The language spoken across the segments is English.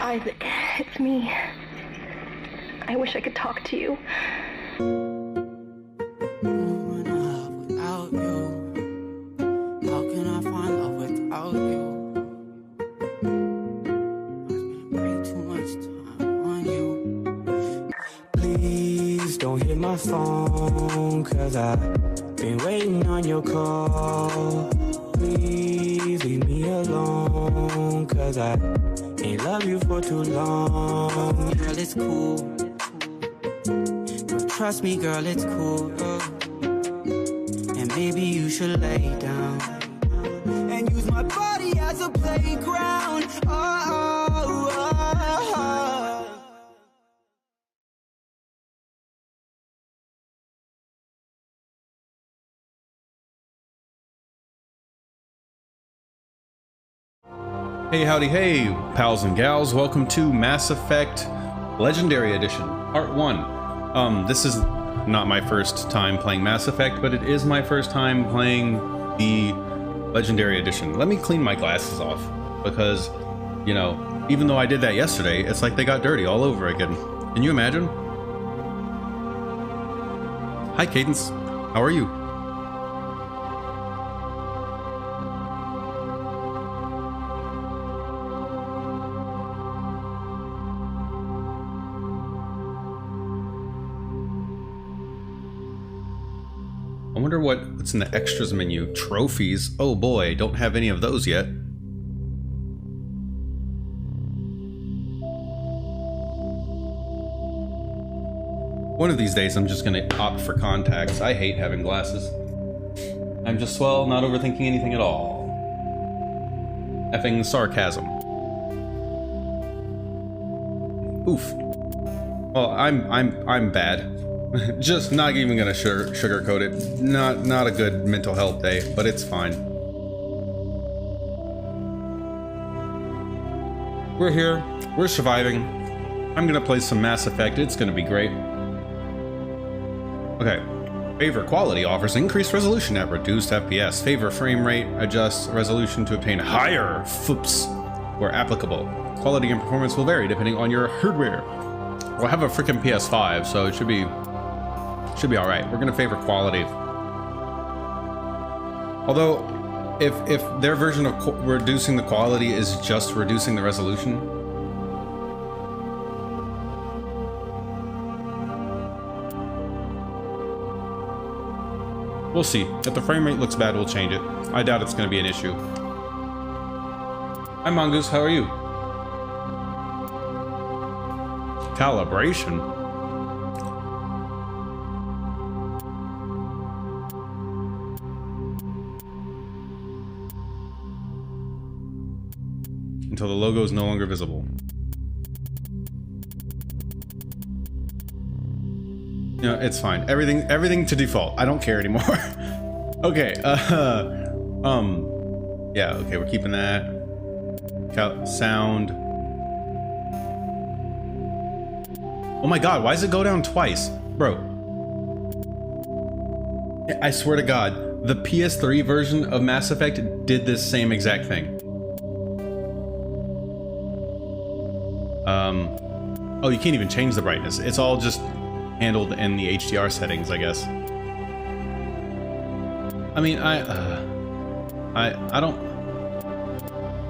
Isaac, it's me. I wish I could talk to you. Without you, how can I find love without you? I spent way too much time on you. Please don't hit my phone, 'cause I've been waiting on your call. Please leave me alone, 'cause I ain't love you for too long. Girl, it's cool. Trust me, girl, it's cool. And maybe you should lay down and use my body as a playground. Hey, howdy, hey, pals and gals. Welcome to Mass Effect Legendary Edition, Part 1. This is not my first time playing Mass Effect, but it is my first time playing the Legendary Edition. Let me clean my glasses off, because, you know, even though I did that yesterday, it's like they got dirty all over again. Can you imagine? Hi, Cadence. How are you? I wonder what's in the extras menu. Trophies. Oh boy, don't have any of those yet. One of these days I'm just gonna opt for contacts. I hate having glasses. I'm just, well, not overthinking anything at all. Effing sarcasm. Oof. Well, I'm bad. Just not even gonna sugarcoat it. Not a good mental health day, but it's fine. We're here. We're surviving. I'm gonna play some Mass Effect. It's gonna be great. Okay. Favor quality offers increased resolution at reduced FPS. Favor frame rate adjusts resolution to obtain higher FOPs where applicable. Quality and performance will vary depending on your hardware. We'll have a freaking PS5, so it should be all right. We're gonna favor quality. Although, if their version of reducing the quality is just reducing the resolution, we'll see. If the frame rate looks bad, we'll change it. I doubt it's gonna be an issue. Hi, Mongoose. How are you? Calibration. Until the logo is no longer visible. No, it's fine. Everything to default. I don't care anymore. Okay. Yeah. Okay, we're keeping that. Sound. Oh my God! Why does it go down twice, bro? I swear to God, the PS3 version of Mass Effect did this same exact thing. Oh, you can't even change the brightness. It's all just handled in the HDR settings, I guess. I mean, I don't...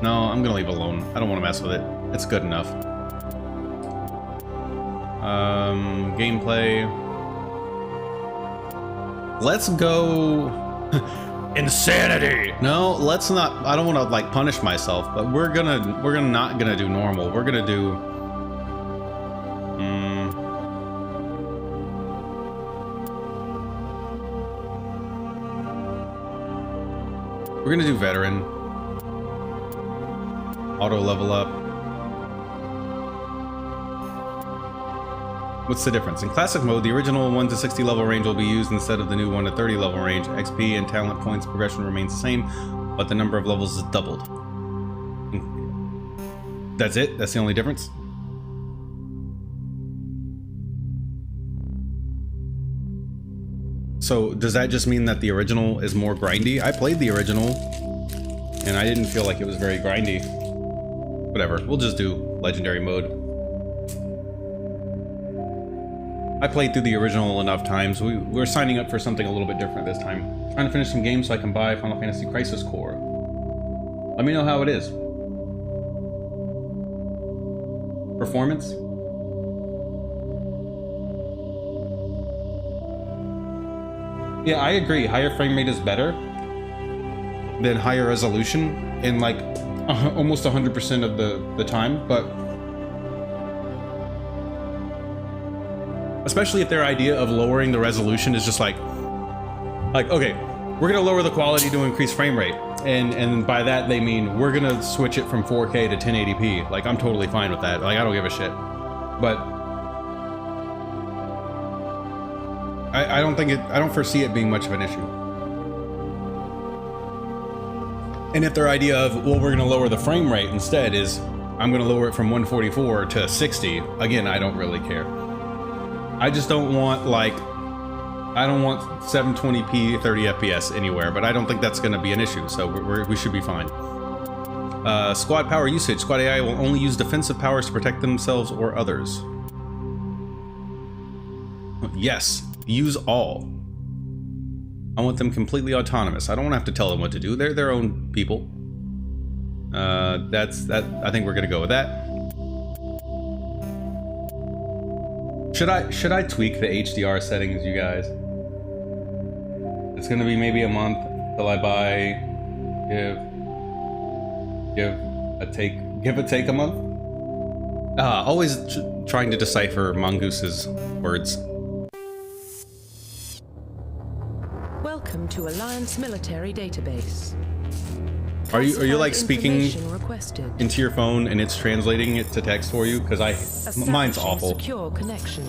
No, I'm gonna leave it alone. I don't want to mess with it. It's good enough. Gameplay. Let's go... Insanity! No, let's not... I don't want to, like, punish myself, but we're not gonna do normal. We're gonna do... We're gonna do veteran. Auto level up. What's the difference? In classic mode, the original 1 to 60 level range will be used instead of the new 1 to 30 level range. XP and talent points progression remains the same, but the number of levels is doubled. That's it? That's the only difference? So does that just mean that the original is more grindy? I played the original and I didn't feel like it was very grindy. whatever. We'll just do legendary mode. I played through the original enough times. We're signing up for something a little bit different this time. Trying to finish some games so I can buy Final Fantasy Crisis Core. Let me know how it is. Performance? Yeah, I agree. Higher frame rate is better than higher resolution in like almost 100% of the time, but especially if their idea of lowering the resolution is just like okay, we're gonna lower the quality to increase frame rate, and by that they mean we're gonna switch it from 4K to 1080p. Like, I'm totally fine with that. Like, I don't give a shit. But I don't foresee it being much of an issue. And if their idea of, well, we're gonna lower the frame rate instead is, I'm gonna lower it from 144 to 60, again, I don't really care. I just don't want, like, I don't want 720p 30 FPS anywhere, but I don't think that's gonna be an issue, so we should be fine. Squad power usage. Squad AI will only use defensive powers to protect themselves or others. Yes, use all. I want them completely autonomous. I don't want to have to tell them what to do. They're their own people. That's that. I think we're gonna go with that. Should I tweak the HDR settings, you guys? It's gonna be maybe a month till I buy. Give a take a month. Always trying to decipher Mongoose's words. Welcome to Alliance Military Database. Are you like speaking requested. into your phone and it's translating it to text for you? Because mine's awful. Secure connection.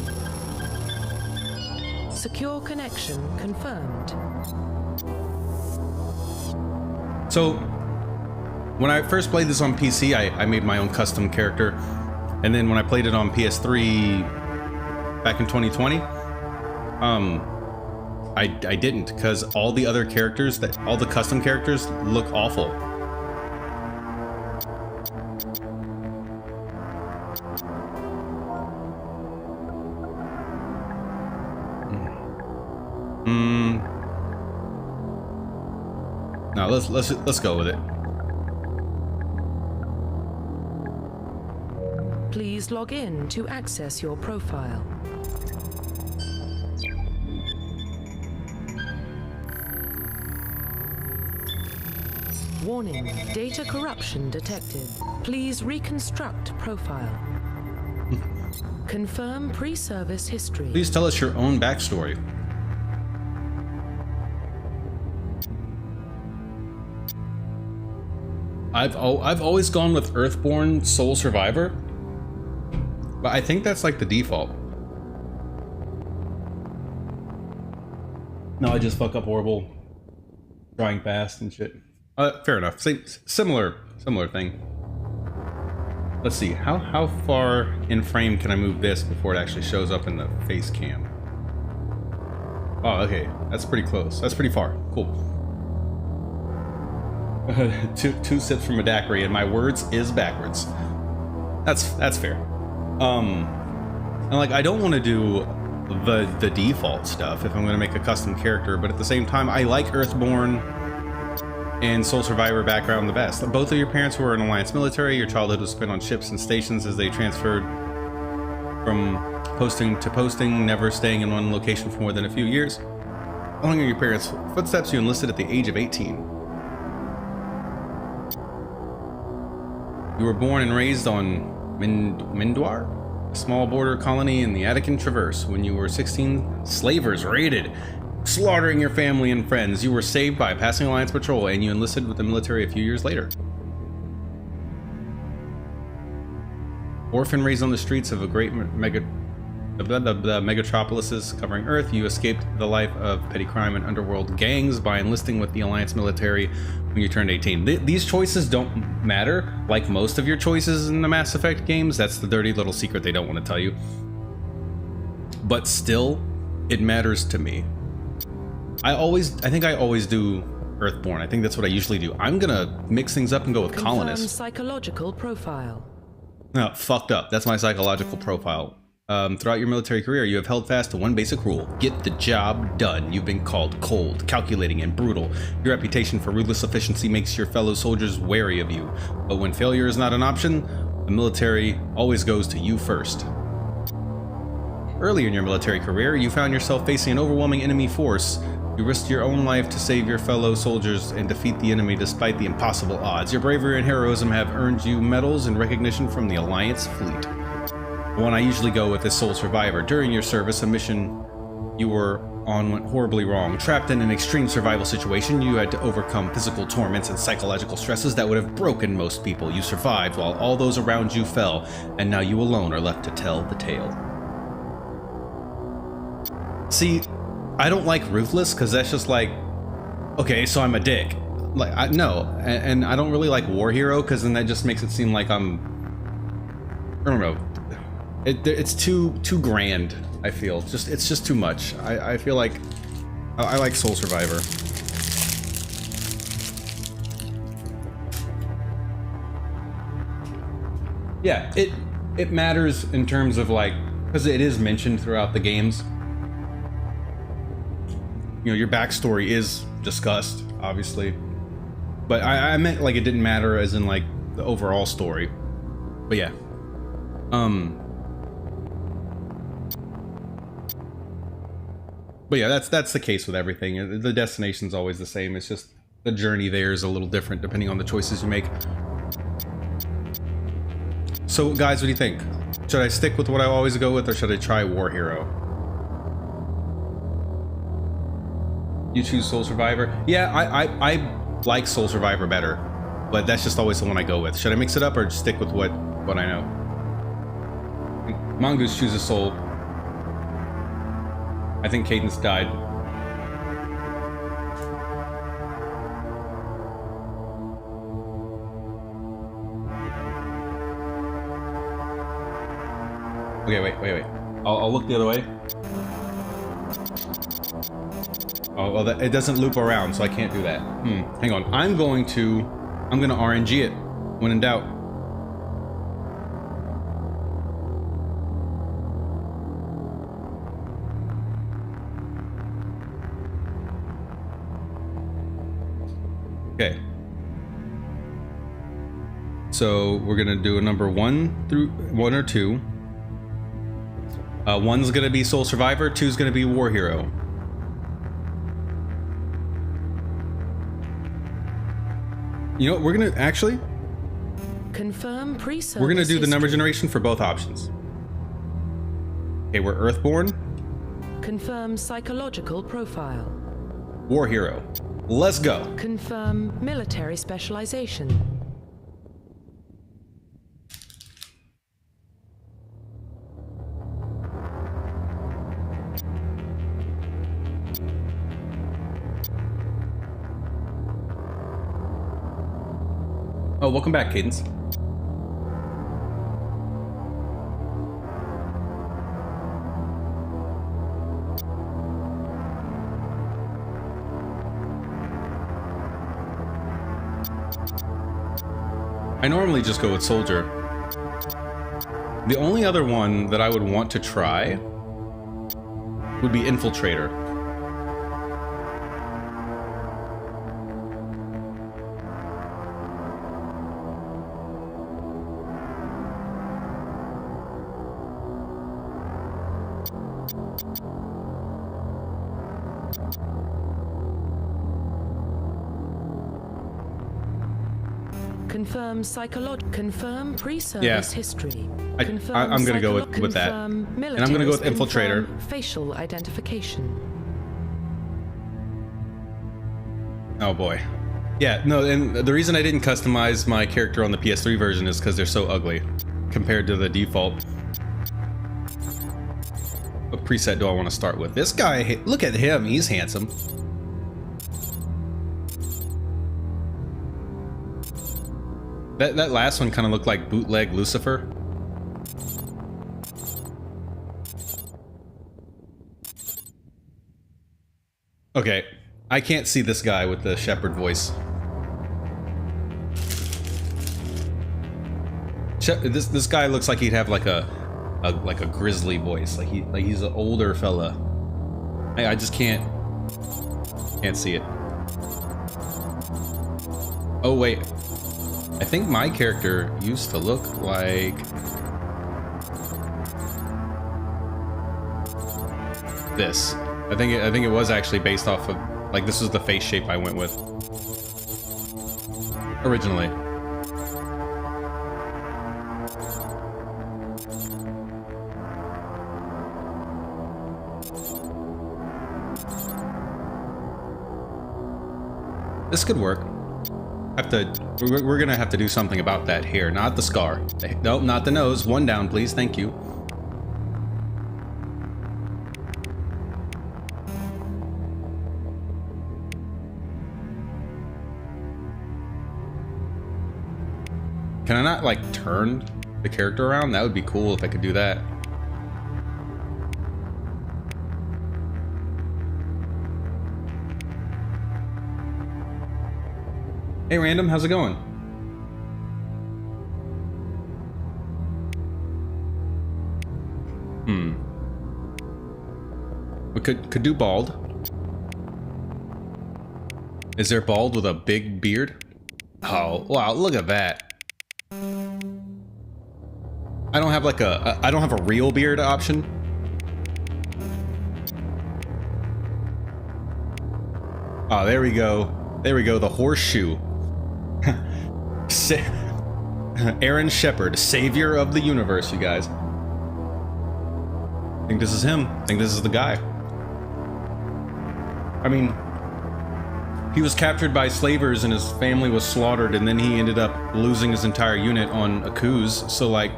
Secure connection confirmed. So, when I first played this on PC, I made my own custom character, and then when I played it on PS3 back in 2020, I didn't, because all the other characters, all the custom characters look awful. No, let's go with it. Please log in to access your profile. Warning, data corruption detected. Please reconstruct profile. Confirm pre-service history. Please tell us your own backstory. I've always gone with Earthborn Sole Survivor, but I think that's like the default. No, I just fuck up horrible, drawing fast and shit. Fair enough. Similar thing. Let's see. How far in frame can I move this before it actually shows up in the face cam? Oh, okay. That's pretty close. That's pretty far. Cool. Two sips from a daiquiri and my words is backwards. That's fair. And like, I don't want to do the default stuff if I'm going to make a custom character, but at the same time, I like Earthborn and Soul Survivor background the best. Both of your parents were in Alliance military. Your childhood was spent on ships and stations as they transferred from posting to posting, never staying in one location for more than a few years. Following in your parents' footsteps, you enlisted at the age of 18. You were born and raised on Mindwar, a small border colony in the Attican Traverse. When you were 16, slavers raided, slaughtering your family and friends. You were saved by a passing Alliance patrol, and you enlisted with the military a few years later. Orphan raised on the streets of a great megatropolises covering Earth, you escaped the life of petty crime and underworld gangs by enlisting with the Alliance military when you turned 18. These choices don't matter, like most of your choices in the Mass Effect games. That's the dirty little secret they don't want to tell you. But still, it matters to me. I think I always do Earthborn. I think that's what I usually do. I'm gonna mix things up and go with Confirm colonists. psychological profile. No, fucked up. That's my psychological profile. Throughout your military career, you have held fast to one basic rule. Get the job done. You've been called cold, calculating, and brutal. Your reputation for ruthless efficiency makes your fellow soldiers wary of you. But when failure is not an option, the military always goes to you first. Early in your military career, you found yourself facing an overwhelming enemy force. You risked your own life to save your fellow soldiers and defeat the enemy despite the impossible odds. Your bravery and heroism have earned you medals and recognition from the Alliance fleet. The one I usually go with is Sole Survivor. During your service, a mission you were on went horribly wrong. Trapped in an extreme survival situation, you had to overcome physical torments and psychological stresses that would have broken most people. You survived while all those around you fell, and now you alone are left to tell the tale. See, I don't like Ruthless because that's just like, okay, so I'm a dick. Like, no, and I don't really like War Hero because then that just makes it seem like I don't know. It's too grand. I feel it's just too much. I feel like I like Soul Survivor. Yeah, it matters in terms of like, because it is mentioned throughout the games. You know, your backstory is discussed, obviously, but I meant like it didn't matter as in like the overall story. But yeah, But yeah, that's the case with everything. The destination's always the same. It's just the journey there is a little different depending on the choices you make. So guys, what do you think? Should I stick with what I always go with, or should I try War Hero? You choose Soul Survivor? Yeah, I like Soul Survivor better, but that's just always the one I go with. Should I mix it up or just stick with what I know? Mongoose chooses Soul. I think Cadence died. Okay, wait. I'll look the other way. Oh, well, it doesn't loop around, so I can't do that. Hang on. I'm gonna RNG it when in doubt. Okay. So we're gonna do a number 1 through 1 or 2. 1's gonna be Soul Survivor, 2's gonna be War Hero. You know what, we're gonna actually Confirm pre-service. we're gonna do the number history. generation for both options. Okay, we're Earthborn, Confirm psychological profile. War Hero. Let's go. Confirm military specialization. Oh, welcome back, Cadence. I normally just go with Soldier. The only other one that I would want to try would be Infiltrator. Confirm pre-service history. I'm gonna go with that. And I'm gonna go with Infiltrator. Facial identification. Oh boy. Yeah, no, and the reason I didn't customize my character on the PS3 version is because they're so ugly compared to the default. What preset do I want to start with? This guy, look at him, he's handsome. That last one kind of looked like bootleg Lucifer. Okay, I can't see this guy with the Shepard voice. This guy looks like he'd have like a grizzly voice, like he's an older fella. I just can't see it. Oh wait, I think my character used to look like this. I think it was actually based off of, like, this was the face shape I went with originally. This could work. We're gonna have to do something about that hair, not the scar. Nope, not the nose. One down, please. Thank you. Can I not, like, turn the character around? That would be cool if I could do that. Hey, Random, how's it going? We could do bald. Is there bald with a big beard? Oh, wow, look at that. I don't have like I don't have a real beard option. Oh, there we go. There we go, the horseshoe. Aaron Shepard, savior of the universe, you guys. I think this is him. I think this is the guy. I mean, he was captured by slavers and his family was slaughtered, and then he ended up losing his entire unit on Akuz. So, like,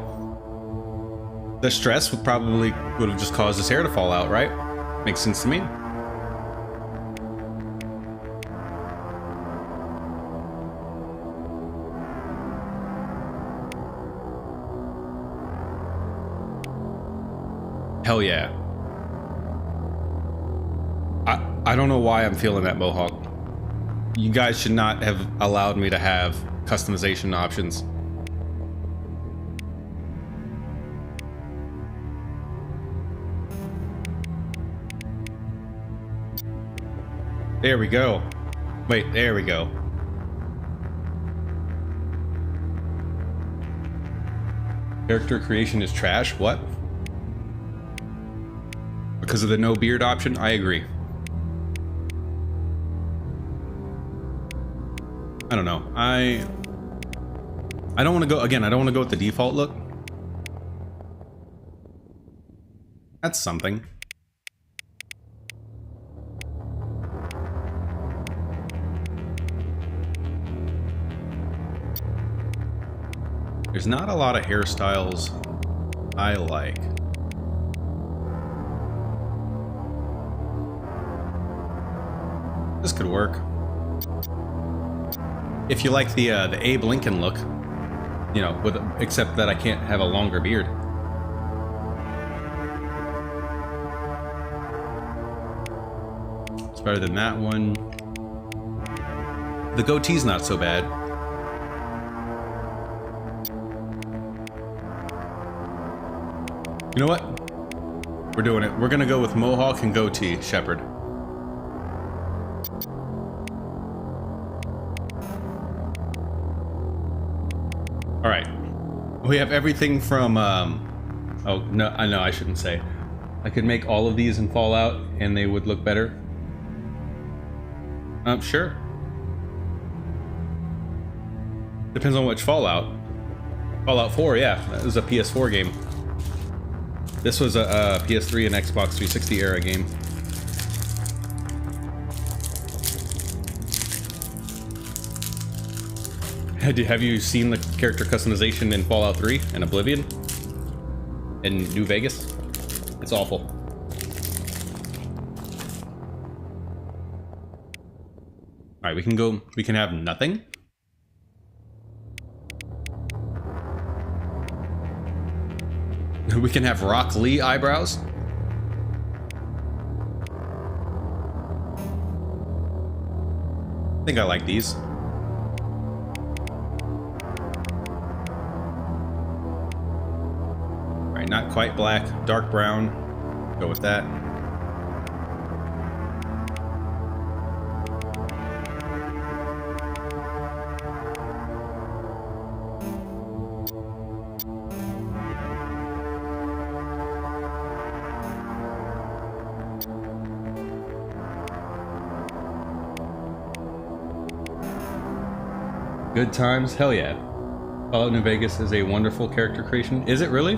the stress would have just caused his hair to fall out, right? Makes sense to me. Hell yeah. I don't know why I'm feeling that mohawk. You guys should not have allowed me to have customization options. There we go. Wait, there we go. Character creation is trash? What? Because of the no beard option? I agree. I don't know. I don't want to go, again, I don't want to go with the default look. That's something. There's not a lot of hairstyles I like. This could work. If you like the Abe Lincoln look, you know, except that I can't have a longer beard. It's better than that one. The goatee's not so bad. You know what? We're doing it. We're gonna go with mohawk and goatee, Shepard. All right. We have everything from, oh, no, I know I shouldn't say. I could make all of these in Fallout and they would look better. Sure. Depends on which Fallout. Fallout 4, yeah, that was a PS4 game. This was a PS3 and Xbox 360 era game. Have you seen the character customization in Fallout 3 and Oblivion? In New Vegas? It's awful. Alright, we can have nothing? We can have Rock Lee eyebrows? I think I like these. Alright, not quite black, dark brown. Go with that. Good times? Hell yeah. Fallout New Vegas is a wonderful character creation. Is it really?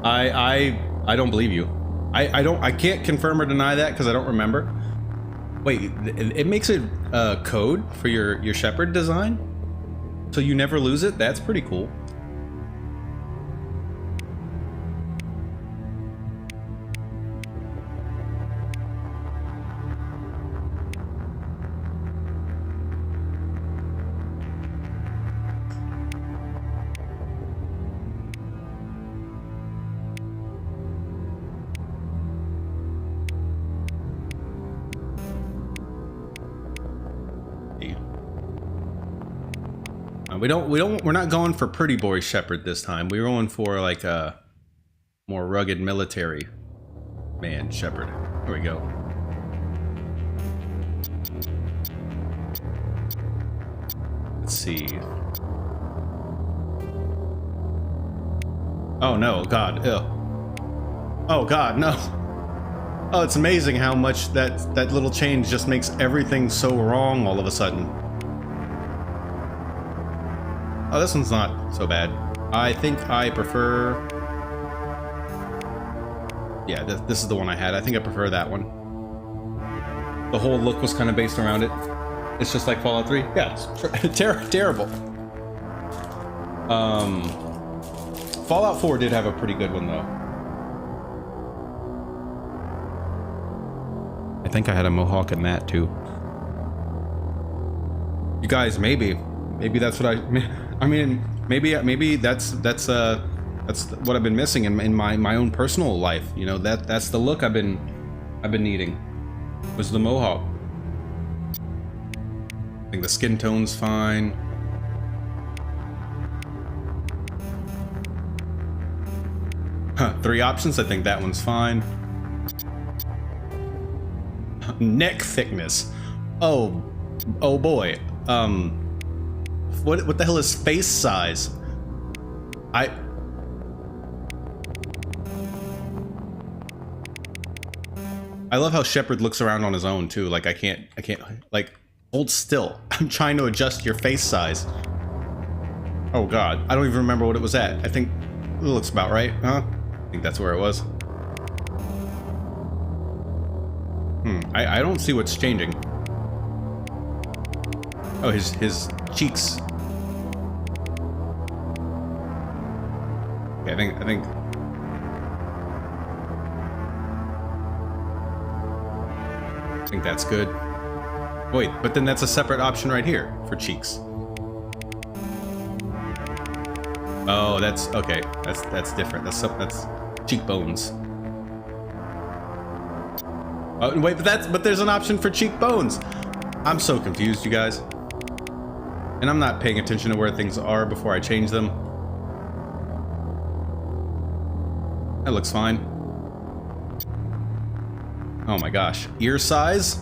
I don't believe you. I can't confirm or deny that because I don't remember. Wait, it makes a code for your Shepard design? So you never lose it? That's pretty cool. We're not going for pretty boy Shepard this time. We're going for like a more rugged military man Shepard. Here we go. Let's see. Oh no, God, ew. Oh God, no. Oh, it's amazing how much that little change just makes everything so wrong all of a sudden. Oh, this one's not so bad. I think I prefer... Yeah, this is the one I had. I think I prefer that one. The whole look was kind of based around it. It's just like Fallout 3. Yeah, it's terrible. Fallout 4 did have a pretty good one, though. I think I had a mohawk in that, too. You guys, maybe that's what I mean, maybe that's what I've been missing in my own personal life. You know, that's the look I've been needing. Was the mohawk. I think the skin tone's fine. Huh, 3 options. I think that one's fine. Neck thickness. Oh boy. What the hell is face size? I love how Shepard looks around on his own too. Like I can't like hold still. I'm trying to adjust your face size. Oh God, I don't even remember what it was at. I think it looks about right, huh? I think that's where it was. I don't see what's changing. Oh, his cheeks. Okay, I think that's good. Wait, but then that's a separate option right here for cheeks. Oh, that's okay. That's different. That's cheekbones. Oh wait, but there's an option for cheekbones. I'm so confused, you guys. And I'm not paying attention to where things are before I change them. That looks fine. Oh my gosh. Ear size?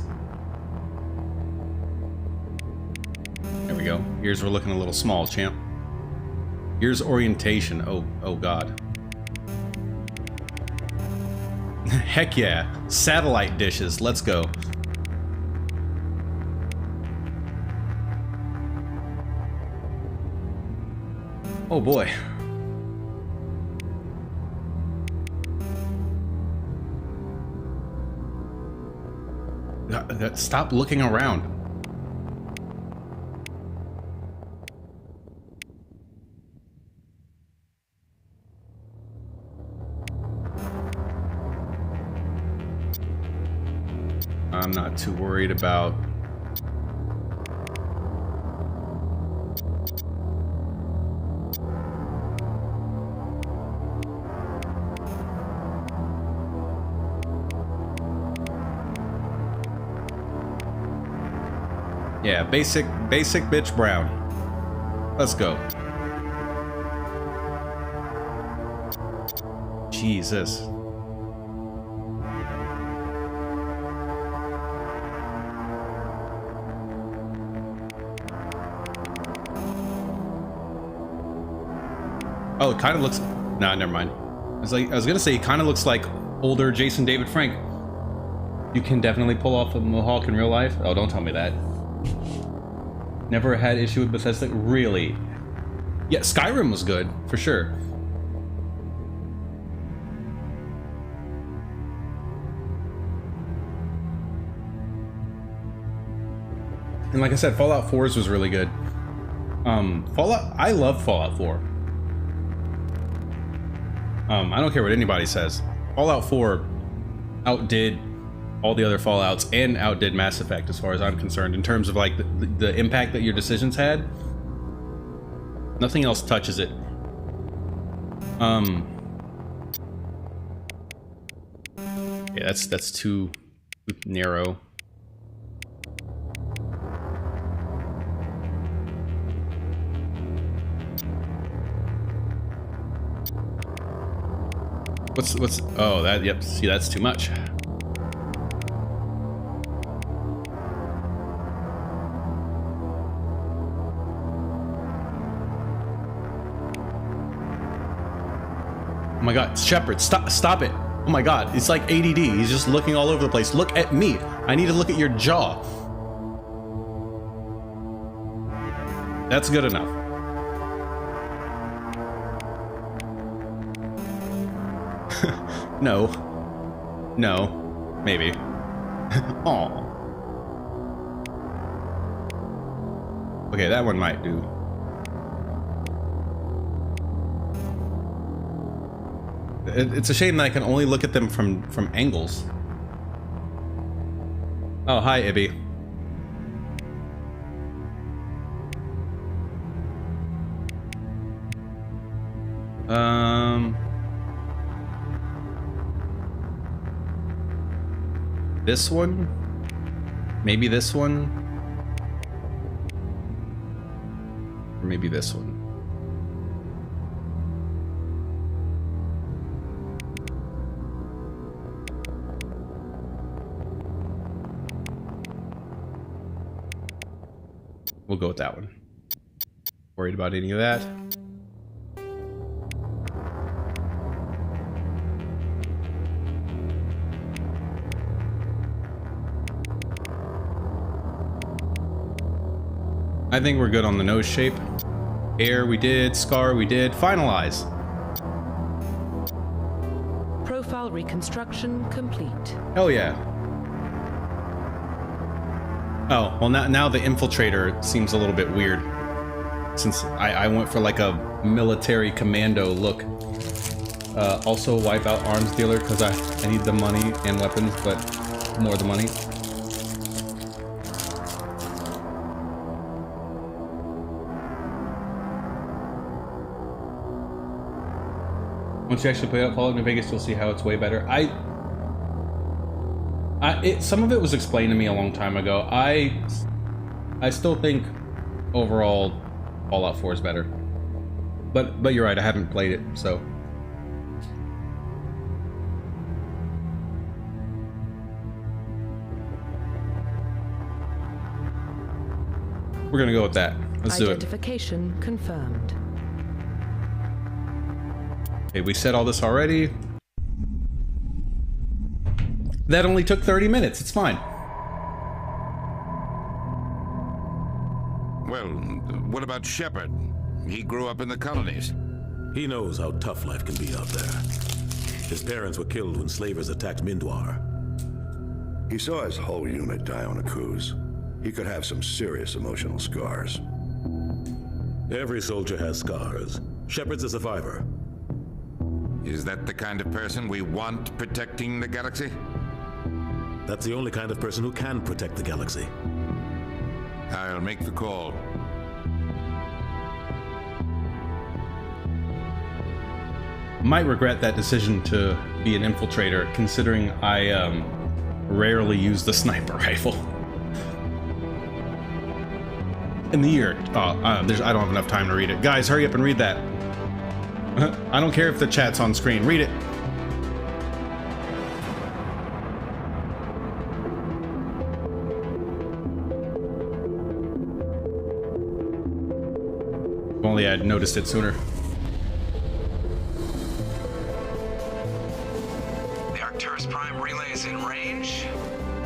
There we go. Ears were looking a little small, champ. Ears orientation. Oh God. Heck yeah. Satellite dishes. Let's go. Oh boy. Stop looking around. I'm not too worried about Yeah, basic bitch brown. Let's go. Jesus. Oh, it kind of looks... Nah, never mind. I was gonna say, he kind of looks like older Jason David Frank. You can definitely pull off a mohawk in real life. Oh, don't tell me that. Never had issue with Bethesda. Really? Yeah, Skyrim was good for sure. And like I said, Fallout 4's was really good. I love Fallout 4. I don't care what anybody says. Fallout 4 outdid all the other Fallouts and outdid Mass Effect as far as I'm concerned in terms of like the impact that your decisions had. Nothing else touches it. Yeah, that's too narrow. What's oh, that, yep, see, that's too much. Oh my god, Shepard, stop it. Oh my god, it's like ADD. He's just looking all over the place. Look at me. I need to look at your jaw. That's good enough. No. No. Maybe. Aw. Okay, that one might do. It's a shame that I can only look at them from angles. Oh, hi, Ibby. This one? Maybe this one? Or maybe this one. We'll go with that one. Worried about any of that? I think we're good on the nose shape. Hair we did, scar we did. Finalize. Profile reconstruction complete. Hell yeah. Oh, well now the infiltrator seems a little bit weird. Since I went for like a military commando look. Also wipe out arms dealer because I need the money and weapons, but more the money. Once you actually play out Fallout New Vegas, you'll see how it's way better. Some of it was explained to me a long time ago. I still think overall Fallout 4 is better. But you're right, I haven't played it, so. We're gonna go with that. Let's do it. Identification confirmed. Okay, we said all this already. That only took 30 minutes. It's fine. Well, what about Shepard? He grew up in the colonies. He knows how tough life can be out there. His parents were killed when slavers attacked Mindwar. He saw his whole unit die on a cruise. He could have some serious emotional scars. Every soldier has scars. Shepard's a survivor. Is that the kind of person we want protecting the galaxy? That's the only kind of person who can protect the galaxy. I'll make the call. Might regret that decision to be an infiltrator, considering I rarely use the sniper rifle. In the year. I don't have enough time to read it. Guys, hurry up and read that. I don't care if the chat's on screen. Read it. If only I'd noticed it sooner. The Arcturus Prime relay is in range.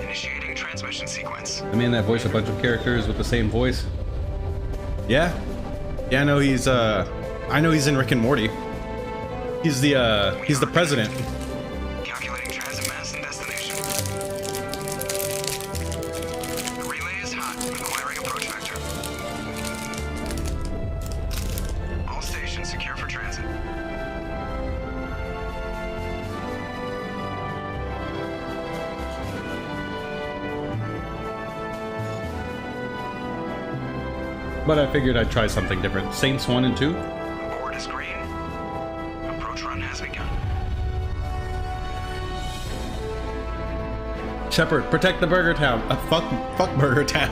Initiating transmission sequence. The man that voiced a bunch of characters with the same voice. Yeah, I know he's in Rick and Morty. He's the president. Calculating transit mass and destination. The relay is hot, acquiring approach vector. All stations secure for transit. But I figured I'd try something different. Saints 1 and 2? Board is green. Approach run has begun. Shepard, protect the Burger Town. Fuck Burger Town.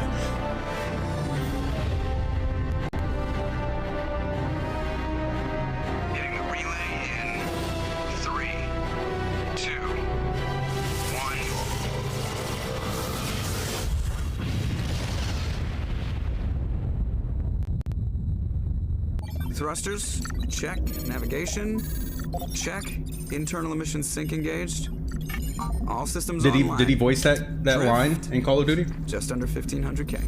Hitting the relay in 3, 2, 1. Thrusters, check. Navigation, check. Internal emissions sync engaged. All systems online. Did he voice that line in Call of Duty? Just under 1500K.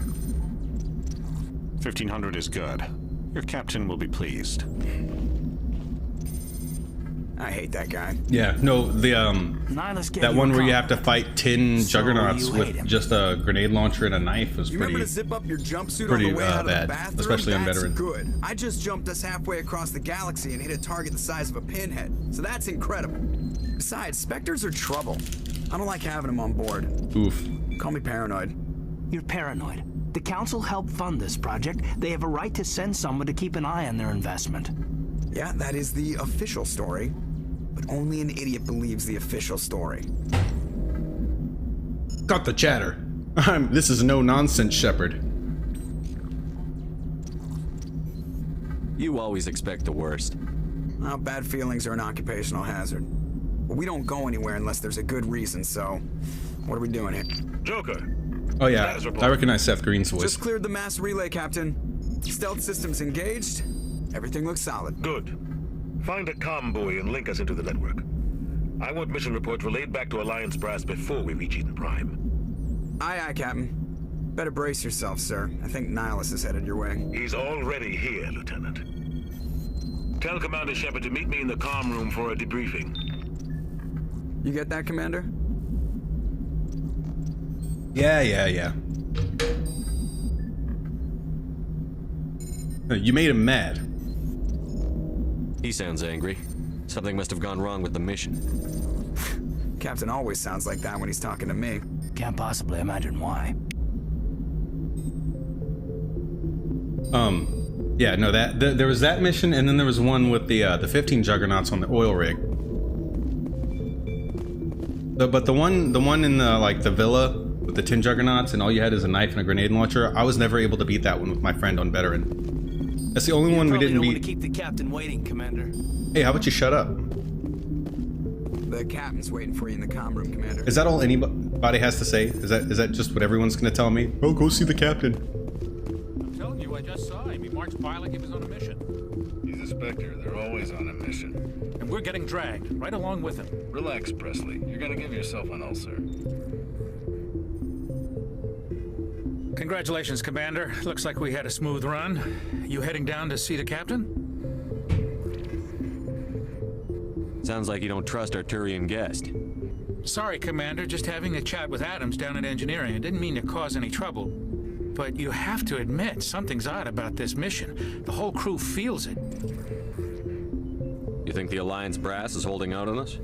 1500 is good. Your captain will be pleased. I hate that guy. Yeah, no, that one where you have to fight 10 juggernauts with just a grenade launcher and a knife was You remember pretty. to zip up your jumpsuit pretty, on the way out of bad, the bathroom? especially on That's veteran. good. I just jumped us halfway across the galaxy and hit a target the size of a pinhead. So that's incredible. Besides, Spectres are trouble. I don't like having them on board. Oof. Call me paranoid. You're paranoid. The Council helped fund this project. They have a right to send someone to keep an eye on their investment. Yeah, that is the official story. But only an idiot believes the official story. Got the chatter. This is no nonsense, Shepard. You always expect the worst. Well, bad feelings are an occupational hazard. But we don't go anywhere unless there's a good reason, so what are we doing here? Joker. Oh yeah, I recognize Seth Green's voice. Just cleared the mass relay, Captain. Stealth systems engaged. Everything looks solid. Good. Find a comm buoy and link us into the network. I want mission reports relayed back to Alliance Brass before we reach Eden Prime. Aye, aye, Captain. Better brace yourself, sir. I think Nihilus is headed your way. He's already here, Lieutenant. Tell Commander Shepard to meet me in the comm room for a debriefing. You get that, Commander? Yeah. You made him mad. He sounds angry. Something must have gone wrong with the mission. Captain always sounds like that when he's talking to me. Can't possibly imagine why. Yeah, no, there was that mission, and then there was one with the 15 juggernauts on the oil rig. But the one in the villa with the 10 juggernauts, and all you had is a knife and a grenade launcher. I was never able to beat that one with my friend on veteran. That's the only one we didn't beat. Want to keep the captain waiting, Commander. Hey, how about you shut up? The captain's waiting for you in the comm room, Commander. Is that all anybody has to say? Is that just what everyone's gonna tell me? Oh, go see the captain. I'm telling you, I just saw him. He marched by like he was on a mission. He's a Spectre. They're always on a mission. And we're getting dragged right along with him. Relax, Presley. You're gonna give yourself an ulcer. Congratulations, Commander. Looks like we had a smooth run. You heading down to see the captain? Sounds like you don't trust our Turian guest. Sorry, Commander. Just having a chat with Adams down at engineering. I didn't mean to cause any trouble. But you have to admit, something's odd about this mission. The whole crew feels it. You think the Alliance brass is holding out on us?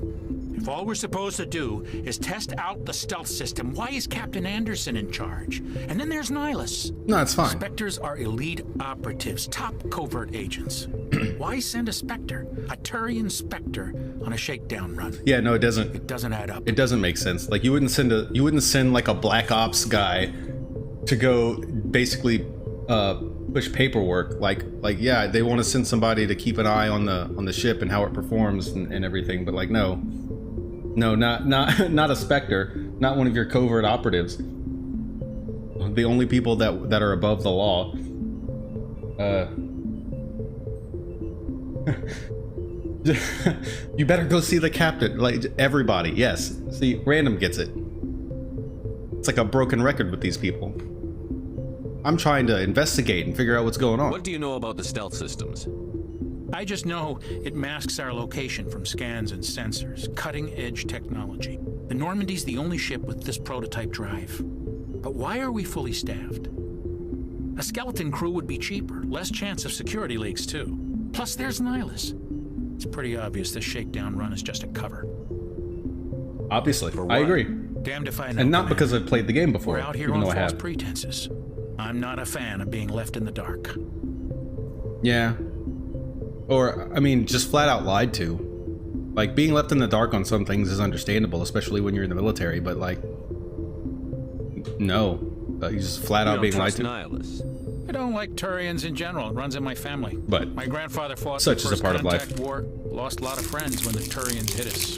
If all we're supposed to do is test out the stealth system, why is Captain Anderson in charge? And then there's Nihilus. No, it's fine. Spectres are elite operatives, top covert agents. Why send a Spectre, a Turian Spectre, on a shakedown run? Yeah, no, it doesn't. It doesn't add up. It doesn't make sense. Like you wouldn't send like a Black Ops guy to go basically push paperwork. Like yeah, they want to send somebody to keep an eye on the ship and how it performs and everything. But like no, not a Spectre, not one of your covert operatives. The only people that are above the law. You better go see the captain. Like everybody, yes. See, Random gets it. It's like a broken record with these people. I'm trying to investigate and figure out what's going on. What do you know about the stealth systems? I just know it masks our location from scans and sensors. Cutting-edge technology. The Normandy's the only ship with this prototype drive. But why are we fully staffed? A skeleton crew would be cheaper, less chance of security leaks too. Plus there's Nihilus. It's pretty obvious this shakedown run is just a cover. Obviously, I agree. Damned if I know. And not because I've played the game before, We're out here even on though I false have. pretenses. I'm not a fan of being left in the dark. Yeah. Or, I mean, just flat out lied to. Like, being left in the dark on some things is understandable, especially when you're in the military, but like, no. You just flat out being lied to. Nihilus. I don't like Turians in general. It runs in my family. But my grandfather fought such the is a First part of life. Contact War. Lost a lot of friends when the Turians hit us.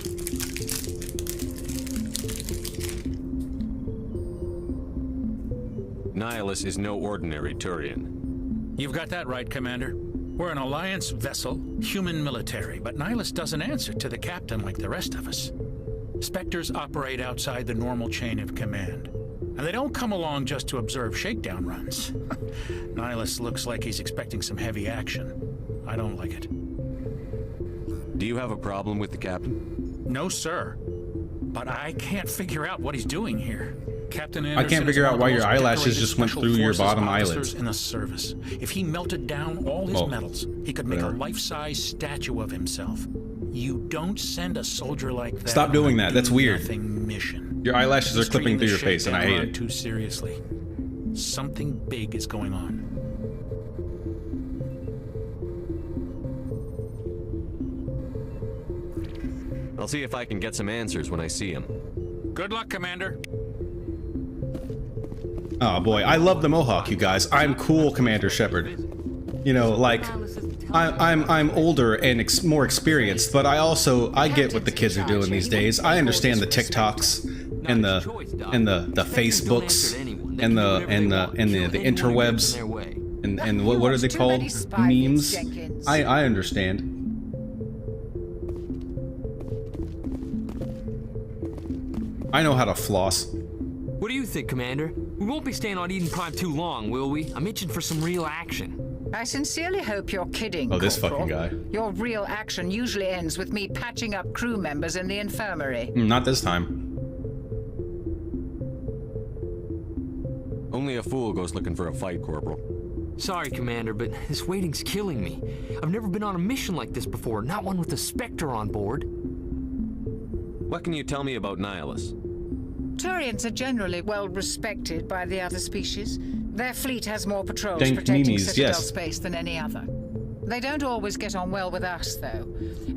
Nihilus is no ordinary Turian. You've got that right, Commander. We're an Alliance vessel, human military, but Nihilus doesn't answer to the captain like the rest of us. Spectres operate outside the normal chain of command. And they don't come along just to observe shakedown runs. Nihilus looks like he's expecting some heavy action. I don't like it. Do you have a problem with the captain? No, sir. But I can't figure out what he's doing here. Captain Anderson I can't figure out why your eyelashes just went through your bottom eyelids. In the service. If he melted down all his medals, he could make a life-size statue of himself. You don't send a soldier like that. Stop doing that. That's weird. Mission. Your eyelashes are clipping through your face, and I hate it. Too seriously. Something big is going on. I'll see if I can get some answers when I see him. Good luck, Commander. Oh boy, I love the Mohawk, you guys. I'm cool, Commander Shepard. You know, like, I'm older and more experienced, but I get what the kids are doing these days. I understand the TikToks and the Facebooks and the interwebs and what are they called? Memes. I understand. I know how to floss. What do you think, Commander? We won't be staying on Eden Prime too long, will we? I'm itching for some real action. I sincerely hope you're kidding, Oh, this Corporal. fucking guy. Your real action usually ends with me patching up crew members in the infirmary. Not this time. Only a fool goes looking for a fight, Corporal. Sorry, Commander, but this waiting's killing me. I've never been on a mission like this before, not one with a Spectre on board. What can you tell me about Nihilus? Turians are generally well respected by the other species. Their fleet has more patrols Dank protecting meanies, Citadel yes. space than any other. They don't always get on well with us, though.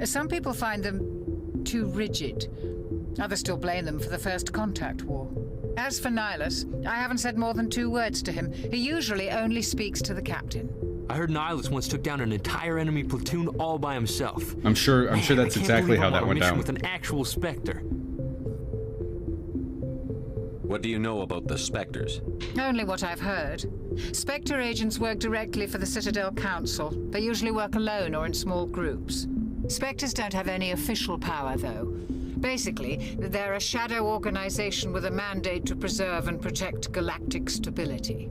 Some people find them too rigid. Others still blame them for the First Contact War. As for Nihilus, I haven't said more than 2 words to him. He usually only speaks to the captain. I heard Nihilus once took down an entire enemy platoon all by himself. I'm sure that's exactly how that went down. With an actual Spectre. What do you know about the Spectres? Only what I've heard. Spectre agents work directly for the Citadel Council. They usually work alone or in small groups. Spectres don't have any official power, though. Basically, they're a shadow organization with a mandate to preserve and protect galactic stability.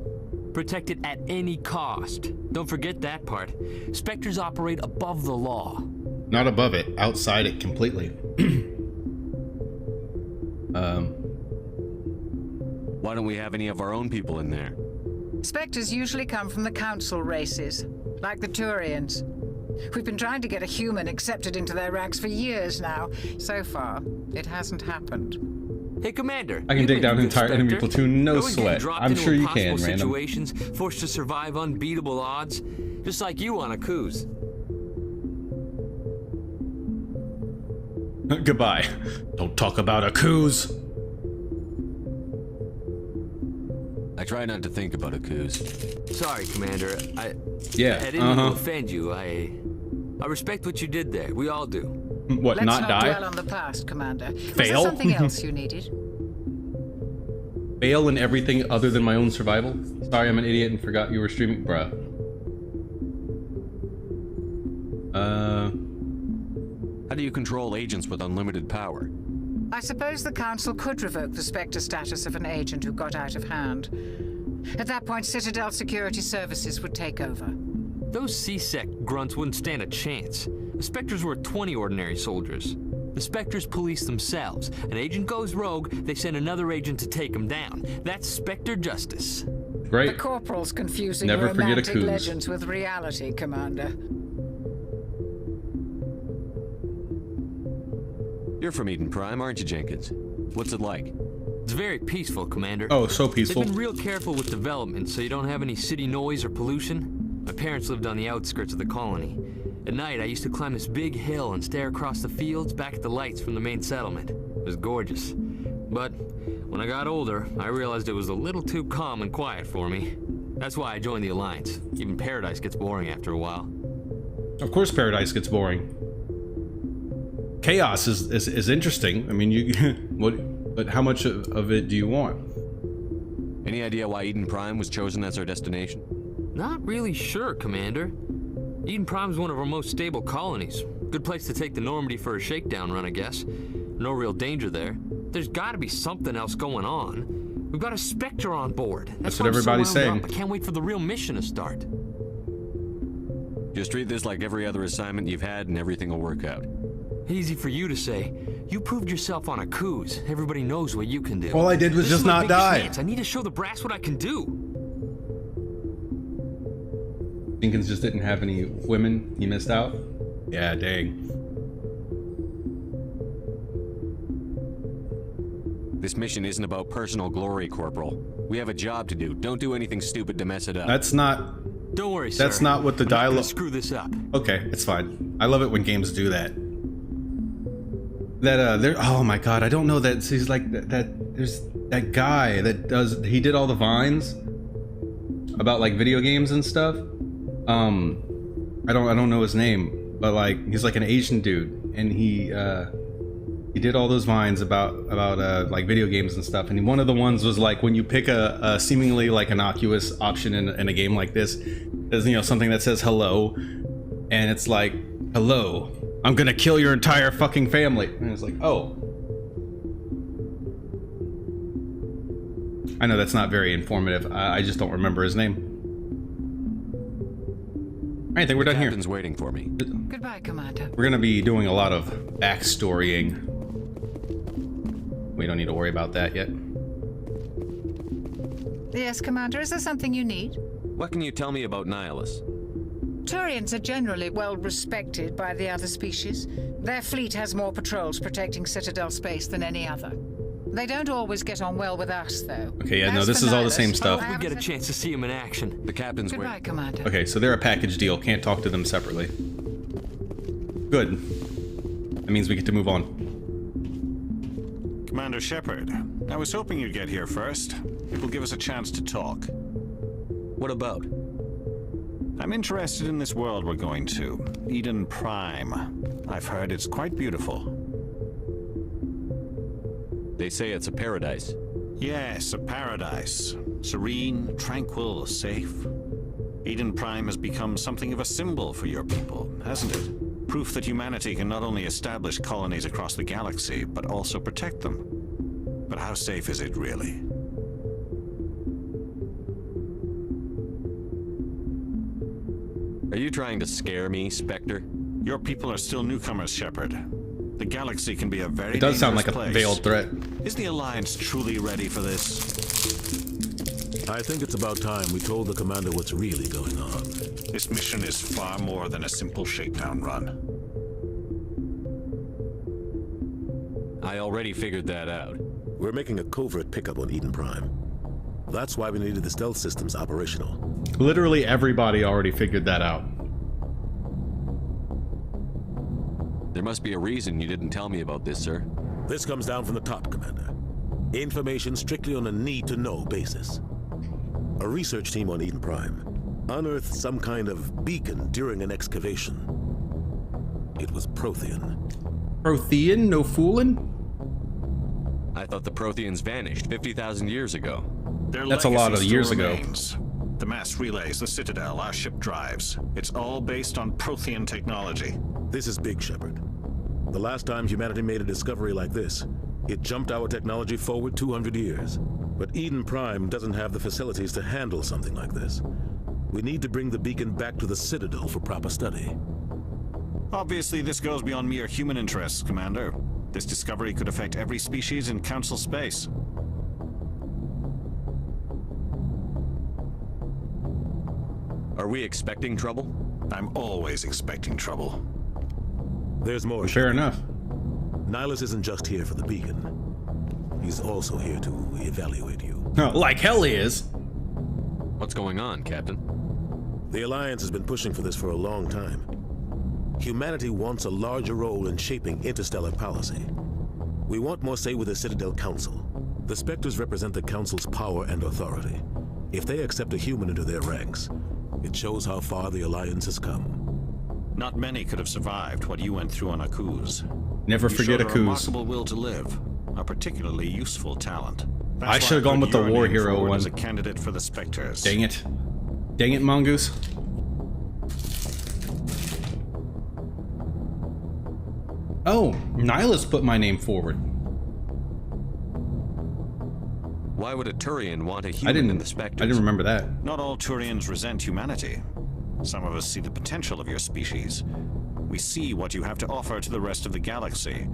Protect it at any cost. Don't forget that part. Spectres operate above the law. Not above it, outside it completely. Why don't we have any of our own people in there? Spectres usually come from the Council races, like the Turians. We've been trying to get a human accepted into their ranks for years now. So far, it hasn't happened. Hey, Commander. I can take down an entire Spectre. enemy platoon, no Going sweat. dropped I'm into sure you can, impossible Random. situations, forced to survive unbeatable odds, just like you on a cruise. I try not to think about it, Coos. Sorry, Commander. I didn't mean to offend you. I respect what you did there. We all do. What, Let's not not die? dwell on the past, Commander. Was there Fail? something else you needed? Fail in everything other than my own survival? Sorry, I'm an idiot and forgot you were streaming. Bruh. How do you control agents with unlimited power? I suppose the Council could revoke the Spectre status of an agent who got out of hand. At that point, Citadel Security Services would take over. Those C-Sec grunts wouldn't stand a chance. The Spectres were 20 ordinary soldiers. The Spectres police themselves. An agent goes rogue, they send another agent to take him down. That's Spectre justice. Great. The Corporal's confusing Never forget a romantic Coos. legends with reality, Commander. You're from Eden Prime, aren't you, Jenkins? What's it like? It's very peaceful, Commander. Oh, so peaceful. They've been real careful with development, so you don't have any city noise or pollution. My parents lived on the outskirts of the colony. At night, I used to climb this big hill and stare across the fields back at the lights from the main settlement. It was gorgeous. But when I got older, I realized it was a little too calm and quiet for me. That's why I joined the Alliance. Even Paradise gets boring after a while. Of course Paradise gets boring. Chaos is interesting. I mean, you but how much of it do you want? Any idea why Eden Prime was chosen as our destination? Not really sure, Commander. Eden Prime's one of our most stable colonies. Good place to take the Normandy for a shakedown run, I guess. No real danger there. There's gotta be something else going on. We've got a Spectre on board. That's why what I'm so everybody's wound saying. up. I can't wait for the real mission to start. Just treat this like every other assignment you've had and everything will work out. Easy for you to say. You proved yourself on a Coos. Everybody knows what you can do. All I did was This just is my not big die. chance. I need to show the brass what I can do. Jenkins just didn't have any women. He missed out. Yeah, dang. This mission isn't about personal glory, Corporal. We have a job to do. Don't do anything stupid to mess it up. That's not. Don't worry, sir. That's not what the I'm not gonna dialogue. screw this up. Okay, it's fine. I love it when games do that. There. Oh my god, I don't know that. He's like that. There's that guy that does. He did all the vines about like video games and stuff. I don't know his name, but like he's like an Asian dude, and he did all those vines about like video games and stuff. And one of the ones was like when you pick a seemingly like innocuous option in a game like this, there's something that says hello, and it's like hello, I'm gonna kill your entire fucking family, and it's like, oh. I know that's not very informative. I just don't remember his name. I think we're done here. Captain's waiting for me. Goodbye, Commander. We're gonna be doing a lot of backstorying. We don't need to worry about that yet. Yes, Commander, is there something you need? What can you tell me about Nihilus? Turians are generally well respected by the other species. Their fleet has more patrols protecting Citadel space than any other. They don't always get on well with us, though. Okay, yeah, no, As this for is all the Nihilus, same stuff. We get a chance to see him in action. The captain's Goodbye, waiting. Commander. Okay, so they're a package deal. Can't talk to them separately. Good. That means we get to move on. Commander Shepard, I was hoping you'd get here first. It will give us a chance to talk. What about? I'm interested in this world we're going to, Eden Prime. I've heard it's quite beautiful. They say it's a paradise. Yes, a paradise. Serene, tranquil, safe. Eden Prime has become something of a symbol for your people, hasn't it? Proof that humanity can not only establish colonies across the galaxy, but also protect them. But how safe is it, really? Are you trying to scare me, Spectre? Your people are still newcomers, Shepard. The galaxy can be a very It does sound like dangerous a place. veiled threat. Is the Alliance truly ready for this? I think it's about time we told the commander what's really going on. This mission is far more than a simple shakedown run. I already figured that out. We're making a covert pickup on Eden Prime. That's why we needed the stealth systems operational. Literally everybody already figured that out. There must be a reason you didn't tell me about this, sir. This comes down from the top, Commander. Information strictly on a need-to-know basis. A research team on Eden Prime unearthed some kind of beacon during an excavation. It was Prothean. Prothean? No fooling? I thought the Protheans vanished 50,000 years ago. That's a lot of years ago. The mass relays, the Citadel, our ship drives. It's all based on Prothean technology. This is Big Shepard. The last time humanity made a discovery like this, it jumped our technology forward 200 years. But Eden Prime doesn't have the facilities to handle something like this. We need to bring the beacon back to the Citadel for proper study. Obviously, this goes beyond mere human interests, Commander. This discovery could affect every species in Council space. Are we expecting trouble? I'm always expecting trouble. There's more. Fair enough. Nihilus isn't just here for the beacon. He's also here to evaluate you. Like hell he is. What's going on, Captain? The Alliance has been pushing for this for a long time. Humanity wants a larger role in shaping interstellar policy. We want more say with the Citadel Council. The Spectres represent the Council's power and authority. If they accept a human into their ranks, it shows how far the Alliance has come. Not many could have survived what you went through on Akuz. Never forget You showed a Akuz. remarkable will to live, a particularly useful talent. I should have gone with the War Hero one. As a candidate for the Spectres. Dang it. Dang it, Mongoose. Oh, Nihilus put my name forward. Why would a Turian want a human in the Spectres? I didn't remember that. Not all Turians resent humanity. Some of us see the potential of your species. We see what you have to offer to the rest of the galaxy,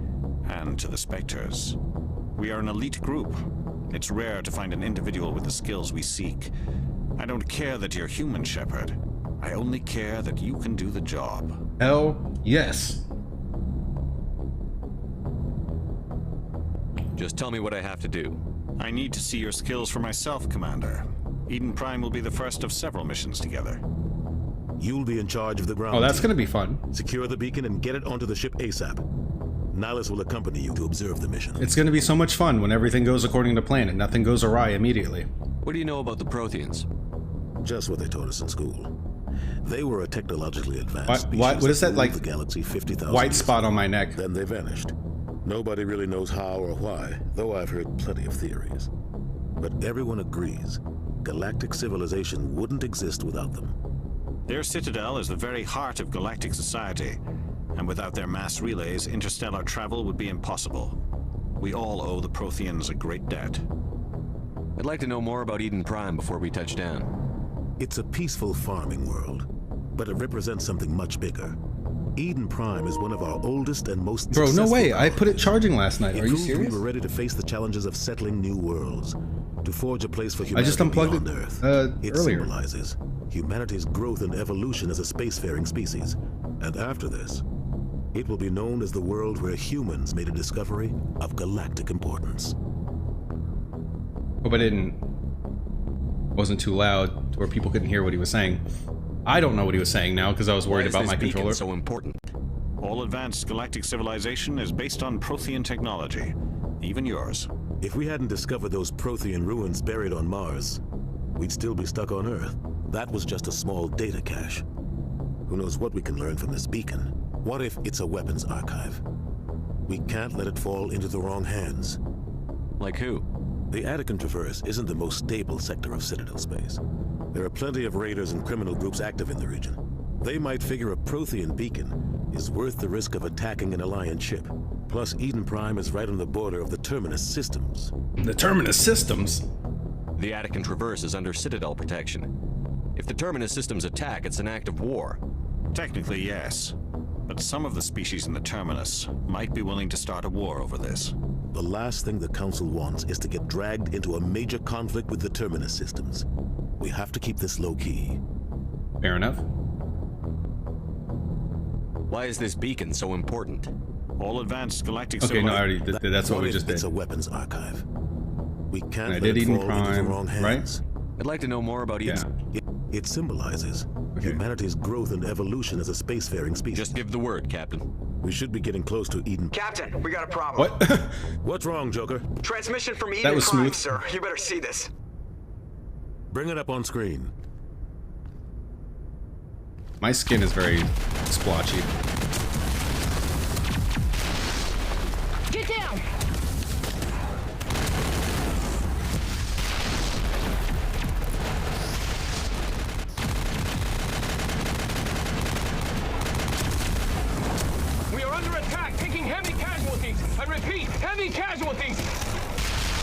and to the Spectres. We are an elite group. It's rare to find an individual with the skills we seek. I don't care that you're human, Shepard. I only care that you can do the job. Hell yes. Just tell me what I have to do. I need to see your skills for myself, Commander. Eden Prime will be the first of several missions together. You'll be in charge of the ground. Oh, that's team. gonna be fun. Secure the beacon and get it onto the ship ASAP. Nihilus will accompany you to observe the mission. It's gonna be so much fun when everything goes according to plan and nothing goes awry immediately. What do you know about the Protheans? Just what they taught us in school. They were a technologically advanced species. What is that, like, the galaxy 50,000 white spot on my neck? Then they vanished. Nobody really knows how or why, though I've heard plenty of theories. But everyone agrees, galactic civilization wouldn't exist without them. Their citadel is the very heart of galactic society, and without their mass relays, interstellar travel would be impossible. We all owe the Protheans a great debt. I'd like to know more about Eden Prime before we touch down. It's a peaceful farming world, but it represents something much bigger. Eden Prime is one of our oldest and most Bro, no successful way. I colonies. put it charging last night. It Are you proved serious? We were ready to face the challenges of settling new worlds, to forge a place for I humanity just unplugged beyond it Earth. It earlier. symbolizes humanity's growth and evolution as a spacefaring species. And after this, it will be known as the world where humans made a discovery of galactic importance. Hope I wasn't too loud to where people couldn't hear what he was saying. I don't know what he was saying now because I was worried about my controller. So important. All advanced galactic civilization is based on Prothean technology, even yours. If we hadn't discovered those Prothean ruins buried on Mars, we'd still be stuck on Earth. That was just a small data cache. Who knows what we can learn from this beacon? What if it's a weapons archive? We can't let it fall into the wrong hands. Like who? The Attican Traverse isn't the most stable sector of Citadel space. There are plenty of raiders and criminal groups active in the region. They might figure a Prothean beacon is worth the risk of attacking an Alliance ship. Plus, Eden Prime is right on the border of the Terminus systems. The Terminus systems? The Attican Traverse is under Citadel protection. If the Terminus systems attack, it's an act of war. Technically, yes. But some of the species in the Terminus might be willing to start a war over this. The last thing the Council wants is to get dragged into a major conflict with the Terminus systems. We have to keep this low-key. Fair enough. Why is this beacon so important? All advanced galactic Okay, no, I already did. That's what we if just did. It's a weapons archive. We can't I let did it Eden fall into the Prime, wrong hands. I'd like to know more about Eden. It symbolizes humanity's growth and evolution as a spacefaring species. Just give the word, Captain. We should be getting close to Eden. Captain, we got a problem. What? What's wrong, Joker? Transmission from That Eden was Prime, smooth. sir. You better see this. Bring it up on screen. My skin is very splotchy. Get down! We are under attack, taking heavy casualties. I repeat, heavy casualties.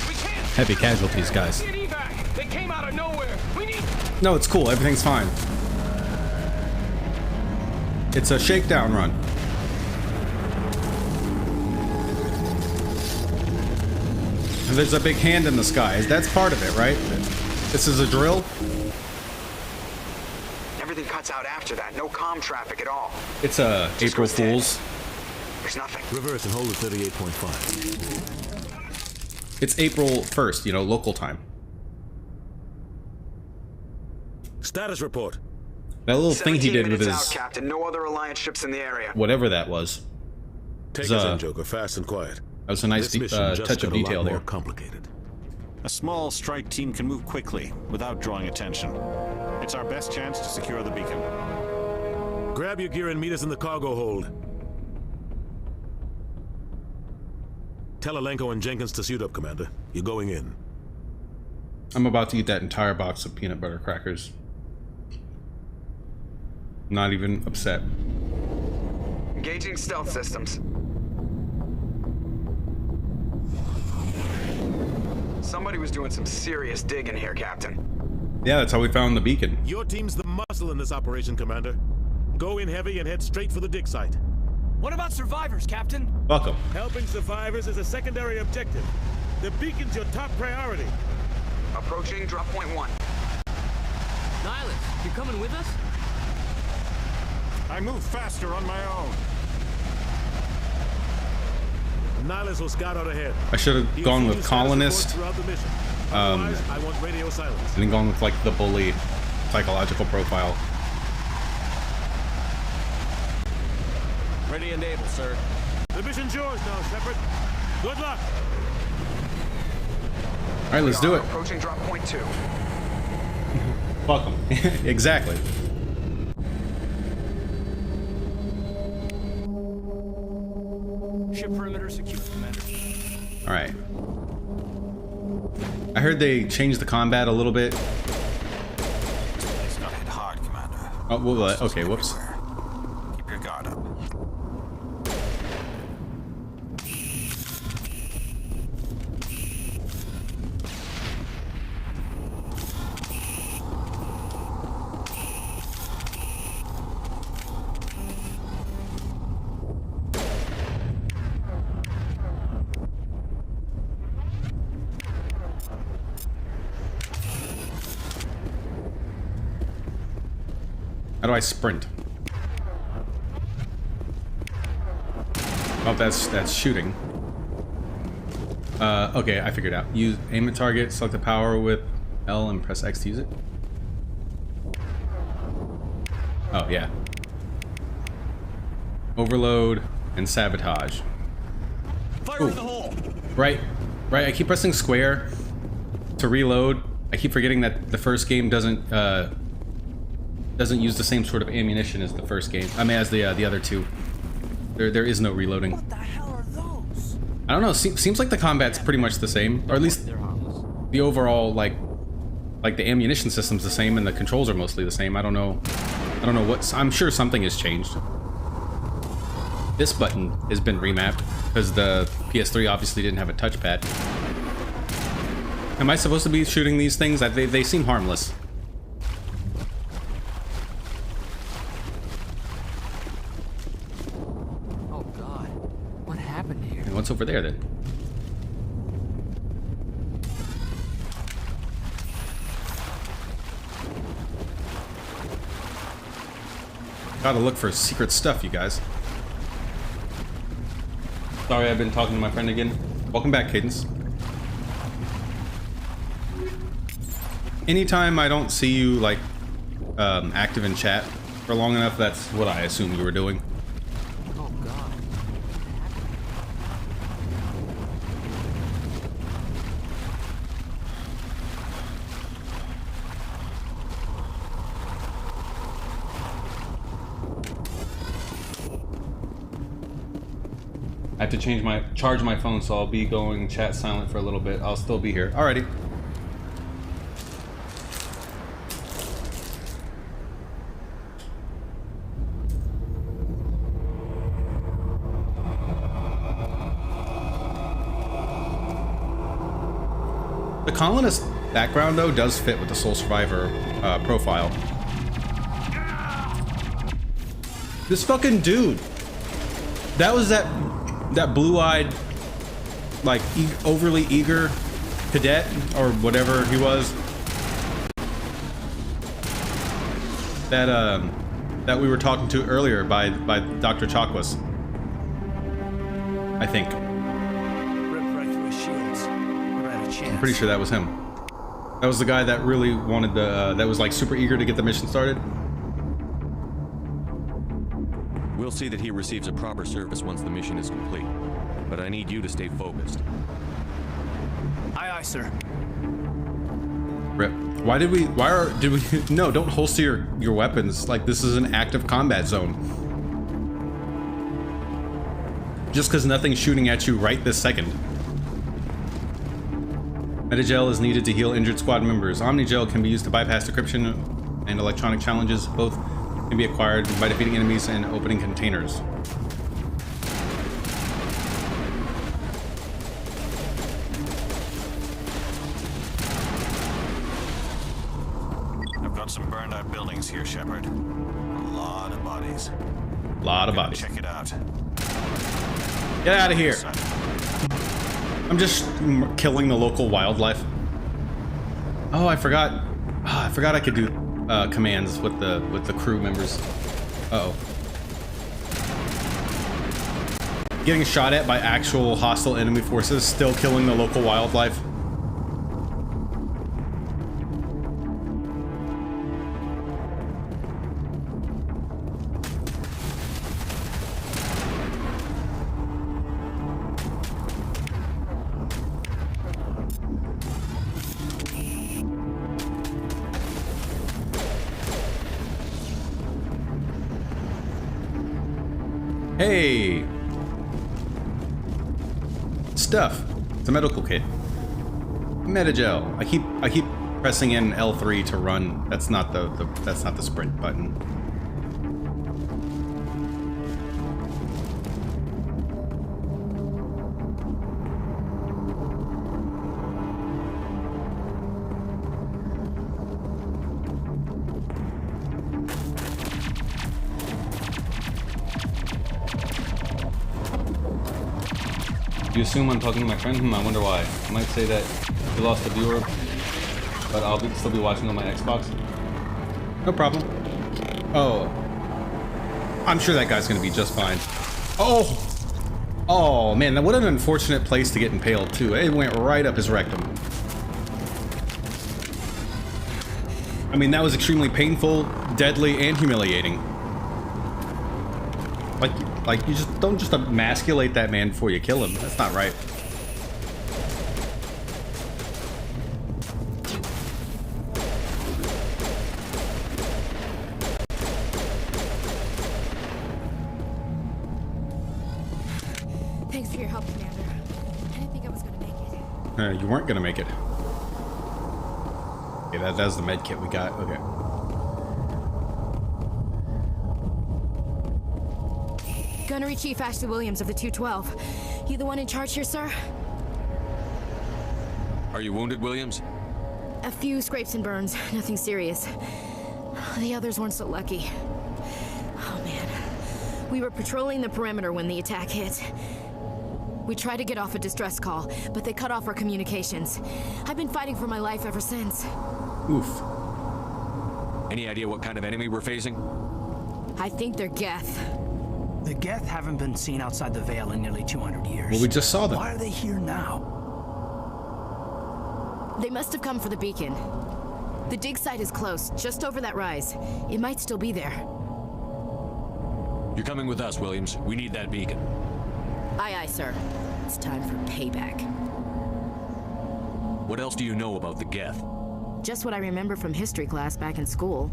We can't. Heavy casualties, guys. Get evac. They came out of nowhere. We need. No, it's cool. Everything's fine. It's a shakedown run. And there's a big hand in the sky. That's part of it, right? This is a drill? Everything cuts out after that. No comm traffic at all. It's a April Fool's. There's nothing. Reverse and hold at 38.5. It's April 1st, you know, local time. Status report. That little thing he did with his... Out, Captain. No other Alliance ships in the area. Whatever that was. Take us in, Joker. Fast and quiet. That was a nice touch of detail there. Complicated. A small strike team can move quickly without drawing attention. It's our best chance to secure the beacon. Grab your gear and meet us in the cargo hold. Tell Alenko and Jenkins to suit up, Commander. You're going in. I'm about to eat that entire box of peanut butter crackers. Not even upset. Engaging stealth systems. Somebody was doing some serious digging here, Captain. Yeah, that's how we found the beacon. Your team's the muscle in this operation, Commander. Go in heavy and head straight for the dig site. What about survivors, Captain? Welcome. Helping survivors is a secondary objective. The beacon's your top priority. Approaching drop point 1. Nihilus, you coming with us? I move faster on my own. Nihilus will scout out ahead. I should have gone with Colonist. I want radio silence. And then gone with like the bully psychological profile. Ready and able, sir. The mission's yours now, Shepard. Good luck. All right, let's do it. Approaching drop point 2. Fuck them. Exactly. Ship perimeter secure, Commander. All right. I heard they changed the combat a little bit. It's not hit hard, Commander. Oh, well, okay, whoops. Keep your guard up. How do I sprint? Oh, that's shooting. Okay, I figured it out. Use aim at target, select the power with L and press X to use it. Oh, yeah. Overload and sabotage. Fire in the hole. Right. I keep pressing square to reload. I keep forgetting that the first game doesn't use the same sort of ammunition as the first game. I mean, as the other two. There is no reloading. What the hell are those? I don't know. Seems like the combat's pretty much the same, or at least the overall like the ammunition system's the same and the controls are mostly the same. I don't know what. I'm sure something has changed. This button has been remapped because the PS3 obviously didn't have a touchpad. Am I supposed to be shooting these things? They seem harmless. What's over there then? Gotta look for secret stuff, you guys. Sorry, I've been talking to my friend again. Welcome back, Cadence. Anytime I don't see you like active in chat for long enough, that's what I assume you were doing. I have to charge my phone, so I'll be going chat silent for a little bit. I'll still be here. Alrighty. The colonist background, though, does fit with the Sole Survivor profile. This fucking dude. That was that blue-eyed, like, overly eager cadet, or whatever he was. That we were talking to earlier by Dr. Chakwas. I think. I'm pretty sure that was him. That was the guy that really wanted that was like super eager to get the mission started. We'll see that he receives a proper service once the mission is complete. But I need you to stay focused. Aye, aye, sir. Rip. Did we, no, don't holster your weapons. Like, this is an active combat zone. Just because nothing's shooting at you right this second. Medigel is needed to heal injured squad members. Omnigel can be used to bypass decryption and electronic challenges. Both can be acquired by defeating enemies and opening containers. I've got some burned out buildings here, Shepard. A lot of bodies. Lot of bodies. Check it out. Get out of here. I'm just killing the local wildlife. Oh, I forgot. I forgot I could do commands with the crew members. Uh-oh. Getting shot at by actual hostile enemy forces, still killing the local wildlife. Hey! Stuff. It's a medical kit. Medigel. I keep pressing in L3 to run. That's not the sprint button. You assume I'm talking to my friend? I wonder why. I might say that you lost a viewer, but I'll still be watching on my Xbox. No problem. Oh. I'm sure that guy's gonna be just fine. Oh! Oh, man, what an unfortunate place to get impaled, too. It went right up his rectum. I mean, that was extremely painful, deadly, and humiliating. Like, you just don't just emasculate that man before you kill him. That's not right. Thanks for your help, Commander. I didn't think I was gonna make it. You weren't gonna make it. Okay, that's the med kit we got. Okay. Gunnery Chief Ashley Williams of the 212. You the one in charge here, sir? Are you wounded, Williams? A few scrapes and burns, nothing serious. The others weren't so lucky. Oh man. We were patrolling the perimeter when the attack hit. We tried to get off a distress call, but they cut off our communications. I've been fighting for my life ever since. Oof. Any idea what kind of enemy we're facing? I think they're Geth. The Geth haven't been seen outside the Veil in nearly 200 years. Well, we just saw them. Why are they here now? They must have come for the beacon. The dig site is close, just over that rise. It might still be there. You're coming with us, Williams. We need that beacon. Aye, aye, sir. It's time for payback. What else do you know about the Geth? Just what I remember from history class back in school.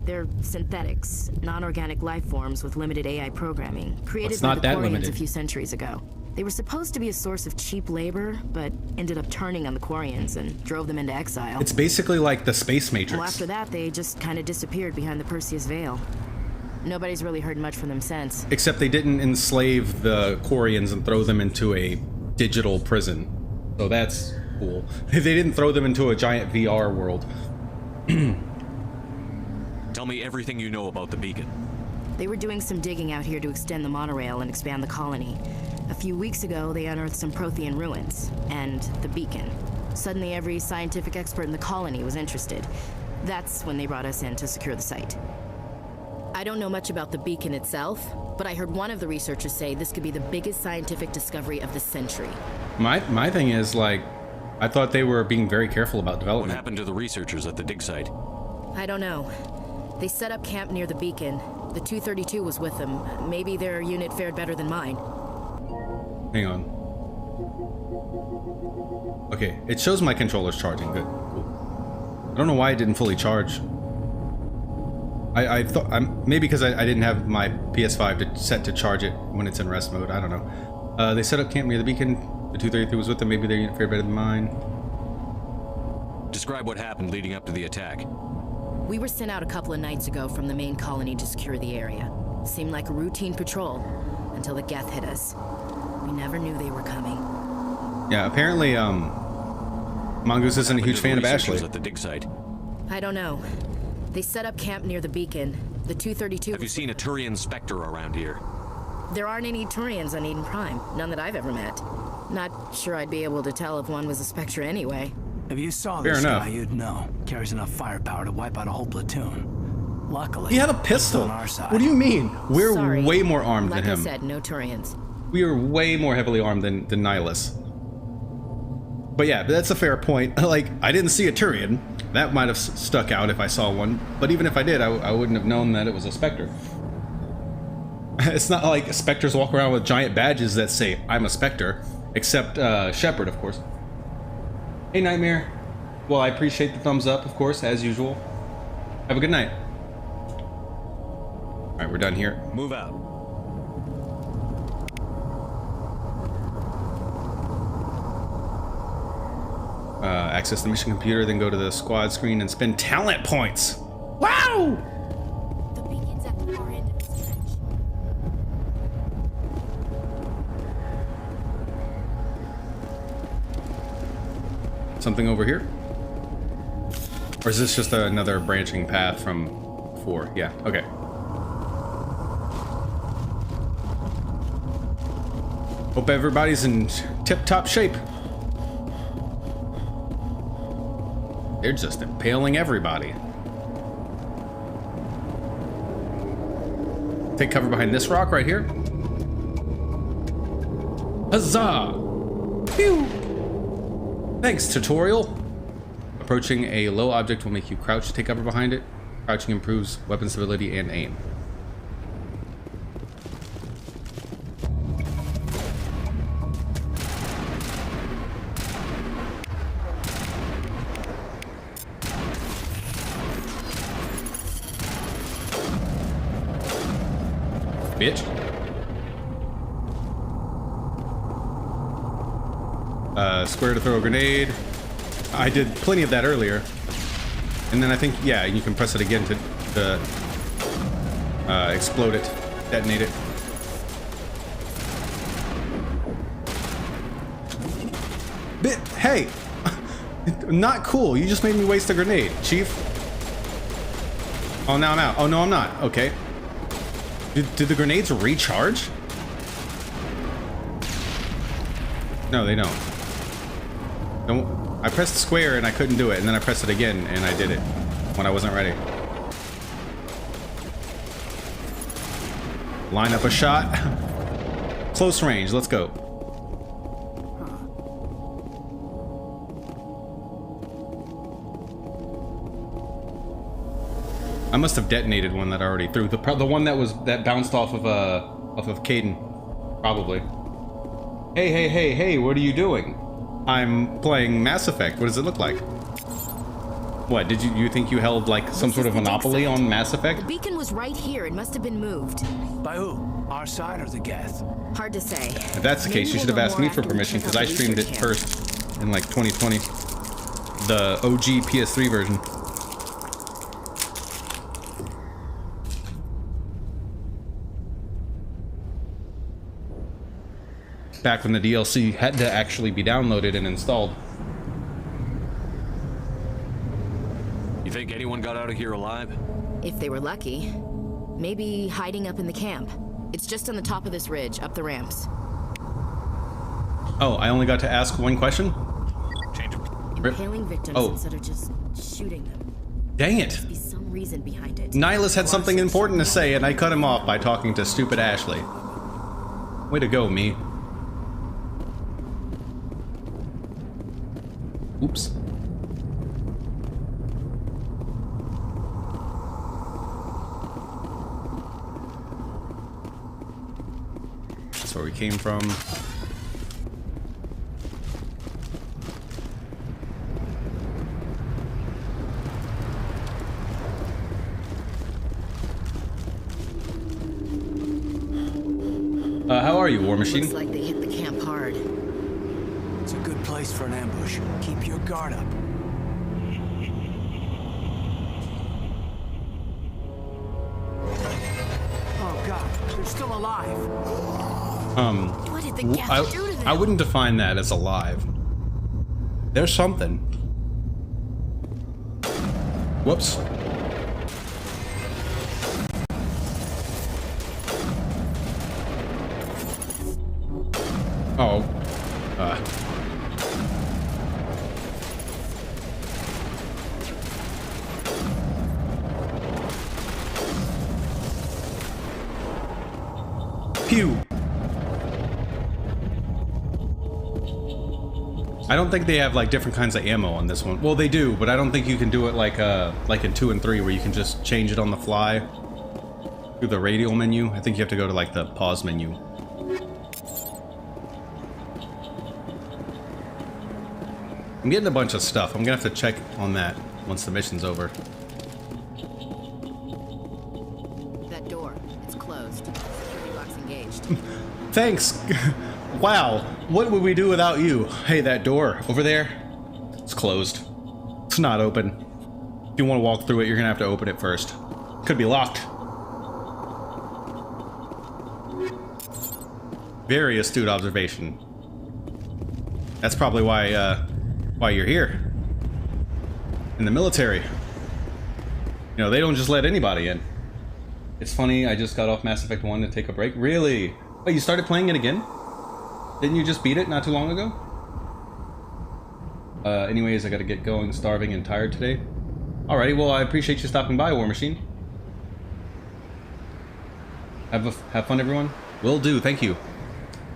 They're synthetics, non-organic life forms with limited AI programming, created by the Quarians a few centuries ago. They were supposed to be a source of cheap labor, but ended up turning on the Quarians and drove them into exile. It's basically like the Space Matrix. Well, after that, they just kind of disappeared behind the Perseus Veil. Nobody's really heard much from them since. Except they didn't enslave the Quarians and throw them into a digital prison. So that's cool. They didn't throw them into a giant VR world. Tell me everything you know about the beacon. They were doing some digging out here to extend the monorail and expand the colony. A few weeks ago, they unearthed some Prothean ruins, and the beacon. Suddenly, every scientific expert in the colony was interested. That's when they brought us in to secure the site. I don't know much about the beacon itself, but I heard one of the researchers say this could be the biggest scientific discovery of the century. My thing is, like, I thought they were being very careful about development. What happened to the researchers at the dig site? I don't know. They set up camp near the beacon. The 232 was with them. Maybe their unit fared better than mine. Hang on. Okay, it shows my controller's charging. Good, cool. I don't know why it didn't fully charge. I thought maybe because I didn't have my PS5 set to charge it when it's in rest mode. I don't know. They set up camp near the beacon. The 233 was with them. Maybe their unit fared better than mine. Describe what happened leading up to the attack. We were sent out a couple of nights ago from the main colony to secure the area. Seemed like a routine patrol until the Geth hit us. We never knew they were coming. Yeah, apparently, Mongoose isn't a huge fan of Ashley. At the dig site? I don't know. They set up camp near the beacon. The 232... Have you seen a Turian Spectre around here? There aren't any Turians on Eden Prime. None that I've ever met. Not sure I'd be able to tell if one was a Spectre anyway. If you saw this guy, you'd know. Carries enough firepower to wipe out a whole platoon. Luckily, he had a pistol. On our side. What do you mean? We're way more armed than him. Like I said, no Turians. We are way more heavily armed than Nihilus. But yeah, that's a fair point. Like, I didn't see a Turian. That might have stuck out if I saw one. But even if I did, I wouldn't have known that it was a Spectre. It's not like Spectres walk around with giant badges that say, I'm a Spectre. Except Shepard, of course. Hey, Nightmare. Well, I appreciate the thumbs up, of course, as usual. Have a good night. Alright, we're done here. Move out. Access the mission computer, then go to the squad screen and spend talent points. Wow! The beacon's at the far end of the stretch. Something over here? Or is this just another branching path from 4? Yeah, okay. Hope everybody's in tip-top shape. They're just impaling everybody. Take cover behind this rock right here. Huzzah! Phew! Thanks, tutorial. Approaching a low object will make you crouch to take cover behind it. Crouching improves weapon stability and aim. Bitch. Square to throw a grenade. I did plenty of that earlier. And then I think, yeah, you can press it again to explode it, detonate it. Hey! Not cool. You just made me waste a grenade, Chief. Oh, now I'm out. Oh, no, I'm not. Okay. Did the grenades recharge? No, they don't. I pressed square and I couldn't do it, and then I pressed it again and I did it when I wasn't ready. Line up a shot. Close range, let's go. I must have detonated one that I already threw. The one that bounced off of Kaidan, probably. Hey, what are you doing? I'm playing Mass Effect. What does it look like? What, did you think you held like some sort of monopoly on Mass Effect? The beacon was right here. It must have been moved. By who? Our side or the Geth? Hard to say. If that's the case, you should have asked me for permission because I streamed it first in like 2020. The OG PS3 version. Back when the DLC had to actually be downloaded and installed. You think anyone got out of here alive? If they were lucky. Maybe hiding up in the camp. It's just on the top of this ridge, up the ramps. Oh, I only got to ask one question? Impaling victims instead of just shooting them. Dang it. There must be some reason behind it. Nihilus had something important to say and I cut him off by talking to stupid Ashley. Way to go, me. Oops. That's where we came from. How are you, War Machine? Looks like they hit the camp hard. It's a good place for an ambush. Keep your guard up. Oh god, they're still alive. What did the Geth do to them? I wouldn't define that as alive. There's something. Whoops. Oh. Pew. I don't think they have like different kinds of ammo on this one. Well, they do, but I don't think you can do it like in 2 and 3 where you can just change it on the fly through the radial menu. I think you have to go to like the pause menu. I'm getting a bunch of stuff. I'm gonna have to check on that once the mission's over. That door, it's closed. Security box engaged. Thanks. Wow, what would we do without you? Hey, that door over there, it's closed. It's not open. If you want to walk through it, you're gonna have to open it first. Could be locked. Very astute observation. That's probably why you're here. In the military. You know, they don't just let anybody in. It's funny, I just got off Mass Effect 1 to take a break. Really? Wait, you started playing it again? Didn't you just beat it not too long ago? Anyways, I gotta get going, starving and tired today. Alrighty, well, I appreciate you stopping by, War Machine. Have fun, everyone. Will do, thank you.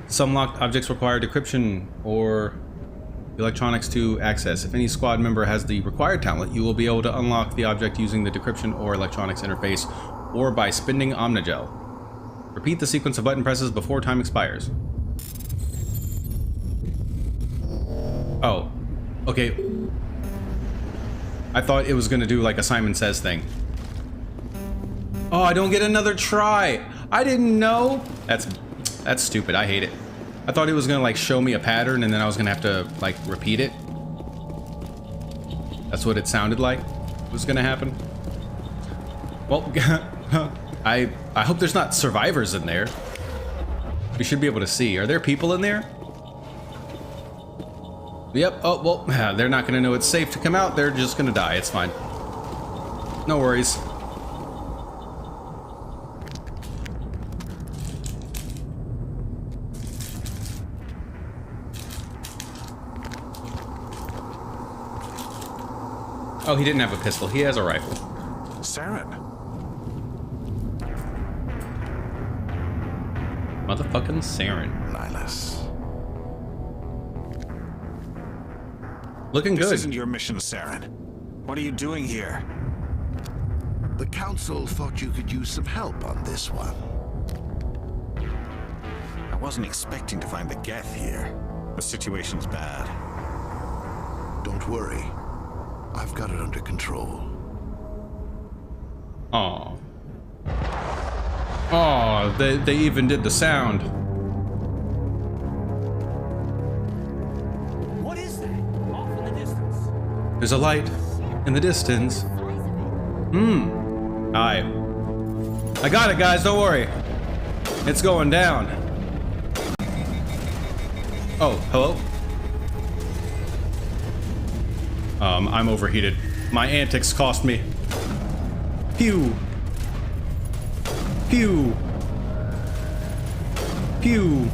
Some locked objects require decryption or electronics to access. If any squad member has the required talent, you will be able to unlock the object using the decryption or electronics interface or by spending Omnigel. Repeat the sequence of button presses before time expires. Oh, okay. I thought it was gonna do like a Simon Says thing. Oh, I don't get another try. I didn't know. That's stupid. I hate it. I thought it was gonna like show me a pattern and then I was gonna have to like repeat it. That's what it sounded like was gonna happen. Well, I hope there's not survivors in there. We should be able to see. Are there people in there? Yep. Oh, well, they're not gonna know it's safe to come out. They're just gonna die. It's fine. No worries. Oh, he didn't have a pistol. He has a rifle. Saren. Motherfucking Saren. Nihilus. Looking good. This isn't your mission, Saren. What are you doing here? The Council thought you could use some help on this one. I wasn't expecting to find the Geth here. The situation's bad. Don't worry. I've got it under control. Oh. Oh, they even did the sound. What is that? Off in the distance. There's a light in the distance. Aye. I got it, guys. Don't worry. It's going down. Oh, hello? I'm overheated. My antics cost me. Pew. Pew. Pew.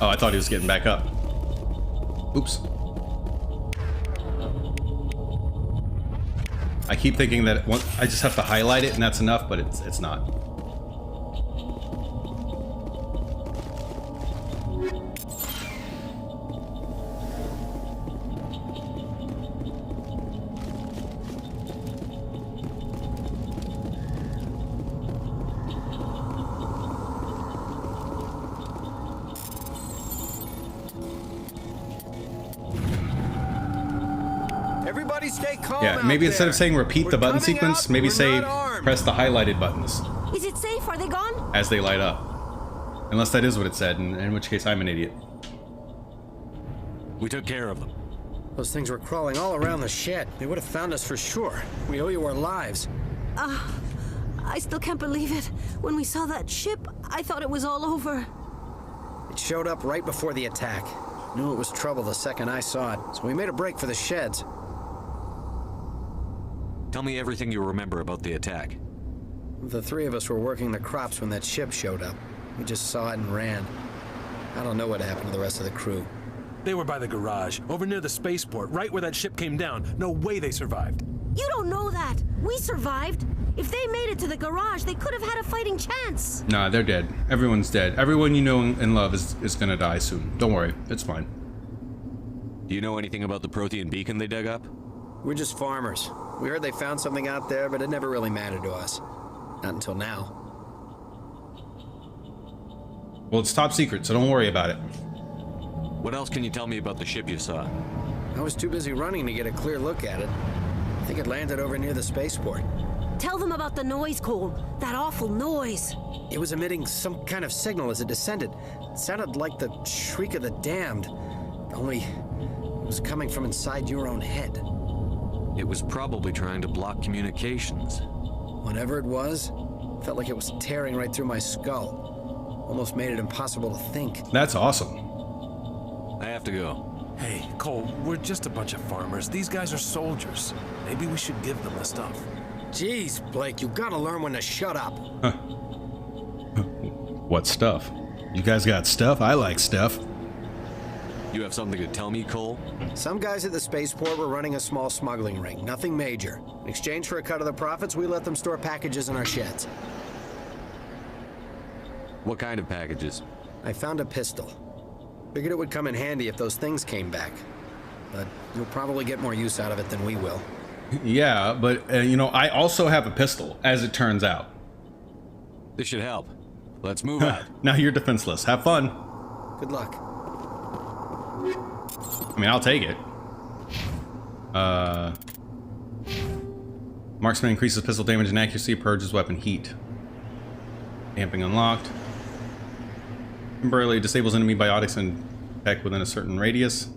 Oh, I thought he was getting back up. Oops. I keep thinking that I just have to highlight it and that's enough, but it's not. Everybody stay calm. Yeah, maybe instead of saying repeat the button coming sequence, out, maybe we're say not armed. press the highlighted buttons Is it safe? Are they gone? as they light up. Unless that is what it said, in which case I'm an idiot. We took care of them. Those things were crawling all around the shed. They would have found us for sure. We owe you our lives. I still can't believe it. When we saw that ship, I thought it was all over. It showed up right before the attack. Knew it was trouble the second I saw it, so we made a break for the sheds. Tell me everything you remember about the attack. The three of us were working the crops when that ship showed up. We just saw it and ran. I don't know what happened to the rest of the crew. They were by the garage, over near the spaceport, right where that ship came down. No way they survived. You don't know that. We survived. If they made it to the garage, they could have had a fighting chance. Nah, they're dead. Everyone's dead. Everyone you know and love is gonna die soon. Don't worry, it's fine. Do you know anything about the Prothean beacon they dug up? We're just farmers. We heard they found something out there, but it never really mattered to us. Not until now. Well, it's top secret, so don't worry about it. What else can you tell me about the ship you saw? I was too busy running to get a clear look at it. I think it landed over near the spaceport. Tell them about the noise, Cole. That awful noise. It was emitting some kind of signal as it descended. It sounded like the shriek of the damned. Only it was coming from inside your own head. It was probably trying to block communications. Whatever it was, felt like it was tearing right through my skull. Almost made it impossible to think. That's awesome. I have to go. Hey, Cole, we're just a bunch of farmers. These guys are soldiers. Maybe we should give them the stuff. Jeez, Blake, you gotta learn when to shut up. What stuff? You guys got stuff? I like stuff. You have something to tell me, Cole? Some guys at the spaceport were running a small smuggling ring, nothing major. In exchange for a cut of the profits, we let them store packages in our sheds. What kind of packages? I found a pistol. Figured it would come in handy if those things came back. But you'll probably get more use out of it than we will. Yeah, but you know, I also have a pistol, as it turns out. This should help. Let's move out. Now you're defenseless. Have fun. Good luck. I mean, I'll take it. Marksman increases pistol damage and accuracy, purges weapon heat. Damping unlocked. Temporarily disables enemy biotics and tech within a certain radius.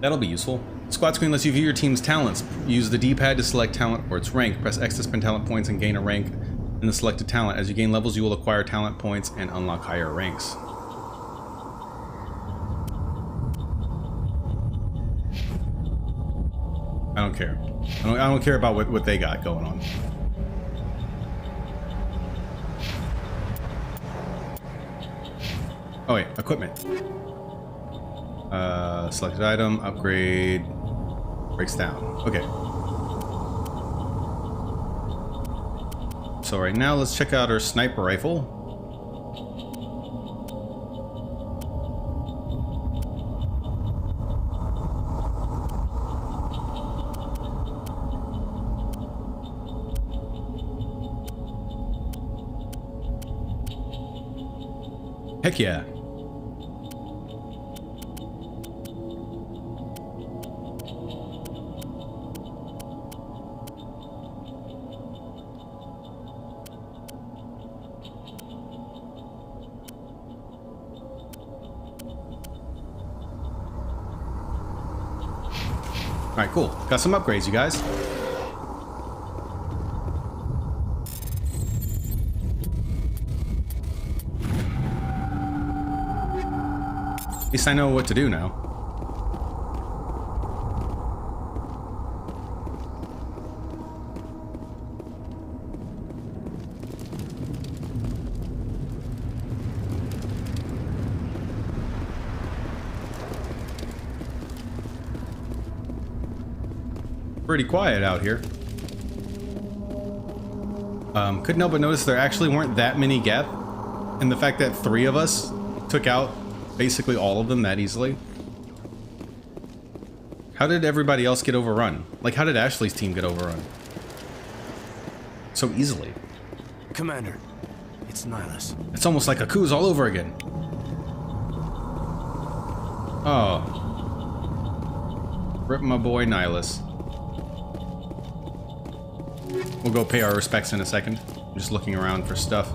That'll be useful. Squad screen lets you view your team's talents. Use the D-pad to select talent or its rank. Press X to spend talent points and gain a rank in the selected talent. As you gain levels, you will acquire talent points and unlock higher ranks. I don't care. I don't care about what they got going on. Oh wait, equipment. Selected item, upgrade, breaks down. Okay. So right now, let's check out our sniper rifle. Heck yeah. Alright, cool. Got some upgrades, you guys. At least I know what to do now. Pretty quiet out here. Couldn't help but notice there actually weren't that many Geth, and the fact that 3 of us took out basically all of them that easily. How did everybody else get overrun? Like, how did Ashley's team get overrun so easily? Commander, it's Nihilus. It's almost like Aku's all over again. Oh. Rip my boy Nihilus. We'll go pay our respects in a second. I'm just looking around for stuff.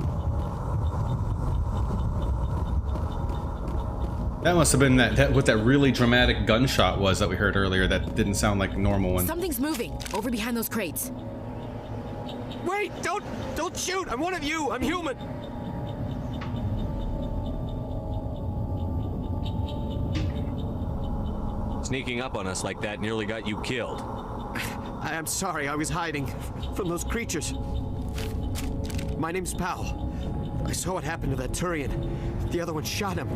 That must have been what that really dramatic gunshot was that we heard earlier that didn't sound like a normal one. Something's moving over behind those crates. Wait, don't shoot. I'm one of you. I'm human. Sneaking up on us like that nearly got you killed. I'm sorry, I was hiding from those creatures. My name's Powell. I saw what happened to that Turian. The other one shot him.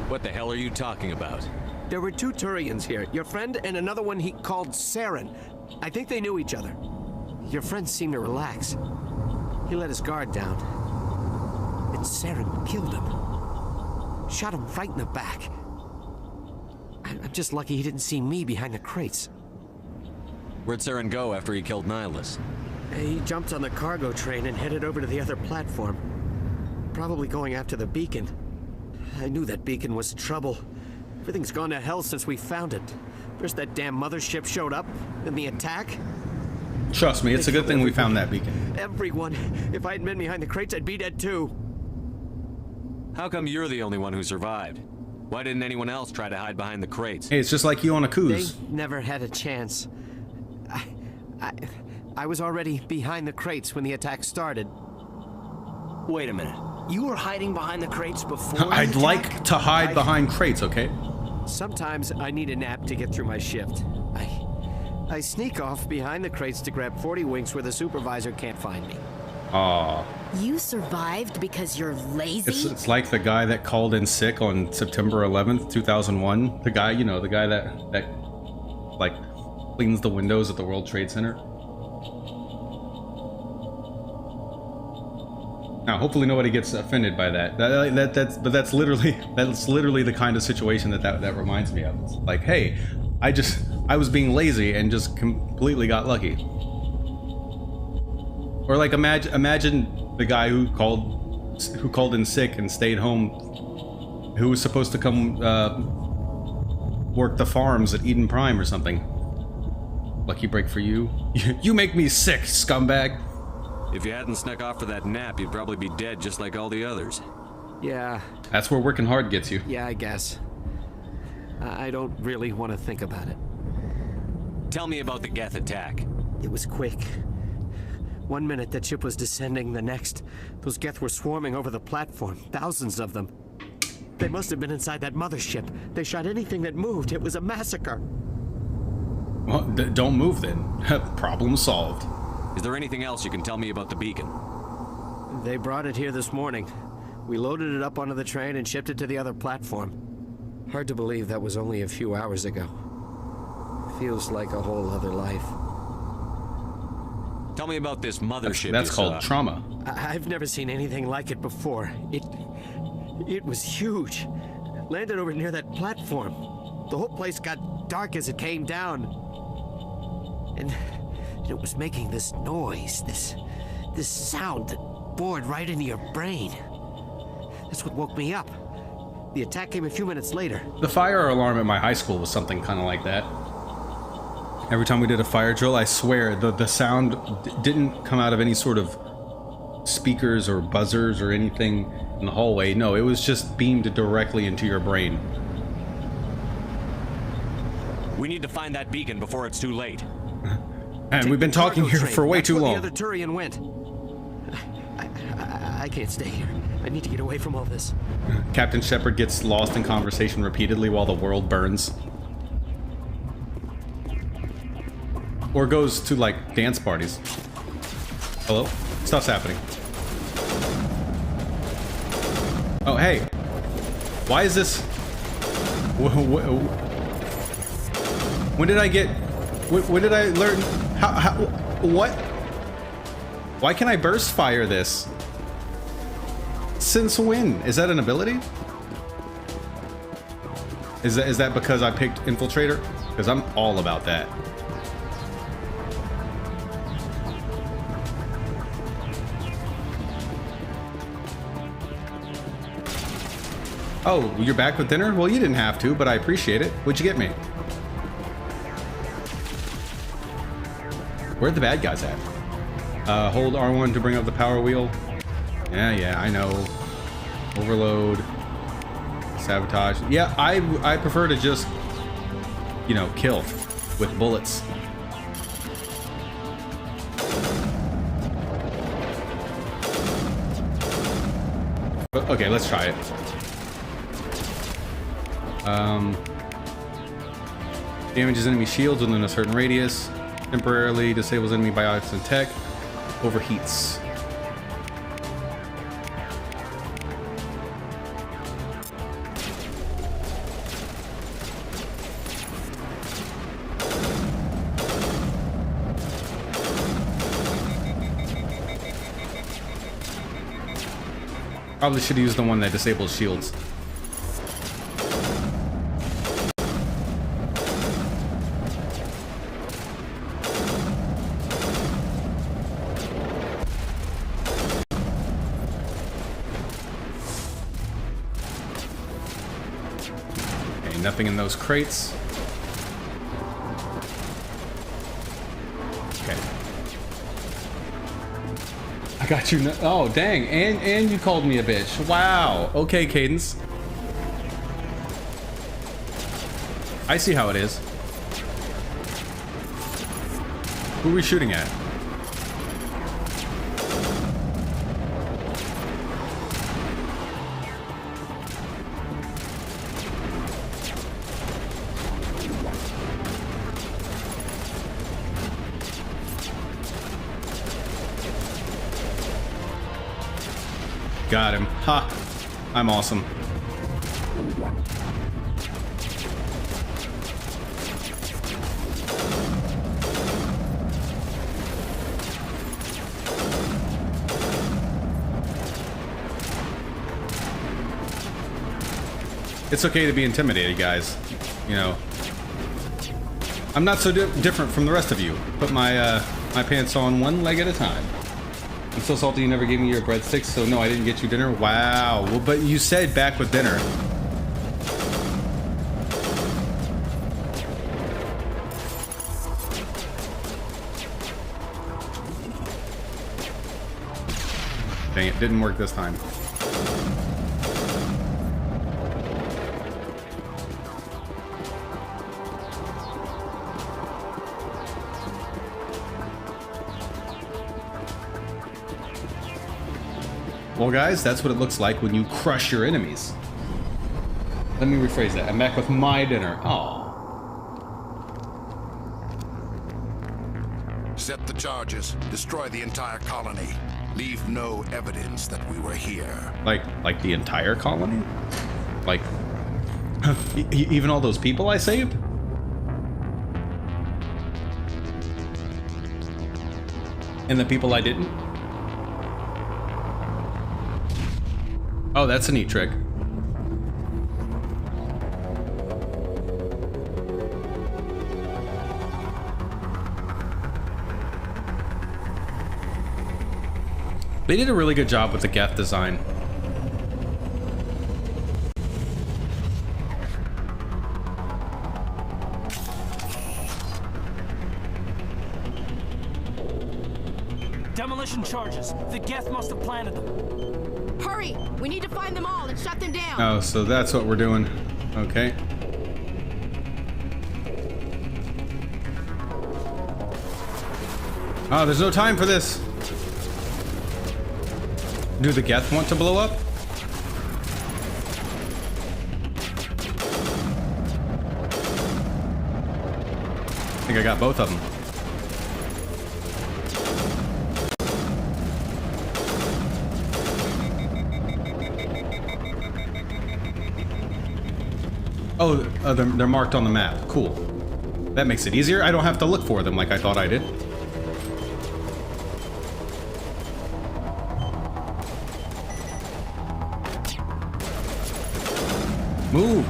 What the hell are you talking about? There were 2 Turians here. Your friend and another one he called Saren. I think they knew each other. Your friend seemed to relax. He let his guard down. And Saren killed him. Shot him right in the back. I'm just lucky he didn't see me behind the crates. Where'd Saren go after he killed Nihilus? He jumped on the cargo train and headed over to the other platform. Probably going after the beacon. I knew that beacon was trouble. Everything's gone to hell since we found it. First that damn mothership showed up, then the attack. Trust me, it's a good thing we found that beacon. Everyone. If I hadn't been behind the crates, I'd be dead too. How come you're the only one who survived? Why didn't anyone else try to hide behind the crates? Hey, it's just like you on Aku's. They never had a chance. I was already behind the crates when the attack started. Wait a minute. You were hiding behind the crates before I'd like to hide behind crates, okay? Sometimes I need a nap to get through my shift. I sneak off behind the crates to grab 40 winks where the supervisor can't find me. Aw. You survived because you're lazy? It's like the guy that called in sick on September 11th, 2001. The guy, you know, the guy that like cleans the windows at the World Trade Center. Now, hopefully nobody gets offended by that. That's literally the kind of situation that reminds me of. It's like, hey, I was being lazy and just completely got lucky. Or like imagine the guy who called in sick and stayed home, who was supposed to come work the farms at Eden Prime or something. Lucky break for you. You make me sick, scumbag. If you hadn't snuck off for that nap, you'd probably be dead just like all the others. Yeah. That's where working hard gets you. Yeah, I guess. I don't really want to think about it. Tell me about the Geth attack. It was quick. 1 minute that ship was descending, the next, those Geth were swarming over the platform. Thousands of them. They must have been inside that mothership. They shot anything that moved. It was a massacre. Well, don't move then. Problem solved. Is there anything else you can tell me about the beacon? They brought it here this morning. We loaded it up onto the train and shipped it to the other platform. Hard to believe that was only a few hours ago. Feels like a whole other life. Tell me about this mothership. That's called trauma. I've never seen anything like it before. It was huge. Landed over near that platform. The whole place got dark as it came down. And it was making this noise, this sound that bored right into your brain. That's what woke me up. The attack came a few minutes later. The fire alarm at my high school was something kind of like that. Every time we did a fire drill, I swear the sound didn't come out of any sort of speakers or buzzers or anything in the hallway. No, it was just beamed directly into your brain. We need to find that beacon before it's too late. And we've been talking here for way too long. The other Turian went. I can't stay here. I need to get away from all this. Captain Shepard gets lost in conversation repeatedly while the world burns. Or goes to, like, dance parties. Hello? Stuff's happening. Oh, hey. Why is this... When did I get... When did I learn... How... What? Why can I burst fire this? Since when? Is that an ability? Is that because I picked Infiltrator? Because I'm all about that. Oh, you're back with dinner? Well, you didn't have to, but I appreciate it. What'd you get me? Where'd the bad guys at? Hold R1 to bring up the power wheel. Yeah, I know. Overload. Sabotage. Yeah, I prefer to just, you know, kill with bullets. Okay, let's try it. Damages enemy shields within a certain radius. Temporarily disables enemy biotics and tech. Overheats. Probably should use the one that disables shields. Okay, nothing in those crates. Okay. I got you. Oh, dang. And you called me a bitch. Wow. Okay, Cadence. I see how it is. Who are we shooting at? Got him. Ha! I'm awesome. It's okay to be intimidated, guys. You know, I'm not so different from the rest of you. Put my my pants on one leg at a time. I'm so salty you never gave me your breadsticks, so no, I didn't get you dinner. Wow. Well, but you said back with dinner. Dang it, didn't work this time. Well, guys, that's what it looks like when you crush your enemies. Let me rephrase that. I'm back with my dinner. Oh. Set the charges. Destroy the entire colony. Leave no evidence that we were here. Like the entire colony? Like, even all those people I saved? And the people I didn't? Oh, that's a neat trick. They did a really good job with the Geth design. Demolition charges. The Geth must have planted them. Hurry! We need to find them all and shut them down. Oh, so that's what we're doing. Okay. Oh, there's no time for this. Do the Geth want to blow up? I think I got both of them. Oh, they're marked on the map. Cool. That makes it easier. I don't have to look for them like I thought I did. Move.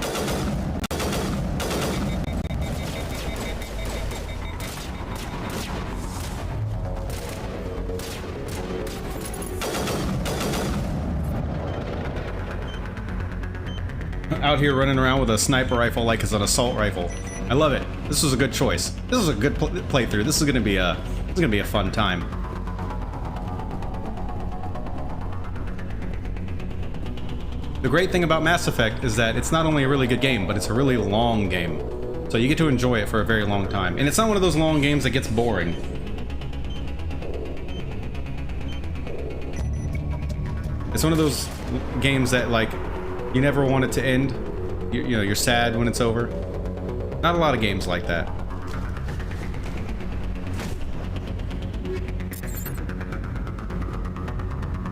Out here running around with a sniper rifle like it's an assault rifle. I love it. This was a good choice. This was a good playthrough. This is gonna be a fun time. The great thing about Mass Effect is that it's not only a really good game, but it's a really long game. So you get to enjoy it for a very long time. And it's not one of those long games that gets boring. It's one of those games that, like, you never want it to end. You know, you're sad when it's over. Not a lot of games like that.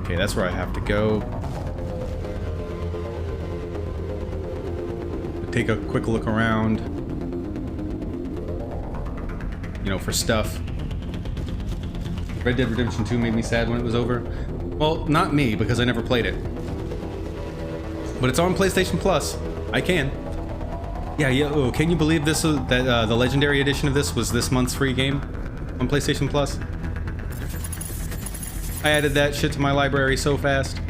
Okay, that's where I have to go. Take a quick look around. You know, for stuff. Red Dead Redemption 2 made me sad when it was over. Well, not me, because I never played it. But it's on PlayStation Plus. I can. Yeah. Oh, can you believe this? That the Legendary Edition of this was this month's free game on PlayStation Plus? I added that shit to my library so fast.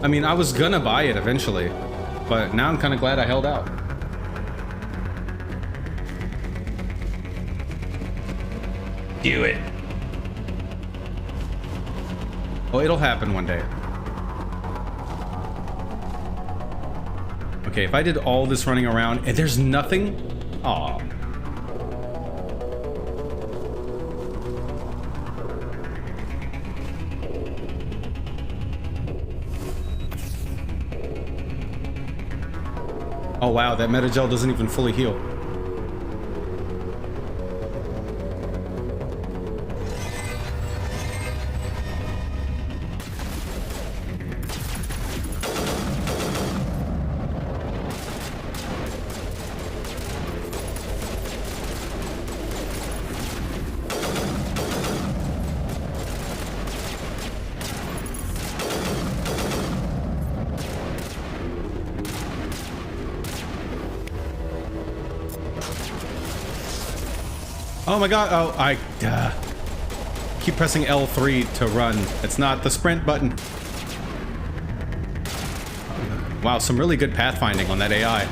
I mean, I was gonna buy it eventually, but now I'm kind of glad I held out. Do it. Oh, it'll happen one day. Okay, if I did all this running around and there's nothing... Aw. Oh wow, that Metagel doesn't even fully heal. Oh my god, oh, I keep pressing L3 to run. It's not the sprint button. Wow, some really good pathfinding on that AI.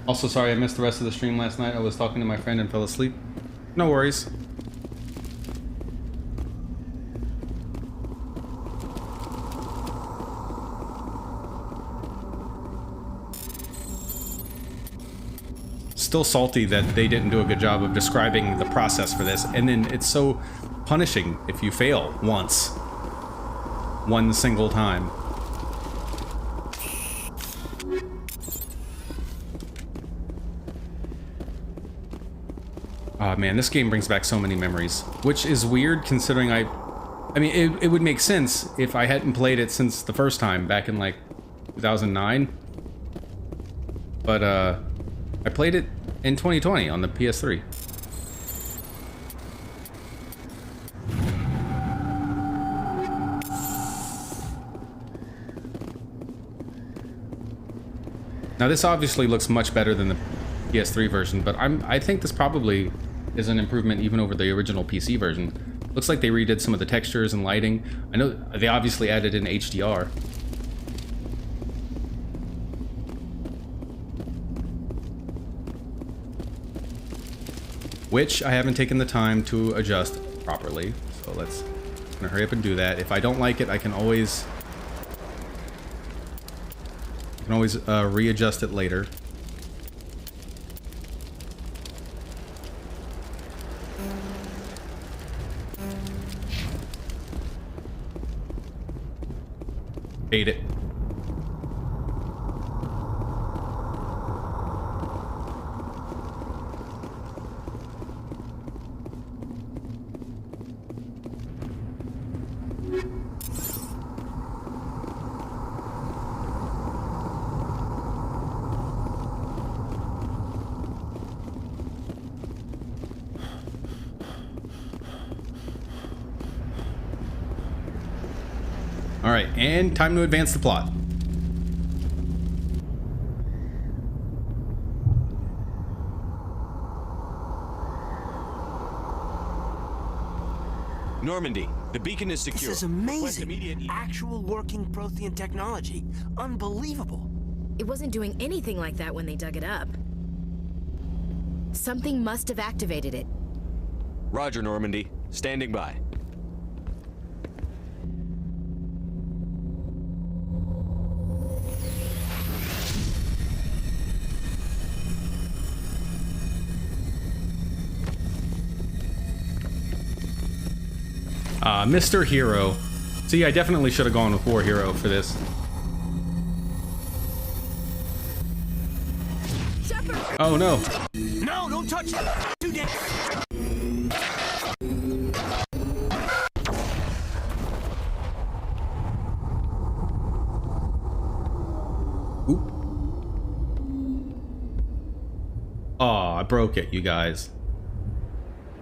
Also, sorry I missed the rest of the stream last night. I was talking to my friend and fell asleep. No worries. Still salty that they didn't do a good job of describing the process for this, and then it's so punishing if you fail once. One single time. Oh man, this game brings back so many memories, which is weird considering I mean, it would make sense if I hadn't played it since the first time back in like 2009. But I played it in 2020 on the PS3. Now this obviously looks much better than the PS3 version, but I think this probably is an improvement even over the original PC version. Looks like they redid some of the textures and lighting. I know they obviously added in HDR. which I haven't taken the time to adjust properly. So let's gonna hurry up and do that. If I don't like it, I can always readjust it later. Ate it. All right, and time to advance the plot. Normandy, the beacon is secure. This is amazing. Actual working Prothean technology. Unbelievable. It wasn't doing anything like that when they dug it up. Something must have activated it. Roger, Normandy. Standing by. Mr. Hero. See, I definitely should have gone with War Hero for this. Shepard! Oh no. No, don't touch it. Too dangerous. Oop. Aw, I broke it, you guys.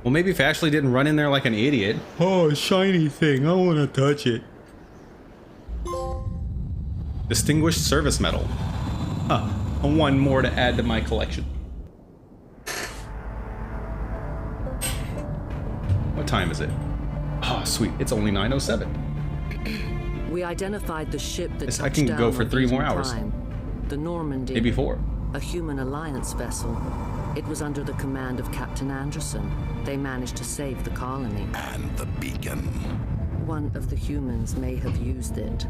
Well, maybe if Ashley didn't run in there like an idiot. Oh, a shiny thing. I want to touch it. Distinguished Service Medal. Huh. One more to add to my collection. What time is it? Oh, sweet. It's only 9:07. We identified the ship that I can go for 3 more hours. The Normandy. Maybe 4. A human alliance vessel. It was under the command of Captain Anderson. They managed to save the colony. And the beacon. One of the humans may have used it.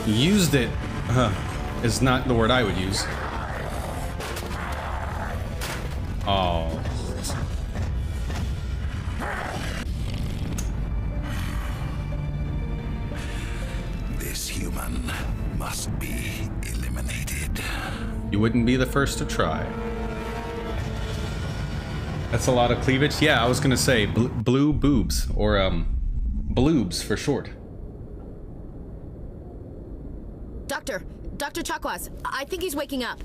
Used it is not the word I would use. Oh. This human must be eliminated. You wouldn't be the first to try. That's a lot of cleavage. Yeah, I was gonna say blue boobs, or bloobs for short. Dr. Chakwas, I think he's waking up.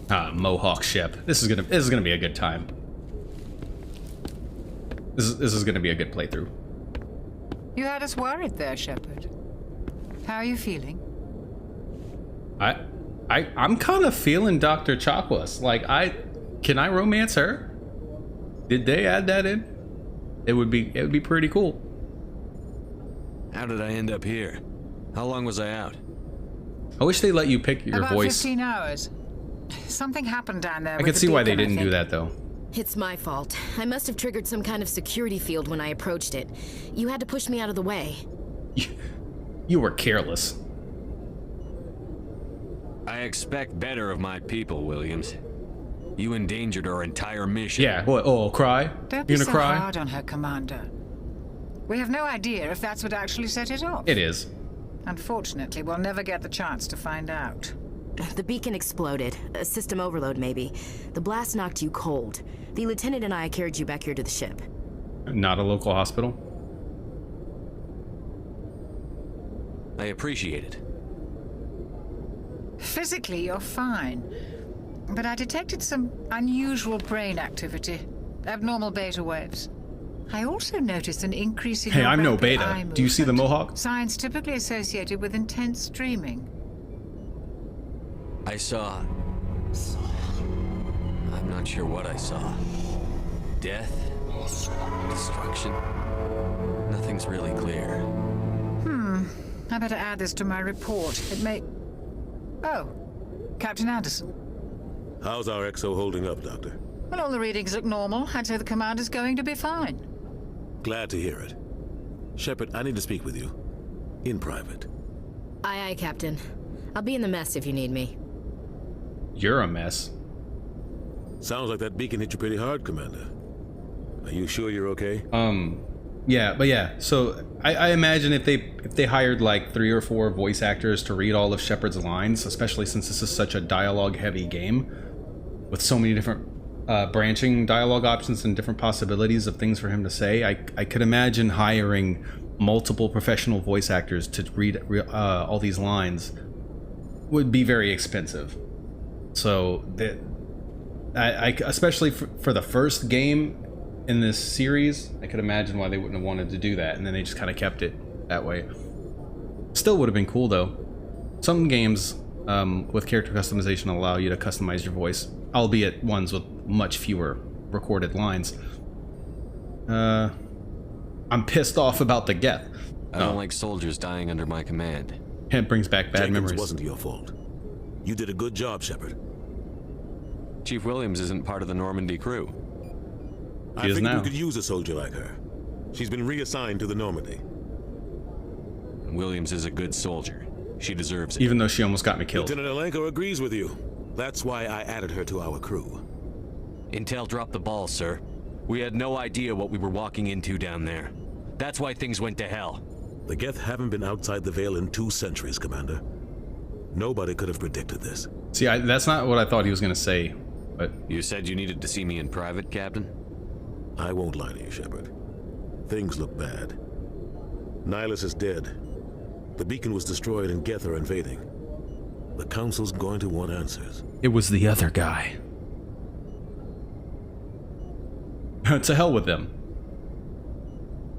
Ah, Mohawk ship. This is gonna be a good time. This is gonna be a good playthrough. You had us worried there, Shepard. How are you feeling? I'm kind of feeling Dr. Chakwas. Like, can I romance her? Did they add that in? It would be pretty cool. How did I end up here? How long was I out? I wish they let you pick your About voice. 15 hours. Something happened down there. I can see why they didn't do that, though. It's my fault. I must have triggered some kind of security field when I approached it. You had to push me out of the way. You were careless. I expect better of my people, Williams. You endangered our entire mission. Yeah, what? Oh, cry? Don't be You gonna so cry? hard on her, Commander. We have no idea if that's what actually set it off. It is. Unfortunately, we'll never get the chance to find out. The beacon exploded. A system overload, maybe. The blast knocked you cold. The lieutenant and I carried you back here to the ship. Not a local hospital? I appreciate it. Physically, you're fine. But I detected some unusual brain activity. Abnormal beta waves. I also noticed an increase in Hey, your I'm no rapid beta. eye Do you see the movement. Mohawk? Signs typically associated with intense dreaming. I saw... I'm not sure what I saw. Death? Destruction? Nothing's really clear. I better add this to my report. It may... Oh, Captain Anderson. How's our XO holding up, Doctor? Well, all the readings look normal. I'd say the commander's going to be fine. Glad to hear it. Shepard, I need to speak with you. In private. Aye, aye, Captain. I'll be in the mess if you need me. You're a mess. Sounds like that beacon hit you pretty hard, Commander. Are you sure you're okay? Yeah. So I imagine if they hired like 3 or 4 voice actors to read all of Shepard's lines, especially since this is such a dialogue-heavy game with so many different branching dialogue options and different possibilities of things for him to say, I could imagine hiring multiple professional voice actors to read all these lines would be very expensive. So I especially for the first game in this series, I could imagine why they wouldn't have wanted to do that, and then they just kind of kept it that way. Still would have been cool though. Some games with character customization allow you to customize your voice, albeit ones with much fewer recorded lines. I'm pissed off about the Geth. I don't like soldiers dying under my command. It brings back bad memories. It wasn't your fault. You did a good job, Shepard. Chief Williams isn't part of the Normandy crew. I figured we could use a soldier like her. She's been reassigned to the Normandy. Williams is a good soldier. She deserves it. Even though she almost got me killed. Lieutenant Alenko agrees with you. That's why I added her to our crew. Intel dropped the ball, sir. We had no idea what we were walking into down there. That's why things went to hell. The Geth haven't been outside the Veil in 2 centuries, Commander. Nobody could have predicted this. See, that's not what I thought he was going to say, but... You said you needed to see me in private, Captain? I won't lie to you, Shepard. Things look bad. Nihilus is dead. The beacon was destroyed and Geth are invading. The Council's going to want answers. It was the other guy. To hell with them.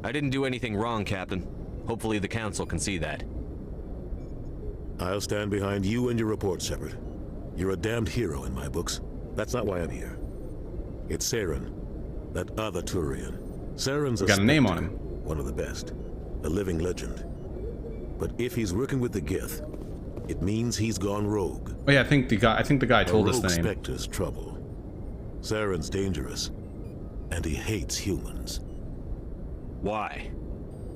I didn't do anything wrong, Captain. Hopefully the Council can see that. I'll stand behind you and your report, Shepard. You're a damned hero in my books. That's not why I'm here. It's Saren, that other Turian. Saren's got a name on him. One of the best. A living legend. But if he's working with the Geth, it means he's gone rogue. Oh yeah, I think the guy told us the name. Spectre's trouble. Saren's dangerous, and he hates humans. Why?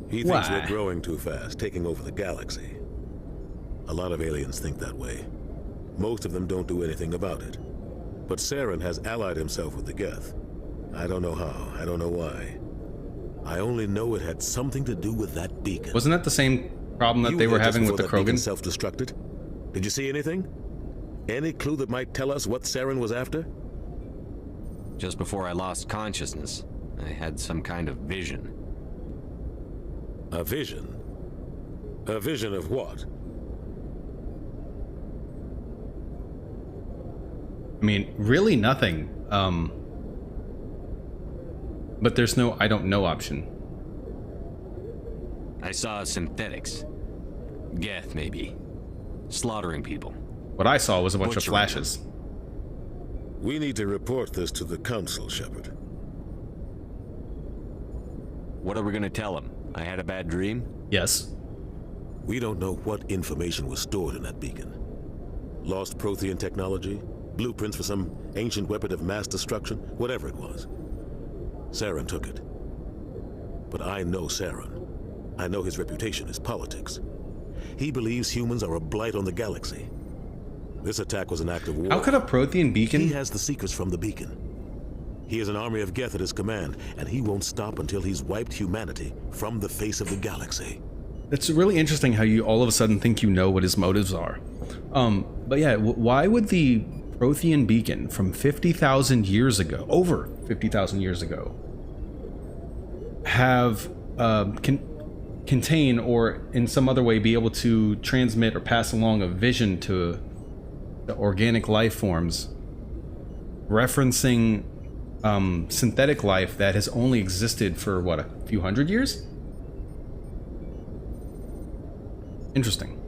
He thinks we're growing too fast, taking over the galaxy. A lot of aliens think that way. Most of them don't do anything about it. But Saren has allied himself with the Geth. I don't know how, I don't know why. I only know it had something to do with that beacon. Wasn't that the same problem that they were having with the Krogan? Self-destructed? Did you see anything? Any clue that might tell us what Saren was after? Just before I lost consciousness, I had some kind of vision. A vision? A vision of what? I mean, really nothing. But there's no I don't know option. I saw synthetics. Geth, maybe. Slaughtering people. What I saw was a bunch of flashes. We need to report this to the Council, Shepard. What are we gonna tell them? I had a bad dream? Yes. We don't know what information was stored in that beacon. Lost Prothean technology? Blueprints for some ancient weapon of mass destruction? Whatever it was. Saren took it. But I know Saren. I know his reputation is politics. He believes humans are a blight on the galaxy. This attack was an act of war. How could a Prothean beacon? He has the secrets from the beacon. He has an army of Geth at his command, and he won't stop until he's wiped humanity from the face of the galaxy. It's really interesting how you all of a sudden think you know what his motives are. But yeah, why would the Prothean beacon from 50,000 years ago, over 50,000 years ago, have contain or in some other way be able to transmit or pass along a vision to the organic life forms, referencing synthetic life that has only existed for what, a few hundred years? Interesting.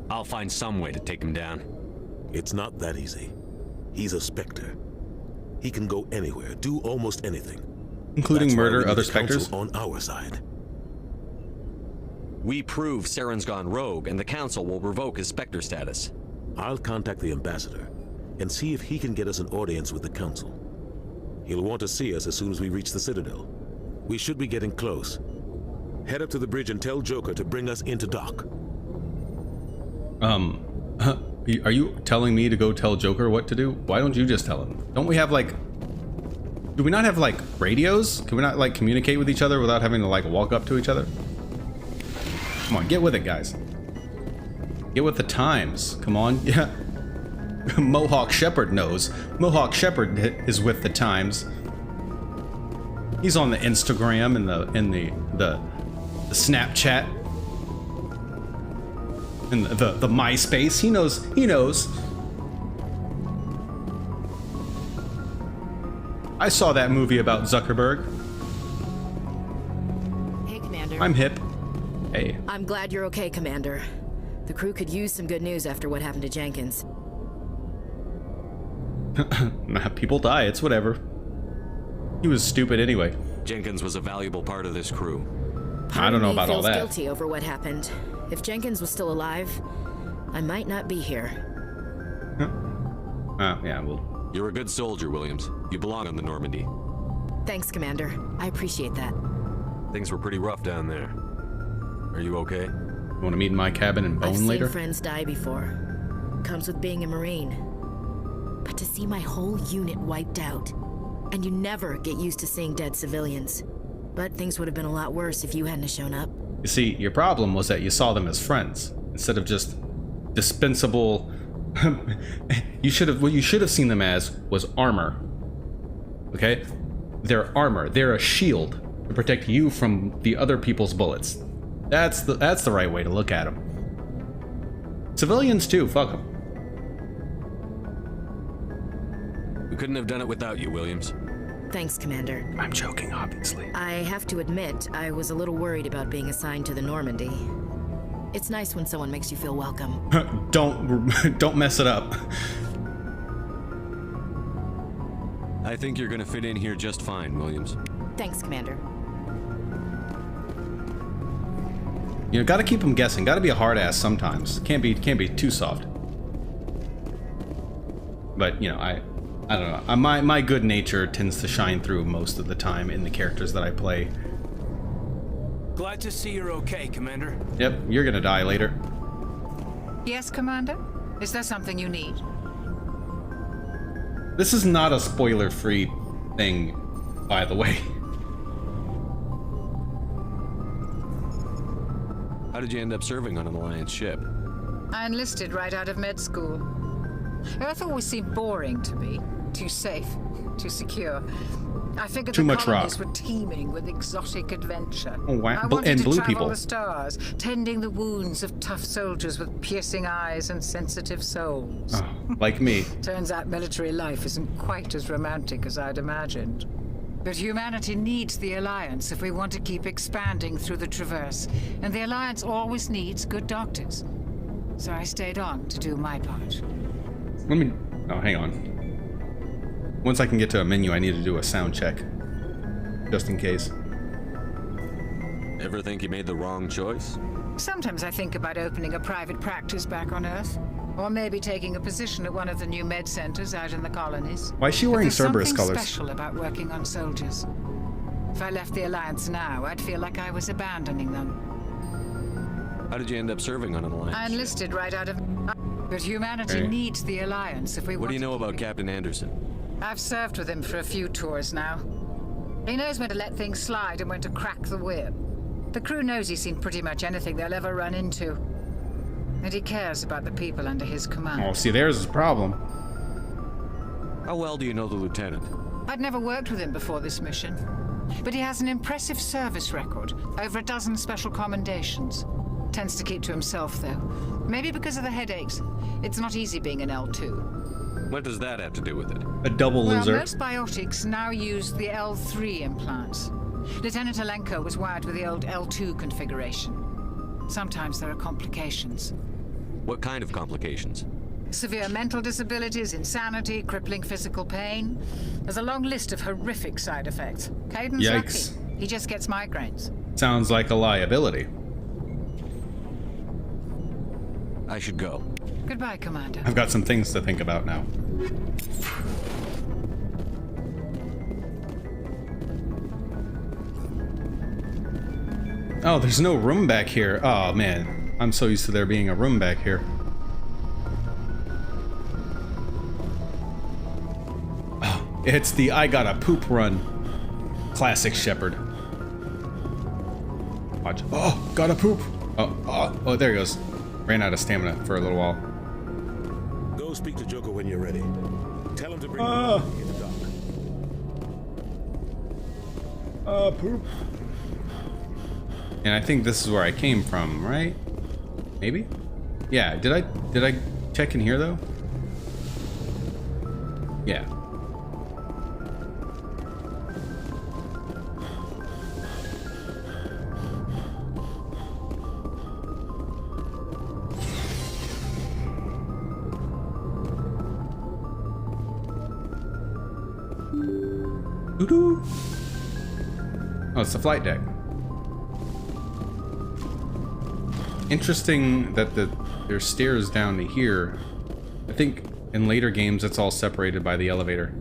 I'll find some way to take him down. It's not that easy. He's a Spectre. He can go anywhere, do almost anything. Including murder other Spectres? On our side. We prove Saren's gone rogue, and the Council will revoke his Spectre status. I'll contact the ambassador and see if he can get us an audience with the Council. He'll want to see us as soon as we reach the Citadel. We should be getting close. Head up to the bridge and tell Joker to bring us into dock. Are you telling me to go tell Joker what to do? Why don't you just tell him? Don't we have, like... Do we not have, like, radios? Can we not, like, communicate with each other without having to, like, walk up to each other? Come on, get with it, guys. Get with the times. Come on. Yeah. Mohawk Shepherd knows. Mohawk Shepherd is with the times. He's on the Instagram and the Snapchat and the MySpace. He knows. He knows. I saw that movie about Zuckerberg. Hey, Commander. I'm hip. Hey. I'm glad you're okay, Commander. The crew could use some good news after what happened to Jenkins. People die, it's whatever. He was stupid anyway. Jenkins was a valuable part of this crew. I don't know about all that. I feel guilty over what happened. If Jenkins was still alive, I might not be here. Yeah, well... You're a good soldier, Williams. You belong on the Normandy. Thanks, Commander. I appreciate that. Things were pretty rough down there. Are you okay? You want to meet in my cabin and bone later? I've seen friends die before. Comes with being a Marine. But to see my whole unit wiped out, and you never get used to seeing dead civilians. But things would have been a lot worse if you hadn't shown up. You see, your problem was that you saw them as friends instead of just dispensable. What you should have seen them as was armor. Okay? They're armor. They're a shield to protect you from the other people's bullets. That's the right way to look at them. Civilians too, fuck them. We couldn't have done it without you, Williams. Thanks, Commander. I'm joking, obviously. I have to admit, I was a little worried about being assigned to the Normandy. It's nice when someone makes you feel welcome. Don't mess it up. I think you're gonna fit in here just fine, Williams. Thanks, Commander. You know, gotta keep them guessing. Gotta be a hard ass sometimes. Can't be too soft. But you know, I don't know. My good nature tends to shine through most of the time in the characters that I play. Glad to see you're okay, Commander. Yep, you're gonna die later. Yes, Commander? Is there something you need? This is not a spoiler-free thing, by the way. How did you end up serving on an Alliance ship? I enlisted right out of med school. Earth always seemed boring to me. Too safe, too secure. I figured Too the much colonies rock. were teeming with exotic adventure. Oh, wow. I wanted And to blue travel people. the stars, tending the wounds of tough soldiers with piercing eyes and sensitive souls. Oh, like me. Turns out military life isn't quite as romantic as I'd imagined. But humanity needs the Alliance if we want to keep expanding through the Traverse. And the Alliance always needs good doctors. So I stayed on to do my part. Let me... Oh, hang on. Once I can get to a menu, I need to do a sound check. Just in case. Ever think you made the wrong choice? Sometimes I think about opening a private practice back on Earth. Or maybe taking a position at one of the new med centers out in the colonies. Why is she wearing But there's Cerberus something colors? special about working on soldiers. If I left the Alliance now, I'd feel like I was abandoning them. How did you end up serving on an Alliance I ship? enlisted right out of... But humanity Okay. needs the Alliance if we What want do you to know keep about Captain Anderson? I've served with him for a few tours now. He knows when to let things slide and when to crack the whip. The crew knows he's seen pretty much anything they'll ever run into. And he cares about the people under his command. Oh, see, there's his problem. How well do you know the lieutenant? I'd never worked with him before this mission. But he has an impressive service record. Over a dozen special commendations. Tends to keep to himself, though. Maybe because of the headaches. It's not easy being an L2. What does that have to do with it? A double loser. Well, most biotics now use the L3 implants. Lieutenant Alenko was wired with the old L2 configuration. Sometimes there are complications. What kind of complications? Severe mental disabilities, insanity, crippling physical pain. There's a long list of horrific side effects. Caden's Yikes. lucky. He just gets migraines. Sounds like a liability. I should go. Goodbye, Commander. I've got some things to think about now. Oh, there's no room back here. Oh, man. I'm so used to there being a room back here. Oh, it's the I gotta poop run. Classic Shepard. Watch. Oh, gotta poop. Oh, there he goes. Ran out of stamina for a little while. Go speak to Joker when you're ready. Tell him to bring you in the dock. Poop. And I think this is where I came from, right? Maybe? Yeah, did I check in here though? Yeah. Doo-doo. Oh, it's the flight deck. Interesting that there's stairs down to here. I think in later games it's all separated by the elevator.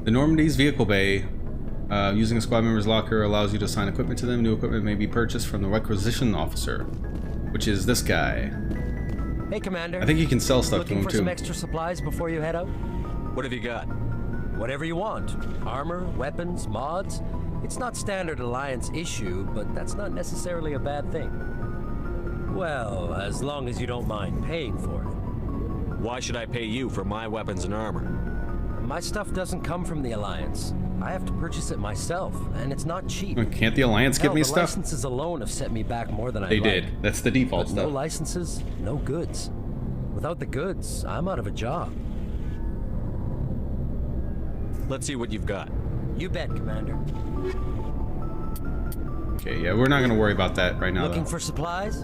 The Normandy's vehicle bay. Using a squad member's locker allows you to assign equipment to them. New equipment may be purchased from the requisition officer, which is this guy. Hey, Commander. I think you can sell stuff to him Looking for too. some extra supplies before you head out? What have you got? Whatever you want. Armor, weapons, mods. It's not standard Alliance issue, but that's not necessarily a bad thing. Well, as long as you don't mind paying for it. Why should I pay you for my weapons and armor? My stuff doesn't come from the Alliance. I have to purchase it myself, and it's not cheap. Can't the Alliance give me the stuff? Licenses alone have set me back more than I They like. did. That's the default But stuff. no licenses, no goods. Without the goods, I'm out of a job. Let's see what you've got. You bet, Commander. Okay, yeah, we're not gonna worry about that right now. Looking though. for supplies?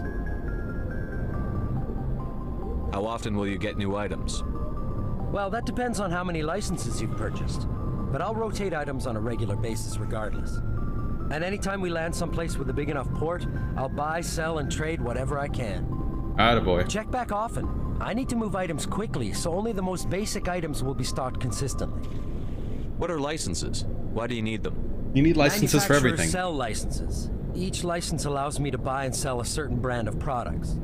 How often will you get new items? Well, that depends on how many licenses you've purchased. But I'll rotate items on a regular basis regardless. And anytime we land someplace with a big enough port, I'll buy, sell, and trade whatever I can. Attaboy. Check back often. I need to move items quickly, so only the most basic items will be stocked consistently. What are licenses? Why do you need them? You need licenses for Manufacturers everything. sell licenses. Each license allows me to buy and sell a certain brand of products.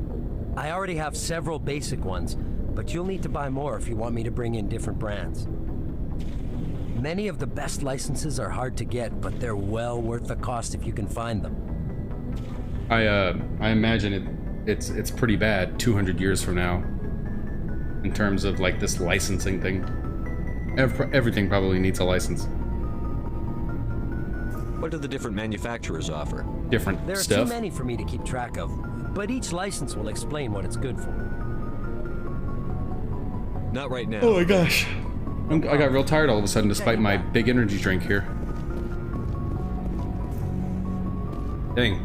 I already have several basic ones, but you'll need to buy more if you want me to bring in different brands. Many of the best licenses are hard to get, but they're well worth the cost if you can find them. I imagine it's pretty bad 200 years from now in terms of like this licensing thing. Everything probably needs a license. What do the different manufacturers offer? Different There are stuff. too many for me to keep track of, but each license will explain what it's good for. Not right now. Oh my gosh. I got real tired all of a sudden despite my big energy drink here. Dang.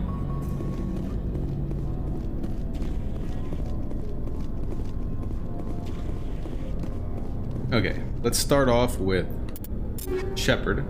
Okay, let's start off with Shepard.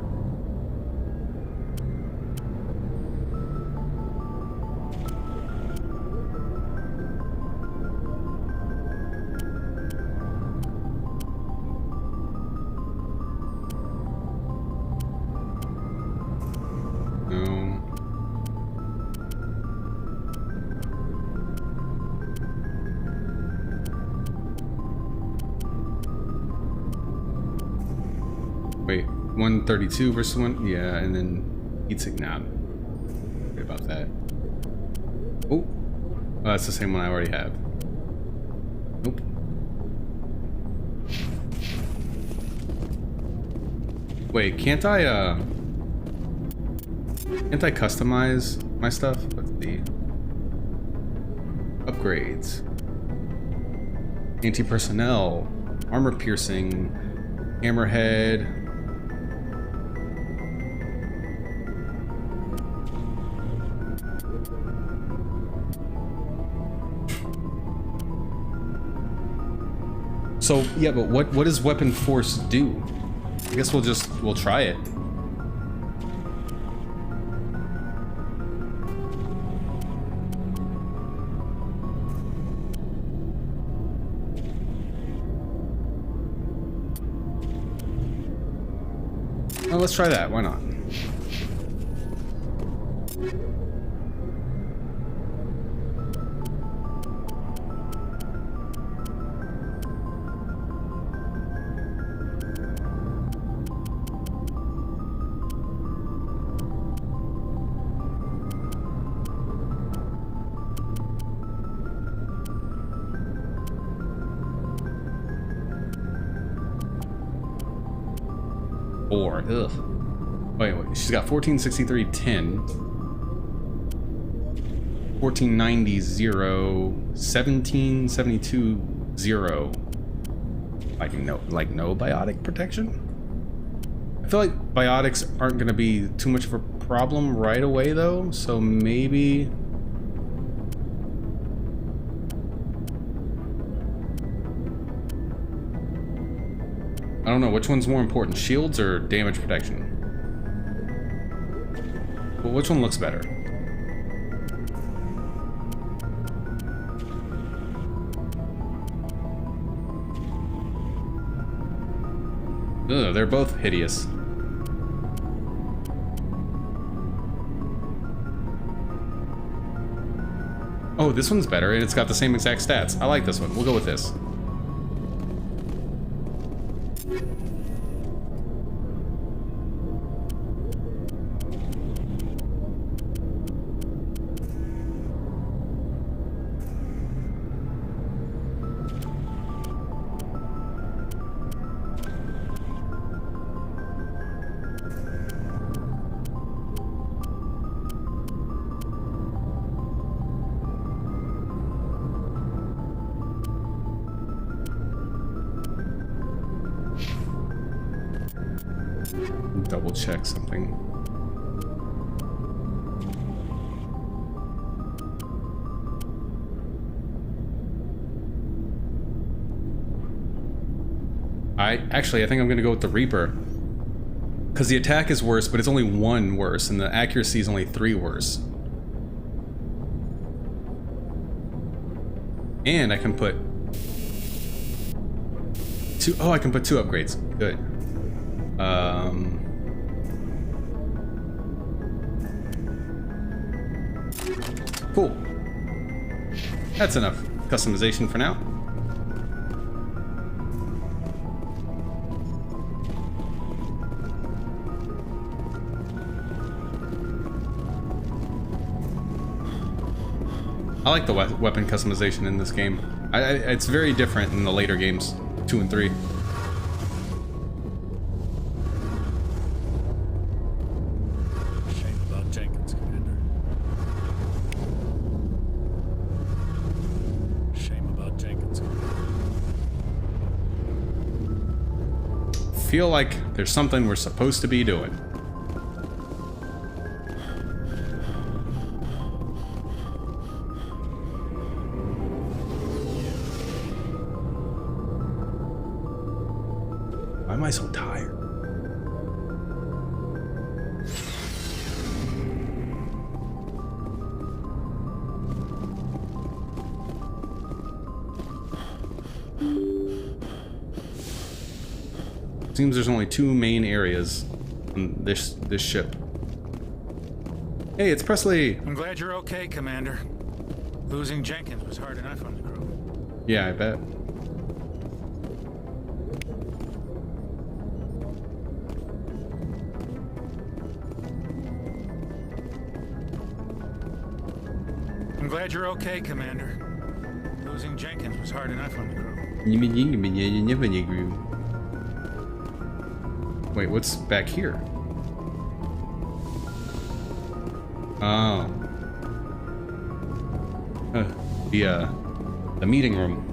Wait, 132 versus 1? Yeah, and then Heatsink. Nah, forget about that. Oh, that's the same one I already have. Nope. Wait, can't I customize my stuff? Let's see. Upgrades. Anti-personnel. Armor piercing. Hammerhead. So yeah, but what does weapon force do? I guess we'll try it. Oh, let's try that. Why not? Ugh. Wait, she's got 1463, 10. 1490, 0. 1772, 0. Like no biotic protection? I feel like biotics aren't going to be too much of a problem right away though, so maybe... I don't know, which one's more important, shields or damage protection? Well, which one looks better? Ugh, they're both hideous. Oh, this one's better, and it's got the same exact stats. I like this one. We'll go with this. Double check something. I think I'm gonna go with the Reaper, because the attack is worse, but it's only 1 worse, and the accuracy is only 3 worse. And I can put 2. Oh, I can put 2 upgrades. Good. Cool. That's enough customization for now. I like the weapon customization in this game. It's very different in the later games, 2 and 3. Feel like there's something we're supposed to be doing. Why am I so tired? Seems there's only 2 main areas on this ship. Hey, it's Presley. I'm glad you're okay, Commander. Losing Jenkins was hard enough on the crew. Yeah, I bet. I'm glad you're okay, Commander. Losing Jenkins was hard enough on the crew. Wait, what's back here? Oh. The meeting room.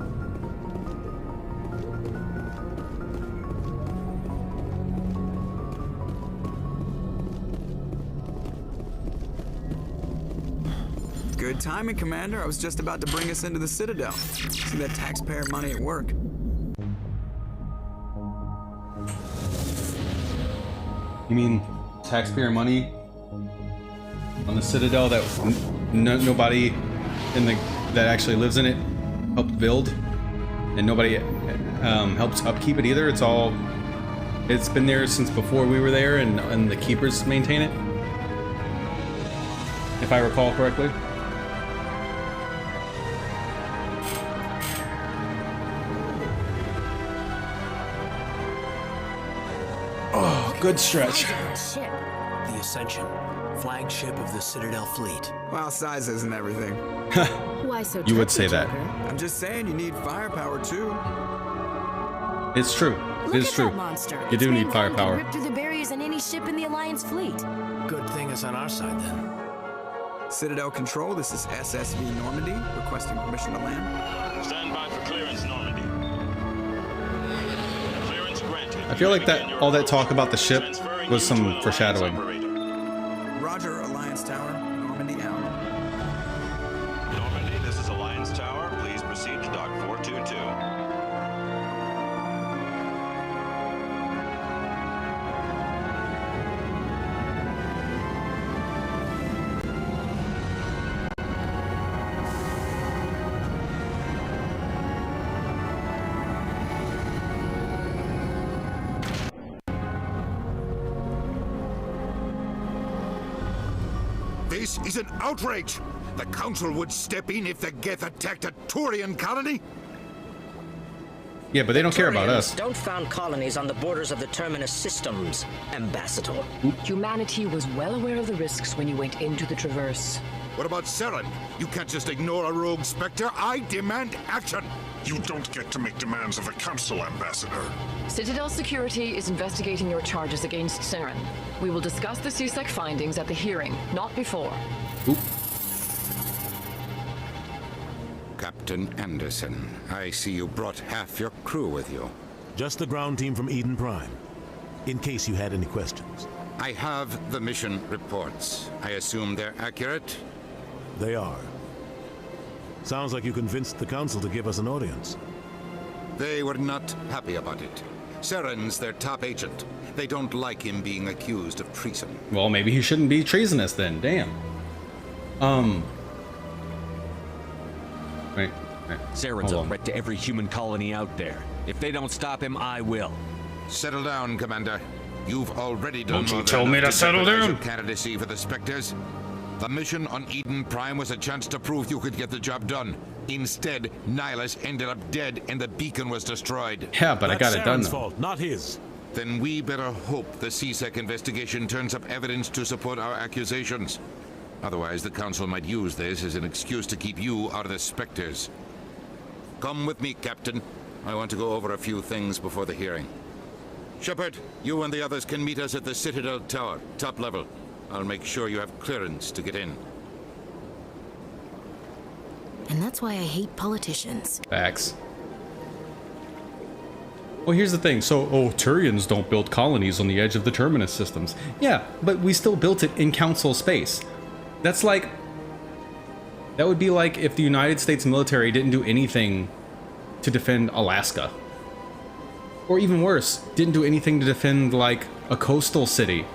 Good timing, Commander. I was just about to bring us into the Citadel. See that taxpayer money at work. You mean taxpayer money on the Citadel that nobody in that actually lives in it helped build, and nobody helps upkeep it either? It's been there since before we were there, and the keepers maintain it, if I recall correctly. Oh, good stretch. The Ascension, flagship of the Citadel fleet. Well, size isn't everything. Why so You would say that. I'm just saying you need firepower too. It's true. It is true. Monster. You do need firepower. Rip through the barriers in any ship in the Alliance fleet. Good thing it's on our side then. Citadel Control, this is SSV Normandy, requesting permission to land. Stand by for clearance, Normandy. Clearance granted. I feel like that all that talk about the ship was some foreshadowing. Roger, Alliance Tower, Normandy out. Normandy, this is Alliance Tower. Please proceed to Dock 422. This is an outrage! The Council would step in if the Geth attacked a Turian colony? Yeah, but they don't care about us. Don't found colonies on the borders of the Terminus systems, Ambassador. Humanity was well aware of the risks when you went into the Traverse. What about Saren? You can't just ignore a rogue Spectre. I demand action! You don't get to make demands of the Council, Ambassador. Citadel Security is investigating your charges against Saren. We will discuss the CSEC findings at the hearing, not before. Oop. Captain Anderson, I see you brought half your crew with you. Just the ground team from Eden Prime, in case you had any questions. I have the mission reports. I assume they're accurate? They are. Sounds like you convinced the Council to give us an audience. They were not happy about it. Saren's their top agent. They don't like him being accused of treason. Well, maybe he shouldn't be treasonous then. Damn. Wait. Saren's a threat to every human colony out there. If they don't stop him, I will. Settle down, Commander. You've already done Won't you more tell than me enough to settle jeopardize down? your candidacy for the Spectres. The mission on Eden Prime was a chance to prove you could get the job done. Instead, Nihilus ended up dead and the beacon was destroyed. Yeah, but I got it done. That's Saren's fault, not his. Then we better hope the CSEC investigation turns up evidence to support our accusations. Otherwise, the Council might use this as an excuse to keep you out of the Spectres. Come with me, Captain. I want to go over a few things before the hearing. Shepard, you and the others can meet us at the Citadel Tower, top level. I'll make sure you have clearance to get in. And that's why I hate politicians. Facts. Well, here's the thing. So, Turians don't build colonies on the edge of the Terminus systems. Yeah, but we still built it in Council space. That's like... That would be like if the United States military didn't do anything to defend Alaska. Or even worse, didn't do anything to defend, like, a coastal city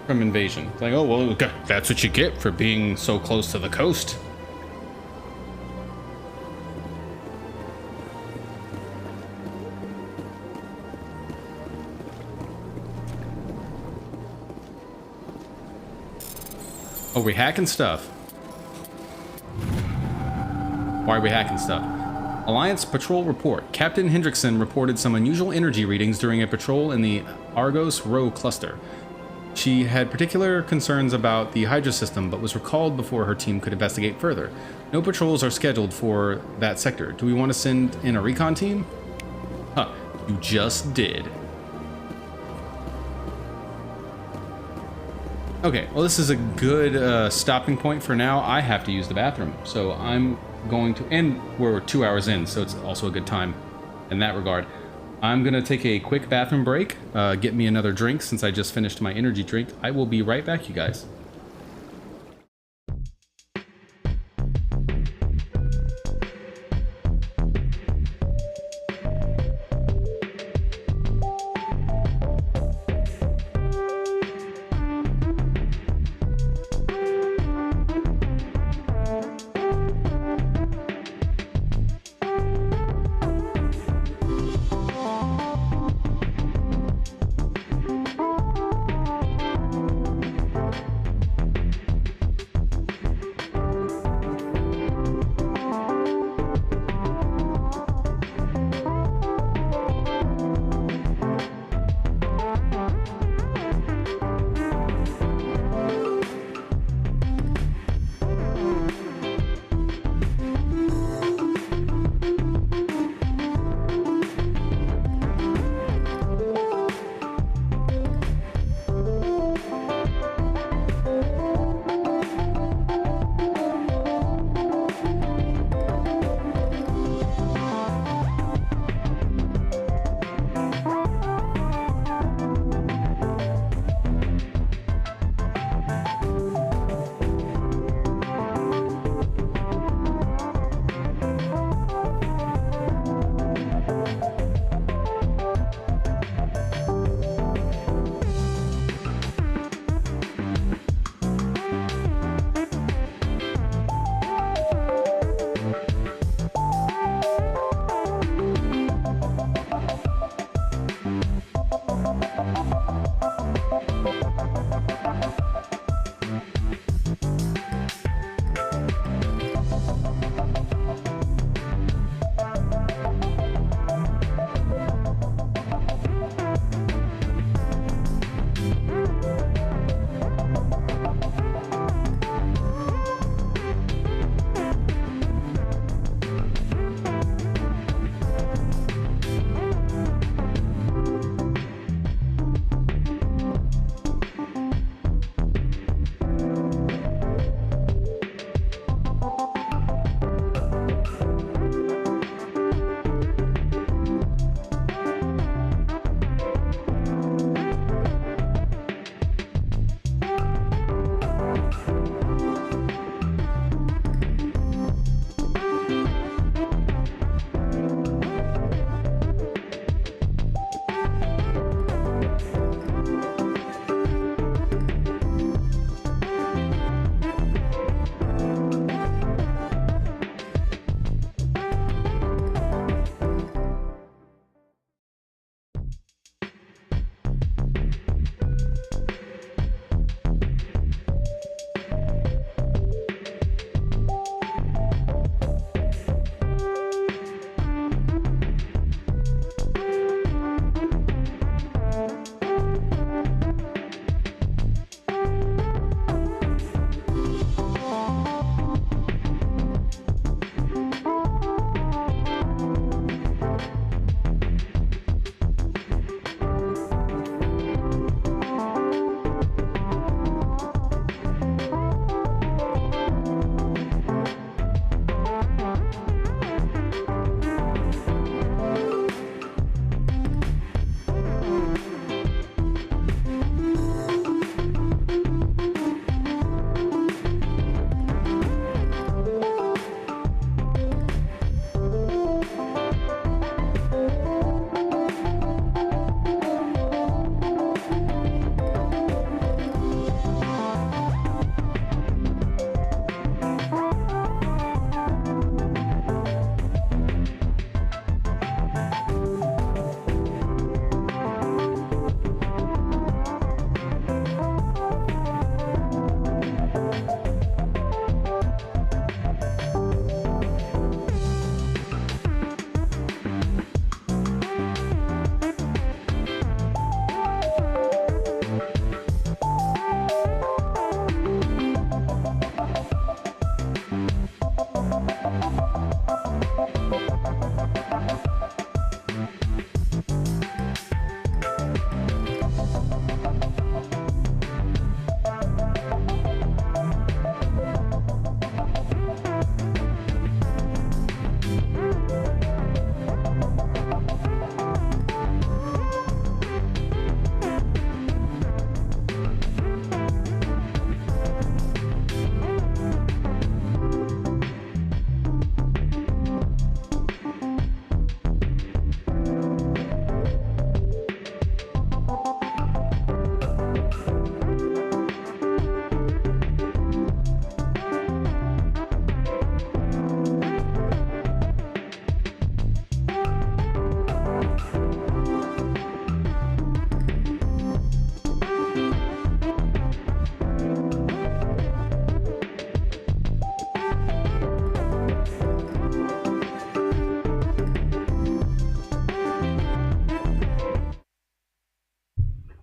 from invasion. It's like, oh, well, that's what you get for being so close to the coast. Oh, we hacking stuff. Why are we hacking stuff? Alliance Patrol Report. Captain Hendrickson reported some unusual energy readings during a patrol in the Argos Rho cluster. She had particular concerns about the Hydra system, but was recalled before her team could investigate further. No patrols are scheduled for that sector. Do we want to send in a recon team? Huh, you just did. Okay, well, this is a good stopping point for now. I have to use the bathroom, so I'm going to, and we're 2 hours in, so it's also a good time in that regard. I'm gonna take a quick bathroom break, get me another drink since I just finished my energy drink. I will be right back, you guys.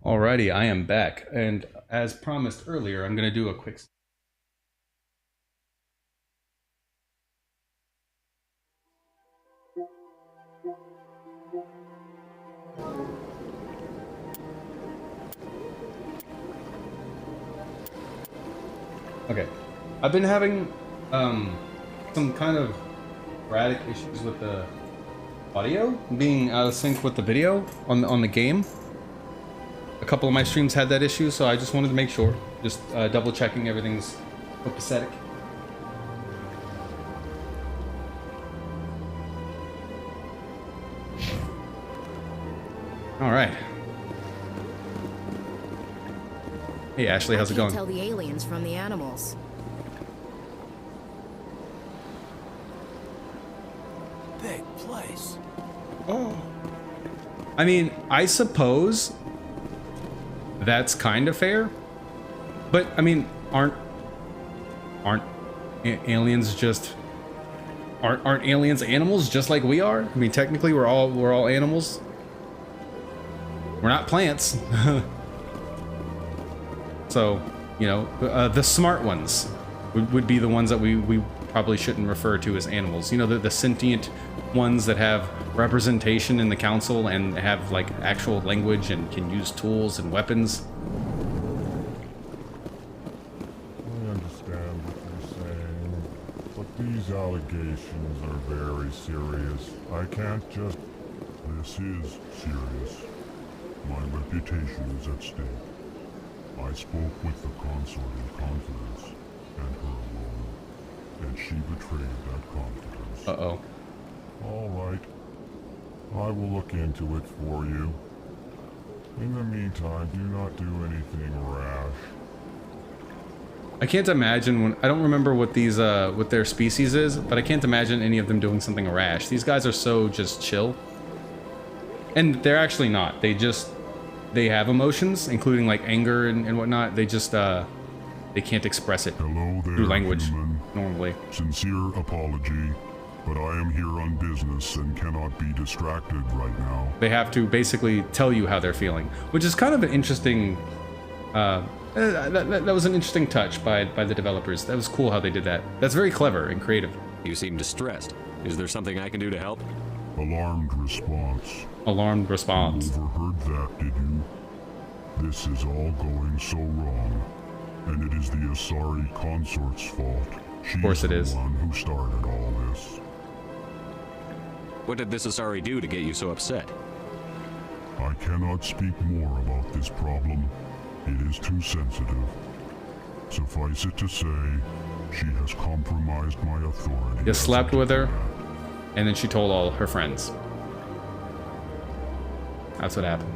Alrighty, I am back, and as promised earlier, I'm gonna do a quick. Okay, I've been having some kind of erratic issues with the audio being out of sync with the video on the game. A couple of my streams had that issue, so I just wanted to make sure, just double checking everything's copacetic. All right. Hey Ashley, how's it going? Tell the aliens from the animals. Big place. Oh. I mean, I suppose that's kind of fair, but I mean, aren't aliens just aren't aliens animals just like we are? I mean, technically we're all animals. We're not plants. So, you know, the smart ones would be the ones that we probably shouldn't refer to as animals. You know, the sentient ones that have representation in the council and have like actual language and can use tools and weapons. I understand what you're saying, but these allegations are very serious. I can't just... This is serious. My reputation is at stake. I spoke with the consort in confidence, and her alone, and she betrayed that confidence. Uh-oh. All right. I will look into it for you. In the meantime, do not do anything rash. I can't imagine when... I don't remember what these, what their species is, but I can't imagine any of them doing something rash. These guys are so just chill. And they're actually not. They have emotions, including like anger and whatnot. They just, they can't express it through language normally. Sincere apology, but I am here on business and cannot be distracted right now. They have to basically tell you how they're feeling, which is kind of an interesting, that was an interesting touch by the developers. That was cool how they did that. That's very clever and creative. You seem distressed. Is there something I can do to help? Alarmed response. Alarmed response. You overheard that, did you? This is all going so wrong, and it is the Asari consort's fault. She is the one who started all this. What did this Asari do to get you so upset? I cannot speak more about this problem. It is too sensitive. Suffice it to say, she has compromised my authority. Just slept with her, and then she told all her friends. That's what happened.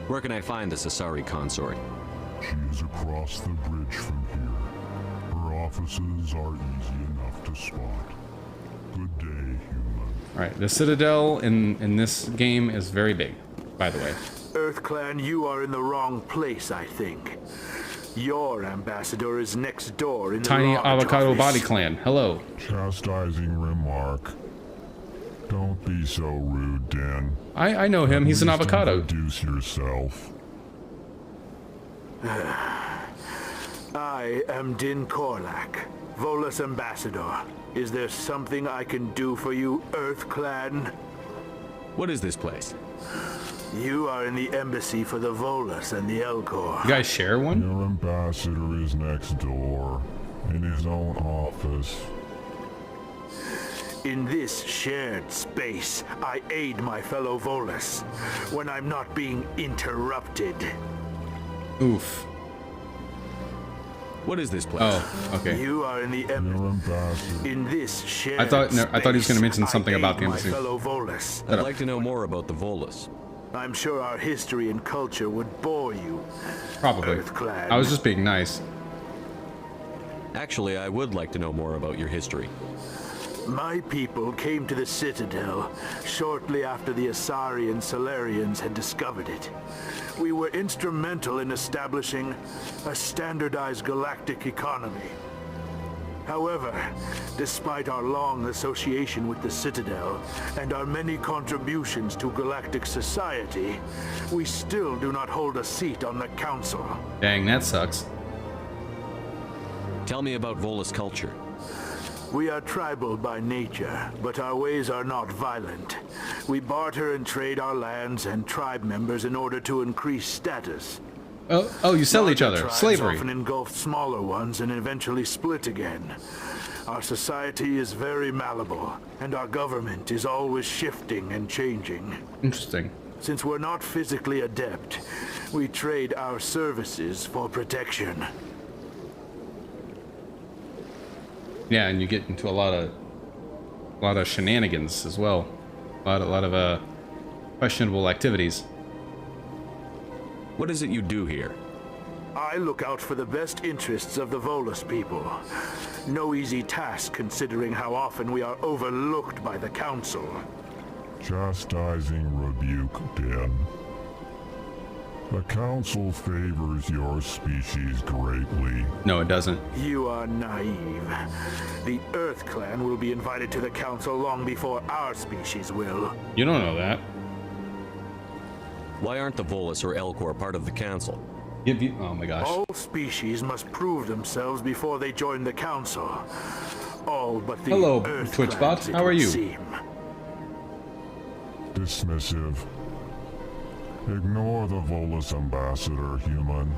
Where can I find this Asari consort? She is across the bridge from here. Her offices are easy enough to spot. Good day, human. Alright, the Citadel in this game is very big, by the way. EarthClan, you are in the wrong place, I think. Your ambassador is next door in the Tiny Ravage Avocado office. Body Clan, hello. Chastising remark. Don't be so rude, Dan. I know him, he's an avocado. Introduce yourself. I am Din Korlak, Volus ambassador. Is there something I can do for you, EarthClan? What is this place? You are in the embassy for the Volus and the Elcor. You guys share one? Your ambassador is next door, in his own office. In this shared space, I aid my fellow Volus when I'm not being interrupted. Oof. What is this place? Oh, okay. You are in the embassy. In this shared I thought he was going to mention something about the embassy. my fellow Volus. I'd like to know more about the Volus. I'm sure our history and culture would bore you. Probably. EarthClan. I was just being nice. Actually, I would like to know more about your history. My people came to the Citadel shortly after the Asari and Solarians had discovered it. We were instrumental in establishing a standardized galactic economy. However, despite our long association with the Citadel and our many contributions to galactic society, we still do not hold a seat on the Council. Dang, that sucks. Tell me about Volus culture. We are tribal by nature, but our ways are not violent. We barter and trade our lands and tribe members in order to increase status. Oh, you sell each other. Tribes Slavery. often engulf smaller ones and eventually split again. Our society is very malleable, and our government is always shifting and changing. Interesting. Since we're not physically adept, we trade our services for protection. Yeah, and you get into a lot of shenanigans as well. A lot of questionable activities. What is it you do here? I look out for the best interests of the Volus people. No easy task considering how often we are overlooked by the Council. Chastising rebuke, Den. The Council favors your species greatly. No, it doesn't. You are naive. The Earth Clan will be invited to the Council long before our species will. You don't know that. Why aren't the Volus or Elcor part of the Council? Oh my gosh. All species must prove themselves before they join the Council. All but the Hello, Earth Twitchbot. clans, How are it would you? seem. Dismissive. Ignore the Volus ambassador, human.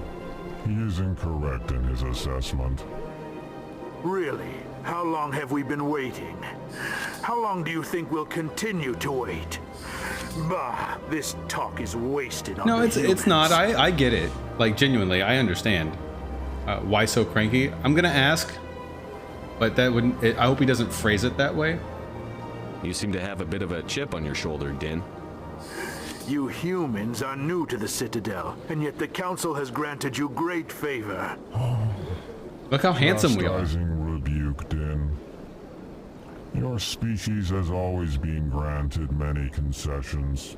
He is incorrect in his assessment. Really? How long have we been waiting? How long do you think we'll continue to wait? Bah, this talk is wasted on No, the it's humans. not. I get it. Like, genuinely, I understand. Why so cranky? I'm gonna ask, but that wouldn't. I hope he doesn't phrase it that way. You seem to have a bit of a chip on your shoulder, Din. You humans are new to the Citadel, and yet the Council has granted you great favor. Look how handsome we are. Chastising rebuke, Din. Your species has always been granted many concessions.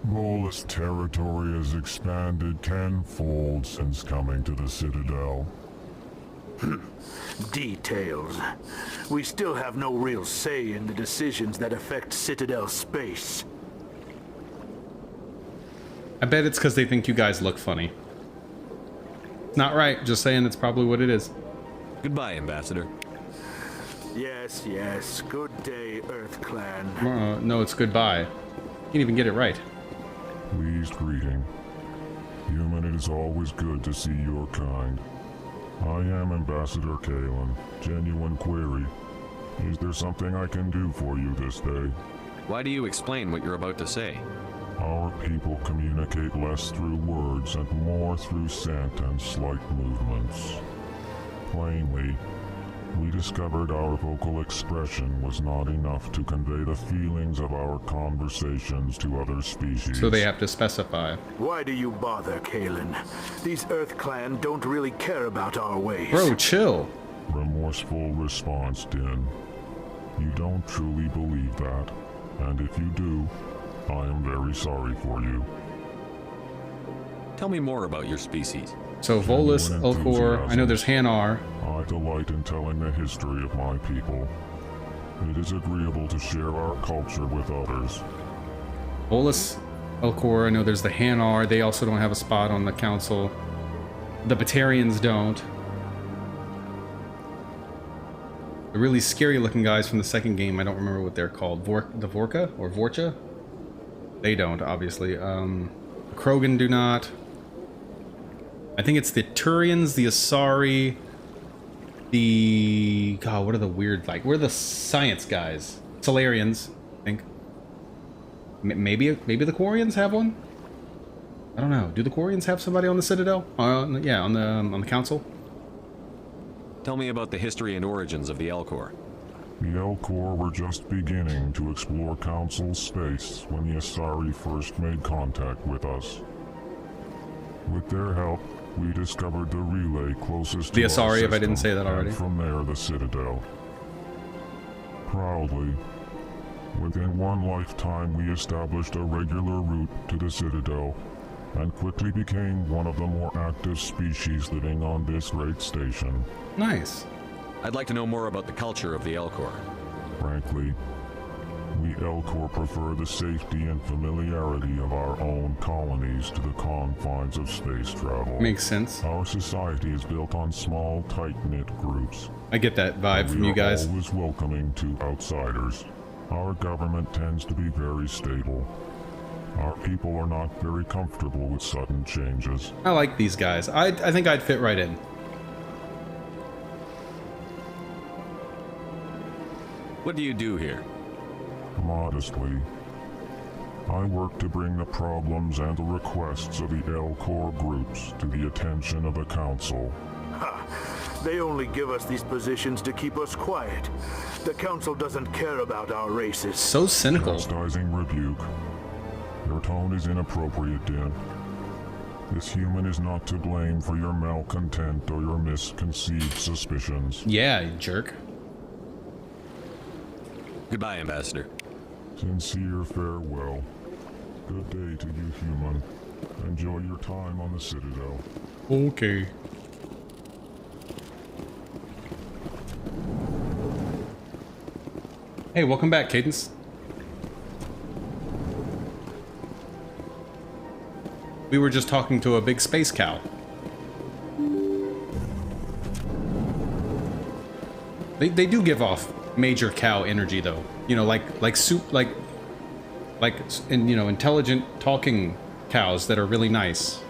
Volus territory has expanded tenfold since coming to the Citadel. Details. We still have no real say in the decisions that affect Citadel space. I bet it's because they think you guys look funny. It's not right. Just saying, that's probably what it is. Goodbye, Ambassador. Yes, yes. Good day, Earth Clan. No, it's goodbye. Can't even get it right. Pleased greeting. Human, it is always good to see your kind. I am Ambassador Kalen. Genuine query. Is there something I can do for you this day? Why do you explain what you're about to say? Our people communicate less through words and more through scent and slight movements. Plainly, we discovered our vocal expression was not enough to convey the feelings of our conversations to other species. So they have to specify. Why do you bother, Kalen? These Earth Clan don't really care about our ways. Bro, chill. Remorseful response, Din. You don't truly believe that, and if you do, I am very sorry for you. Tell me more about your species. So Volus, Elcor, I know there's Hanar. I delight in telling the history of my people. It is agreeable to share our culture with others. Volus, Elcor, I know there's the Hanar. They also don't have a spot on the council. The Batarians don't. The really scary looking guys from the second game, I don't remember what they're called. The Vorka or Vorcha? They don't, obviously. Krogan do not. I think it's the Turians, the Asari, the... God, what are the weird, like, we're the science guys. Solarians, I think. Maybe the Quarians have one? I don't know. Do the Quarians have somebody on the Citadel? Yeah, on the council? Tell me about the history and origins of the Elcor. The Elcor were just beginning to explore Council space when the Asari first made contact with us. With their help, we discovered the relay closest to the our Asari, if I didn't system, say that already. and from there, the Citadel. Proudly, within one lifetime, we established a regular route to the Citadel, and quickly became one of the more active species living on this great station. Nice. I'd like to know more about the culture of the Elcor. Frankly, we Elcor prefer the safety and familiarity of our own colonies to the confines of space travel. Makes sense. Our society is built on small, tight-knit groups. I get that vibe from you guys. We are always welcoming to outsiders. Our government tends to be very stable. Our people are not very comfortable with sudden changes. I like these guys. I think I'd fit right in. What do you do here? Modestly, I work to bring the problems and the requests of the Elcor groups to the attention of the Council. Ha! They only give us these positions to keep us quiet. The Council doesn't care about our races. So cynical. Chastising rebuke. Your tone is inappropriate, Din. This human is not to blame for your malcontent or your misconceived suspicions. Yeah, you jerk. Goodbye, Ambassador. Sincere farewell. Good day to you, human. Enjoy your time on the Citadel. Okay. Hey, welcome back, Cadence. We were just talking to a big space cow. They do give off major cow energy, though. You know, like soup, like you know, intelligent talking cows that are really nice.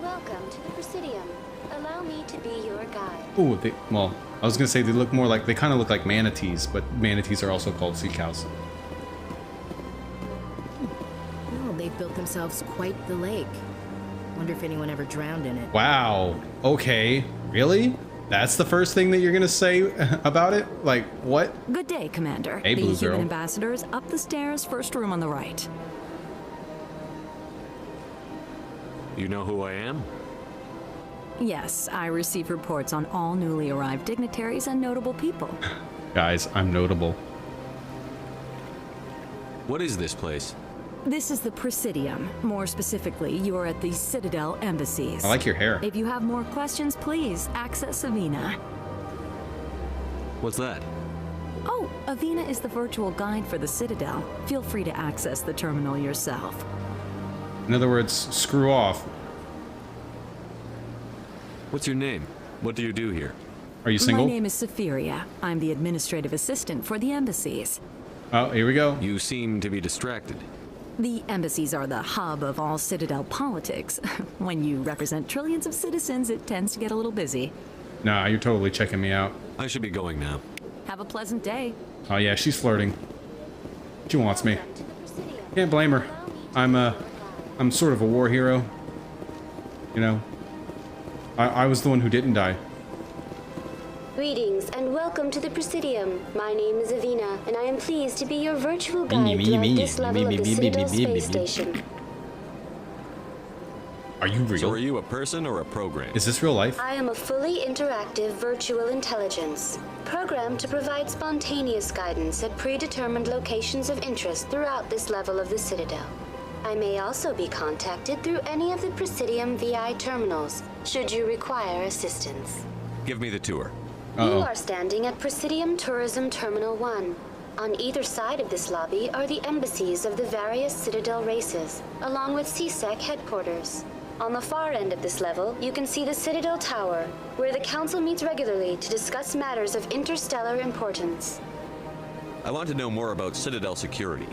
Welcome to the Presidium. Allow me to be your guide. Ooh, well, I was gonna say they look more like, they kind of look like manatees, but manatees are also called sea cows. Well, they've built themselves quite the lake. Wonder if anyone ever drowned in it. Wow. Okay. Really? That's the first thing that you're gonna say about it? Like, what? Good day, Commander. Hey, Blue the human Girl. ambassador is up the stairs, first room on the right. You know who I am? Yes, I receive reports on all newly arrived dignitaries and notable people. Guys, I'm notable. What is this place? This is the Presidium. More specifically, you are at the Citadel embassies. I like your hair. If you have more questions, please access Avina. What's that? Oh, Avina is the virtual guide for the Citadel. Feel free to access the terminal yourself. In other words, screw off. What's your name? What do you do here? Are you single? My name is Safiria. I'm the administrative assistant for the embassies. Oh, here we go. You seem to be distracted. The embassies are the hub of all Citadel politics. When you represent trillions of citizens, it tends to get a little busy. Nah, you're totally checking me out. I should be going now. Have a pleasant day. Oh yeah, she's flirting. She wants me. Can't blame her. I'm sort of a war hero. You know, I was the one who didn't die. Greetings and welcome to the Presidium. My name is Avina, and I am pleased to be your virtual guide throughout this level of the Citadel Space Station. Are you real? So are you a person or a program? Is this real life? I am a fully interactive virtual intelligence, programmed to provide spontaneous guidance at predetermined locations of interest throughout this level of the Citadel. I may also be contacted through any of the Presidium VI terminals, should you require assistance. Give me the tour. You are standing at Presidium Tourism Terminal 1. On either side of this lobby are the embassies of the various Citadel races, along with CSEC headquarters. On the far end of this level, you can see the Citadel Tower, where the Council meets regularly to discuss matters of interstellar importance. I want to know more about Citadel security.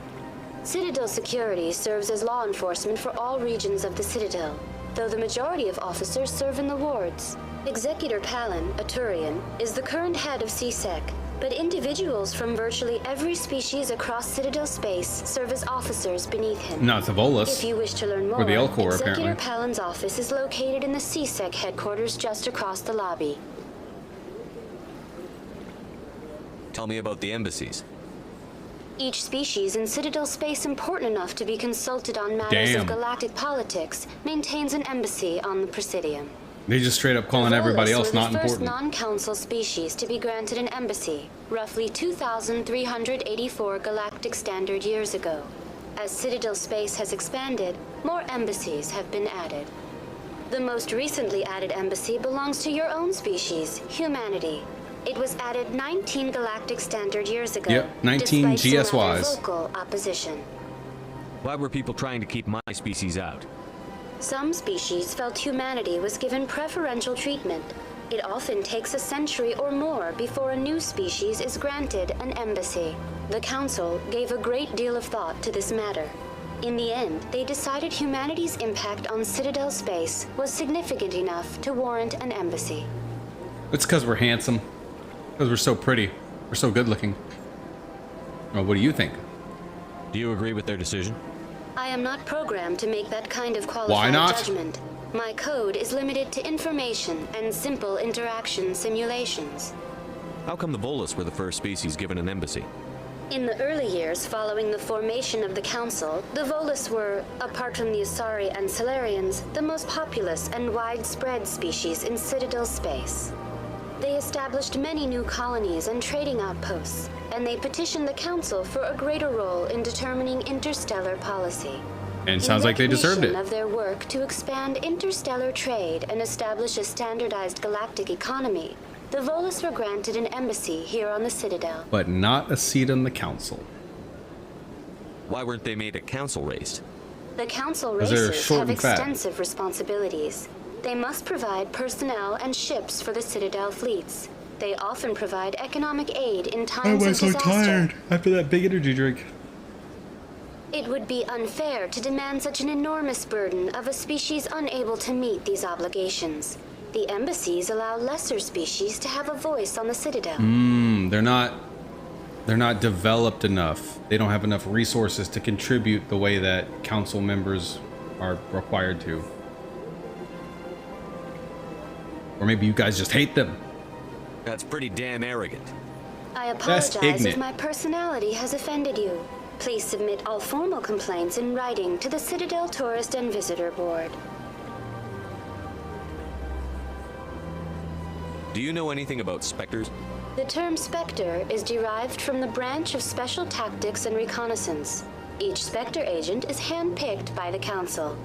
Citadel security serves as law enforcement for all regions of the Citadel, though the majority of officers serve in the wards. Executor Palin, a Turian, is the current head of CSEC, but individuals from virtually every species across Citadel space serve as officers beneath him. Not the Volus. If you wish to learn more, or the Elcor, Executor apparently. Palin's office is located in the CSEC headquarters just across the lobby. Tell me about the embassies. Each species in Citadel space important enough to be consulted on matters of Damn. galactic politics maintains an embassy on the Presidium. They just straight up calling everybody Volus else were not the first important. non-council species to be granted an embassy, roughly 2,384 galactic standard years ago. As Citadel space has expanded, more embassies have been added. The most recently added embassy belongs to your own species, humanity. It was added 19 galactic standard years ago. Yep, 19 despite some rather GSYs. vocal opposition. Why were people trying to keep my species out? Some species felt humanity was given preferential treatment. It often takes a century or more before a new species is granted an embassy. The Council gave a great deal of thought to this matter. In the end, they decided humanity's impact on Citadel space was significant enough to warrant an embassy. It's because we're handsome. Because we're so pretty. We're so good looking. Well, what do you think? Do you agree with their decision? I am not programmed to make that kind of qualified Why not? judgment. My code is limited to information and simple interaction simulations. How come the Volus were the first species given an embassy? In the early years following the formation of the Council, the Volus were, apart from the Asari and Salarians, the most populous and widespread species in Citadel space. They established many new colonies and trading outposts, and they petitioned the Council for a greater role in determining interstellar policy. And it sounds like they deserved it. In recognition of their work to expand interstellar trade and establish a standardized galactic economy, the Volus were granted an embassy here on the Citadel. But not a seat on the council. Why weren't they made a council race? The Council 'Cause they're races short have and fat. extensive responsibilities. They must provide personnel and ships for the Citadel fleets. They often provide economic aid in times of disaster. after that big energy drink. It would be unfair to demand such an enormous burden of a species unable to meet these obligations. The embassies allow lesser species to have a voice on the Citadel. They're not developed enough. They don't have enough resources to contribute the way that council members are required to. Or maybe you guys just hate them. That's pretty damn arrogant. I That's apologize if ignorant. my personality has offended you. Please submit all formal complaints in writing to the Citadel Tourist and Visitor Board. Do you know anything about specters? The term Spectre is derived from the branch of Special Tactics and Reconnaissance. Each Spectre agent is handpicked by the Council.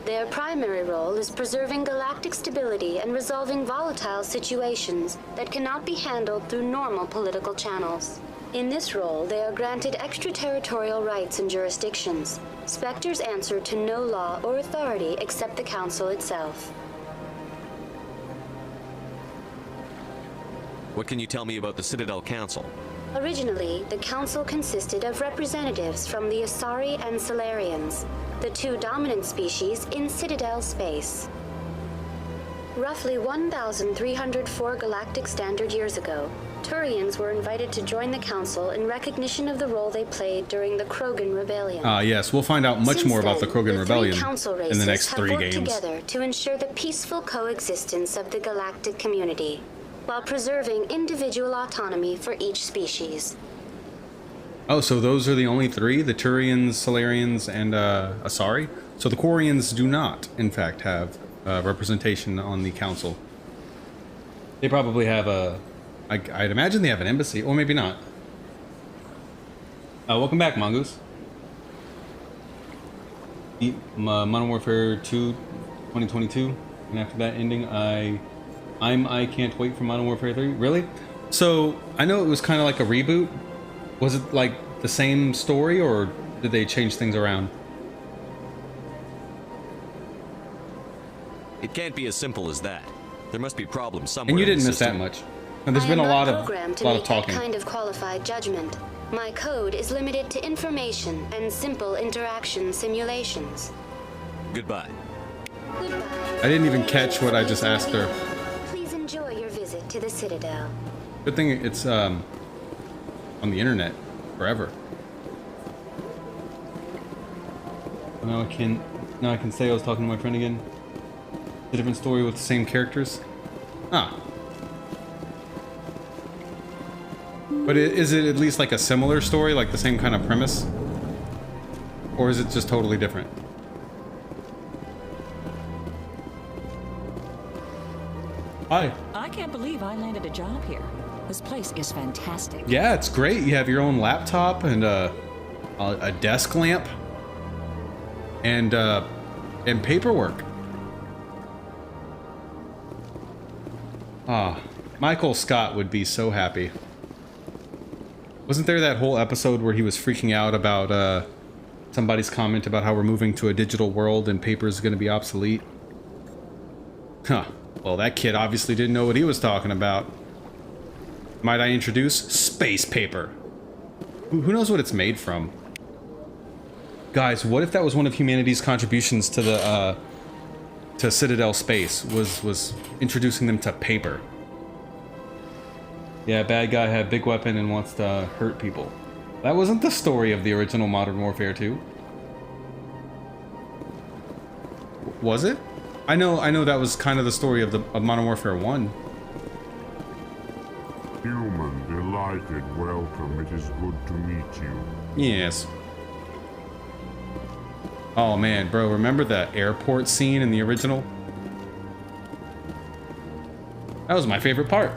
Their primary role is preserving galactic stability and resolving volatile situations that cannot be handled through normal political channels. In this role, they are granted extraterritorial rights and jurisdictions. Spectres answer to no law or authority except the Council itself. What can you tell me about the Citadel Council? Originally, the Council consisted of representatives from the Asari and Salarians, the two dominant species in Citadel space. Roughly 1,304 galactic standard years ago, Turians were invited to join the Council in recognition of the role they played during the Krogan Rebellion. Yes, we'll find out much Since more about the then, Krogan Rebellion three council in races the next have 3 worked games. together to ensure the peaceful coexistence of the galactic community, while preserving individual autonomy for each species. Oh, so those are the only 3? The Turians, Salarians, and Asari? So the Quarians do not, in fact, have representation on the council. They probably have a... I'd imagine they have an embassy, or maybe not. Welcome back, Mongoose. Modern Warfare 2 2022, and after that ending, I can't wait for Modern Warfare 3. Really? So, I know it was kind of like a reboot. Was it like the same story, or did they change things around? It can't be as simple as that. There must be problems somewhere. And you in the didn't miss that system. much. And there's I been am a not lot of programmed to lot make of talking. that kind of qualified judgment. My code is limited to information and simple interaction simulations. Goodbye. I didn't even catch what I just asked her. Please enjoy your visit to the Citadel. Good thing it's on the internet forever. Now I can say I was talking to my friend again. A different story with the same characters. Ah. But is it at least like a similar story, like the same kind of premise? Or is it just totally different? Hi. I can't believe I landed a job here. This place is fantastic. Yeah, it's great. You have your own laptop and a desk lamp and paperwork. Ah, Michael Scott would be so happy. Wasn't there that whole episode where he was freaking out about somebody's comment about how we're moving to a digital world and paper is going to be obsolete? Huh. Well, that kid obviously didn't know what he was talking about. Might I introduce space paper? Who knows what it's made from? Guys, what if that was one of humanity's contributions to the to Citadel space? Was introducing them to paper? Yeah, bad guy had big weapon and wants to hurt people. That wasn't the story of the original Modern Warfare 2. Was it? I know that was kind of the story of Modern Warfare 1. Human, delighted, welcome. It is good to meet you. Yes. Oh man, bro, remember the airport scene in the original? That was my favorite part.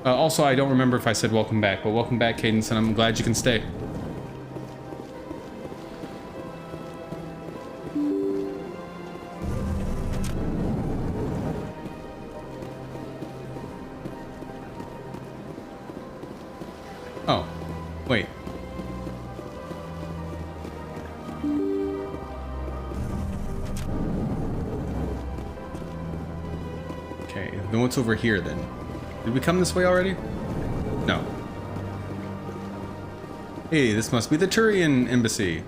Also, I don't remember if I said welcome back, but welcome back, Cadence, and I'm glad you can stay. Oh, wait. Okay, then what's over here then? Did we come this way already? No. Hey, this must be the Turian embassy.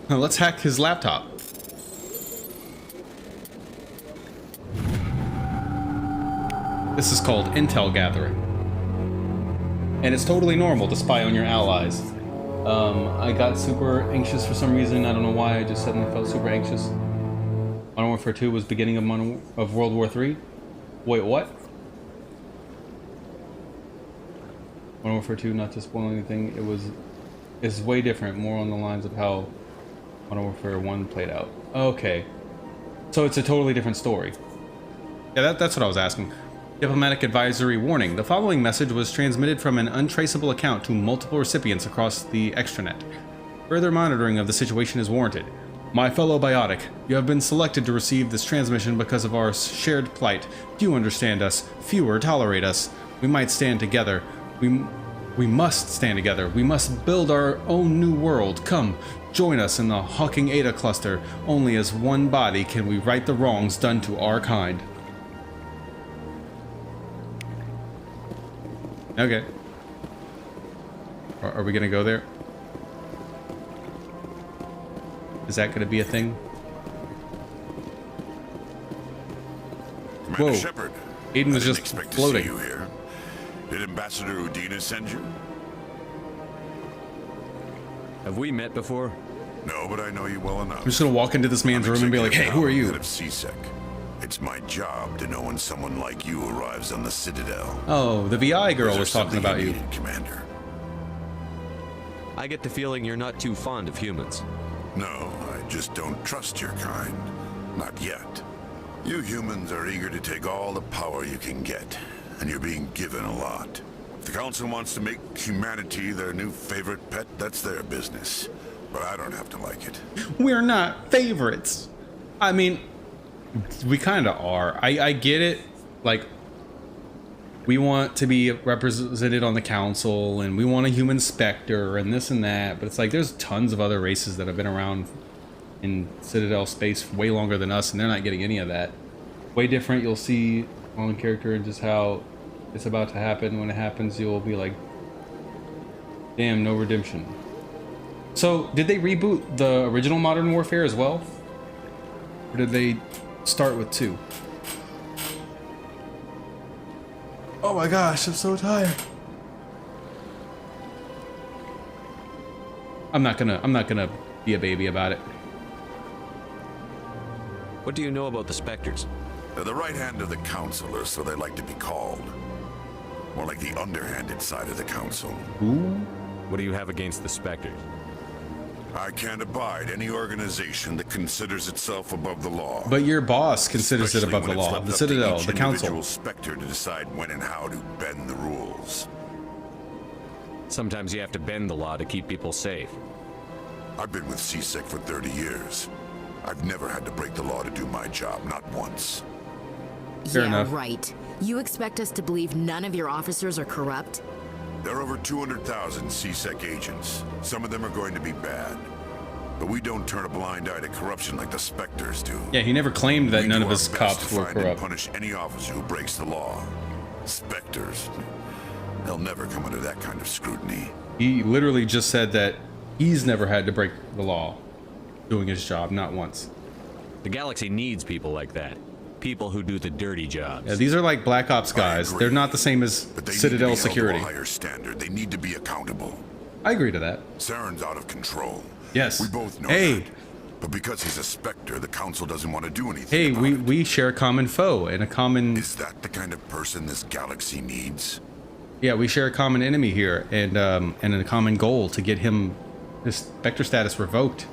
Let's hack his laptop. This is called intel gathering. And it's totally normal to spy on your allies. I got super anxious for some reason. I don't know why. I just suddenly felt super anxious. Modern Warfare 2 was beginning of World War 3. Wait, what? Modern Warfare 2, not to spoil anything, it's way different, more on the lines of how Modern Warfare 1 played out. Okay. So it's a totally different story. Yeah, that's what I was asking. Diplomatic advisory warning. The following message was transmitted from an untraceable account to multiple recipients across the extranet. Further monitoring of the situation is warranted. My fellow Biotic, you have been selected to receive this transmission because of our shared plight. Few understand us, fewer tolerate us. We might stand together. We must stand together. We must build our own new world. Come, join us in the Hawking Ada cluster. Only as one body can we right the wrongs done to our kind. Okay. Are we gonna go there? Is that gonna be a thing? Commander Shepard, Aiden was just expect floating. to see you here. Did Ambassador Udina send you? Have we met before? No, but I know you well enough. I'm just gonna walk into this man's room and be like, hey, who are you? Head of CSEC. It's my job to know when someone like you arrives on the Citadel. Oh, the VI girl was talking about you. Commander. I get the feeling you're not too fond of humans. No, I just don't trust your kind. Not yet. You humans are eager to take all the power you can get, and you're being given a lot. If the Council wants to make humanity their new favorite pet, that's their business. But I don't have to like it. We're not favorites. I mean, we kind of are. I get it. Like, we want to be represented on the council, and we want a human specter, and this and that. But it's like, there's tons of other races that have been around in Citadel space way longer than us, and they're not getting any of that. Way different. You'll see on character and just how it's about to happen. When it happens, you'll be like, damn, no redemption. So, did they reboot the original Modern Warfare as well? Or did they start with 2? Oh my gosh, I'm so tired. I'm not gonna be a baby about it. What do you know about the Spectres? They're the right hand of the Council, or so they like to be called. More like the underhanded side of the Council. Ooh. What do you have against the Spectres? I can't abide any organization that considers itself above the law. But your boss considers it above the law. The Citadel, the Council. Individual Spectre to decide when and how to bend the rules. Sometimes you have to bend the law to keep people safe. I've been with CSEC for 30 years. I've never had to break the law to do my job, not once. Fair enough. Right. You expect us to believe none of your officers are corrupt? There are over 200,000 CSEC agents. Some of them are going to be bad. But we don't turn a blind eye to corruption like the Spectres do. Yeah, he never claimed that none of his We do our best cops to were find and corrupt. punish any officer who breaks the law. Spectres. They'll never come under that kind of scrutiny. He literally just said that he's never had to break the law doing his job, not once. The galaxy needs people like that. People who do the dirty jobs. Yeah, these are like Black Ops guys. They're not the same as But they Citadel need to be security. held to a higher standard. They need to be accountable. I agree to that. Saren's out of control. Yes. We both know Hey. that. But because he's a Spectre, the Council doesn't want to do anything. Hey, we share a common foe and a common... Is that the kind of person this galaxy needs? Yeah, we share a common enemy here and a common goal to get him his Spectre status revoked.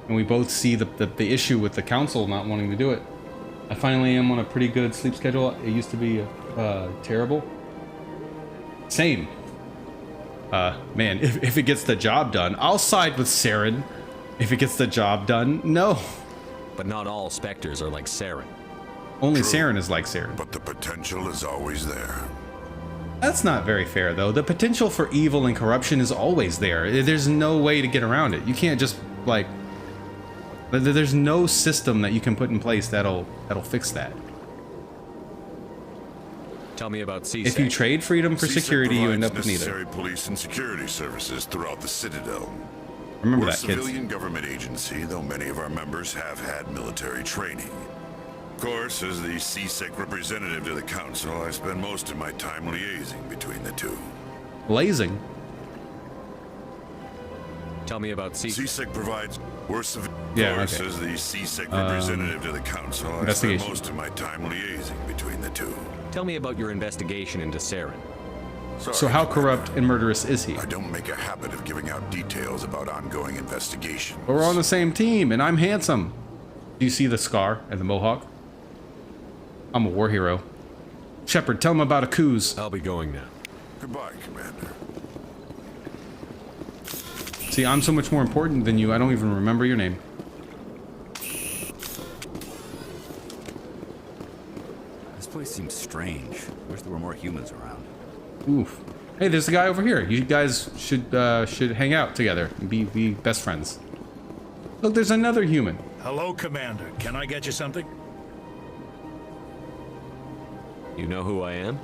And we both see the issue with the Council not wanting to do it. I finally am on a pretty good sleep schedule. It used to be terrible. Same. Man, if it gets the job done, I'll side with Saren. If it gets the job done, no. But not all Spectres are like Saren. Only Saren is like Saren. But the potential is always there. That's not very fair, though. The potential for evil and corruption is always there. There's no way to get around it. You can't just, like... There's no system that you can put in place that'll fix that. Tell me about CSEC. If you trade freedom for CSEC security, you end up with provides neither. necessary police and security services throughout the Citadel. Remember We're that, a kids. civilian government agency, though many of our members have had military training. Of course, as the CSEC representative to the Council, I spend most of my time liaising between the two. Blazing. Tell me about CSEC. CSEC provides... We're Yeah, of course, okay. as the CSEC representative to the Council, I spend investigation. most of my time liaising between the two. Tell me about your investigation into Saren. So how corrupt and murderous is he? I don't make a habit of giving out details about ongoing investigations. But we're on the same team, and I'm handsome. Do you see the scar and the mohawk? I'm a war hero. Shepard, tell him about Akuz. I'll be going now. Goodbye, Commander. See, I'm so much more important than you, I don't even remember your name. This place seems strange. Wish there were more humans around. Oof. Hey, there's a guy over here. You guys should hang out together and be best friends. Look, there's another human. Hello, Commander. Can I get you something? You know who I am?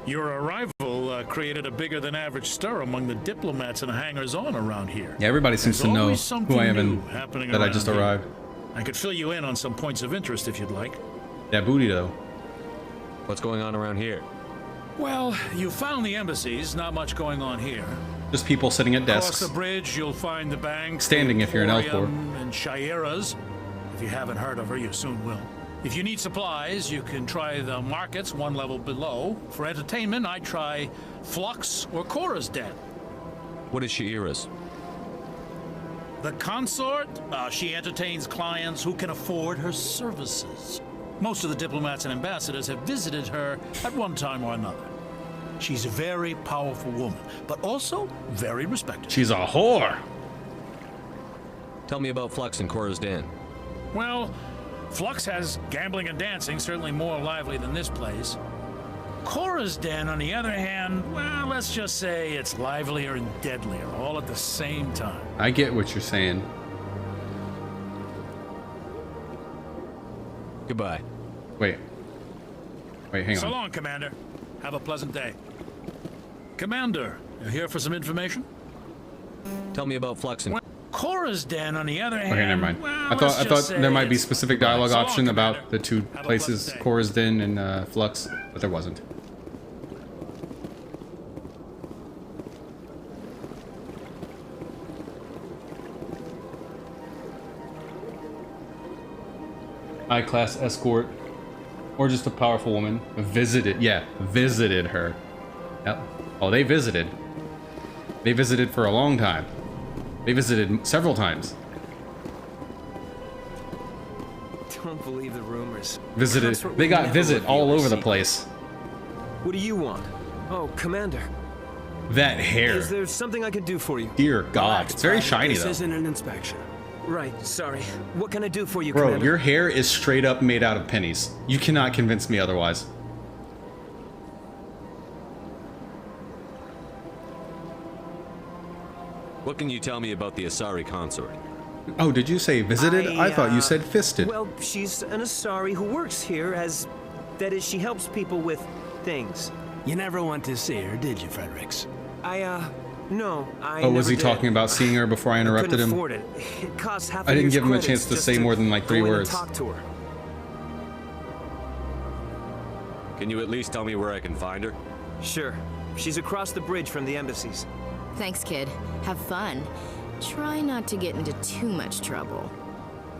Your arrival created a bigger than average stir among the diplomats and hangers-on around here. Yeah, everybody seems There's to know always who something I am new and happening that I around just here. arrived. I could fill you in on some points of interest if you'd like. That booty, though. What's going on around here? Well, you found the embassies. Not much going on here. Just people sitting at Across desks. the bridge, you'll find the bank. Standing if you're an L4. And Shayera's. If you haven't heard of her, you soon will. If you need supplies, you can try the markets one level below. For entertainment, I try Flux or Cora's Den. What is Shayera's? The consort, she entertains clients who can afford her services. Most of the diplomats and ambassadors have visited her at one time or another. She's a very powerful woman, but also very respected. She's a whore. Tell me about Flux and Cora's Den. Well, Flux has gambling and dancing, certainly more lively than this place. Cora's Den, on the other hand, well, let's just say it's livelier and deadlier, all at the same time. I get what you're saying. Goodbye. Wait, hang So on. long, Commander. Have a pleasant day. Commander, you here for some information? Tell me about Flux and... Cora's Den, on the other hand... Okay, never mind. well, I let's thought just there might be say specific it's- dialogue So long, option Commander. about the two Have a places, pleasant day. Cora's Den and Flux, but there wasn't. High-class escort, or just a powerful woman. Visited her. Yep. Oh, they visited. They visited for a long time. They visited several times. Don't believe the rumors. Visited. Consort They would got never visit reveal all her over the secrets. place. What do you want? Oh, Commander. That hair. Is there something I could do for you? Dear God, it's very shiny This though. isn't an inspection. Right, sorry. What can I do for you, Bro, Commander? your hair is straight up made out of pennies. You cannot convince me otherwise. What can you tell me about the Asari consort? Oh, did you say visited? I thought you said fisted. Well, she's an Asari who works here as... That is, she helps people with things. You never went to see her, did you, Fredericks? No, I Oh, was he never did. talking about seeing her before I interrupted couldn't him? afford it. It costs half I a didn't year's give him a credits chance to just say more than like 3 go in and words. talk to her. Can you at least tell me where I can find her? Sure. She's across the bridge from the embassies. Thanks, kid. Have fun. Try not to get into too much trouble.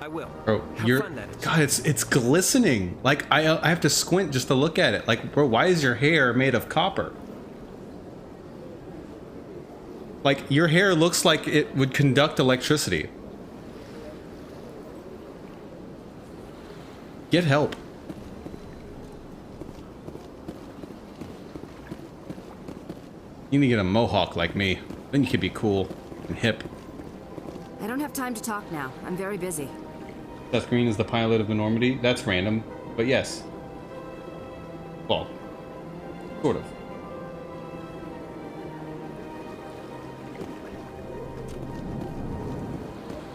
I will. Bro, you're God, it's glistening. Like I have to squint just to look at it. Like, bro, why is your hair made of copper? Like your hair looks like it would conduct electricity. Get help. You need to get a mohawk like me. Then you could be cool and hip. I don't have time to talk now. I'm very busy. Seth Green is the pilot of the Normandy. That's random, but yes. Well, sort of.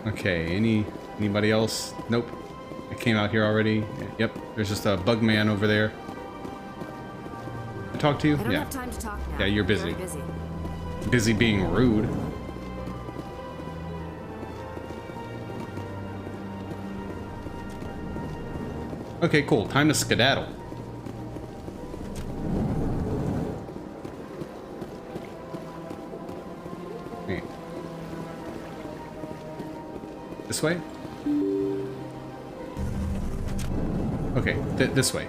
Okay, anybody else? Nope. I came out here already. Yep, there's just a bug man over there. I talk to you? I don't Yeah. have time to talk now. Yeah, you're I'm busy. very busy. Busy being rude. Okay, cool. Time to skedaddle. Wait. This way? Okay, this way.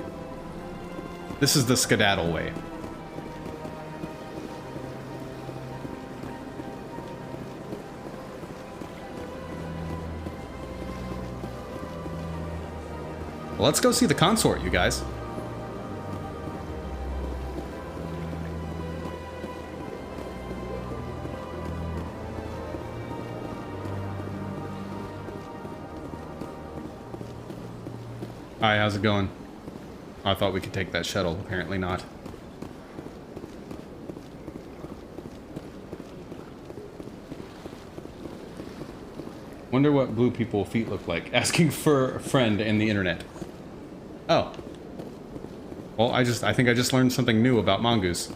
This is the skedaddle way. Well, let's go see the consort, you guys. Hi, how's it going? I thought we could take that shuttle. Apparently not. Wonder what blue people feet look like. Asking for a friend in the internet. Oh. Well, I think I just learned something new about mongoose.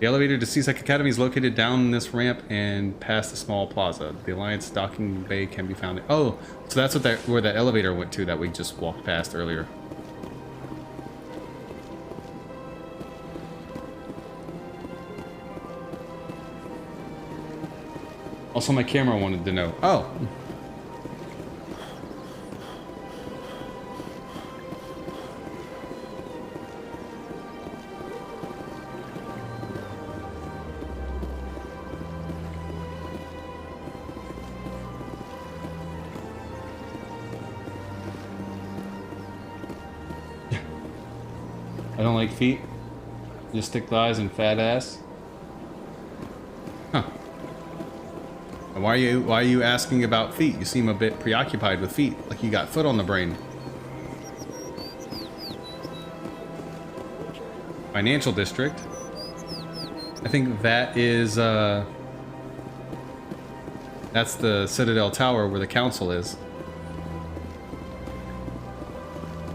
The elevator to CSEC Academy is located down this ramp and past the small plaza. The Alliance docking bay can be found. Oh, so that's what where that elevator went to that we just walked past earlier. Also, my camera wanted to know. Oh. I don't like feet. Just stick thighs and fat ass. Huh. And why are you asking about feet? You seem a bit preoccupied with feet, like you got foot on the brain. Financial district. I think that is that's the Citadel Tower where the council is.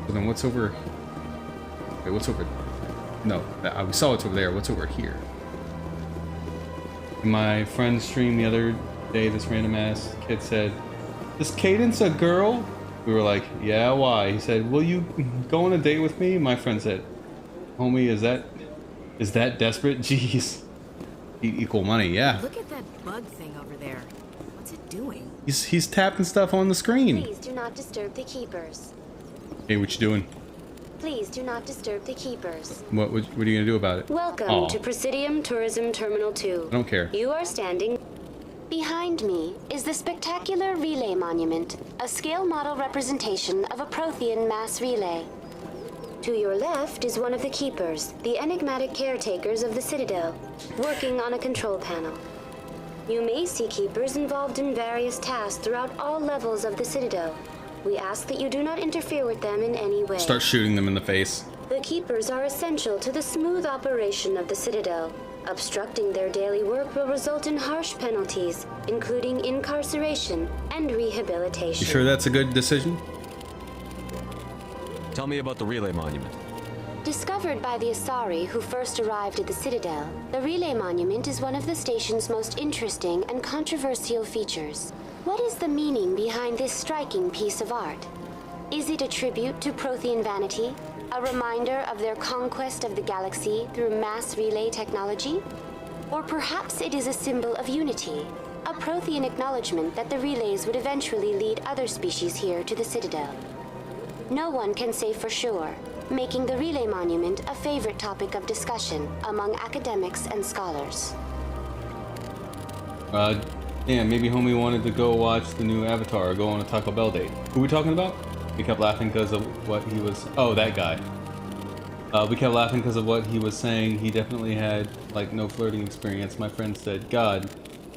So then what's over? Wait, what's over? No, we saw what's over there. What's over here? In my friend's stream the other day, this random ass kid said, "Is Cadence a girl?" We were like, "Yeah, why?" He said, "Will you go on a date with me?" My friend said, "Homie, is that desperate?" Jeez. Equal money, yeah. Look at that bug thing over there. What's it doing? He's tapping stuff on the screen. Please do not disturb the keepers. Hey, what you doing? Please do not disturb the keepers. What are you gonna do about it? Welcome Aw, to Presidium Tourism Terminal 2. I don't care. You are standing... Behind me is the spectacular relay monument, a scale model representation of a Prothean mass relay. To your left is one of the Keepers, the enigmatic caretakers of the Citadel, working on a control panel. You may see Keepers involved in various tasks throughout all levels of the Citadel. We ask that you do not interfere with them in any way. Start shooting them in the face. The Keepers are essential to the smooth operation of the Citadel. Obstructing their daily work will result in harsh penalties, including incarceration and rehabilitation. You sure that's a good decision? Tell me about the relay monument. Discovered by the Asari who first arrived at the Citadel, the Relay Monument is one of the station's most interesting and controversial features. What is the meaning behind this striking piece of art? Is it a tribute to Prothean vanity? A reminder of their conquest of the galaxy through mass relay technology? Or perhaps it is a symbol of unity, a Prothean acknowledgement that the relays would eventually lead other species here to the Citadel. No one can say for sure, making the Relay Monument a favorite topic of discussion among academics and scholars. Yeah, maybe homie wanted to go watch the new Avatar or go on a Taco Bell date. Who are we talking about? We kept laughing because of what he was... Oh, that guy. We kept laughing because of what he was saying. He definitely had, like, no flirting experience. My friend said, God,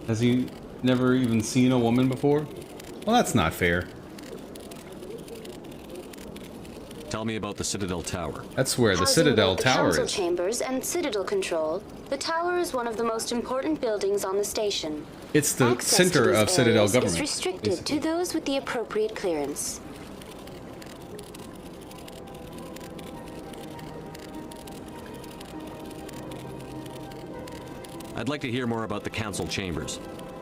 has he never even seen a woman before? Well, that's not fair. Tell me about the Citadel Tower. That's where the Citadel Tower Council is. chambers and Citadel control, the tower is one of the most important buildings on the station. It's the Access center to these of Citadel areas government. is restricted basically. to those with the appropriate clearance. I'd like to hear more about the council chambers.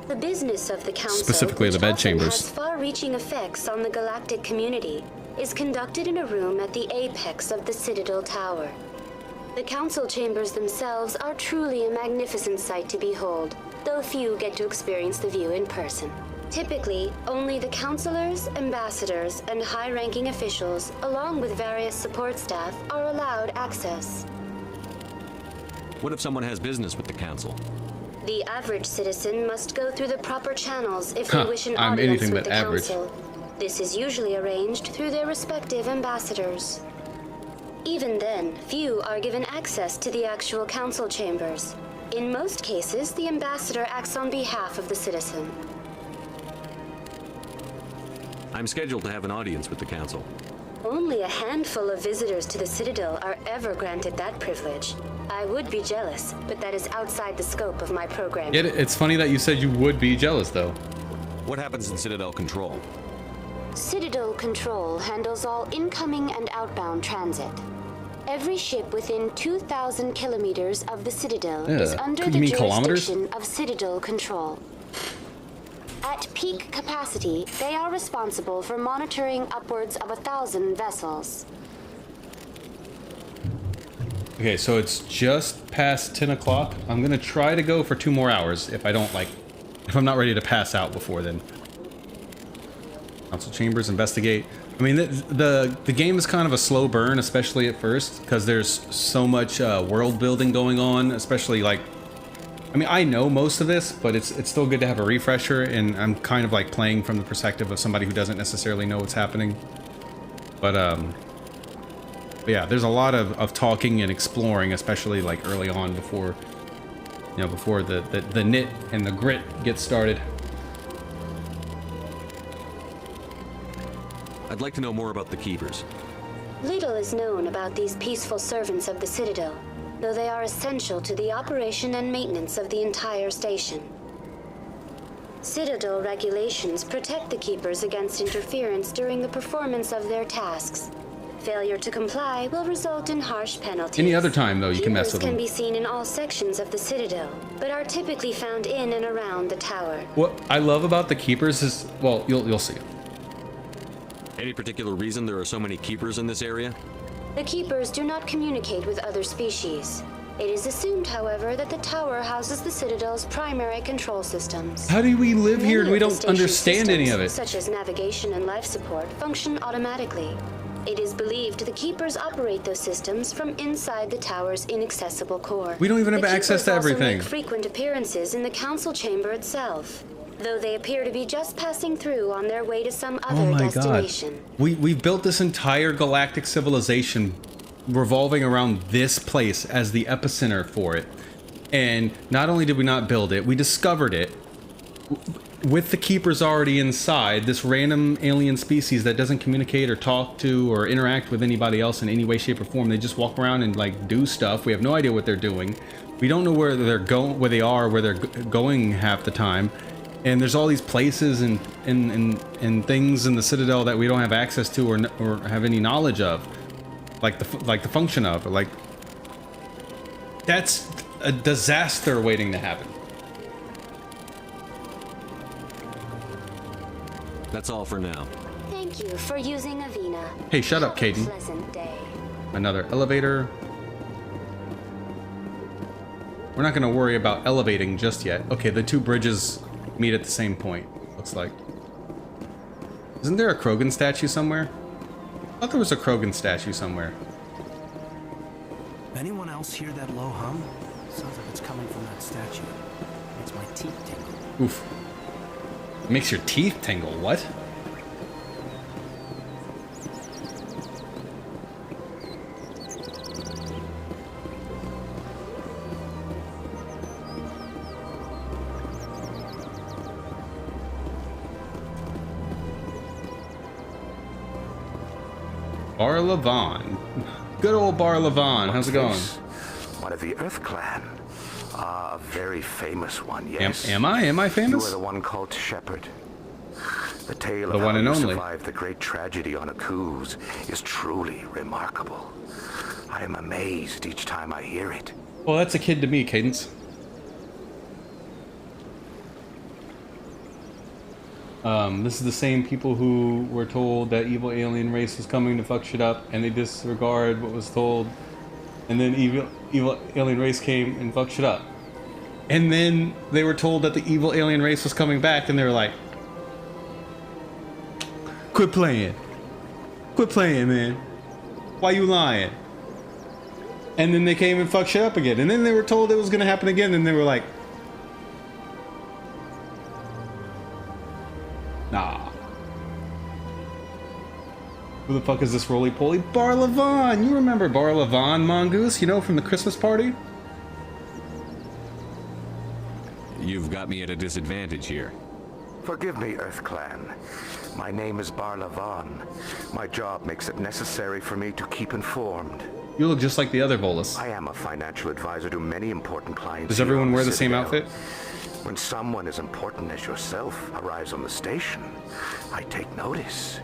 The business of the council, Specifically the which bed often chambers. has far-reaching effects on the galactic community, is conducted in a room at the apex of the Citadel Tower. The council chambers themselves are truly a magnificent sight to behold, though few get to experience the view in person. Typically, only the councilors, ambassadors, and high-ranking officials, along with various support staff, are allowed access. What if someone has business with the council? The average citizen must go through the proper channels if they wish an I'm audience anything with but the average. council. This is usually arranged through their respective ambassadors. Even then, few are given access to the actual council chambers. In most cases, the ambassador acts on behalf of the citizen. I'm scheduled to have an audience with the council. Only a handful of visitors to the Citadel are ever granted that privilege. I would be jealous, but that is outside the scope of my program. It's funny that you said you would be jealous, though. What happens in Citadel Control? Citadel Control handles all incoming and outbound transit. Every ship within 2,000 kilometers of the Citadel is under you the mean kilometers? jurisdiction of Citadel Control. At peak capacity, they are responsible for monitoring upwards of 1,000 vessels. Okay, so it's just past 10 o'clock. I'm gonna try to go for 2 more hours if I'm not ready to pass out before then. Council chambers, investigate. I mean, the game is kind of a slow burn, especially at first, because there's so much world building going on, especially like, I mean, I know most of this, but it's still good to have a refresher, and I'm kind of like playing from the perspective of somebody who doesn't necessarily know what's happening. But yeah, there's a lot of talking and exploring, especially like early on before, you know, before the knit and the grit gets started. I'd like to know more about the Keepers. Little is known about these peaceful servants of the Citadel, though they are essential to the operation and maintenance of the entire station. Citadel regulations protect the Keepers against interference during the performance of their tasks. Failure to comply will result in harsh penalties. Any other time, though, you can mess with Keepers them. can be seen in all sections of the Citadel, but are typically found in and around the tower. What I love about the Keepers is, well, you'll see. Any particular reason there are so many Keepers in this area? The Keepers do not communicate with other species. It is assumed, however, that the tower houses the Citadel's primary control systems. How do we live here and we Many of don't the understand station's any of it? systems, such as navigation and life support, function automatically. It is believed the Keepers operate those systems from inside the tower's inaccessible core. We don't even have The access to Keepers also everything. make frequent appearances in the council chamber itself, though they appear to be just passing through on their way to some other Oh my god. destination. We've built this entire galactic civilization revolving around this place as the epicenter for it. And not only did we not build it, we discovered it with the keepers already inside, this random alien species that doesn't communicate or talk to or interact with anybody else in any way, shape, or form. They just walk around and like do stuff. We have no idea what they're doing. We don't know where they're going, where they are, where they're going half the time. And there's all these places and things in the Citadel that we don't have access to or have any knowledge of, like the function of. Like, that's a disaster waiting to happen. That's all for now. Thank you for using Avina. Hey, shut up, Have a Caden. pleasant day. Another elevator. We're not gonna worry about elevating just yet. Okay, the two bridges meet at the same point, looks like. Isn't there a Krogan statue somewhere? I thought there was a Krogan statue somewhere. Anyone else hear that low hum? Sounds like it's coming from that statue. Makes my teeth tingle. Oof. It makes your teeth tingle, what? Bar Levon. Good old Bar Levon. How's it going? One of the Earth Clan. A very famous one, yes. Am I? Am I famous? You are the one called Shepard. The tale The of one how and you only. survived the great tragedy on Akuz is truly remarkable. I am amazed each time I hear it. Well, that's a kid to me, Cadence. This is the same people who were told that evil alien race was coming to fuck shit up, and they disregard what was told, and then evil alien race came and fucked shit up. And then they were told that the evil alien race was coming back, and they were like, quit playing, man. Why you lying? And then they came and fucked shit up again, and then they were told it was gonna happen again, and they were like, nah. Who the fuck is this roly-poly? Bar Levon! You remember Bar Levon, Mongoose? You know, from the Christmas party? You've got me at a disadvantage here. Forgive me, Earth Clan. My name is Bar Levon. My job makes it necessary for me to keep informed. You look just like the other Volus. I am a financial advisor to many important clients. Does here everyone on wear the same Citadel. outfit? When someone as important as yourself arrives on the station, I take notice.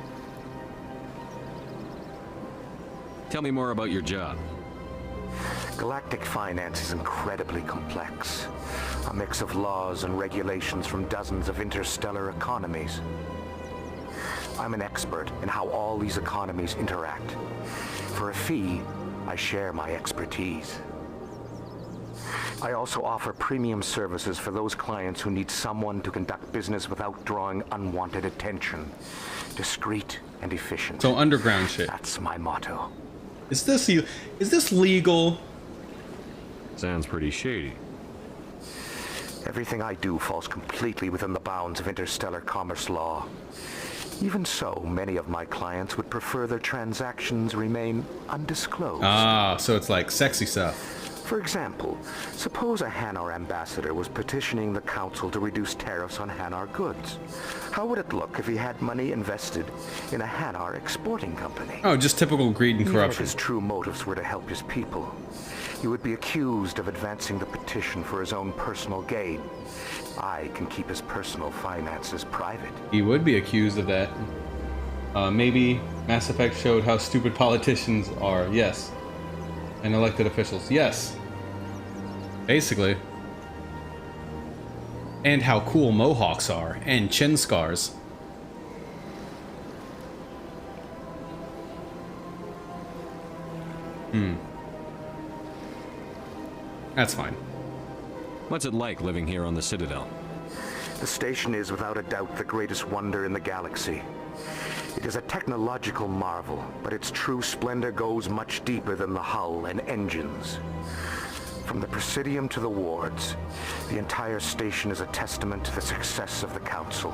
Tell me more about your job. Galactic finance is incredibly complex. A mix of laws and regulations from dozens of interstellar economies. I'm an expert in how all these economies interact. For a fee, I share my expertise. I also offer premium services for those clients who need someone to conduct business without drawing unwanted attention. Discreet and efficient. So underground shit. That's my motto. Is this legal? Sounds pretty shady. Everything I do falls completely within the bounds of interstellar commerce law. Even so, many of my clients would prefer their transactions remain undisclosed. Ah, so it's like sexy stuff. For example, suppose a Hanar ambassador was petitioning the council to reduce tariffs on Hanar goods. How would it look if he had money invested in a Hanar exporting company? Oh, just typical greed and Even corruption. if his true motives were to help his people, he would be accused of advancing the petition for his own personal gain. I can keep his personal finances private. He would be accused of that. Maybe Mass Effect showed how stupid politicians are. Yes. And elected officials. Yes. Basically. And how cool mohawks are. And chin scars. That's fine. What's it like living here on the Citadel? The station is without a doubt the greatest wonder in the galaxy. It is a technological marvel, but its true splendor goes much deeper than the hull and engines. From the Presidium to the wards, the entire station is a testament to the success of the Council.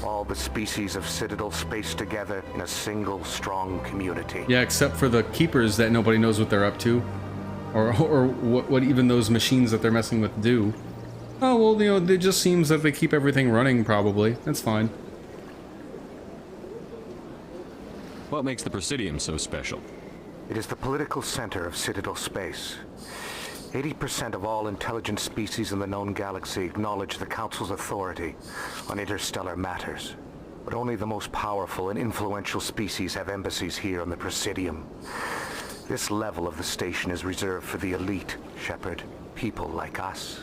All the species of Citadel spaced together in a single, strong community. Yeah, except for the keepers that nobody knows what they're up to. Or what even those machines that they're messing with do. Oh, well, you know, it just seems that they keep everything running, probably. That's fine. What makes the Presidium so special? It is the political center of Citadel space. 80% of all intelligent species in the known galaxy acknowledge the Council's authority on interstellar matters. But only the most powerful and influential species have embassies here on the Presidium. This level of the station is reserved for the elite, Shepard. People like us.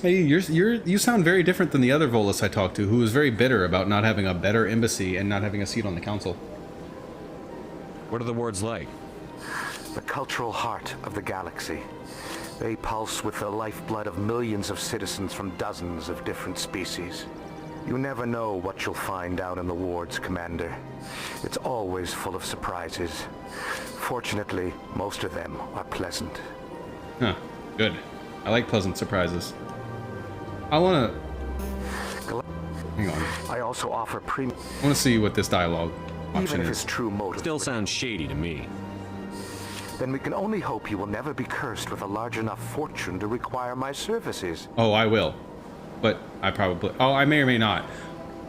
Hey, you sound very different than the other Volus I talked to, who was very bitter about not having a better embassy and not having a seat on the Council. What are the wards like? The cultural heart of the galaxy. They pulse with the lifeblood of millions of citizens from dozens of different species. You never know what you'll find down in the wards, Commander. It's always full of surprises. Fortunately, most of them are pleasant. Huh, good. I like pleasant surprises. I want to... Hang on. I also offer I want to see what this dialogue option even if is. his true motive still sounds shady to me. Then we can only hope you will never be cursed with a large enough fortune to require my services. Oh, I will. But I probably... Oh, I may or may not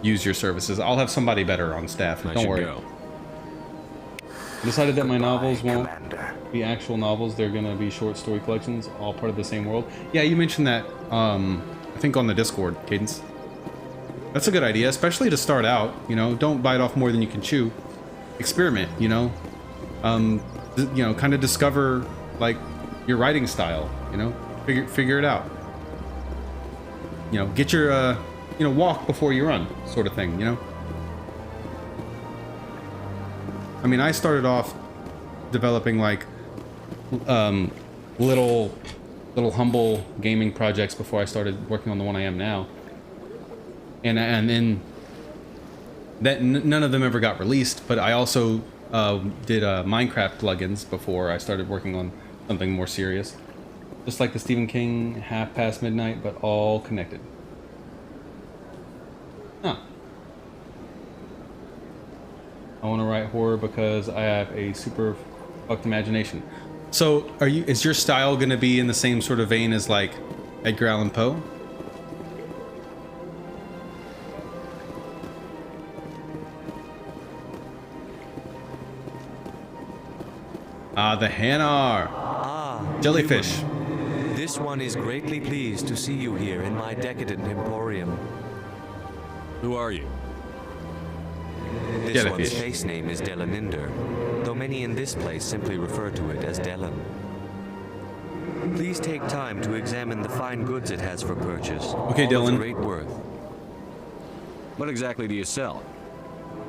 use your services. I'll have somebody better on staff. Don't worry. Go. I decided that my novels won't be actual novels. They're going to be short story collections, all part of the same world. Yeah, you mentioned that, I think on the Discord, Cadence. That's a good idea, especially to start out. You know, don't bite off more than you can chew. Experiment, you know. You know, kind of discover, like, your writing style, you know. Figure it out. You know, get your, you know, walk before you run, sort of thing, you know. I mean, I started off developing like little humble gaming projects before I started working on the one I am now, and then that none of them ever got released. But I also did Minecraft plugins before I started working on something more serious, just like the Stephen King Half Past Midnight, but all connected. Huh. I want to write horror because I have a super fucked imagination. So, is your style going to be in the same sort of vein as like Edgar Allan Poe? Ah, the Hanar. Jellyfish. Human. This one is greatly pleased to see you here in my decadent emporium. Who are you? This one's face name is Delaninder, though many in this place simply refer to it as Delan. Please take time to examine the fine goods it has for purchase. Okay, Dylan. Great worth. What exactly do you sell?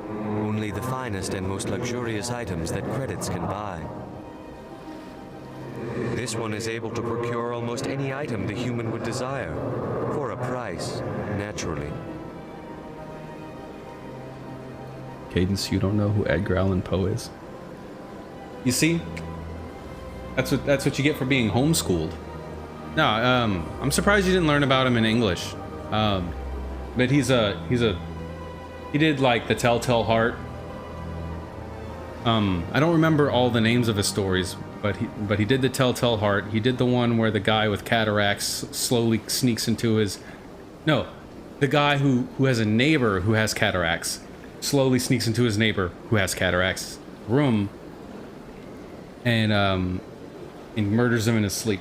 Only the finest and most luxurious items that credits can buy. This one is able to procure almost any item the human would desire, for a price, naturally. Cadence, you don't know who Edgar Allan Poe is? You see? That's what you get for being homeschooled. No, I'm surprised you didn't learn about him in English. But he did like The Telltale Heart. I don't remember all the names of his stories, but he did The Telltale Heart. He did the one where the guy with cataracts slowly sneaks into his... No, the guy who has a neighbor who has cataracts slowly sneaks into his neighbor who has cataracts room and murders him in his sleep.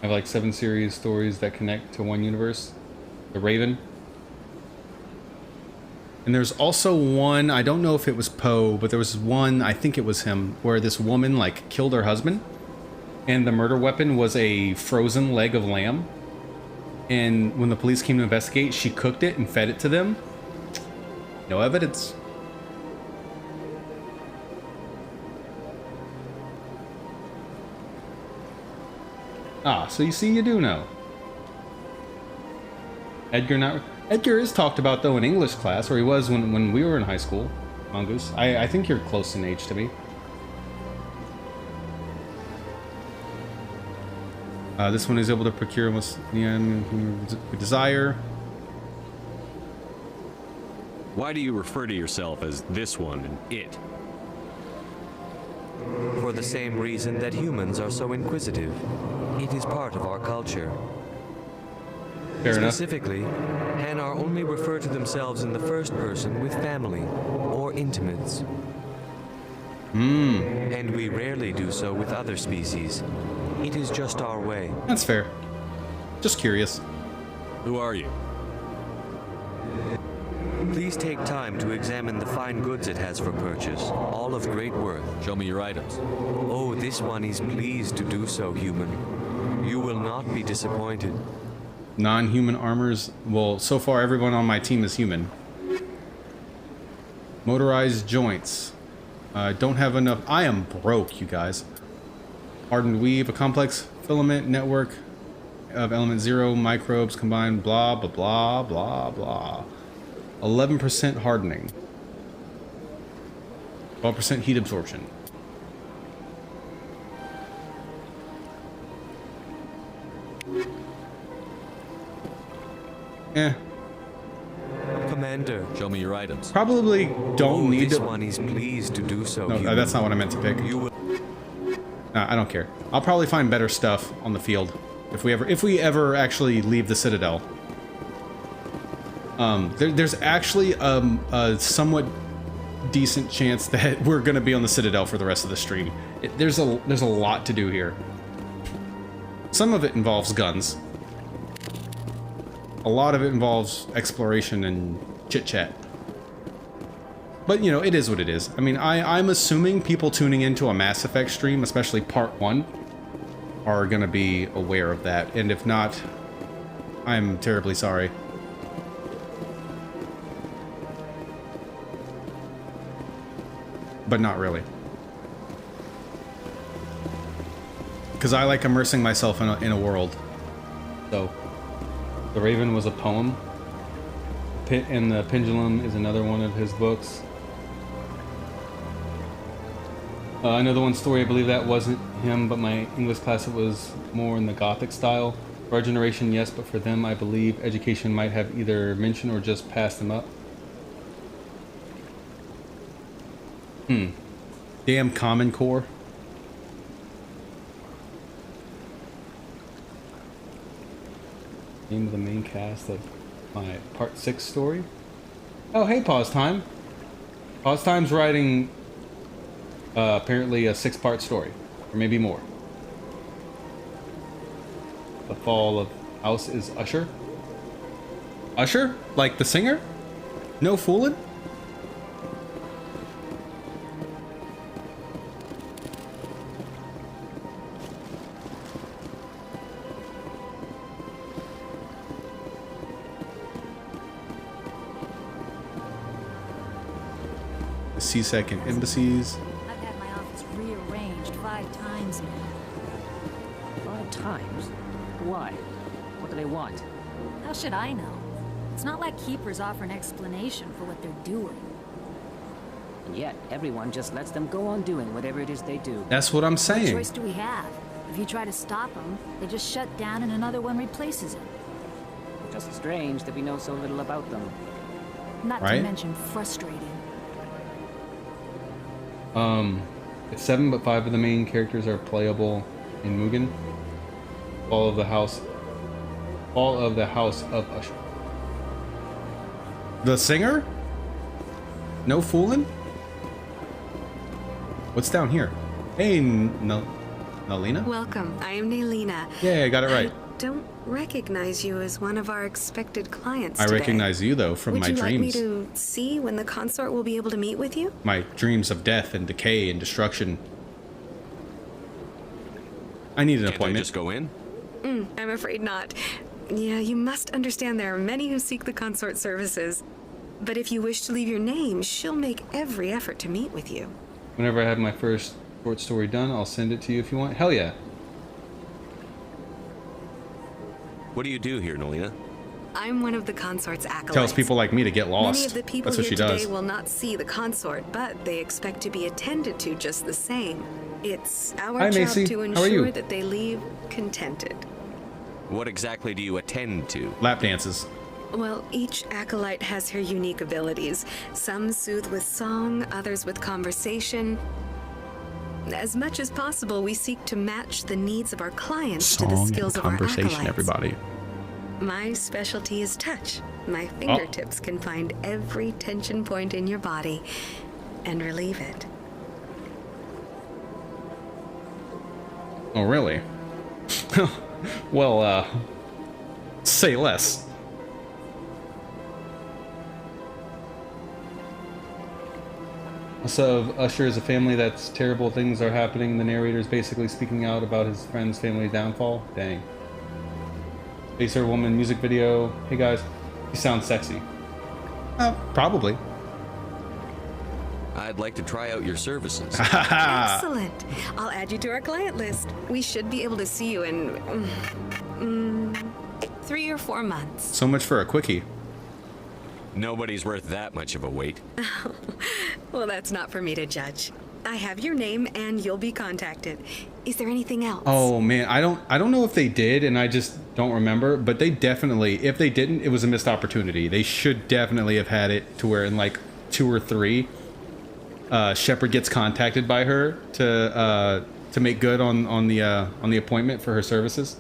I have like 7 series stories that connect to one universe. The Raven. And there's also one, I don't know if it was Poe, but there was one, I think it was him, where this woman like killed her husband and the murder weapon was a frozen leg of lamb. And when the police came to investigate, she cooked it and fed it to them. No evidence. Ah, so you see, you do know. Edgar is talked about though in English class, or he was when we were in high school. Mongoose. I think you're close in age to me. This one is able to procure what we desire. Why do you refer to yourself as this one and it? For the same reason that humans are so inquisitive. It is part of our culture. Fair enough. Specifically, Hanar only refer to themselves in the first person with family or intimates. And we rarely do so with other species. It is just our way. That's fair. Just curious. Who are you? Please take time to examine the fine goods it has for purchase, all of great worth. Show me your items. Oh, this one is pleased to do so, human. You will not be disappointed. Non-human armors. Well, so far everyone on my team is human. Motorized joints. Don't have enough. I am broke, you guys. Hardened weave, a complex filament network of element 0 microbes combined. Blah blah blah blah blah. 11% hardening. 12% heat absorption. Commander, show me your items. Probably don't need this to. one is pleased to do so. No, that's not what I meant to pick. You will... I don't care. I'll probably find better stuff on the field if we ever actually leave the Citadel. There's actually a somewhat decent chance that we're gonna be on the Citadel for the rest of the stream. There's a lot to do here. Some of it involves guns. A lot of it involves exploration and chit-chat. But, you know, it is what it is. I mean, I'm assuming people tuning into a Mass Effect stream, especially Part 1, are gonna be aware of that. And if not, I'm terribly sorry. But not really. Because I like immersing myself in a world. So, The Raven was a poem. Pit and the Pendulum is another one of his books. Another one story, I believe that wasn't him, but my English class, it was more in the Gothic style. For our generation, yes, but for them, I believe education might have either mentioned or just passed them up. Damn Common Core. Name of the main cast of my Part 6 story. Oh, hey, Pause Time. Pause Time's writing apparently a 6-part story, or maybe more. The fall of House is Usher. Usher? Like the singer? No fooling? The CSEC and embassies. I've had my office rearranged 5 times now. 5 times? Why? What do they want? How should I know? It's not like Keepers offer an explanation for what they're doing. And yet, everyone just lets them go on doing whatever it is they do. That's what I'm saying. What choice do we have? If you try to stop them, they just shut down and another one replaces it. Just strange that we know so little about them. Not to mention frustrating. It's 7, but 5 of the main characters are playable in Mugen. Fall of the House of Usher. The singer? No fooling? What's down here? Hey, Nalina? Welcome. I am Nalina. Yeah, I got it right. I don't recognize you as one of our expected clients I today. recognize you, though, from my dreams. Would you like me to see when the consort will be able to meet with you? My dreams of death and decay and destruction. I need an appointment. Can't I just go in? I'm afraid not. Yeah, you must understand there are many who seek the consort services. But if you wish to leave your name, she'll make every effort to meet with you. Whenever I have my first short story done, I'll send it to you if you want. Hell yeah. What do you do here, Nalina? I'm one of the consort's acolytes. Tells people like me to get lost. Many of the people That's what here she today does. will not see the consort, but they expect to be attended to just the same. It's our Hi, job Macy. to How are you? ensure that they leave contented. What exactly do you attend to? Lap dances. Well, each acolyte has her unique abilities. Some soothe with song, others with conversation. As much as possible, we seek to match the needs of our clients to the Song skills and of our conversation, acolytes. everybody. My specialty is touch. My fingertips can find every tension point in your body and relieve it. Oh, really? Well, say less. So Usher is a family that's terrible things are happening. The narrator is basically speaking out about his friend's family downfall. Dang. Facer woman music video. Hey guys, you sound sexy. Probably. I'd like to try out your services. Excellent. I'll add you to our client list. We should be able to see you in 3 or 4 months. So much for a quickie. Nobody's worth that much of a wait. Well, that's not for me to judge. I have your name and you'll be contacted. Is there anything else? Oh man, I don't know if they did, and I just don't remember. But they definitely, if they didn't, it was a missed opportunity. They should definitely have had it to where in like 2 or 3, Shepard gets contacted by her to make good on the appointment for her services.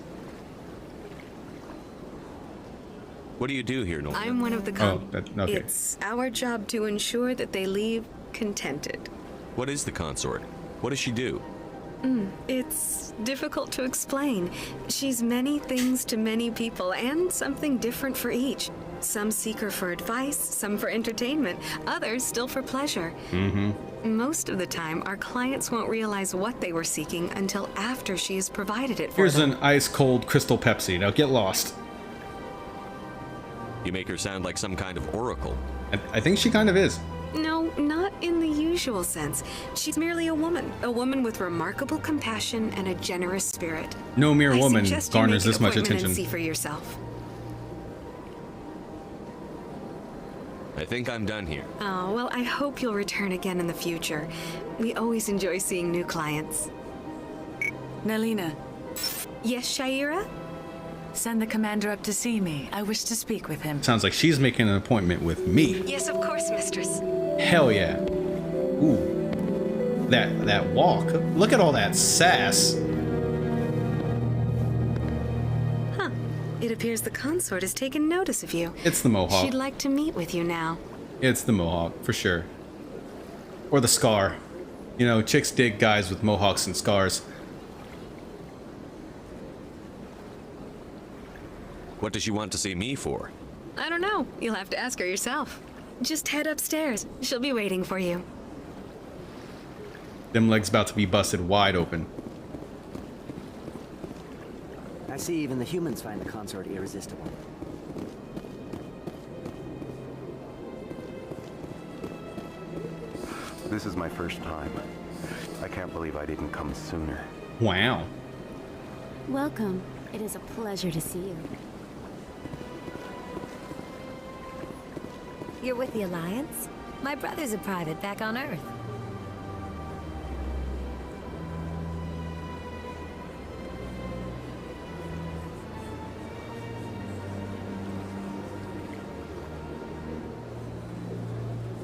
What do you do here, Nolan? I'm one of the okay. It's our job to ensure that they leave contented. What is the consort? What does she do? It's difficult to explain. She's many things to many people and something different for each. Some seek her for advice, some for entertainment, others still for pleasure. Most of the time, our clients won't realize what they were seeking until after she has provided it for Here's them. an ice cold crystal Pepsi. Now get lost. You make her sound like some kind of oracle. I think she kind of is. No, not in the usual sense. She's merely a woman with remarkable compassion and a generous spirit. No mere I woman suggest you garners make an this much appointment attention. and see for yourself. I think I'm done here. Oh, well, I hope you'll return again in the future. We always enjoy seeing new clients. Nelina. Yes, Shaira? Send the commander up to see me. I wish to speak with him. Sounds like she's making an appointment with me. Yes, of course, mistress. Hell yeah. Ooh. That walk. Look at all that sass. Huh. It appears the consort has taken notice of you. It's the mohawk. She'd like to meet with you now. It's the mohawk, for sure. Or the scar. You know, chicks dig guys with mohawks and scars. What does she want to see me for? I don't know. You'll have to ask her yourself. Just head upstairs. She'll be waiting for you. Them legs about to be busted wide open. I see even the humans find the consort irresistible. This is my first time. I can't believe I didn't come sooner. Wow. Welcome. It is a pleasure to see you. You're with the Alliance? My brother's a private back on Earth.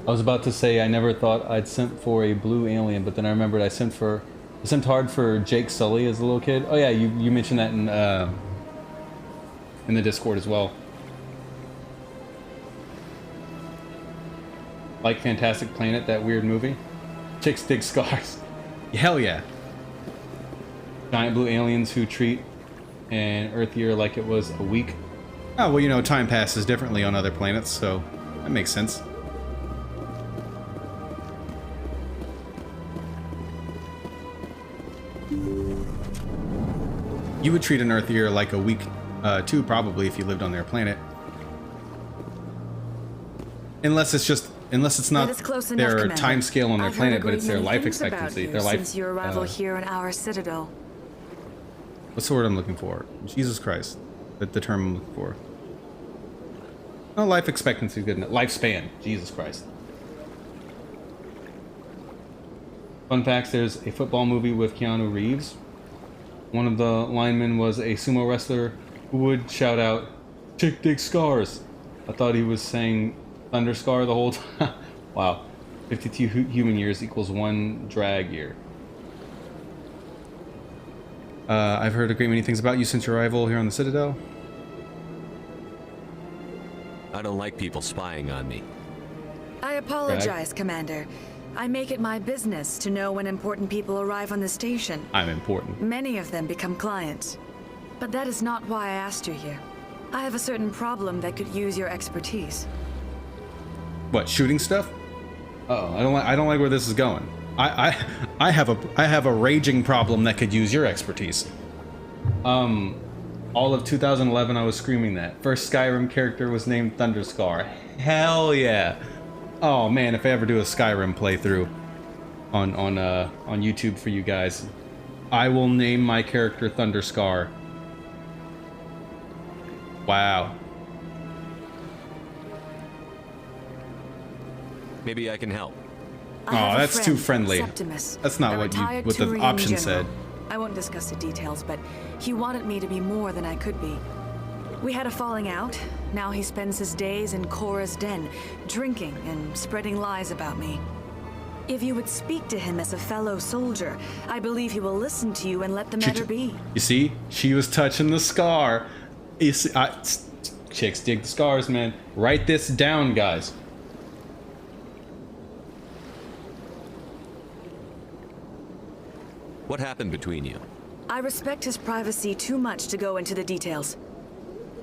I was about to say I never thought I'd sent for a blue alien, but then I remembered I sent hard for Jake Sully as a little kid. Oh yeah, you mentioned that in the Discord as well. Like Fantastic Planet, that weird movie. Chicks dig scars. Hell yeah. Giant blue aliens who treat an Earth year like it was a week. Oh, well, you know, time passes differently on other planets, so that makes sense. You would treat an Earth year like a week, too, probably, if you lived on their planet. Unless it's not their time scale on their planet, but it's their life expectancy. Their life. Since your arrival here in our citadel. What's the word I'm looking for? Jesus Christ. The term I'm looking for. Oh, life expectancy, good enough. Lifespan. Jesus Christ. Fun facts, there's a football movie with Keanu Reeves. One of the linemen was a sumo wrestler who would shout out, "Chick Dick Scars." I thought he was saying Thunder Scar the whole time. Wow. 52 human years equals 1 drag year. I've heard a great many things about you since your arrival here on the Citadel. I don't like people spying on me. I apologize, Commander. I make it my business to know when important people arrive on the station. I'm important. Many of them become clients. But that is not why I asked you here. I have a certain problem that could use your expertise. What, shooting stuff? Uh-oh, I don't like where this is going. I have a raging problem that could use your expertise. All of 2011 I was screaming that. First Skyrim character was named Thunderscar. Hell yeah. Oh man, if I ever do a Skyrim playthrough on YouTube for you guys, I will name my character Thunderscar. Wow. Maybe I can help. Oh, that's too friendly. Septimus, That's not what the Turian option general. said. I won't discuss the details, but he wanted me to be more than I could be. We had a falling out. Now he spends his days in Korra's den, drinking and spreading lies about me. If you would speak to him as a fellow soldier, I believe he will listen to you and let the matter be. You see, she was touching the scar. You see, chicks dig the scars, man. Write this down, guys. What happened between you? I respect his privacy too much to go into the details.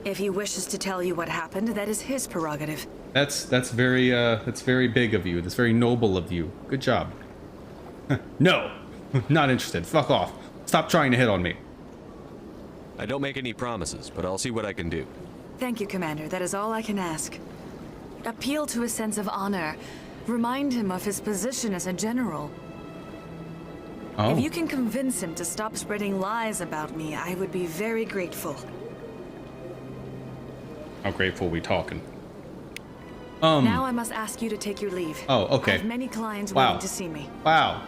If he wishes to tell you what happened, that is his prerogative. That's very big of you. That's very noble of you. Good job. No, not interested. Fuck off. Stop trying to hit on me. I don't make any promises, but I'll see what I can do. Thank you, Commander. That is all I can ask. Appeal to his sense of honor. Remind him of his position as a general. Oh. If you can convince him to stop spreading lies about me, I would be very grateful. How grateful are we talking? Now I must ask you to take your leave. Oh, okay. I have many clients Wow. waiting to see me. Wow.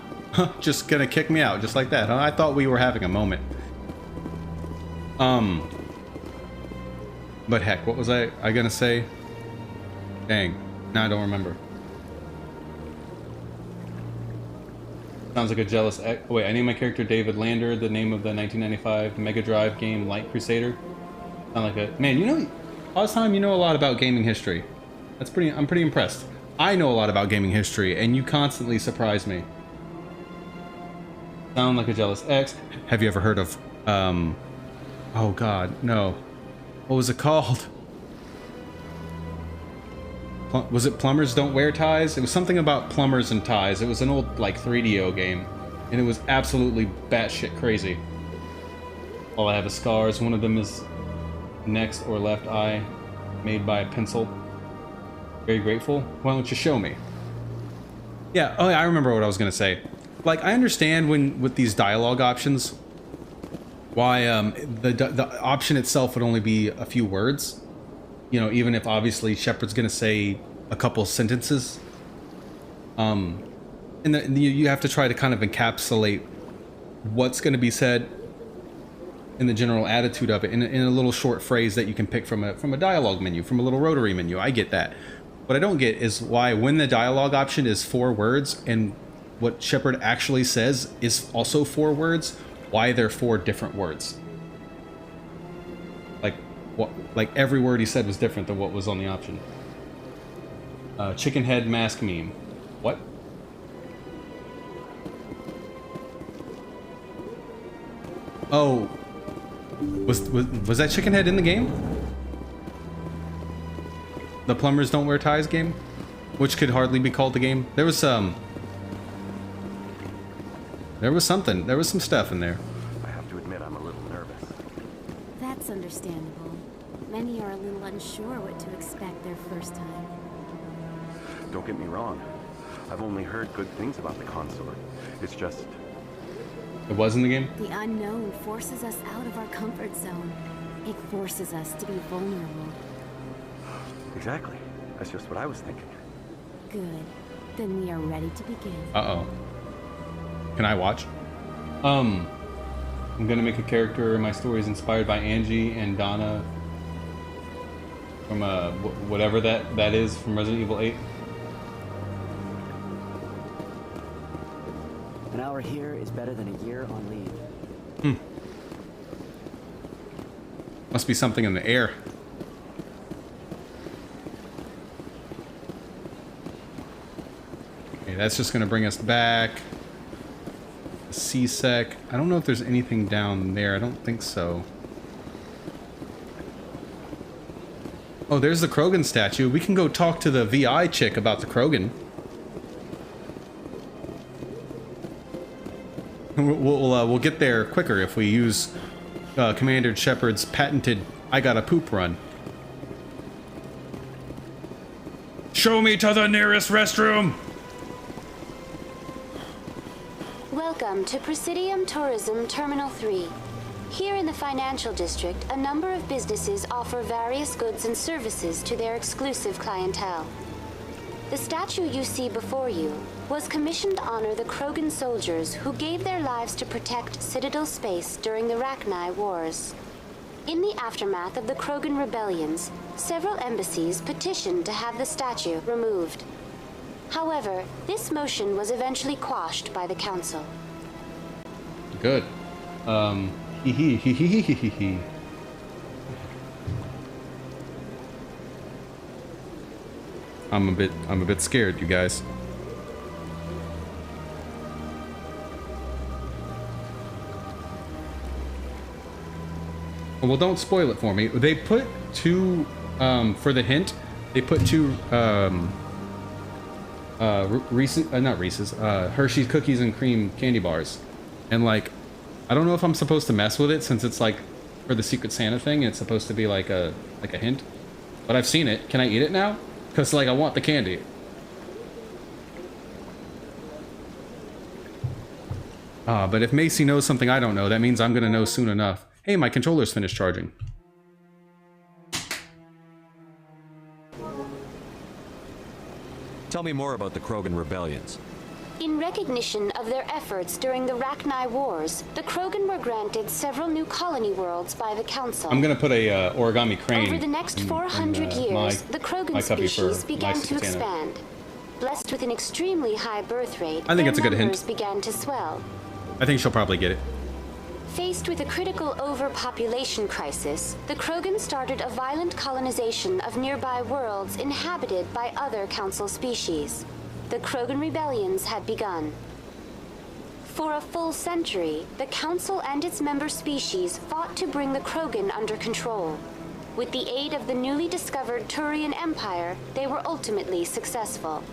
Just gonna kick me out just like that, huh? I thought we were having a moment. But heck, what was I gonna say? Dang. Now I don't remember. Sounds like a jealous wait, I named my character David Lander, the name of the 1995 Mega Drive game Light Crusader. Sound like a man, you know, all this time you know a lot about gaming history. I'm pretty impressed. I know a lot about gaming history, and you constantly surprise me. Sound like a jealous ex. Have you ever heard of oh god, no. What was it called? Was it Plumbers Don't Wear Ties? It was something about plumbers and ties. It was an old, like, 3DO game. And it was absolutely batshit crazy. All I have is scars. One of them is next or left eye, made by a pencil. Very grateful. Why don't you show me? Yeah, oh, I remember what I was gonna say. Like, I understand when, with these dialogue options, why the option itself would only be a few words. You know, even if obviously Shepard's gonna say a couple sentences, and you have to try to kind of encapsulate what's going to be said in the general attitude of it in a little short phrase that you can pick from a dialogue menu, from a little rotary menu. I get that. What I don't get is why, when the dialogue option is 4 words and what Shepard actually says is also 4 words, why they're 4 different words. Like every word he said was different than what was on the option. Chicken head mask meme. What? Oh, was that chicken head in the game? The Plumbers Don't Wear Ties game, which could hardly be called the game. There was something. There was some stuff in there. I have to admit, I'm a little nervous. That's understandable. Many are a little unsure what to expect their first time. Don't get me wrong. I've only heard good things about the consort. It's just... It was in the game? The unknown forces us out of our comfort zone. It forces us to be vulnerable. Exactly. That's just what I was thinking. Good. Then we are ready to begin. Uh-oh. Can I watch? I'm gonna make a character. My story is inspired by Angie and Donna from whatever that is from Resident Evil 8. An hour here is better than a year on leave. Must be something in the air. Okay, that's just gonna bring us back. C-Sec. I don't know if there's anything down there. I don't think so. Oh, there's the Krogan statue. We can go talk to the VI chick about the Krogan. We'll get there quicker if we use Commander Shepard's patented "I gotta poop" run. Show me to the nearest restroom. Welcome to Presidium Tourism Terminal 3. Here in the financial district, a number of businesses offer various goods and services to their exclusive clientele. The statue you see before you was commissioned to honor the Krogan soldiers who gave their lives to protect Citadel space during the Rachni Wars. In the aftermath of the Krogan rebellions, several embassies petitioned to have the statue removed. However, this motion was eventually quashed by the Council. Good. I'm a bit scared, you guys. Well, don't spoil it for me. They put two, for the hint, they put two, Reese's, Hershey's cookies and cream candy bars. And like, I don't know if I'm supposed to mess with it since it's like for the Secret Santa thing. It's supposed to be like a hint, but I've seen it. Can I eat it now? Cause like I want the candy. But if Macy knows something I don't know, that means I'm gonna know soon enough. Hey, my controller's finished charging. Tell me more about the Krogan rebellions. In recognition of their efforts during the Rachni Wars, the Krogan were granted several new colony worlds by the Council. I'm gonna put a origami crane. Over the next 400 years, the Krogan species began to expand. Blessed with an extremely high birth rate, I think it's a good numbers hint. began to swell. I think she'll probably get it. Faced with a critical overpopulation crisis, the Krogan started a violent colonization of nearby worlds inhabited by other Council species. The Krogan rebellions had begun. For a full century, the Council and its member species fought to bring the Krogan under control. With the aid of the newly discovered Turian Empire, they were ultimately successful.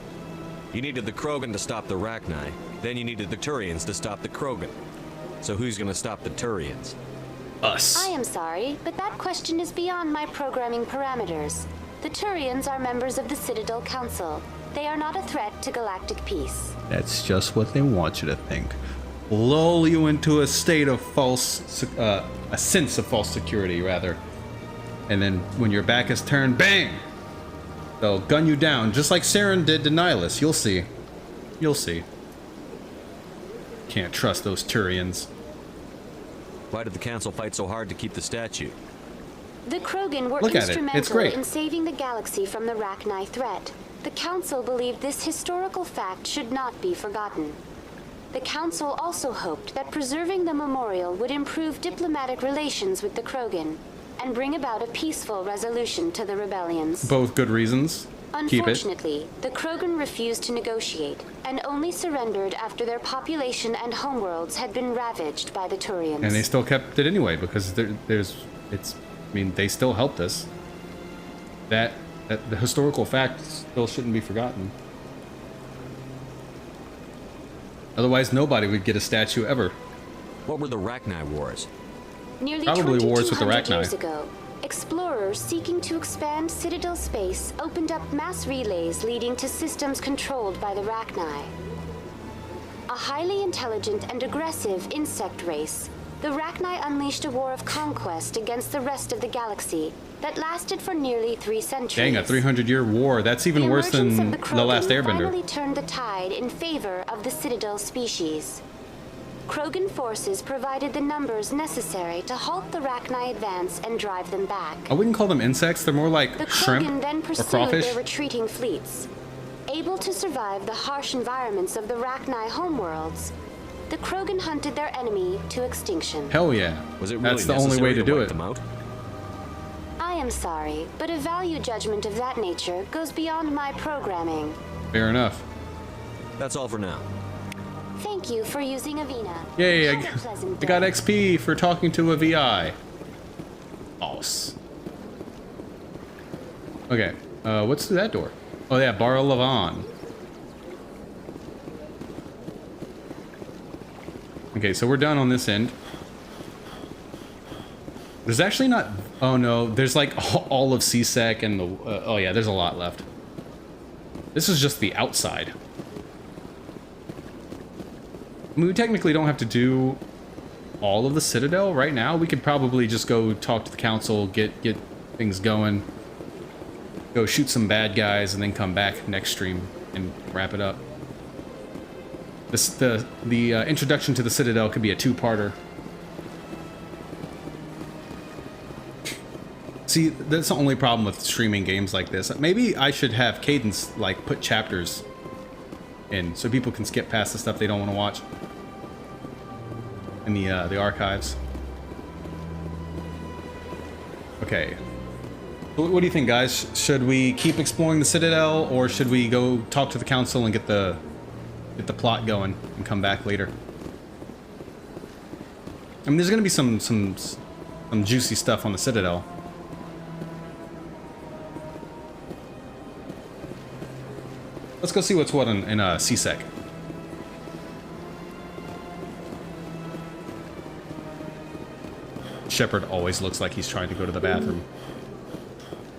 You needed the Krogan to stop the Rachni, then you needed the Turians to stop the Krogan. So who's gonna stop the Turians? Us. I am sorry, but that question is beyond my programming parameters. The Turians are members of the Citadel Council. They are not a threat to galactic peace. That's just what they want you to think. Lull you into a state of false, a sense of false security, rather. And then when your back is turned, bang! They'll gun you down, just like Saren did to Nihilus. You'll see. You'll see. Can't trust those Turians. Why did the Council fight so hard to keep the statue? The Krogan were Look at it. It's instrumental great. in saving the galaxy from the Rachni threat. The Council believed this historical fact should not be forgotten. The Council also hoped that preserving the memorial would improve diplomatic relations with the Krogan and bring about a peaceful resolution to the rebellions. Both good reasons. Keep it. Unfortunately, the Krogan refused to negotiate and only surrendered after their population and homeworlds had been ravaged by the Turians. And they still kept it anyway because I mean, they still helped us. That the historical fact still shouldn't be forgotten. Otherwise, nobody would get a statue ever. What were the Rachni Wars? Nearly Probably wars with the 2,200 years Rachni. ago, explorers seeking to expand Citadel space opened up mass relays leading to systems controlled by the Rachni. A highly intelligent and aggressive insect race, the Rachni unleashed a war of conquest against the rest of the galaxy, that lasted for nearly 3 centuries. Dang, a 300-year war. That's even worse than The Last Airbender. Finally turned the tide in favor of the Citadel species. Krogan forces provided the numbers necessary to halt the Rachni advance and drive them back. I wouldn't call them insects. They're more like The shrimp Krogan then or pursued crawfish. their retreating fleets. Able to survive the harsh environments of the Rachni homeworlds, the Krogan hunted their enemy to extinction. Hell yeah. Was it really That's the only way necessary to do wipe it. them out? I am sorry, but a value judgment of that nature goes beyond my programming. Fair enough. That's all for now. Thank you for using Avina. Yay, Have a I pleasant got day. XP for talking to a VI. False. Okay, what's through that door? Oh yeah, Bar Lavan. Okay, so we're done on this end. There's actually not... Oh no, there's like all of CSEC and the... oh yeah, there's a lot left. This is just the outside. I mean, we technically don't have to do all of the Citadel right now. We could probably just go talk to the council, get things going, go shoot some bad guys, and then come back next stream and wrap it up. The introduction to the Citadel could be a 2-parter. See, that's the only problem with streaming games like this. Maybe I should have Cadence like put chapters in so people can skip past the stuff they don't want to watch in the archives. Okay. What do you think, guys? Should we keep exploring the Citadel, or should we go talk to the council and get the plot going and come back later? I mean, there's gonna be some juicy stuff on the Citadel. Let's go see what's what in CSEC. Shepard always looks like he's trying to go to the bathroom.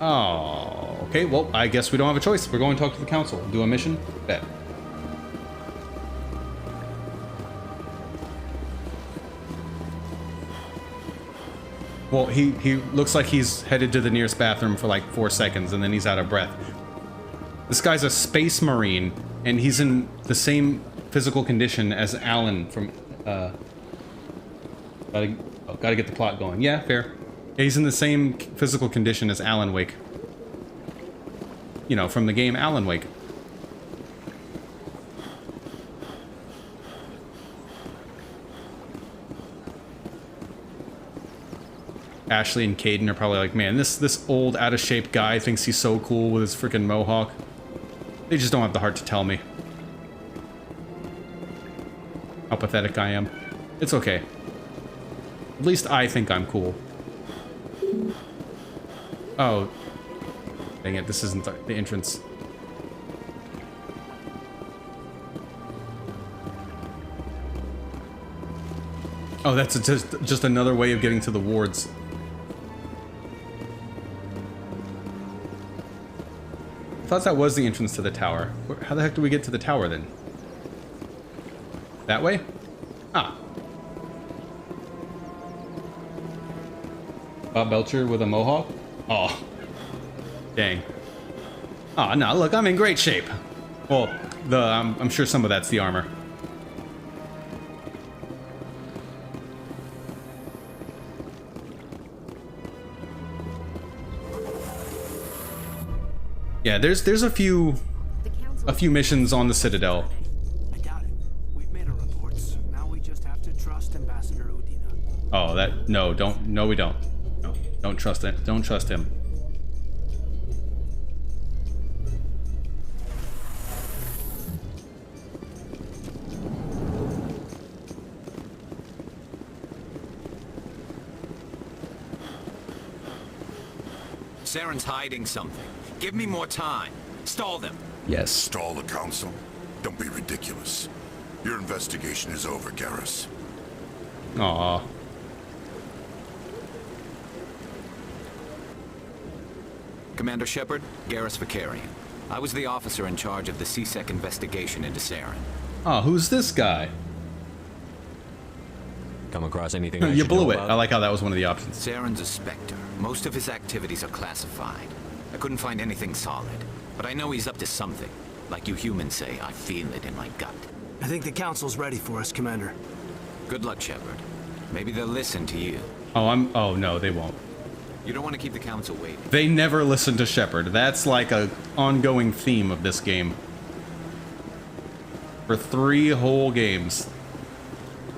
Oh, okay. Well, I guess we don't have a choice. We're going to talk to the council. Do a mission? Bet. Well, he looks like he's headed to the nearest bathroom for like 4 seconds, and then he's out of breath. This guy's a space marine, and he's in the same physical condition as Alan from, gotta get the plot going. Yeah, fair. Yeah, he's in the same physical condition as Alan Wake. You know, from the game Alan Wake. Ashley and Caden are probably like, man, this old, out-of-shape guy thinks he's so cool with his freaking mohawk. They just don't have the heart to tell me how pathetic I am. It's okay. At least I think I'm cool. Oh. Dang it, this isn't the entrance. Oh, that's just another way of getting to the wards. I thought that was the entrance to the tower. How the heck do we get to the tower then? That way? Ah. Bob Belcher with a mohawk? Oh. Dang. Oh, no, look, I'm in great shape. Well, I'm sure some of that's the armor. Yeah, there's a few missions on the Citadel. I got it. We've made our reports. Now we just have to trust Ambassador Udina. Oh, no, we don't. No, don't trust it. Don't trust him. Saren's hiding something. Give me more time. Stall them. Yes. Stall the council? Don't be ridiculous. Your investigation is over, Garrus. Aww. Commander Shepard, Garrus Vakarian. I was the officer in charge of the CSEC investigation into Saren. Oh, who's this guy? Come across anything I You should blew know it. about? I like how that was one of the options. Saren's a Spectre. Most of his activities are classified. I couldn't find anything solid. But I know he's up to something. Like you humans say, I feel it in my gut. I think the council's ready for us, Commander. Good luck, Shepard. Maybe they'll listen to you. Oh no, they won't. You don't want to keep the council waiting. They never listen to Shepard. That's like a ongoing theme of this game. For 3 whole games.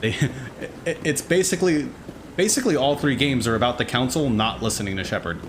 It's basically all 3 games are about the council not listening to Shepard.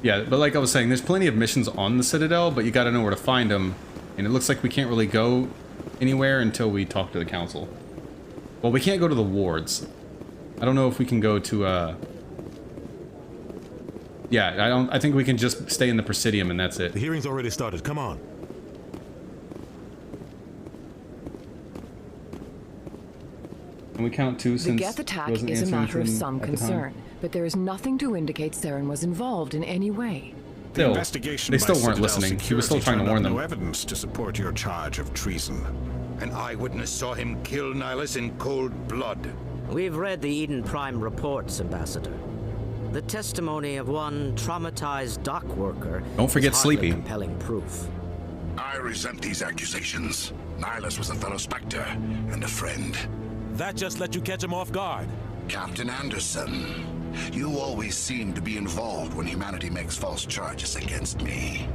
Yeah, but like I was saying, there's plenty of missions on the Citadel, but you gotta know where to find them. And it looks like we can't really go anywhere until we talk to the council. Well, we can't go to the wards. I don't know if we can go to, yeah, I think we can just stay in the Presidium and that's it. The hearing's already started. Come on. Can we count 2 since the Geth attack wasn't is a answering matter of them some at the time? concern, but there is nothing to indicate Saren was involved in any way. Still, investigation they by still weren't Citadel listening. He was still Security trying to turned warn up them. No evidence to support your charge of treason. An eyewitness saw him kill Nihilus in cold blood. We've read the Eden Prime reports, Ambassador. The testimony of one traumatized dock worker. Don't forget is hardly Sleepy. Compelling proof. I resent these accusations. Nihilus was a fellow Spectre and a friend. That just let you catch him off guard. Captain Anderson, you always seem to be involved when humanity makes false charges against me.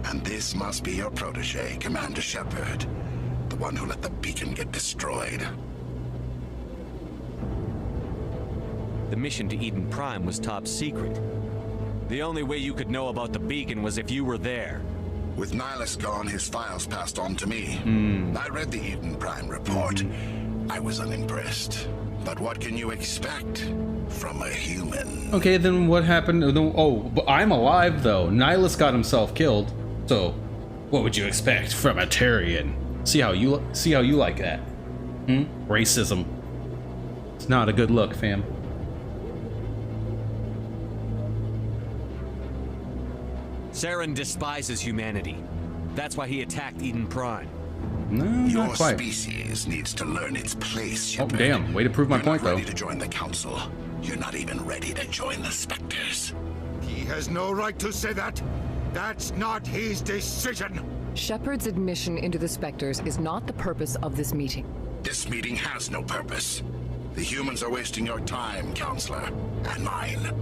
And this must be your protege, Commander Shepard. The one who let the beacon get destroyed. The mission to Eden Prime was top secret. The only way you could know about the beacon was if you were there. With Nihilus gone, his files passed on to me. I read the Eden Prime report. I was unimpressed. But what can you expect from a human? Okay, then what happened? Oh, but I'm alive though. Nihilus got himself killed. So, what would you expect from a Turian? See how you like that? Racism. It's not a good look, fam. Saren despises humanity. That's why he attacked Eden Prime. No, Your not quite. species needs to learn its place. Oh, damn. Way to prove my point, You're not though. ready to join the Council. You're not even ready to join the Spectres. He has no right to say that. That's not his decision. Shepard's admission into the Spectres is not the purpose of this meeting. This meeting has no purpose. The humans are wasting your time, Counselor, and mine.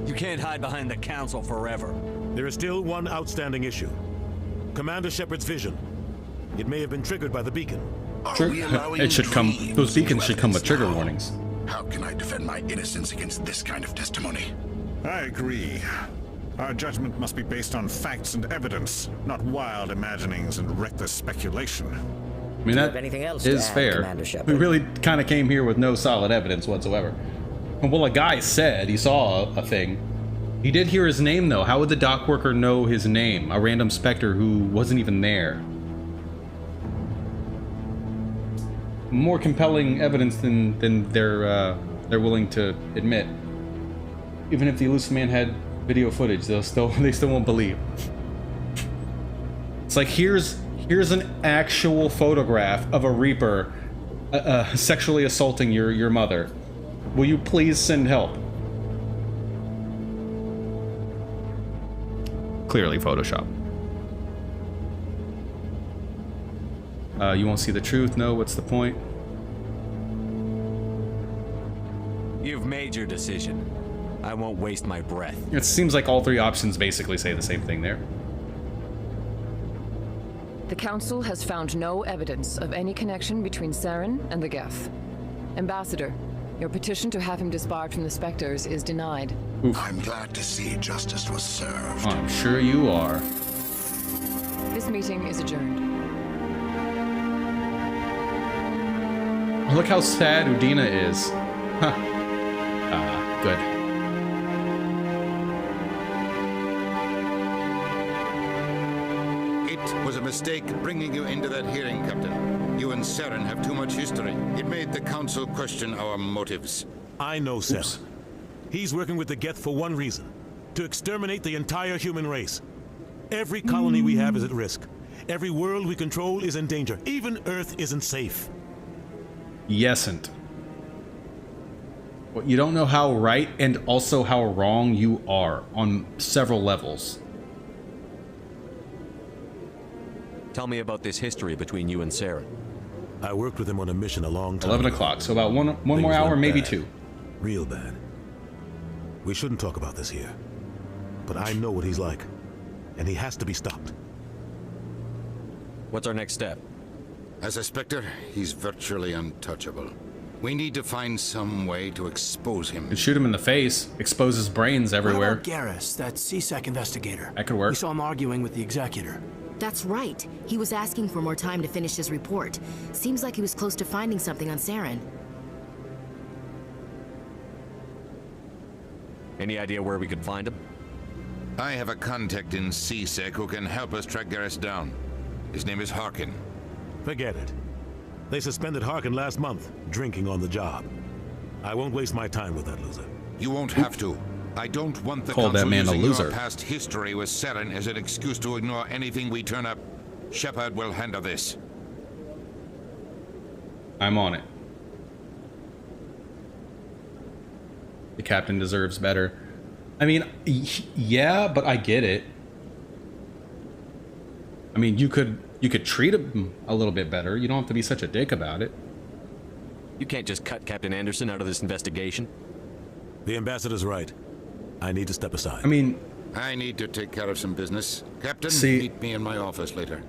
You can't hide behind the Council forever. There is still one outstanding issue. Commander Shepard's vision. It may have been triggered by the beacon. It should come. Those beacons should come with trigger warnings. How can I defend my innocence against this kind of testimony? I agree. Our judgment must be based on facts and evidence, not wild imaginings and reckless speculation. I mean, that is fair. We really kind of came here with no solid evidence whatsoever. Well, a guy said he saw a thing. He did hear his name, though. How would the dock worker know his name? A random Spectre who wasn't even there. More compelling evidence than they're willing to admit. Even if the elusive man had video footage, they still won't believe. It's like here's an actual photograph of a Reaper sexually assaulting your mother. Will you please send help? Clearly Photoshop. You won't see the truth? No, what's the point? You've made your decision. I won't waste my breath. It seems like all 3 options basically say the same thing there. The Council has found no evidence of any connection between Saren and the Geth. Ambassador, your petition to have him disbarred from the Spectres is denied. Oof. I'm glad to see justice was served. I'm sure you are. This meeting is adjourned. Look how sad Udina is. Huh. Good. mistake bringing you into that hearing, Captain. You and Saren have too much history. It made the Council question our motives. I know Saren. He's working with the Geth for one reason. To exterminate the entire human race. Every colony we have is at risk. Every world we control is in danger. Even Earth isn't safe. Yesn't. Well, you don't know how right and also how wrong you are on several levels. Tell me about this history between you and Saren. I worked with him on a mission a long time 11 ago. o'clock, so about one more hour, maybe bad. 2. Real bad. We shouldn't talk about this here. But I know what he's like. And he has to be stopped. What's our next step? As a Spectre, he's virtually untouchable. We need to find some way to expose him. And shoot him in the face, expose his brains everywhere. What about Garrus, that CSEC investigator? That could work. We saw him arguing with the Executor. That's right. He was asking for more time to finish his report. Seems like he was close to finding something on Saren. Any idea where we could find him? I have a contact in CSEC who can help us track Garrus down. His name is Harkin. Forget it. They suspended Harkin last month, drinking on the job. I won't waste my time with that loser. You won't have to. I don't want the Call that Council man a using loser. your past history with Saren as an excuse to ignore anything we turn up. Shepard will handle this. I'm on it. The captain deserves better. I mean, yeah, but I get it. I mean, you could treat him a little bit better. You don't have to be such a dick about it. You can't just cut Captain Anderson out of this investigation. The ambassador's right. I need to step aside. I mean, I need to take care of some business. Captain, See- meet me in my office later.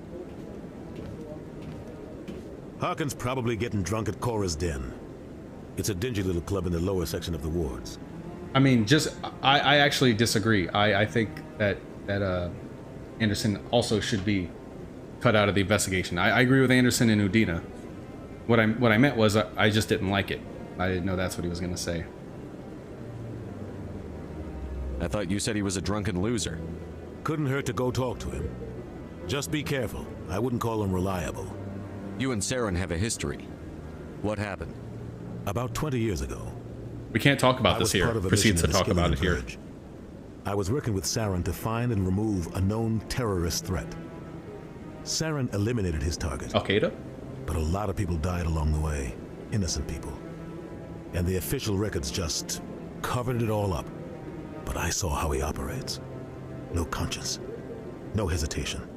Harkin's probably getting drunk at Cora's Den. It's a dingy little club in the lower section of the wards. I mean, I actually disagree. I think that Anderson also should be cut out of the investigation. I agree with Anderson and Udina. What I meant was I just didn't like it. I didn't know that's what he was gonna say. I thought you said he was a drunken loser. Couldn't hurt to go talk to him. Just be careful. I wouldn't call him reliable. You and Saren have a history. What happened? About 20 years ago. We can't talk about I this was here. part of a Proceeds to mission in talk about Skillian it here. Verge. I was working with Saren to find and remove a known terrorist threat. Saren eliminated his target. Al-Qaeda? But a lot of people died along the way. Innocent people. And the official records just covered it all up. But I saw how he operates. No conscience. No hesitation.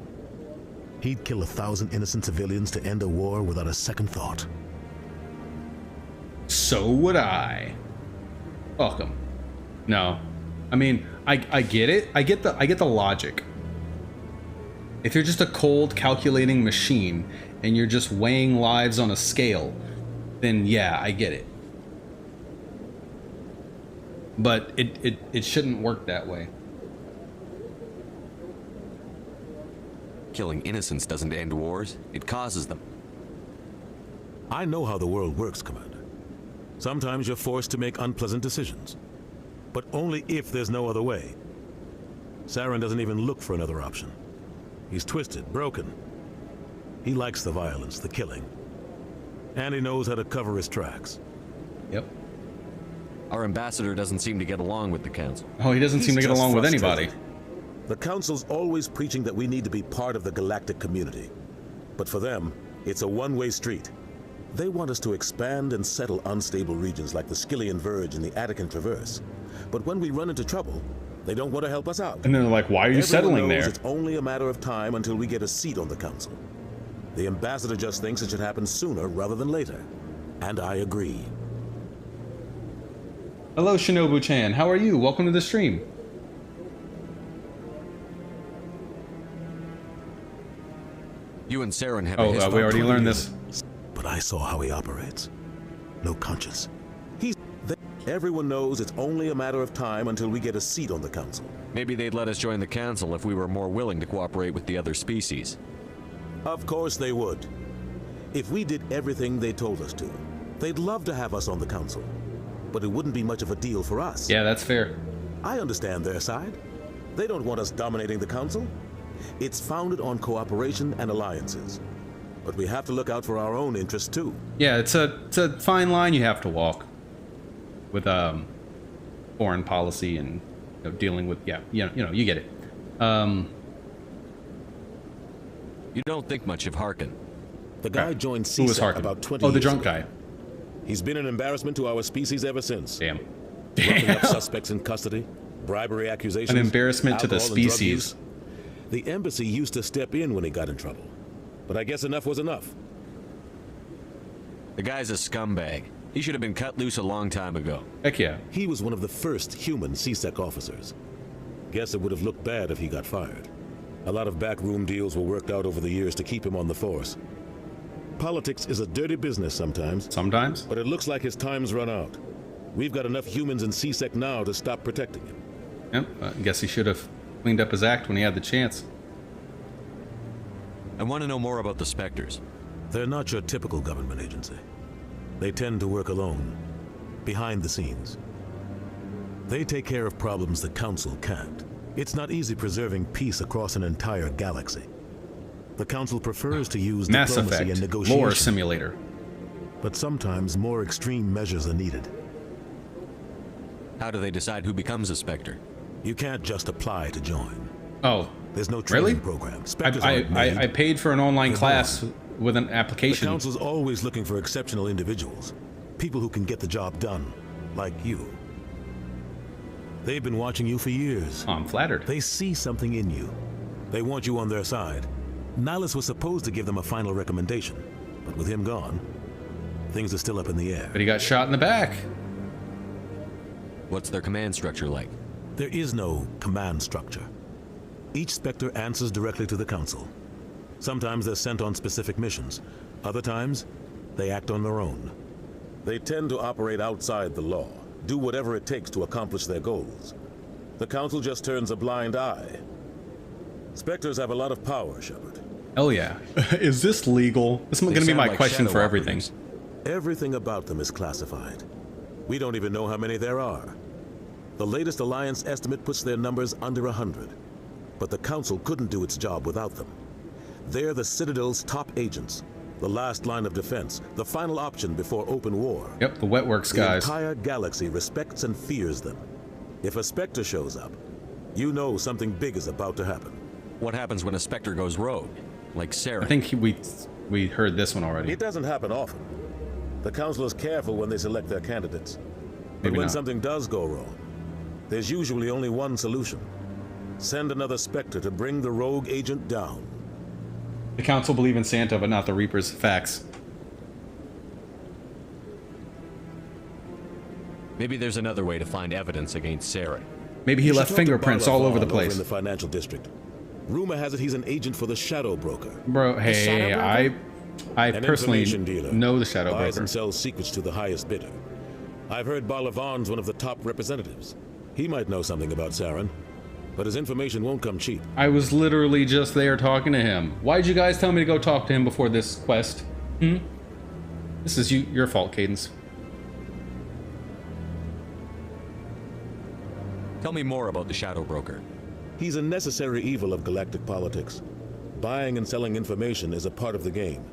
He'd kill 1,000 innocent civilians to end a war without a second thought. So would I. Welcome. No. I mean, I get it. I get the logic. If you're just a cold calculating machine and you're just weighing lives on a scale, then yeah, I get it. But it shouldn't work that way. Killing innocents doesn't end wars, it causes them. I know how the world works, Commander. Sometimes you're forced to make unpleasant decisions. But only if there's no other way. Saren doesn't even look for another option. He's twisted, broken. He likes the violence, the killing. And he knows how to cover his tracks. Yep. Our ambassador doesn't seem to get along with the Council. Oh, he doesn't seem to get just along with frustrated. anybody. The Council's always preaching that we need to be part of the galactic community. But for them, it's a one-way street. They want us to expand and settle unstable regions like the Skillian Verge and the Attican Traverse. But when we run into trouble, they don't want to help us out. And then they're like, why are you Everyone settling knows there? It's only a matter of time until we get a seat on the Council. The ambassador just thinks it should happen sooner rather than later. And I agree. Hello, Shinobu-chan. How are you? Welcome to the stream. You and Saren have Oh, a history. we already learned this. But I saw how he operates. No conscience. Everyone knows it's only a matter of time until we get a seat on the Council. Maybe they'd let us join the Council if we were more willing to cooperate with the other species. Of course they would. If we did everything they told us to, they'd love to have us on the Council. But it wouldn't be much of a deal for us. Yeah, that's fair. I understand their side. They don't want us dominating the Council. It's founded on cooperation and alliances. But we have to look out for our own interests too. Yeah, it's a fine line you have to walk with foreign policy and dealing with you get it. You don't think much of Harkin. The guy joined Who was CSEC Harkin? about 20 Oh, the years drunk ago. guy. He's been an embarrassment to our species ever since. Damn. Roughing up suspects in custody, bribery accusations. An embarrassment to the alcohol and drug species. use. The embassy used to step in when he got in trouble. But I guess enough was enough. The guy's a scumbag. He should have been cut loose a long time ago. Heck yeah. He was one of the first human CSEC officers. Guess it would have looked bad if he got fired. A lot of backroom deals were worked out over the years to keep him on the force. Politics is a dirty business sometimes. Sometimes? But it looks like his time's run out. We've got enough humans in CSEC now to stop protecting him. Yep, I guess he should have cleaned up his act when he had the chance. I want to know more about the Spectres. They're not your typical government agency. They tend to work alone, behind the scenes. They take care of problems the Council can't. It's not easy preserving peace across an entire galaxy. The Council prefers to use Mass diplomacy Effect, and negotiation. lore simulator. But sometimes more extreme measures are needed. How do they decide who becomes a Spectre? You can't just apply to join. Oh, there's no training really? program. Spectres aren't made. I paid for an online They're class born. with an The application. Council's always looking for exceptional individuals. People who can get the job done, like you. They've been watching you for years. Oh, I'm flattered. They see something in you. They want you on their side. Nihilus was supposed to give them a final recommendation, but with him gone, things are still up in the air. But he got shot in the back. What's their command structure like? There is no command structure. Each Spectre answers directly to the Council. Sometimes they're sent on specific missions. Other times, they act on their own. They tend to operate outside the law, do whatever it takes to accomplish their goals. The Council just turns a blind eye. Spectres have a lot of power, Shepard. Hell yeah. Is this legal? This is going to be my question for everything. Everything about them is classified. We don't even know how many there are. The latest Alliance estimate puts their numbers under 100. But the Council couldn't do its job without them. They're the Citadel's top agents. The last line of defense, the final option before open war. Yep, the wet works guys. The entire galaxy respects and fears them. If a Spectre shows up, you know something big is about to happen. What happens when a Spectre goes rogue? Like Saren? I think we heard this one already. It doesn't happen often. The Council is careful when they select their candidates. But Maybe when not. something does go wrong, there's usually only one solution. Send another Spectre to bring the rogue agent down. The Council believe in Santa, but not the Reapers. Facts. Maybe there's another way to find evidence against Saren. Maybe he You should left talk to fingerprints all over the Barlavon place. in the financial district. Rumor has it he's an agent for the Shadow Broker. Bro, hey, I An personally information dealer. know the Shadow Buys Broker. and sells secrets to the highest bidder. I've heard Barlavon's one of the top representatives. He might know something about Saren, but his information won't come cheap. I was literally just there talking to him. Why'd you guys tell me to go talk to him before this quest? This is your fault, Cadence. Tell me more about the Shadow Broker. He's a necessary evil of galactic politics. Buying and selling information is a part of the game.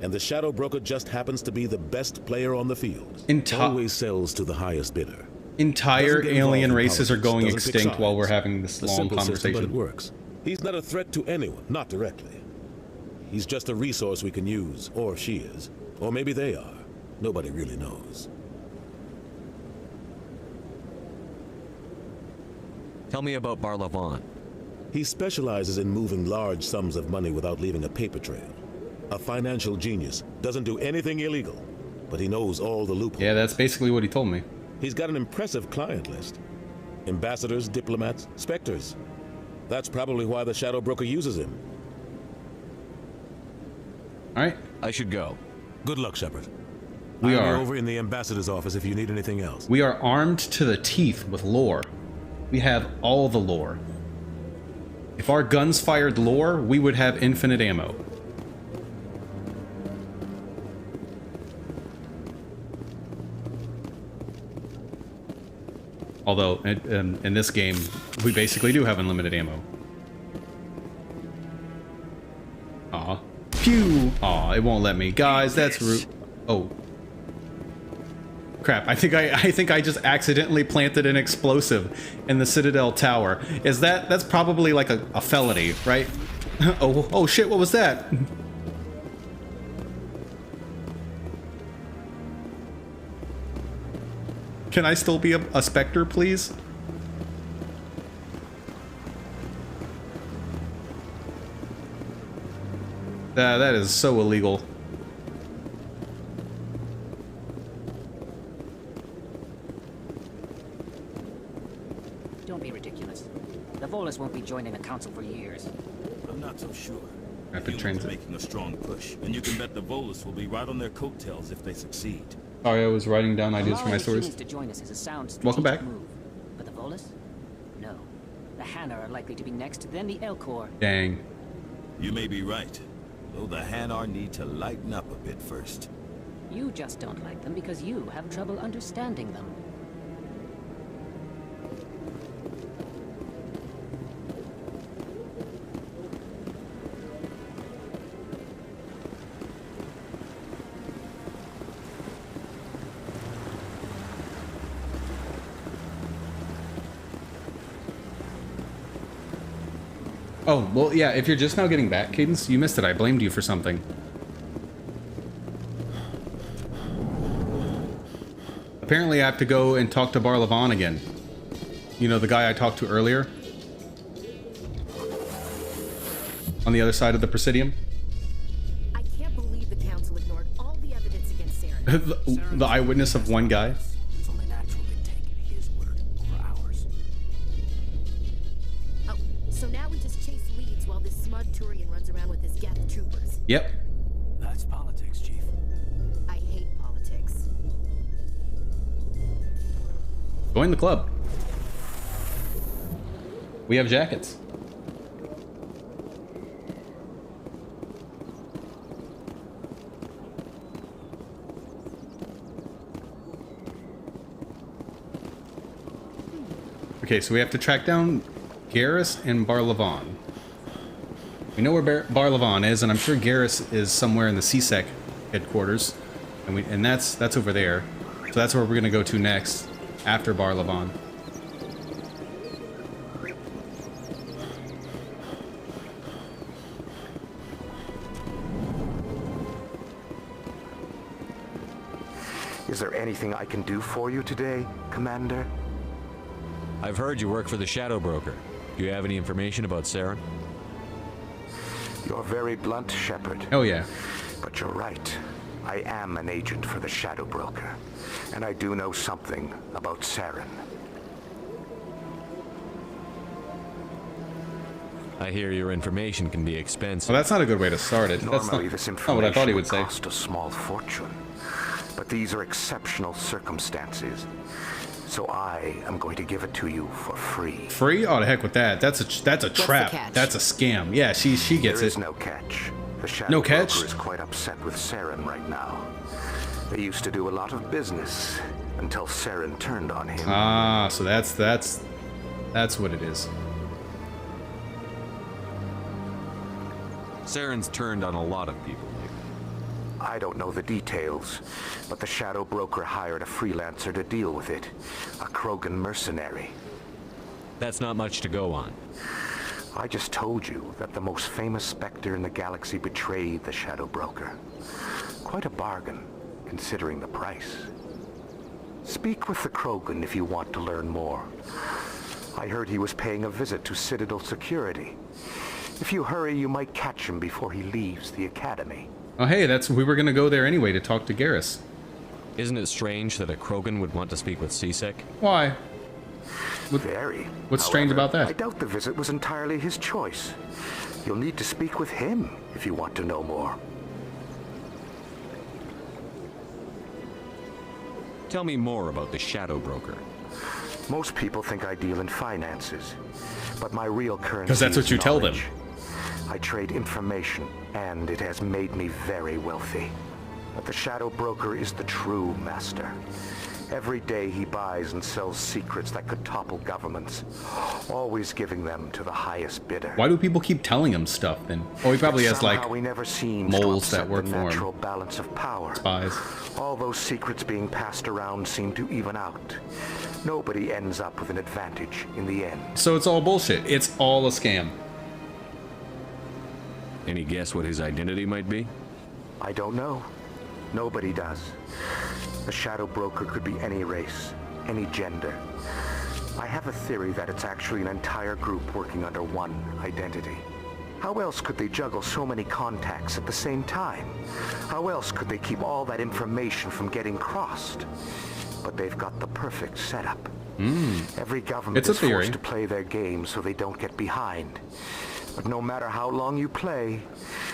And the Shadow Broker just happens to be the best player on the field. Always sells to the highest bidder. Entire Doesn't get involved alien in races are politics, going doesn't pick extinct while sides. we're having this A long simple system, conversation. but it works. He's not a threat to anyone, not directly. He's just a resource we can use, or she is. Or maybe they are. Nobody really knows. Tell me about Barlavon. He specializes in moving large sums of money without leaving a paper trail. A financial genius. Doesn't do anything illegal, but he knows all the loopholes. Yeah, that's basically what he told me. He's got an impressive client list. Ambassadors, diplomats, Spectres. That's probably why the Shadow Broker uses him. All right. I should go. Good luck, Shepard. We I'll be are. over in the ambassador's office if you need anything else. We are armed to the teeth with lore. We have all the lore. If our guns fired lore, we would have infinite ammo. Although, in this game, we basically do have unlimited ammo. Aw. Pew! Aw, it won't let me. Guys, that's rude. Oh. Crap, I think I just accidentally planted an explosive in the Citadel Tower. That's probably like a felony, right? Oh shit, what was that? Can I still be a Spectre, please? That is so illegal. Don't be ridiculous. The Volus won't be joining the council for years. I'm not so sure. Rapid Humans transit. are making a strong push, and you can bet the Volus will be right on their coattails if they succeed. Sorry, I was writing down ideas for my Allowing stories. humans to join us is a sound Welcome back. strategic move. But the Volus? No. The Hanna are likely to be next, then the Elcor. Dang. You may be right, though the Hanar need to lighten up a bit first. You just don't like them because you have trouble understanding them. Oh, well, yeah, if you're just now getting back, Cadence, you missed it. I blamed you for something. Apparently, I have to go and talk to Barlavan again. You know, the guy I talked to earlier? On the other side of the Presidium? I can't believe the council ignored all the evidence against Saren. the eyewitness of one guy? It's only natural they'd take his word over ours. Oh, so now we just chase leads while this smug Turian runs around with his Geth troopers. Yep. That's politics, Chief. I hate politics. Join the club. We have jackets. Okay, so we have to track down Garrus and Barlavan. We know where Barlavan is, and I'm sure Garrus is somewhere in the CSEC headquarters, and that's over there. So that's where we're gonna go to next, after Barlavan. Is there anything I can do for you today, Commander? I've heard you work for the Shadow Broker. Do you have any information about Saren? You're very blunt, Shepard. Oh, yeah. But you're right. I am an agent for the Shadow Broker, and I do know something about Saren. I hear your information can be expensive. Well, that's not a good way to start it. That's Normally, not, this not information what I thought he would say. cost a small fortune, but these are exceptional circumstances. So I am going to give it to you for free. Free? Oh, the heck with that. That's a trap. catch? That's a scam. Yeah, she gets There is it. no catch. The Shadow No catch? Broker is quite upset with Saren right now. They used to do a lot of business until Saren turned on him. Ah, so that's what it is. Saren's turned on a lot of people. I don't know the details, but the Shadow Broker hired a freelancer to deal with it. A Krogan mercenary. That's not much to go on. I just told you that the most famous Spectre in the galaxy betrayed the Shadow Broker. Quite a bargain, considering the price. Speak with the Krogan if you want to learn more. I heard he was paying a visit to Citadel Security. If you hurry, you might catch him before he leaves the Academy. Oh, hey, we were gonna go there anyway to talk to Garrus. Isn't it strange that a Krogan would want to speak with CSEC? Why? Very. What's strange about that? I doubt the visit was entirely his choice. You'll need to speak with him if you want to know more. Tell me more about the Shadow Broker. Most people think I deal in finances, but my real currency 'Cause that's what is you tell them. knowledge. I trade information, and it has made me very wealthy. But the Shadow Broker is the true master. Every day he buys and sells secrets that could topple governments, always giving them to the highest bidder. Why do people keep telling him stuff then? Oh, he probably has like we never seem moles to that work the for natural him. balance of power. Spies. All those secrets being passed around seem to even out. Nobody ends up with an advantage in the end. So it's all bullshit. It's all a scam. Any guess what his identity might be? I don't know. Nobody does. A shadow broker could be any race, any gender. I have a theory that it's actually an entire group working under one identity. How else could they juggle so many contacts at the same time? How else could they keep all that information from getting crossed? But they've got the perfect setup. Every government is forced to play their game so they don't get behind. But no matter how long you play,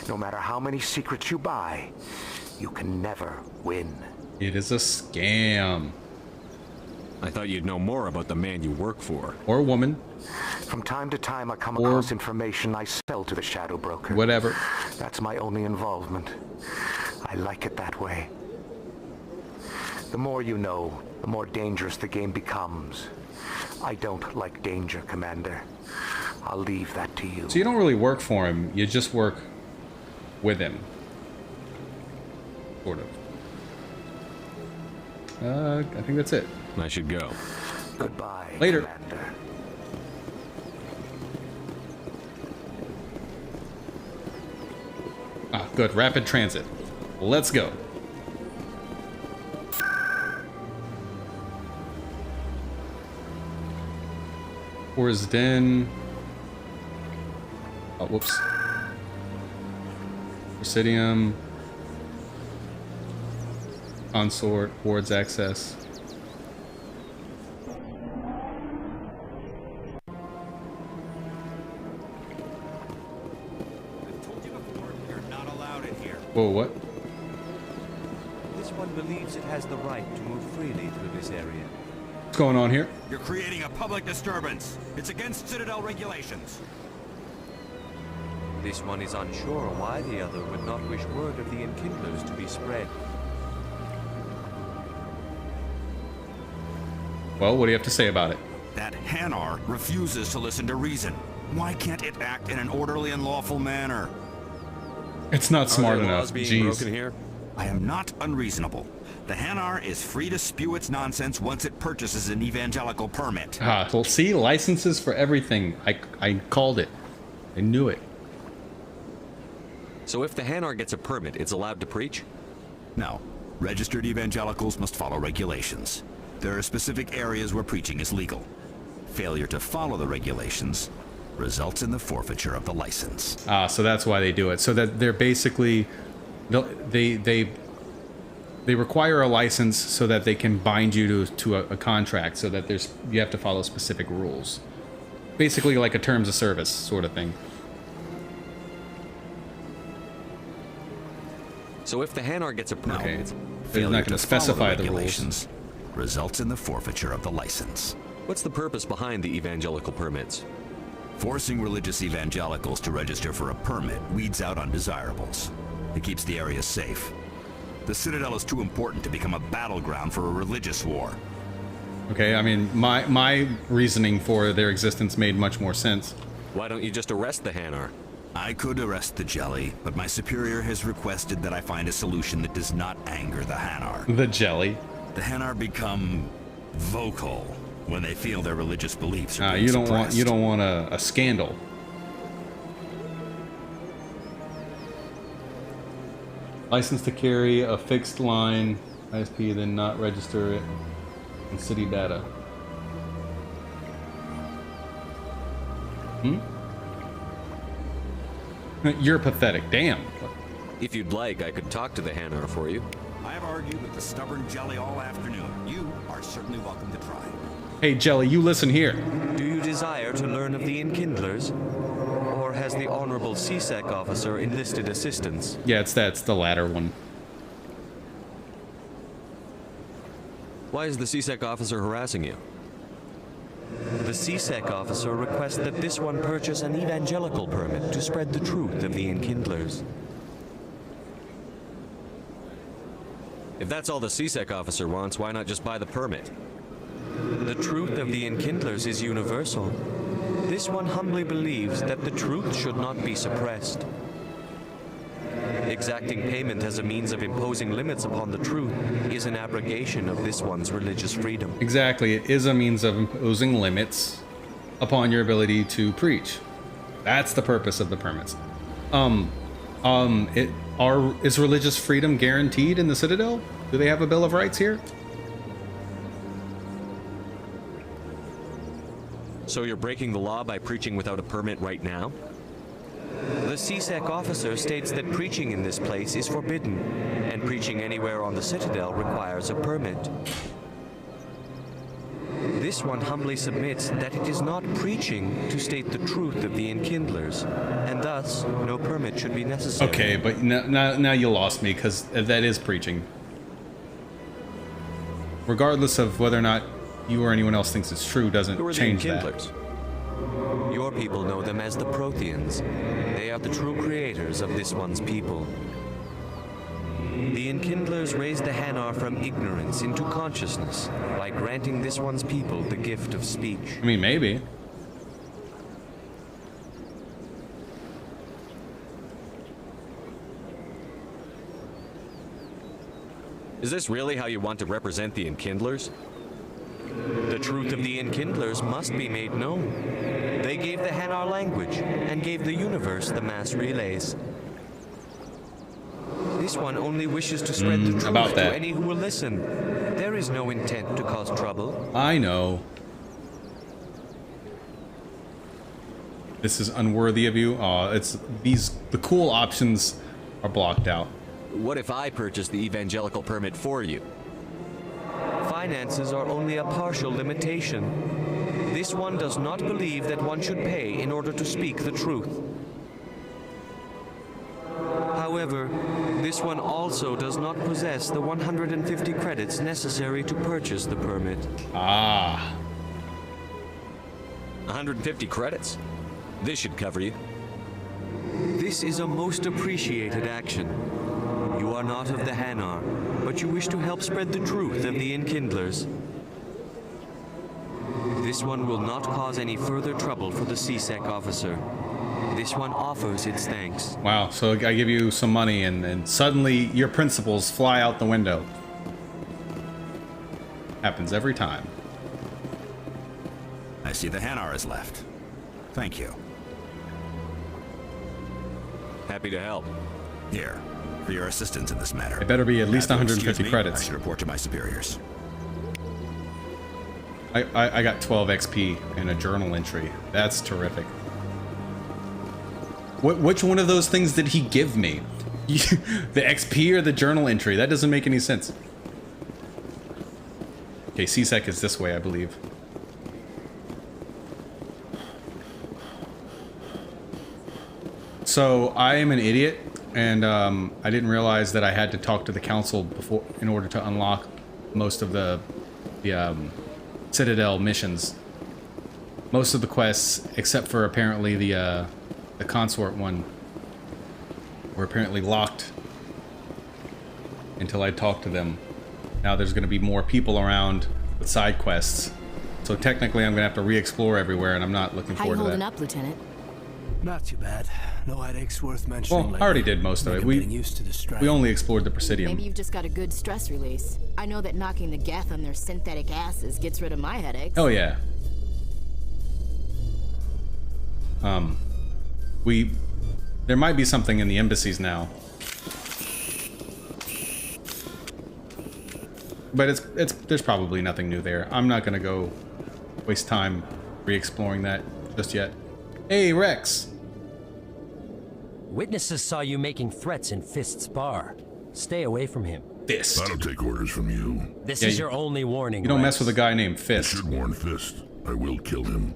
no matter how many secrets you buy, you can never win. It is a scam. I thought you'd know more about the man you work for. Or woman. From time to time, I come across information I sell to the shadow broker. Whatever. That's my only involvement. I like it that way. The more you know, the more dangerous the game becomes. I don't like danger, Commander. I'll leave that to you. So you don't really work for him, you just work with him. Sort of. I think that's it. I should go. Goodbye, Later. Commander. Ah, good. Rapid transit. Let's go. Cora's Den. Oh, whoops. Presidium. Consort. Wards access. Whoa, what? This one believes it has the right to move freely through this area. What's going on here? You're creating a public disturbance. It's against Citadel regulations. This one is unsure why the other would not wish word of the Enkindlers to be spread. Well, what do you have to say about it? That Hanar refuses to listen to reason. Why can't it act in an orderly and lawful manner? It's not smart enough. Jeez. Here? I am not unreasonable. The Hanar is free to spew its nonsense once it purchases an evangelical permit. Ah, well, see, licenses for everything. I called it. I knew it. So if the Hanar gets a permit, it's allowed to preach? No. Registered evangelicals must follow regulations. There are specific areas where preaching is legal. Failure to follow the regulations results in the forfeiture of the license. Ah, so that's why they do it. So that they're basically, they require a license so that they can bind you to a contract, so that you have to follow specific rules. Basically like a terms of service sort of thing. So if the Hanar gets a permit, they're not going to specify the rules. Results in the forfeiture of the license. What's the purpose behind the evangelical permits? Forcing religious evangelicals to register for a permit weeds out undesirables. It keeps the area safe. The Citadel is too important to become a battleground for a religious war. Okay, I mean, my reasoning for their existence made much more sense. Why don't you just arrest the Hanar? I could arrest the Jelly, but my superior has requested that I find a solution that does not anger the Hanar. The Jelly? The Hanar become vocal when they feel their religious beliefs are being you suppressed. don't want a scandal. License to carry a fixed line ISP, then not register it in city data. You're pathetic. Damn. If you'd like, I could talk to the Hanar for you. I have argued with the stubborn Jelly all afternoon. You are certainly welcome to try. Hey, Jelly, you listen here. Do you desire to learn of the Enkindlers? Or has the Honorable CSEC officer enlisted assistance? Yeah, it's the latter one. Why is the CSEC officer harassing you? The CSEC officer requests that this one purchase an evangelical permit to spread the truth of the Enkindlers. If that's all the CSEC officer wants, why not just buy the permit? The truth of the Enkindlers is universal. This one humbly believes that the truth should not be suppressed. Exacting payment as a means of imposing limits upon the truth is an abrogation of this one's religious freedom. Exactly, it is a means of imposing limits upon your ability to preach. That's the purpose of the permits. Is religious freedom guaranteed in the Citadel? Do they have a Bill of Rights here? So you're breaking the law by preaching without a permit right now? The CSEC officer states that preaching in this place is forbidden, and preaching anywhere on the Citadel requires a permit. This one humbly submits that it is not preaching to state the truth of the Enkindlers, and thus no permit should be necessary. Okay, but now you lost me, because that is preaching. Regardless of whether or not you or anyone else thinks it's true, doesn't change that. Who are the Enkindlers? Your people know them as the Protheans. They are the true creators of this one's people. The Enkindlers raised the Hanar from ignorance into consciousness by granting this one's people the gift of speech. I mean, maybe. Is this really how you want to represent the Enkindlers? The truth of the Enkindlers must be made known. They gave the Hanar language and gave the universe the mass relays. This one only wishes to spread the truth to any who will listen. There is no intent to cause trouble. I know. This is unworthy of you. The cool options are blocked out. What if I purchase the evangelical permit for you? Finances are only a partial limitation. This one does not believe that one should pay in order to speak the truth. However, this one also does not possess the 150 credits necessary to purchase the permit. Ah. 150 credits? This should cover you. This is a most appreciated action. You are not of the Hanar, but you wish to help spread the truth of the Enkindlers. This one will not cause any further trouble for the CSEC officer. This one offers its thanks. Wow, so I give you some money and suddenly your principles fly out the window. Happens every time. I see the Hanar is left. Thank you. Happy to help. Here, for your assistance in this matter. It better be at least 150 me, credits. I should report to my superiors. I got 12 XP and a journal entry. That's terrific. Which one of those things did he give me? The XP or the journal entry? That doesn't make any sense. Okay, CSEC is this way, I believe. So I am an idiot, and I didn't realize that I had to talk to the council before in order to unlock most of the Citadel missions. Most of the quests, except for apparently the consort one, were apparently locked until I talked to them. Now there's going to be more people around with side quests, so technically I'm going to have to re-explore everywhere, and I'm not looking forward to that. How you holding up, Lieutenant? Not too bad. No headaches worth mentioning. Well, I already did most of it. We only explored the Presidium. Maybe you've just got a good stress release. I know that knocking the Geth on their synthetic asses gets rid of my headaches. Oh yeah. There might be something in the embassies now. But there's probably nothing new there. I'm not gonna go waste time re-exploring that just yet. Hey, Rex. Witnesses saw you making threats in Fist's bar. Stay away from him. Fist. I don't take orders from you. This is your only warning. You don't mess with a guy named Fist. You should warn Fist. I will kill him.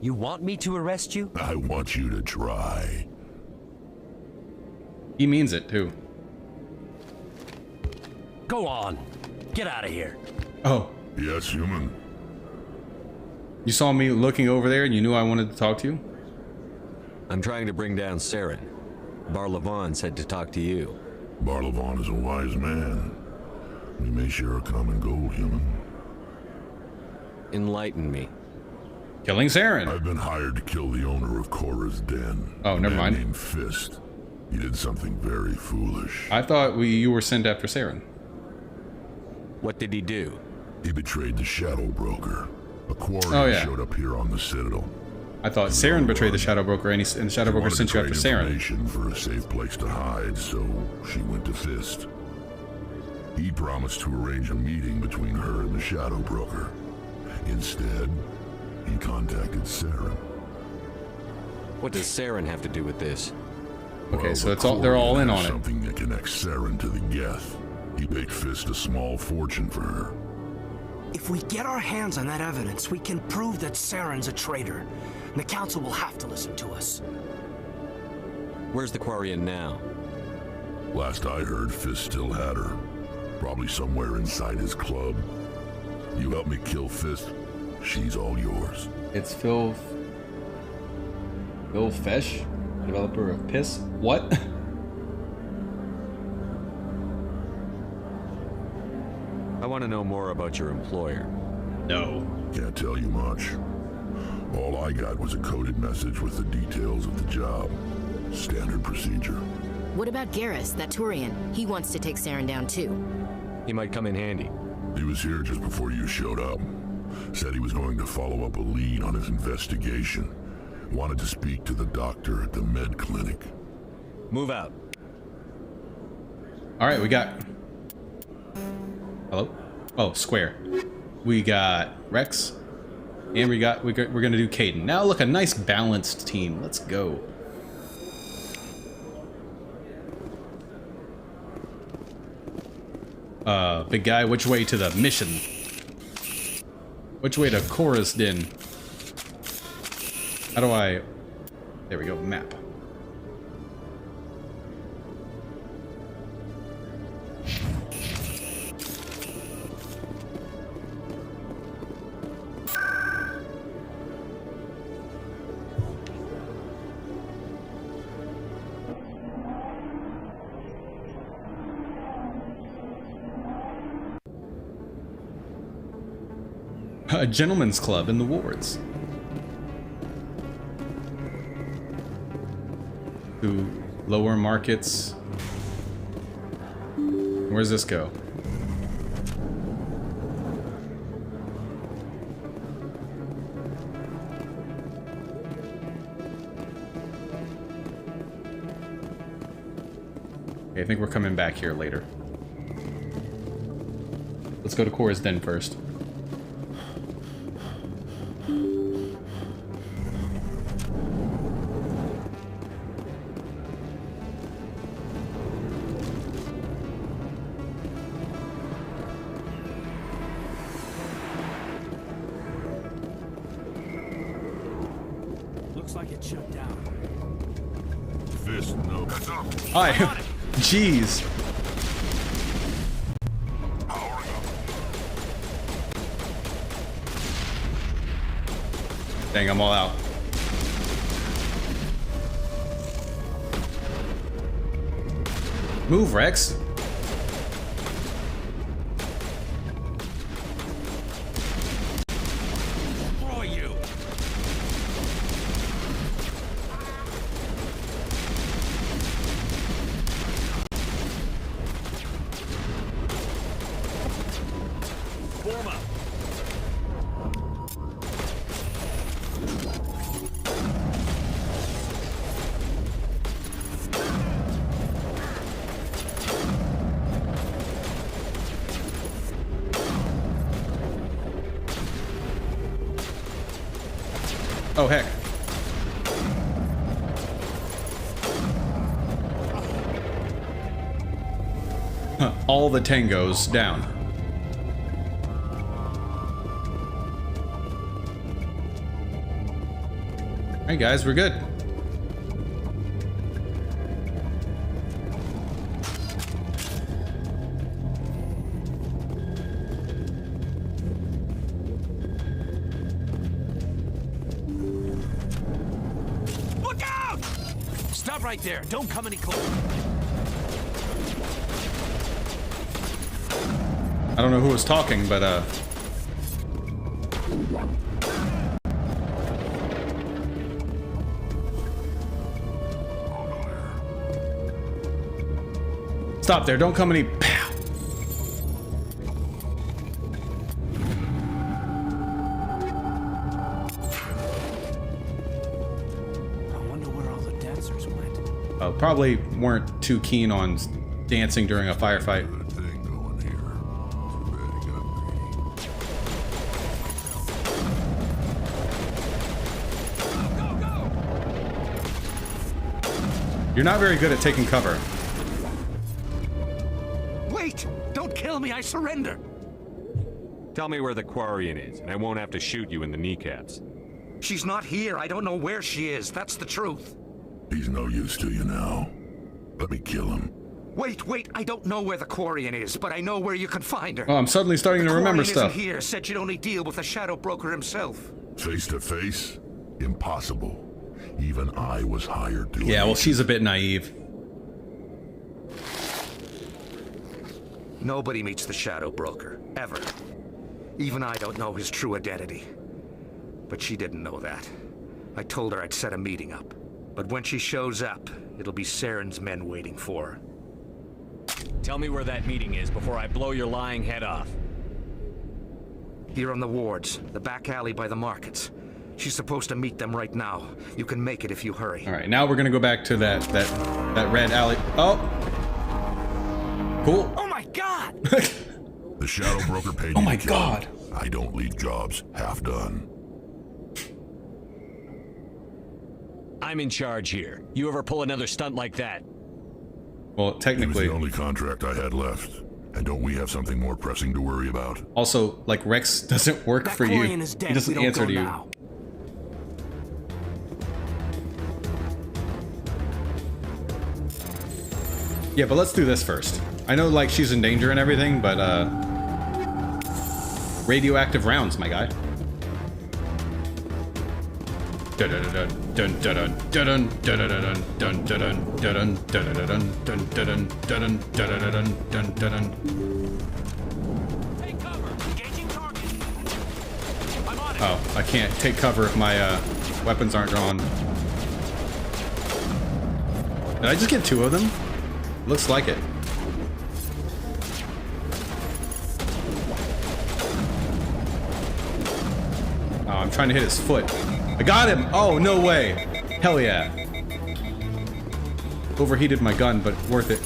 You want me to arrest you? I want you to try. He means it, too. Go on. Get out of here. Oh. Yes, human. You saw me looking over there and you knew I wanted to talk to you? I'm trying to bring down Saren. Bar Levon said to talk to you. Barlavon is a wise man. We may share a common goal, human. Enlighten me. Killing Saren. I've been hired to kill the owner of Korra's Den. Oh, never mind. Named Fist. He did something very foolish. I thought you were sent after Saren. What did he do? He betrayed the Shadow Broker. A Quarian showed up here on the Citadel. I thought Saren betrayed the Shadow Broker, and the Shadow Broker sent you after Saren. For a safe place to hide, so she went to Fist. He promised to arrange a meeting between her and the Shadow Broker. Instead, he contacted Saren. What does Saren have to do with this? Okay, so it's all—they're all in on it. Something that connects Saren to the Geth. He paid Fist a small fortune for her. If we get our hands on that evidence, we can prove that Saren's a traitor. And the Council will have to listen to us. Where's the Quarian now? Last I heard, Fist still had her. Probably somewhere inside his club. You help me kill Fist, she's all yours. It's Phil Fesh, developer of Piss. What? I want to know more about your employer. No. Can't tell you much. All I got was a coded message with the details of the job. Standard procedure. What about Garrus, that Turian? He wants to take Saren down too. He might come in handy. He was here just before you showed up. Said he was going to follow up a lead on his investigation. Wanted to speak to the doctor at the med clinic. Move out. All right, we got... Hello? Oh, Square. We got Rex. And we're gonna do Kaidan. Now look, a nice balanced team. Let's go. Big guy, which way to the mission? Which way to Korra's Den? How do I... There we go, map. A gentleman's club in the wards. To lower markets. Where's this go? Okay, I think we're coming back here later. Let's go to Korra's Den first. Hi. Jeez. Dang, I'm all out. Move, Rex. Oh, heck. Huh, all the tangos down. Alright guys, we're good. Right there. Don't come any closer. I don't know who was talking, but stop there, don't come any. Pow. I wonder where all the dancers went. Probably weren't too keen on dancing during a firefight. You're not very good at taking cover. Wait! Don't kill me, I surrender! Tell me where the Quarian is, and I won't have to shoot you in the kneecaps. She's not here. I don't know where she is. That's the truth. He's no use to you now. Let me kill him. Wait, I don't know where the Quarian is, but I know where you can find her. Oh, I'm suddenly starting to remember stuff. Isn't here, said you'd only deal with the Shadow Broker himself. Face to face? Impossible. Even I was hired to... Yeah, well, she's a bit naive. Nobody meets the Shadow Broker, ever. Even I don't know his true identity. But she didn't know that. I told her I'd set a meeting up. But when she shows up, it'll be Saren's men waiting for her. Tell me where that meeting is before I blow your lying head off. Here on the wards, the back alley by the markets. She's supposed to meet them right now. You can make it if you hurry. All right, now we're gonna go back to that red alley. Oh, cool. Oh my God! The Shadow Broker paid Oh you my to kill God! him. I don't leave jobs half done. I'm in charge here. You ever pull another stunt like that? Well, technically, It was the only contract I had left. And don't we have something more pressing to worry about? also, like, Rex doesn't work for you. Quarian is dead. He doesn't We don't answer go to you. now. Yeah, but let's do this first. I know, like, she's in danger and everything, but radioactive rounds, my guy. Oh, I can't take cover if my weapons aren't drawn. Did I just get two of them? Looks like it. Oh, I'm trying to hit his foot. I got him! Oh, no way! Hell yeah. Overheated my gun, but worth it.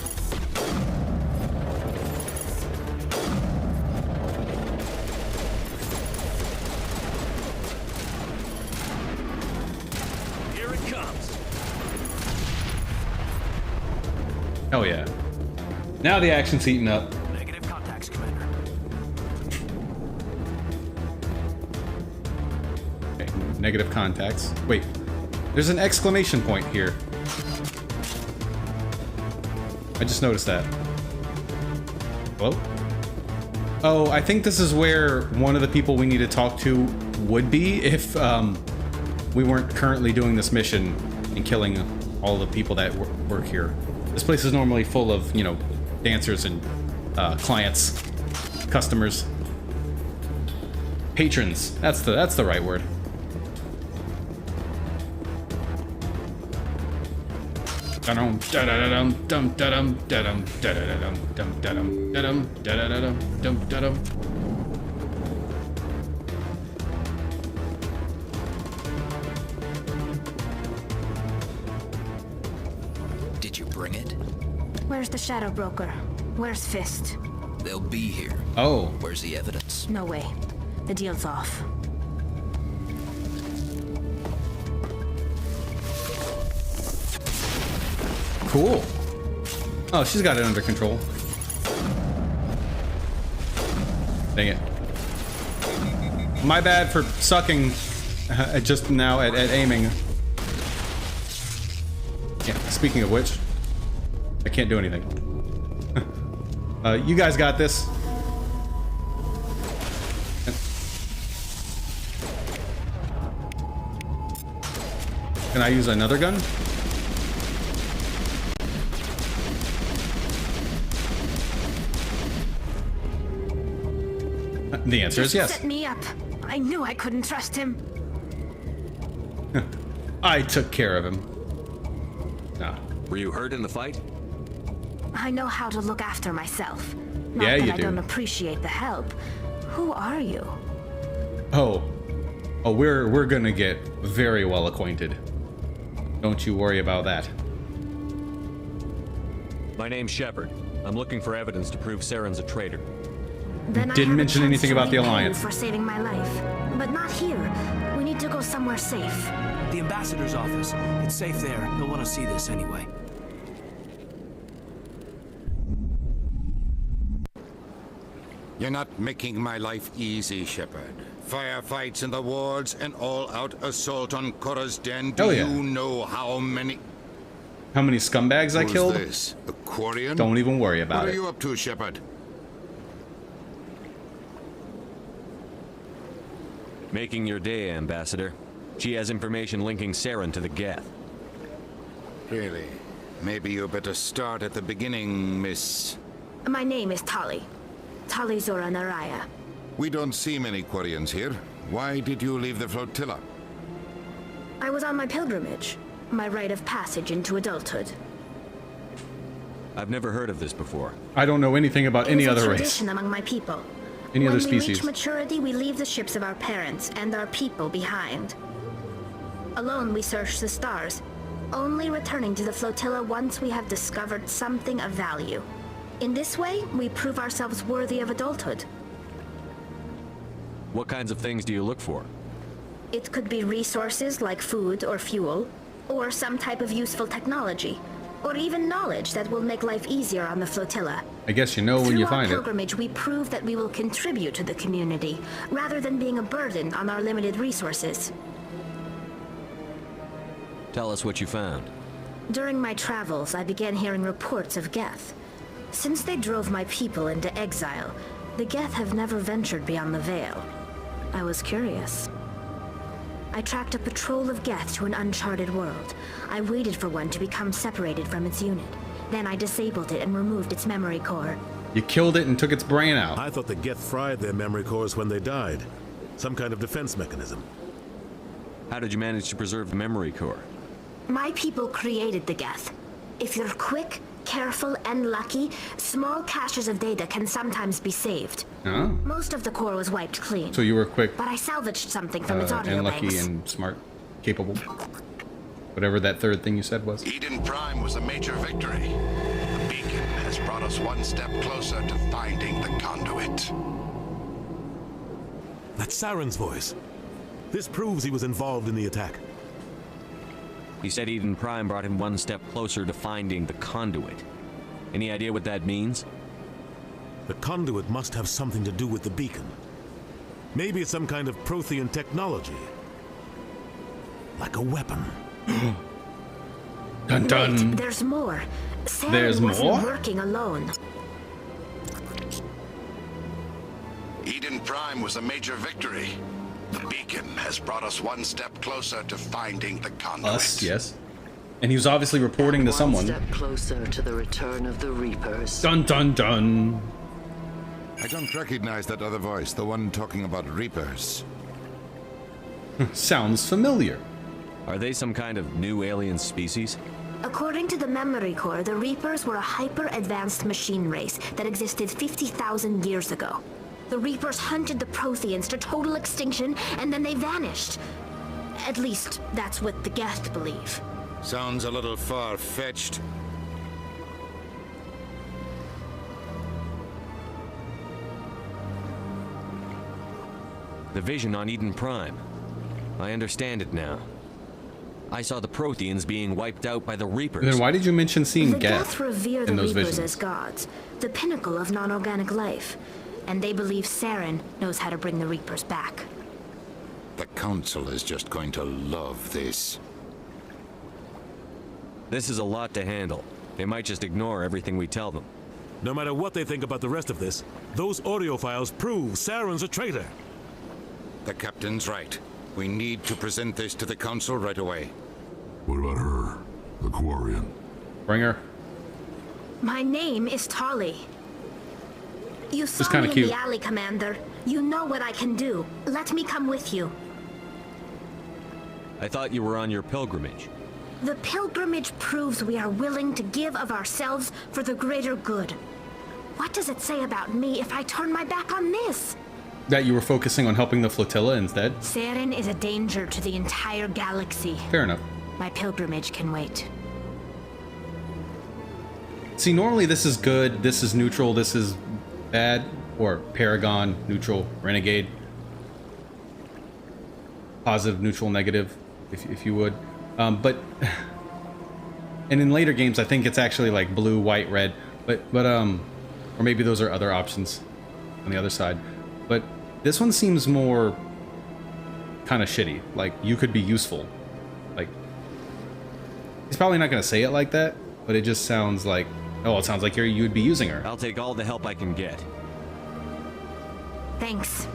Here it comes. Hell yeah. Now the action's heating up. Negative contacts, Commander. Okay, negative contacts. Wait, there's an exclamation point here. I just noticed that. Hello? Oh, I think this is where one of the people we need to talk to would be if we weren't currently doing this mission and killing all the people that work here. This place is normally full of, you know, dancers and clients, customers, patrons. That's the right word. Did you bring it? Where's the Shadow Broker? Where's Fist? They'll be here. Oh. Where's the evidence? No way. The deal's off. Cool. Oh, she's got it under control. Dang it. My bad for sucking just now at aiming. Yeah, speaking of which, I can't do anything. You guys got this. Can I use another gun? The answer is yes. Set me up. I knew I couldn't trust him. I took care of him. Ah. Were you hurt in the fight? I know how to look after myself. Not Yeah, that you I do. don't appreciate the help. Who are you? Oh, we're gonna get very well acquainted. Don't you worry about that. My name's Shepard. I'm looking for evidence to prove Saren's a traitor. Then I Didn't have a mention chance anything to about the repay you Alliance. for saving my life, but not here. We need to go somewhere safe. The ambassador's office. It's safe there. He'll want to see this anyway. You're not making my life easy, Shepard. Firefights in the wards, an all-out assault on Korra's den. Do Oh, yeah. you know how many... How many scumbags I Who's killed? this? A Quarian? Don't even worry about What it. are you up to, Shepard? Making your day, Ambassador. She has information linking Saren to the Geth. Really? Maybe you better start at the beginning, Miss... My name is Tali. Tali Zora Naraya. We don't see many Quarians here. Why did you leave the flotilla? I was on my pilgrimage. My rite of passage into adulthood. I've never heard of this before. I don't know anything about any other It's a race. tradition among my people. Any other When we species. reach maturity, we leave the ships of our parents and our people behind. Alone, we search the stars, only returning to the flotilla once we have discovered something of value. In this way, we prove ourselves worthy of adulthood. What kinds of things do you look for? It could be resources like food or fuel, or some type of useful technology, or even knowledge that will make life easier on the flotilla. I guess you know when you Through our find it. pilgrimage, we prove that we will contribute to the community, rather than being a burden on our limited resources. Tell us what you found. During my travels, I began hearing reports of Geth. Since they drove my people into exile, the Geth have never ventured beyond the Veil. I was curious. I tracked a patrol of Geth to an uncharted world. I waited for one to become separated from its unit. Then I disabled it and removed its memory core. You killed it and took its brain out. I thought the Geth fried their memory cores when they died. Some kind of defense mechanism. How did you manage to preserve the memory core? My people created the Geth. If you're quick, careful, and lucky, small caches of data can sometimes be saved. Oh. Most of the core was wiped clean. So you were quick, But I salvaged something from its audio and lucky, banks. and smart, capable. Whatever that third thing you said was. Eden Prime was a major victory. The beacon has brought us one step closer to finding the conduit. That's Saren's voice. This proves he was involved in the attack. He said Eden Prime brought him one step closer to finding the conduit. Any idea what that means? The conduit must have something to do with the beacon. Maybe it's some kind of Prothean technology. Like a weapon. Dun dun. Wait, there's more. Saren There's wasn't more? working alone. Eden Prime was a major victory. The beacon has brought us one step closer to finding the conduit. Us, yes. And he was obviously reporting to someone. One step closer to the return of the Reapers. Dun dun dun. I don't recognize that other voice, the one talking about Reapers. Sounds familiar. Are they some kind of new alien species? According to the memory core, the Reapers were a hyper-advanced machine race that existed 50,000 years ago. The Reapers hunted the Protheans to total extinction, and then they vanished. At least, that's what the Geth believe. Sounds a little far-fetched. The vision on Eden Prime. I understand it now. I saw the Protheans being wiped out by the Reapers. Then why did you mention seeing The Geth Geth revere the in those Reapers visions? as gods, the pinnacle of non-organic life. And they believe Saren knows how to bring the Reapers back. The Council is just going to love this. This is a lot to handle. They might just ignore everything we tell them. No matter what they think about the rest of this, those audio files prove Saren's a traitor. The Captain's right. We need to present this to the Council right away. What about her? The Quarian? Bring her. My name is Tali. You saw kinda me in cute. the alley, Commander. You know what I can do. Let me come with you. I thought you were on your pilgrimage. The pilgrimage proves we are willing to give of ourselves for the greater good. What does it say about me if I turn my back on this? That you were focusing on helping the flotilla instead? Saren is a danger to the entire galaxy. Fair enough. My pilgrimage can wait. See, normally this is good, this is neutral, this is bad, or Paragon, neutral, Renegade. Positive, neutral, negative, if you would. But, and in later games, I think it's actually like blue, white, red, but or maybe those are other options on the other side. But this one seems more kind of shitty. Like, you could be useful. Like, he's probably not going to say it like that, but it just sounds like, oh, it sounds like you would be using her. I'll take all the help I can get. Thanks.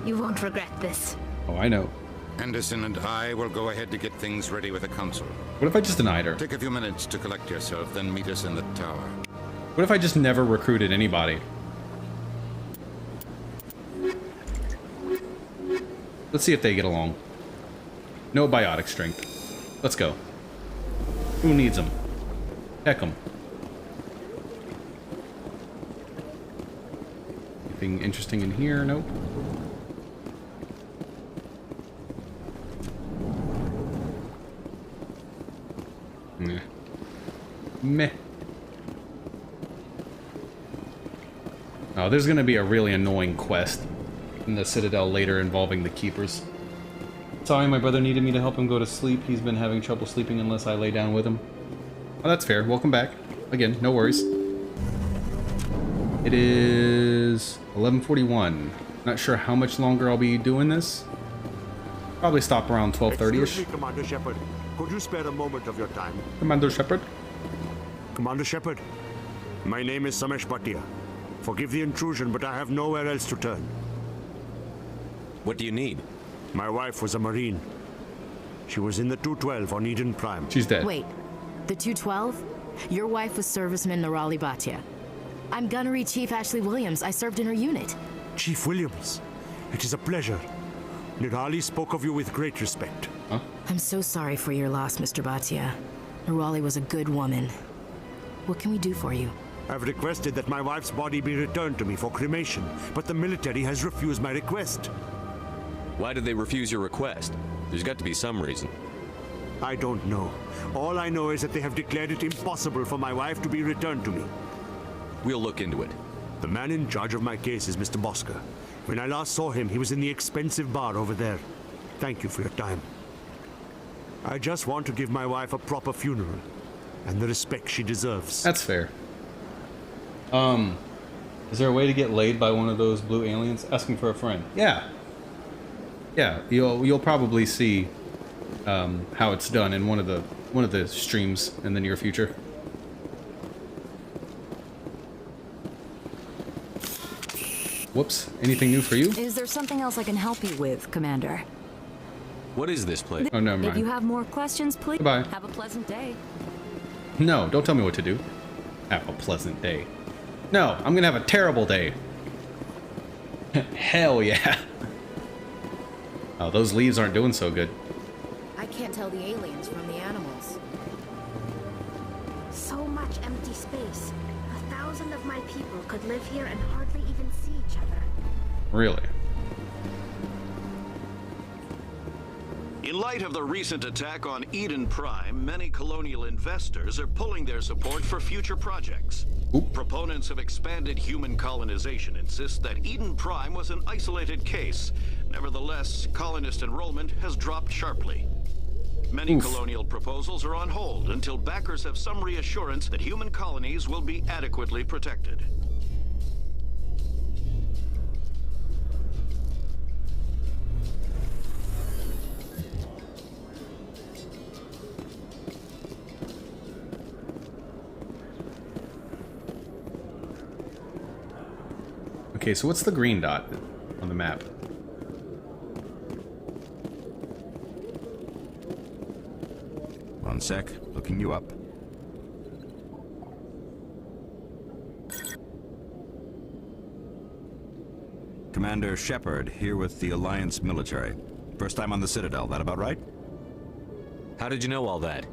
You won't regret this. Oh, I know. Anderson and I will go ahead to get things ready with the council. What if I just denied her? Take a few minutes to collect yourself, then meet us in the tower. What if I just never recruited anybody? Let's see if they get along. No biotic strength. Let's go. Who needs them? Heck them. Anything interesting in here? Nope. Meh. Meh. Oh, there's gonna be a really annoying quest in the Citadel later involving the Keepers. Sorry, my brother needed me to help him go to sleep. He's been having trouble sleeping unless I lay down with him. Oh, that's fair. Welcome back. Again, no worries. It is 11:41. Not sure how much longer I'll be doing this. Probably stop around 12:30ish. Excuse me, Commander Shepard. Could you spare a moment of your time? Commander Shepard? Commander Shepard, my name is Samesh Bhatia. Forgive the intrusion, but I have nowhere else to turn. What do you need? My wife was a Marine. She was in the 212 on Eden Prime. She's dead. Wait, the 212? Your wife was serviceman Nirali Bhatia. I'm Gunnery Chief Ashley Williams. I served in her unit. Chief Williams, it is a pleasure. Nirali spoke of you with great respect. Huh? I'm so sorry for your loss, Mr. Bhatia. Nirali was a good woman. What can we do for you? I've requested that my wife's body be returned to me for cremation, but the military has refused my request. Why did they refuse your request? There's got to be some reason. I don't know. All I know is that they have declared it impossible for my wife to be returned to me. We'll look into it. The man in charge of my case is Mr. Bosker. When I last saw him, he was in the expensive bar over there. Thank you for your time. I just want to give my wife a proper funeral and the respect she deserves. That's fair. Is there a way to get laid by one of those blue aliens? Asking for a friend. Yeah. Yeah, you'll probably see how it's done in one of the streams in the near future. Whoops. Anything new for you? Is there something else I can help you with, Commander? What is this place? Oh, never mind. If you have more questions, please. Goodbye. Have a pleasant day. No, don't tell me what to do. Have a pleasant day. No, I'm gonna have a terrible day. Hell yeah. Oh, those leaves aren't doing so good. I can't tell the aliens from the animals. So much empty space. 1,000 of my people could live here and hardly even see each other. Really? In light of the recent attack on Eden Prime, many colonial investors are pulling their support for future projects. Oop. Proponents of expanded human colonization insist that Eden Prime was an isolated case. Nevertheless, colonist enrollment has dropped sharply. Many colonial proposals are on hold until backers have some reassurance that human colonies will be adequately protected. Okay, so what's the green dot on the map? One sec, looking you up. Commander Shepard, here with the Alliance military. First time on the Citadel, that about right? How did you know all that?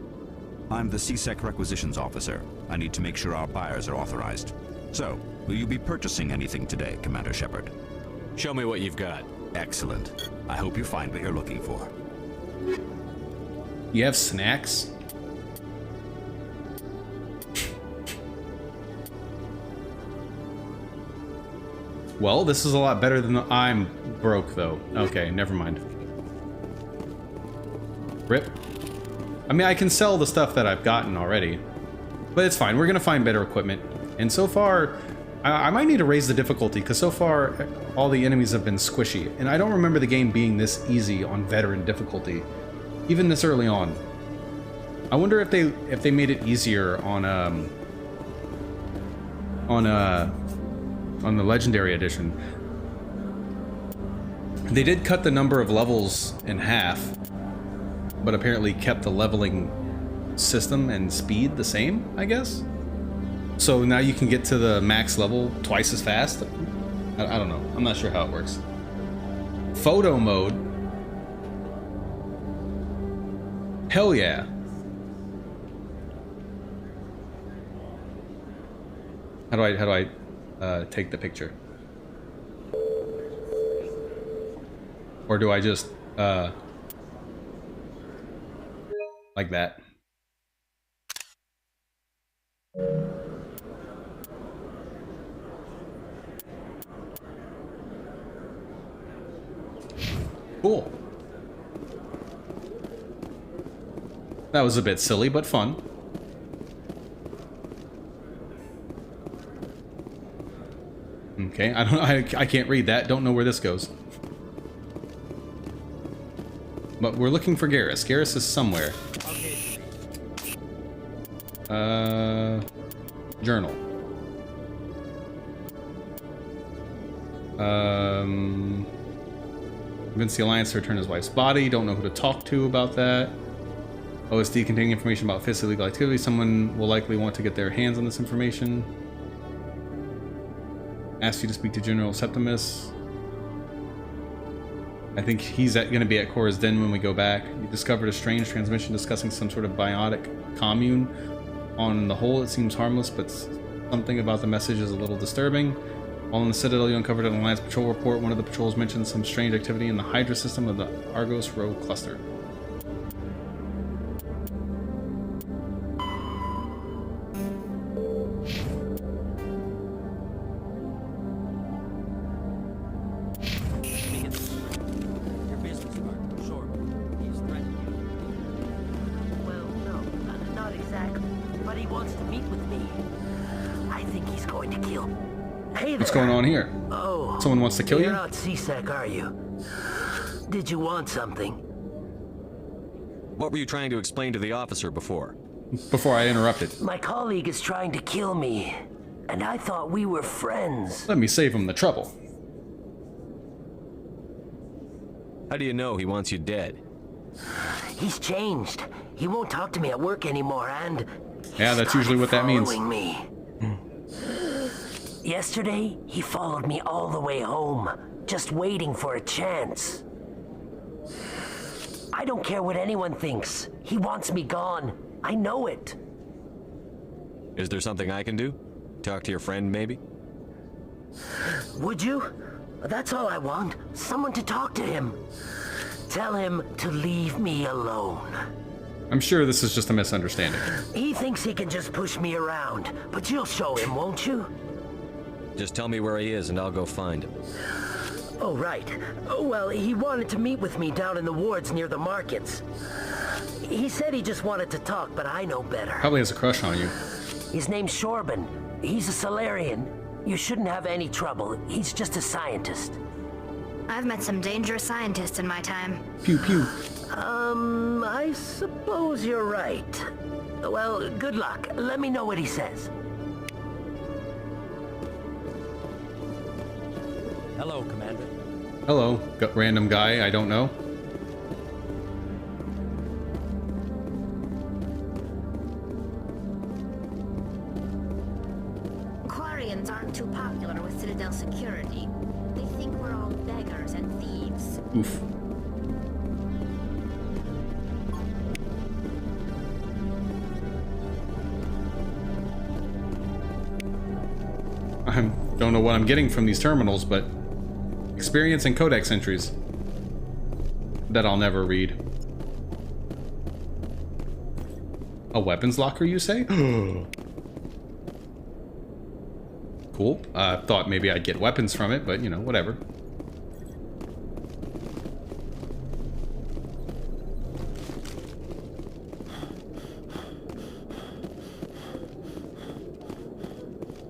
I'm the CSEC requisitions officer. I need to make sure our buyers are authorized. So, will you be purchasing anything today, Commander Shepard? Show me what you've got. Excellent. I hope you find what you're looking for. You have snacks? Well, this is a lot better than I'm broke, though. Okay, never mind. Rip. I mean, I can sell the stuff that I've gotten already. But it's fine. We're going to find better equipment. And so far, I might need to raise the difficulty, because so far, all the enemies have been squishy. And I don't remember the game being this easy on veteran difficulty, even this early on. I wonder if they made it easier on the Legendary Edition. They did cut the number of levels in half, but apparently kept the leveling system and speed the same, I guess? So now you can get to the max level twice as fast? I don't know. I'm not sure how it works. Photo mode? Hell yeah. How do I take the picture? Or do I just like that? Cool. That was a bit silly, but fun. Okay, I can't read that. Don't know where this goes. But we're looking for Garrus. Garrus is somewhere. Journal. Convince the Alliance to return his wife's body. Don't know who to talk to about that. OSD containing information about Fist's illegal activity. Someone will likely want to get their hands on this information. Asked you to speak to General Septimus. I think he's going to be at Cora's Den when we go back. You discovered a strange transmission discussing some sort of biotic commune. On the whole, it seems harmless, but something about the message is a little disturbing. While in the Citadel, you uncovered an Alliance patrol report. One of the patrols mentioned some strange activity in the Hydra system of the Argos Rho cluster. What's going on here? Oh, someone wants to kill you? You're not CSEC, are you? Did you want something? What were you trying to explain to the officer before? Before I interrupted. My colleague is trying to kill me, and I thought we were friends. Let me save him the trouble. How do you know he wants you dead? He's changed. He won't talk to me at work anymore, and yeah, that's usually what that means. Me. Yesterday, he followed me all the way home, just waiting for a chance. I don't care what anyone thinks. He wants me gone. I know it. Is there something I can do? Talk to your friend, maybe? Would you? That's all I want. Someone to talk to him. Tell him to leave me alone. I'm sure this is just a misunderstanding. He thinks he can just push me around, but you'll show him, won't you? Just tell me where he is and I'll go find him. Oh, right. Well, he wanted to meet with me down in the wards near the markets. He said he just wanted to talk, but I know better. Probably has a crush on you. His name's Shorban. He's a Solarian. You shouldn't have any trouble. He's just a scientist. I've met some dangerous scientists in my time. Pew pew. I suppose you're right. Well, good luck. Let me know what he says. Hello, Commander. Hello, random guy I don't know. Quarians aren't too popular with Citadel security. They think we're all robbers and thieves. Oof. I don't know what I'm getting from these terminals, but experience and codex entries that I'll never read. A weapons locker, you say? Cool. Thought maybe I'd get weapons from it, but you know, whatever.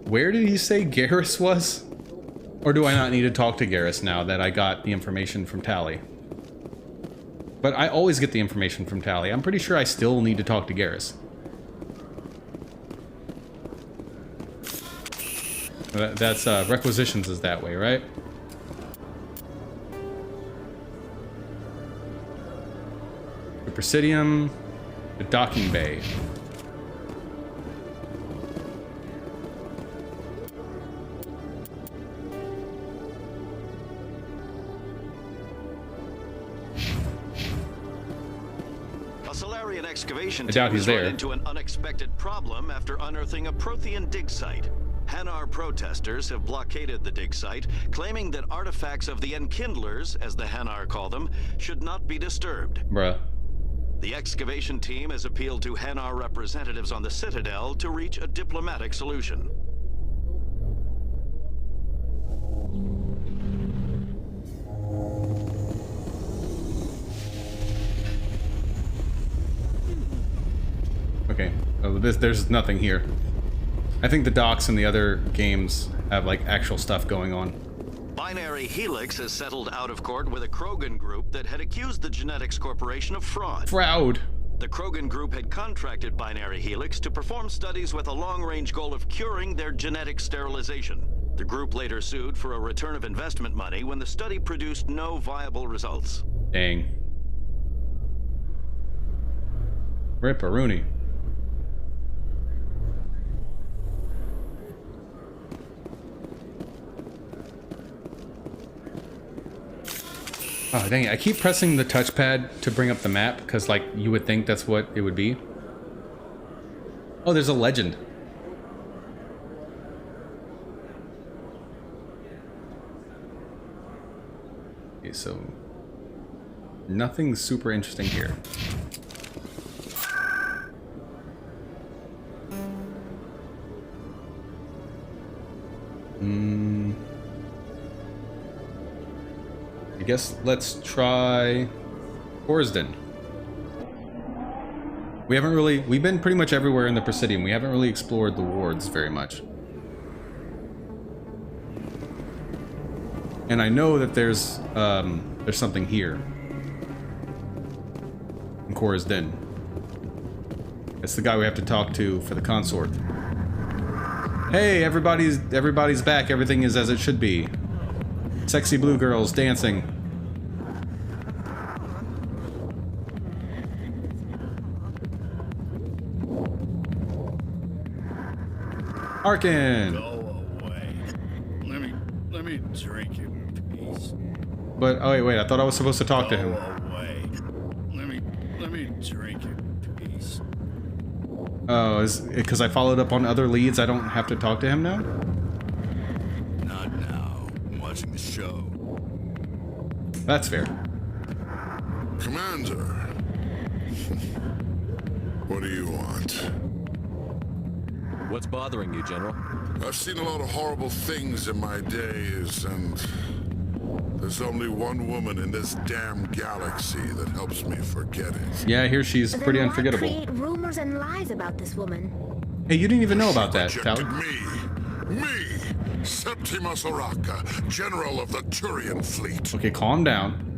Where did he say Garrus was? Or do I not need to talk to Garrus now that I got the information from Tali? But I always get the information from Tali. I'm pretty sure I still need to talk to Garrus. That's requisitions is that way, right? The Presidium, the docking bay. Excavation I doubt team he's was run there. into an unexpected problem after unearthing a Prothean dig site. Hanar protesters have blockaded the dig site, claiming that artifacts of the Enkindlers, as the Hanar call them, should not be disturbed. Bruh. The excavation team has appealed to Hanar representatives on the Citadel to reach a diplomatic solution. Okay, there's nothing here. I think the docks and the other games have like actual stuff going on. Binary Helix has settled out of court with a Krogan group that had accused the Genetics Corporation of fraud. Fraud. The Krogan group had contracted Binary Helix to perform studies with a long-range goal of curing their genetic sterilization. The group later sued for a return of investment money when the study produced no viable results. Dang. Ripperoonie. Oh, dang it. I keep pressing the touchpad to bring up the map, because, like, you would think that's what it would be. Oh, there's a legend. Okay, so... nothing super interesting here. I guess let's try Corsden. We've been pretty much everywhere in the Presidium. We haven't really explored the wards very much. And I know that there's something here in Corsden. It's the guy we have to talk to for the consort. Hey, everybody's back. Everything is as it should be. Sexy blue girls dancing. Arkin. Go away. Let me drink it in peace. But oh wait, I thought I was supposed to talk to him. Go away. Let me drink it in peace. Oh, is it because I followed up on other leads? I don't have to talk to him now? Not now. I'm watching the show. That's fair. Commander. What do you want? What's bothering you, General? I've seen a lot of horrible things in my days, and there's only one woman in this damn galaxy that helps me forget it. Yeah, I hear she's pretty Then unforgettable. why create rumors and lies about this woman? Hey, you didn't even know about that, Rejected Tali. me, Septimus Oraka, General of the Turian Fleet. Okay, calm down.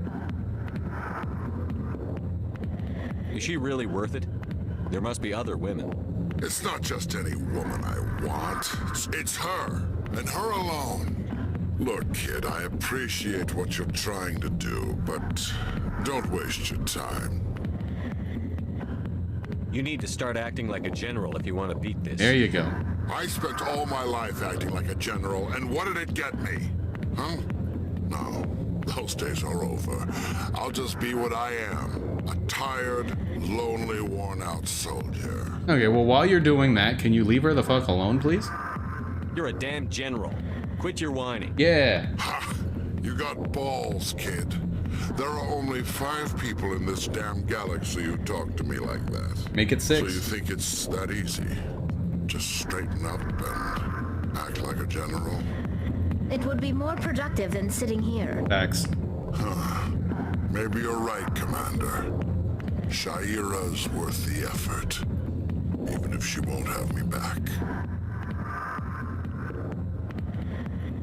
Is she really worth it? There must be other women. It's not just any woman I want. It's her, and her alone. Look, kid, I appreciate what you're trying to do, but don't waste your time. You need to start acting like a general if you want to beat this. There you go. I spent all my life acting like a general, and what did it get me? Huh? No. Those days are over. I'll just be what I am. A tired, lonely, worn-out soldier. Okay, well, while you're doing that, can you leave her the fuck alone, please? You're a damn general. Quit your whining. Yeah. Ha! You got balls, kid. There are only 5 people in this damn galaxy who talk to me like that. Make it 6. So you think it's that easy? Just straighten up and act like a general? It would be more productive than sitting here. Facts. Huh. Maybe you're right, Commander. Sha'ira's worth the effort. Even if she won't have me back.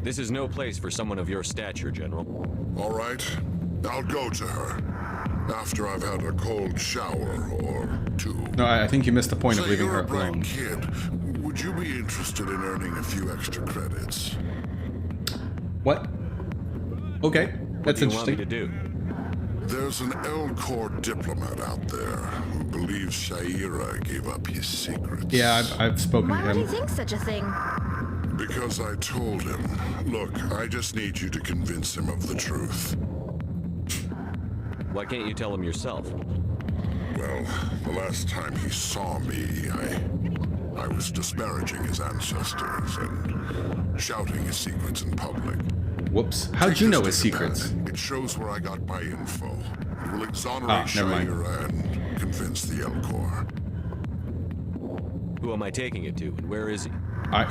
This is no place for someone of your stature, General. All right. I'll go to her. After I've had a cold shower or 2. No, I think you missed the point of leaving her You're a bright alone. kid. Would you be interested in earning a few extra credits? What? Okay, that's What do you want me interesting. to do? There's an Elcor diplomat out there who believes Sha'ira gave up his secrets. Yeah, I've spoken to Why would he him. think such a thing? Because I told him. Look, I just need you to convince him of the truth. Why can't you tell him yourself? Well, the last time he saw me, I was disparaging his ancestors and shouting his secrets in public. Whoops. How'd you know his secrets? It shows where I got my info. It will exonerate never mind. Sha'ira and convince the Elcor. Who am I taking it to, and where is he?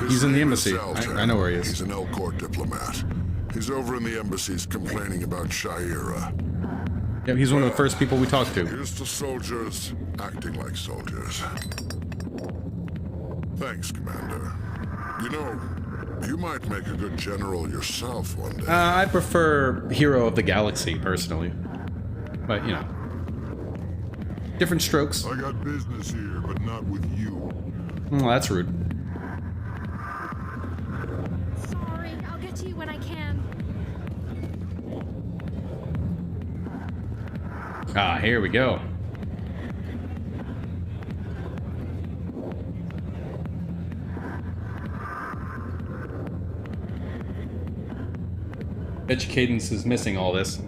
He's in the His name embassy. is Zeltan. I know where he is. He's an Elcor diplomat. He's over in the embassies complaining about Sha'ira. Yeah, he's one of the first people we talked to. Here's to soldiers acting like soldiers. Thanks, Commander. You know, you might make a good general yourself one day. I prefer Hero of the Galaxy, personally. But, you know. Different strokes. I got business here, but not with you. Well, that's rude. Sorry, I'll get to you when I can. Ah, here we go. Bet you Cadence is missing all this.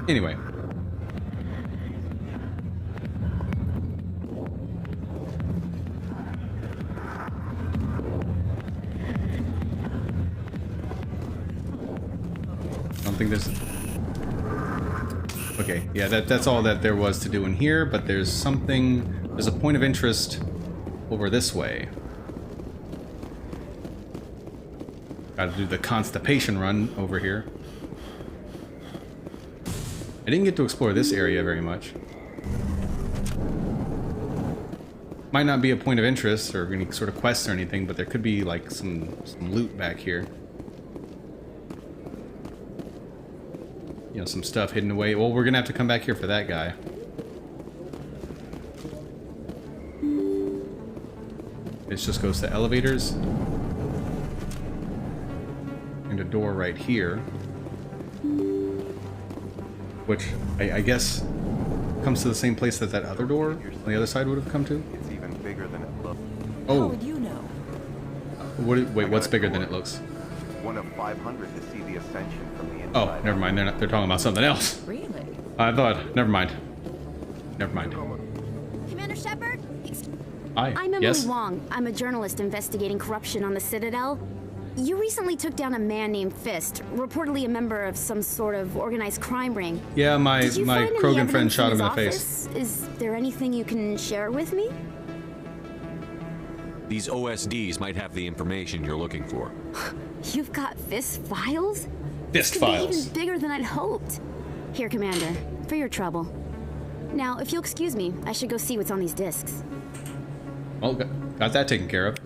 Anyway. I don't think there's... Okay, yeah, that's all that there was to do in here, but there's something... There's a point of interest over this way. Gotta do the constipation run over here. I didn't get to explore this area very much. Might not be a point of interest or any sort of quest or anything, but there could be like some loot back here. You know, some stuff hidden away. Well, we're gonna have to come back here for that guy. This just goes to elevators. And a door right here. Which, I guess, comes to the same place that that other door on the other side would have come to? It's even bigger than it looks. Oh. How would you know? Wait, what's bigger than it looks? One of 500 to see the ascension from the inside. Oh, never mind. They're talking about something else. Really? I thought. Never mind. Never mind. Commander Shepard? Hi. I'm Emily Yes. Wong. I'm a journalist investigating corruption on the Citadel. You recently took down a man named Fist, reportedly a member of some sort of organized crime ring. Yeah, my Did you find any Krogan friend evidence shot him in the his face. office? Is there anything you can share with me? These OSDs might have the information you're looking for. You've got Fist files? Fist This could files. be even bigger than I'd hoped. Here, Commander, for your trouble. Now, if you'll excuse me, I should go see what's on these discs. Oh, got that taken care of.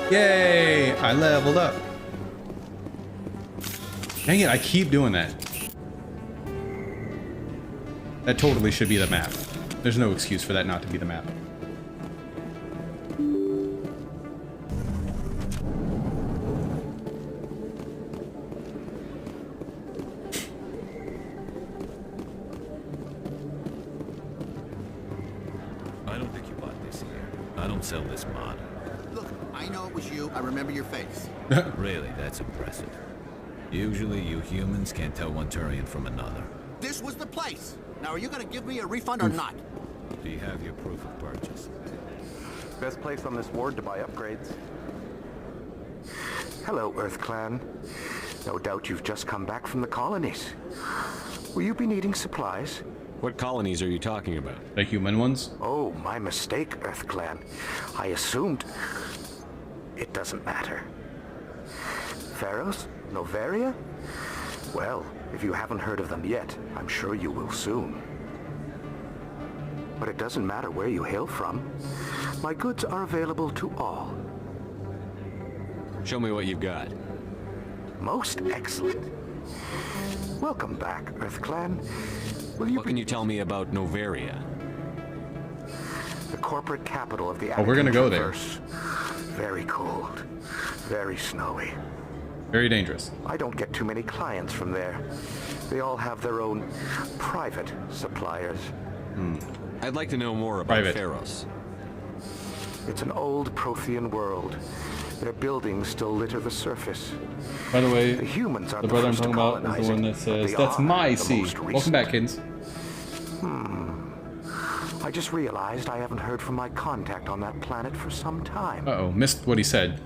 Yay! I leveled up. Dang it, I keep doing that. That totally should be the map. There's no excuse for that not to be the map. don't sell this mod. Look, I know it was you. I remember your face. Really, that's impressive. Usually you humans can't tell one Turian from another. This was the place. Now, are you going to give me a refund or not? Do you have your proof of purchase? Best place on this ward to buy upgrades. Hello, Earth Clan. No doubt you've just come back from the colonies. Will you be needing supplies? What colonies are you talking about? The human ones? Oh, my mistake, Earth Clan. I assumed... It doesn't matter. Pharaohs? Noveria? Well, if you haven't heard of them yet, I'm sure you will soon. But it doesn't matter where you hail from. My goods are available to all. Show me what you've got. Most excellent. Welcome back, Earth Clan. What can you tell me about Noveria? The corporate capital of the Oh, we're gonna go there. Very cold. Very snowy. Very dangerous. I don't get too many clients from there. They all have their own private suppliers. I'd like to know more about Private. Pharos. It's an old Prothean world. Their buildings still litter the surface. By the way, The humans are the brother I'm first to talking about is colonize the one it, that but says, they "That's are my the sea." most Welcome recent. back, kids. I just realized I haven't heard from my contact on that planet for some time. Uh-oh, missed what he said.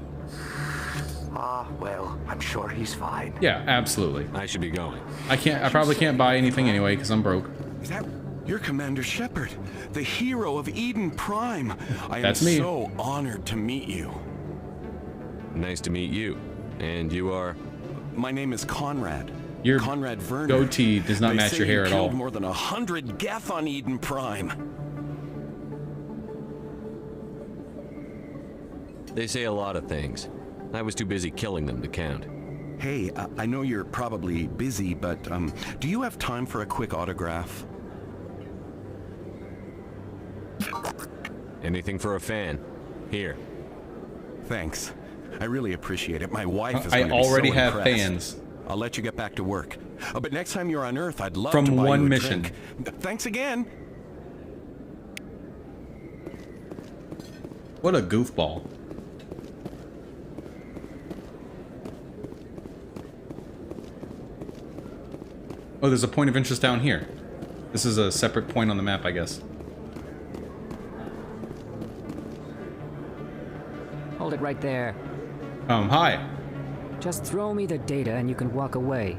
Ah, well, I'm sure he's fine. Yeah, absolutely. I should be going. I probably can't buy anything anyway because I'm broke. Is that... You're Commander Shepard, the hero of Eden Prime. I That's am me. so honored to meet you. Nice to meet you. And you are? My name is Conrad. Your Conrad Werner. goatee does not They match say your hair you at all. killed more than 100 Geth on Eden Prime. They say a lot of things. I was too busy killing them to count. Hey, I know you're probably busy, but do you have time for a quick autograph? Anything for a fan. Here. Thanks. I really appreciate it. My wife is I going to be already so have impressed. fans. I'll let you get back to work. But next time you're on Earth, I'd love From to buy one you a mission. drink. Thanks again. What a goofball. Oh, there's a point of interest down here. This is a separate point on the map, I guess. Hold it right there. Hi. Just throw me the data and you can walk away.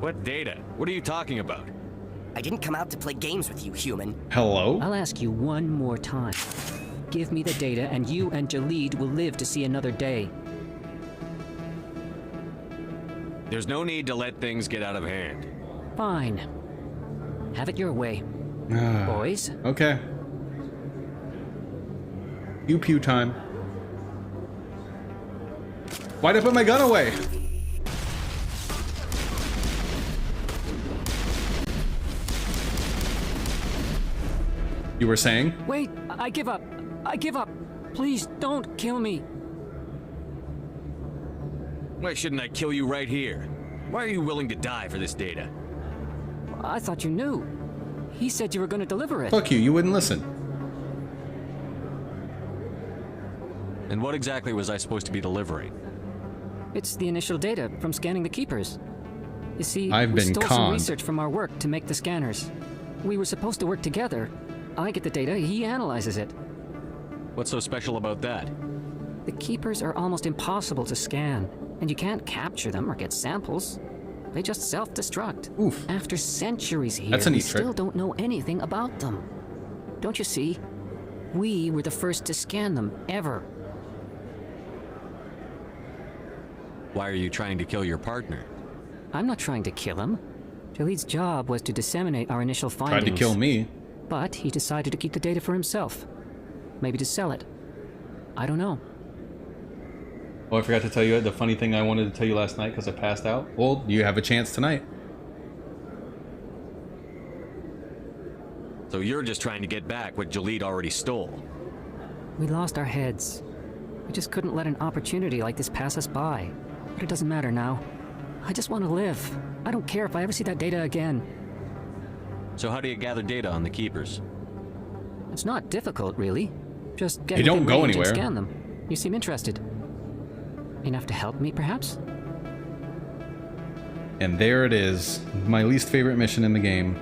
What data? What are you talking about? I didn't come out to play games with you, human. Hello? I'll ask you one more time. Give me the data and you and Jalid will live to see another day. There's no need to let things get out of hand. Fine. Have it your way. Boys? Okay. Pew pew time. Why'd I put my gun away? You were saying? Wait, I give up. I give up. Please don't kill me. Why shouldn't I kill you right here? Why are you willing to die for this data? I thought you knew. He said you were going to deliver it. Fuck you, you wouldn't listen. And what exactly was I supposed to be delivering? It's the initial data from scanning the Keepers. You see, I've we been stole some conned. research from our work to make the scanners. We were supposed to work together. I get the data, he analyzes it. What's so special about that? The Keepers are almost impossible to scan, and you can't capture them or get samples. They just self-destruct. Oof. After centuries here, That's a we neat trick. still don't know anything about them. Don't you see? We were the first to scan them, ever. Why are you trying to kill your partner? I'm not trying to kill him. Jalid's job was to disseminate our initial Tried findings. to kill me. But he decided to keep the data for himself. Maybe to sell it. I don't know. Oh, I forgot to tell you the funny thing I wanted to tell you last night because I passed out. Well, you have a chance tonight. So you're just trying to get back what Jalid already stole. We lost our heads. We just couldn't let an opportunity like this pass us by. But it doesn't matter now. I just want to live. I don't care if I ever see that data again. So how do you gather data on the Keepers? It's not difficult, really. Just get They don't within go range and anywhere. scan them. You seem interested. Enough to help me, perhaps? And there it is. My least favorite mission in the game.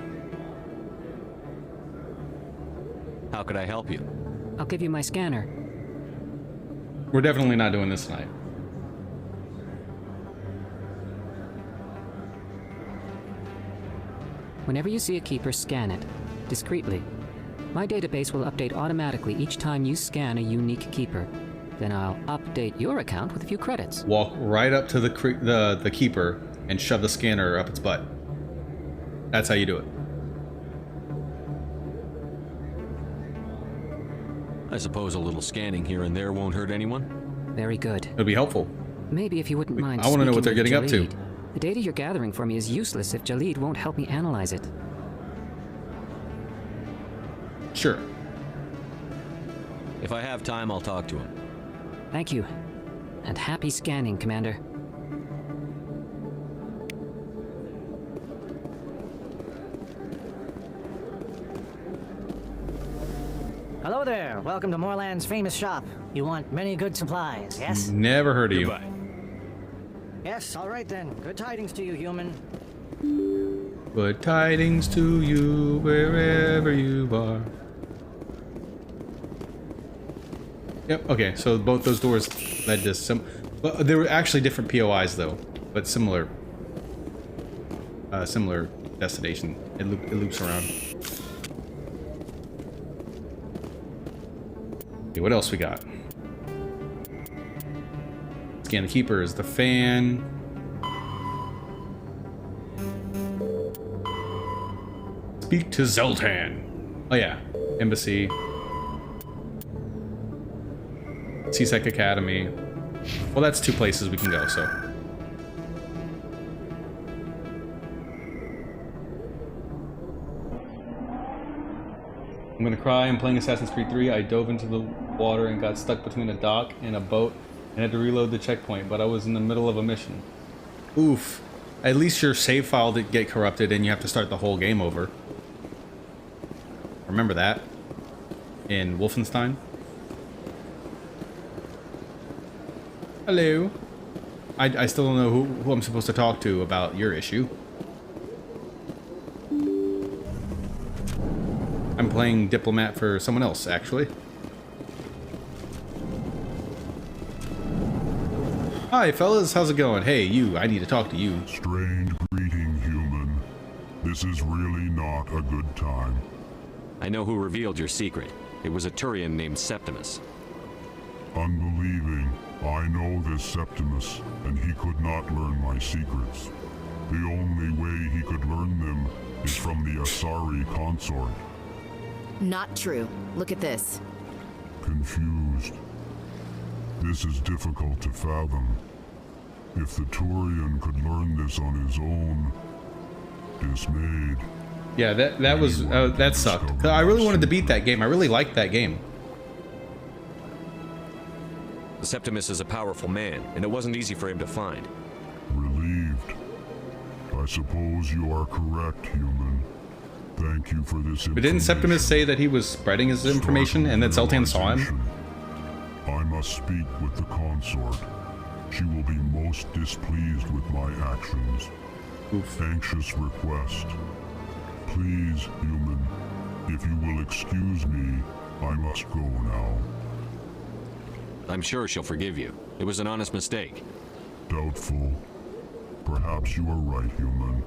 How could I help you? I'll give you my scanner. We're definitely not doing this tonight. Whenever you see a keeper, scan it. Discreetly. My database will update automatically each time you scan a unique keeper. Then I'll update your account with a few credits. Walk right up to the keeper and shove the scanner up its butt. That's how you do it. I suppose a little scanning here and there won't hurt anyone? Very good. It'll be helpful. Maybe if you wouldn't mind. I want to know what they're speaking getting with up to. Jalid. The data you're gathering for me is useless if Jalid won't help me analyze it. Sure. If I have time, I'll talk to him. Thank you. And happy scanning, Commander. Hello there. Welcome to Moorland's famous shop. You want many good supplies, yes? Never heard of you. Yes, all right then. Good tidings to you, human. Good tidings to you wherever you are. Yep, okay, so both those doors led to some... Well, they were actually different POIs though, but similar... similar destination. It loops around. Okay, what else we got? Scan the keepers, the fan. Speak to Zoltan. Oh yeah, embassy. C-Sec Academy. Well, that's two places we can go, so. I'm gonna cry. I'm playing Assassin's Creed 3. I dove into the water and got stuck between a dock and a boat and had to reload the checkpoint, but I was in the middle of a mission. Oof. At least your save file didn't get corrupted and you have to start the whole game over. Remember that? In Wolfenstein? Hello. I still don't know who I'm supposed to talk to about your issue. I'm playing Diplomat for someone else, actually. Hi, fellas. How's it going? Hey, you. I need to talk to you. Strange greeting, human. This is really not a good time. I know who revealed your secret. It was a Turian named Septimus. Unbelieving. I know this Septimus, and he could not learn my secrets. The only way he could learn them is from the Asari consort. Not true. Look at this. Confused. This is difficult to fathom. If the Turian could learn this on his own, dismayed. Yeah, that was that sucked. I really wanted to beat that game. I really liked that game. Septimus is a powerful man, and it wasn't easy for him to find. Relieved. I suppose you are correct, human. Thank you for this information. But didn't Septimus say that he was spreading his information and that Zoltan saw him? I must speak with the consort. She will be most displeased with my actions. Oof. Anxious request. Please, human, if you will excuse me, I must go now. I'm sure she'll forgive you. It was an honest mistake. Doubtful. Perhaps you are right, human.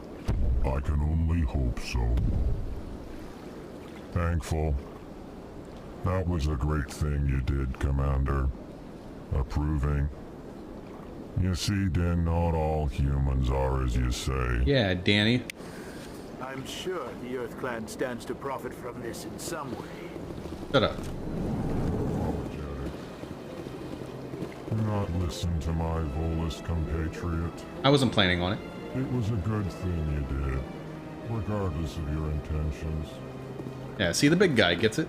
I can only hope so. Thankful. That was a great thing you did, Commander. Approving. You see, Din, not all humans are as you say. Yeah, Danny. I'm sure the Earth Clan stands to profit from this in some way. Shut up. Do not listen to my Volus compatriot. I wasn't planning on it. It was a good thing you did, regardless of your intentions. Yeah, see, the big guy gets it.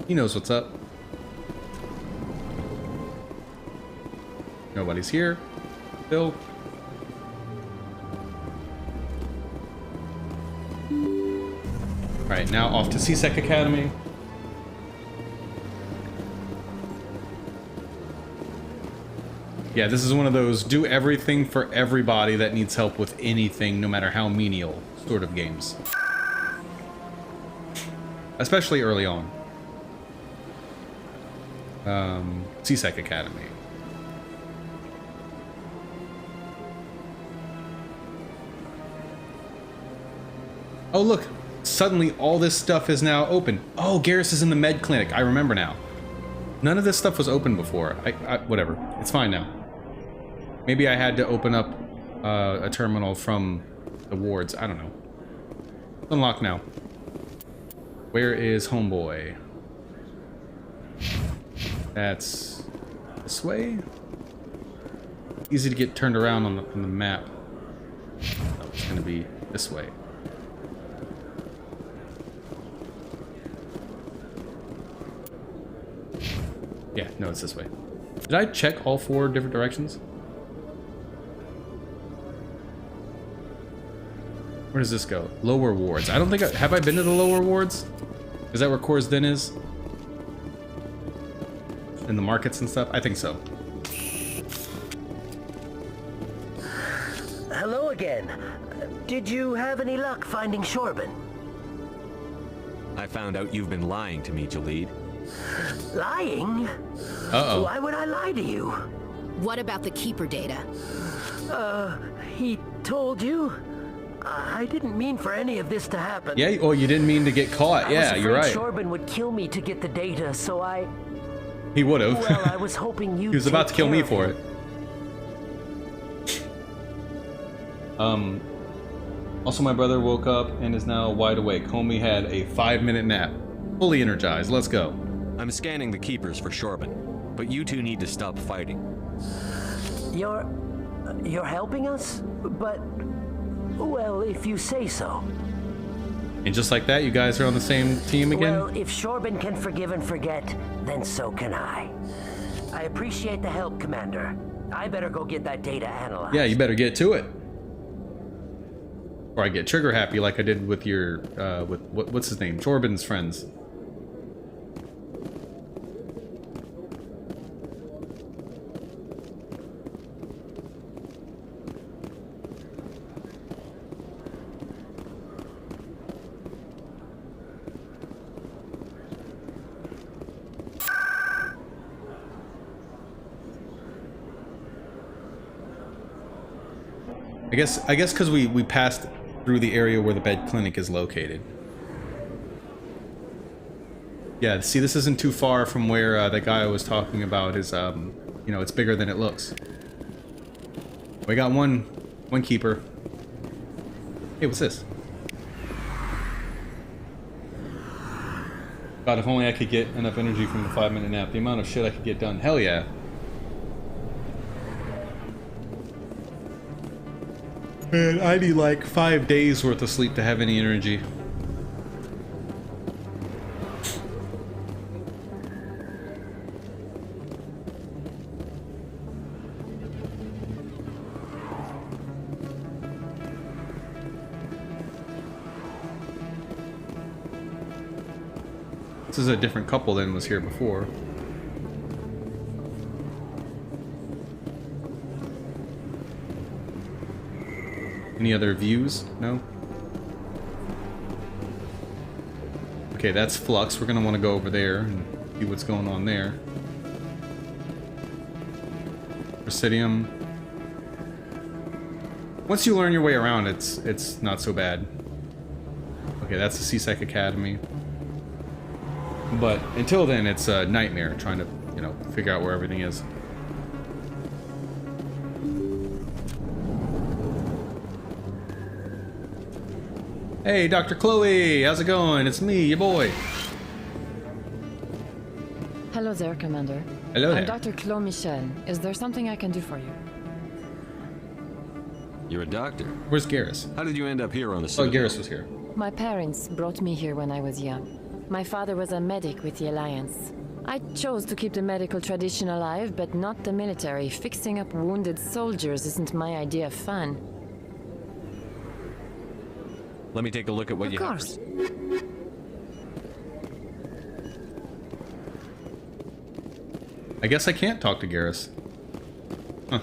He knows what's up. Nobody's here. Bill. Alright, now off to C-Sec Academy. Yeah, this is one of those do everything for everybody that needs help with anything, no matter how menial sort of games. Especially early on. CSEC Academy. Oh look, suddenly all this stuff is now open. Oh, Garrus is in the med clinic. I remember now. None of this stuff was open before. Whatever. It's fine now. Maybe I had to open up a terminal from the wards. I don't know. It's unlocked now. Where is Homeboy? That's this way. Easy to get turned around on the map. Oh, it's gonna be this way. Yeah, no, it's this way. Did I check all 4 different directions? Where does this go? Lower wards. I don't think have I been to the lower wards? Is that where Coors Den is? In the markets and stuff? I think so. Hello again. Did you have any luck finding Shorban? I found out you've been lying to me, Jalid. Lying? Uh-oh. Why would I lie to you? What about the Keeper data? He told you? I didn't mean for any of this to happen. Yeah, oh, you didn't mean to get caught. Yeah, you're right. Shorban would kill me to get the data, so I... He would have. Well, I was hoping you. He was about to kill me for it. Also, my brother woke up and is now wide awake. Homie had a 5-minute nap. Fully energized. Let's go. I'm scanning the Keepers for Shorban, but you two need to stop fighting. You're helping us? But... Well, if you say so. And just like that, you guys are on the same team again? Well, if Shorban can forgive and forget, then so can I. I appreciate the help, Commander. I better go get that data analyzed. Yeah, you better get to it. Or I get trigger happy like I did with your, with what's his name? Shorban's friends. I guess because we passed through the area where the bed clinic is located. Yeah, see, this isn't too far from where that guy I was talking about is, you know, it's bigger than it looks. We got one keeper. Hey, what's this? God, if only I could get enough energy from the 5-minute nap. The amount of shit I could get done. Hell yeah. Man, I need like 5 days worth of sleep to have any energy. This is a different couple than was here before. Any other views? No? Okay, that's Flux. We're gonna want to go over there and see what's going on there. Presidium. Once you learn your way around, it's not so bad. Okay, that's the CSEC Academy. But until then, it's a nightmare trying to, you know, figure out where everything is. Hey, Dr. Chloe, how's it going? It's me, your boy. Hello there, Commander. Hello there. I'm Dr. Chloe Michel. Is there something I can do for you? You're a doctor. Where's Garrus? How did you end up here on the Citadel? Oh, Garrus was here. My parents brought me here when I was young. My father was a medic with the Alliance. I chose to keep the medical tradition alive, but not the military. Fixing up wounded soldiers isn't my idea of fun. Let me take a look at what you have. Of course. I guess I can't talk to Garrus. Huh.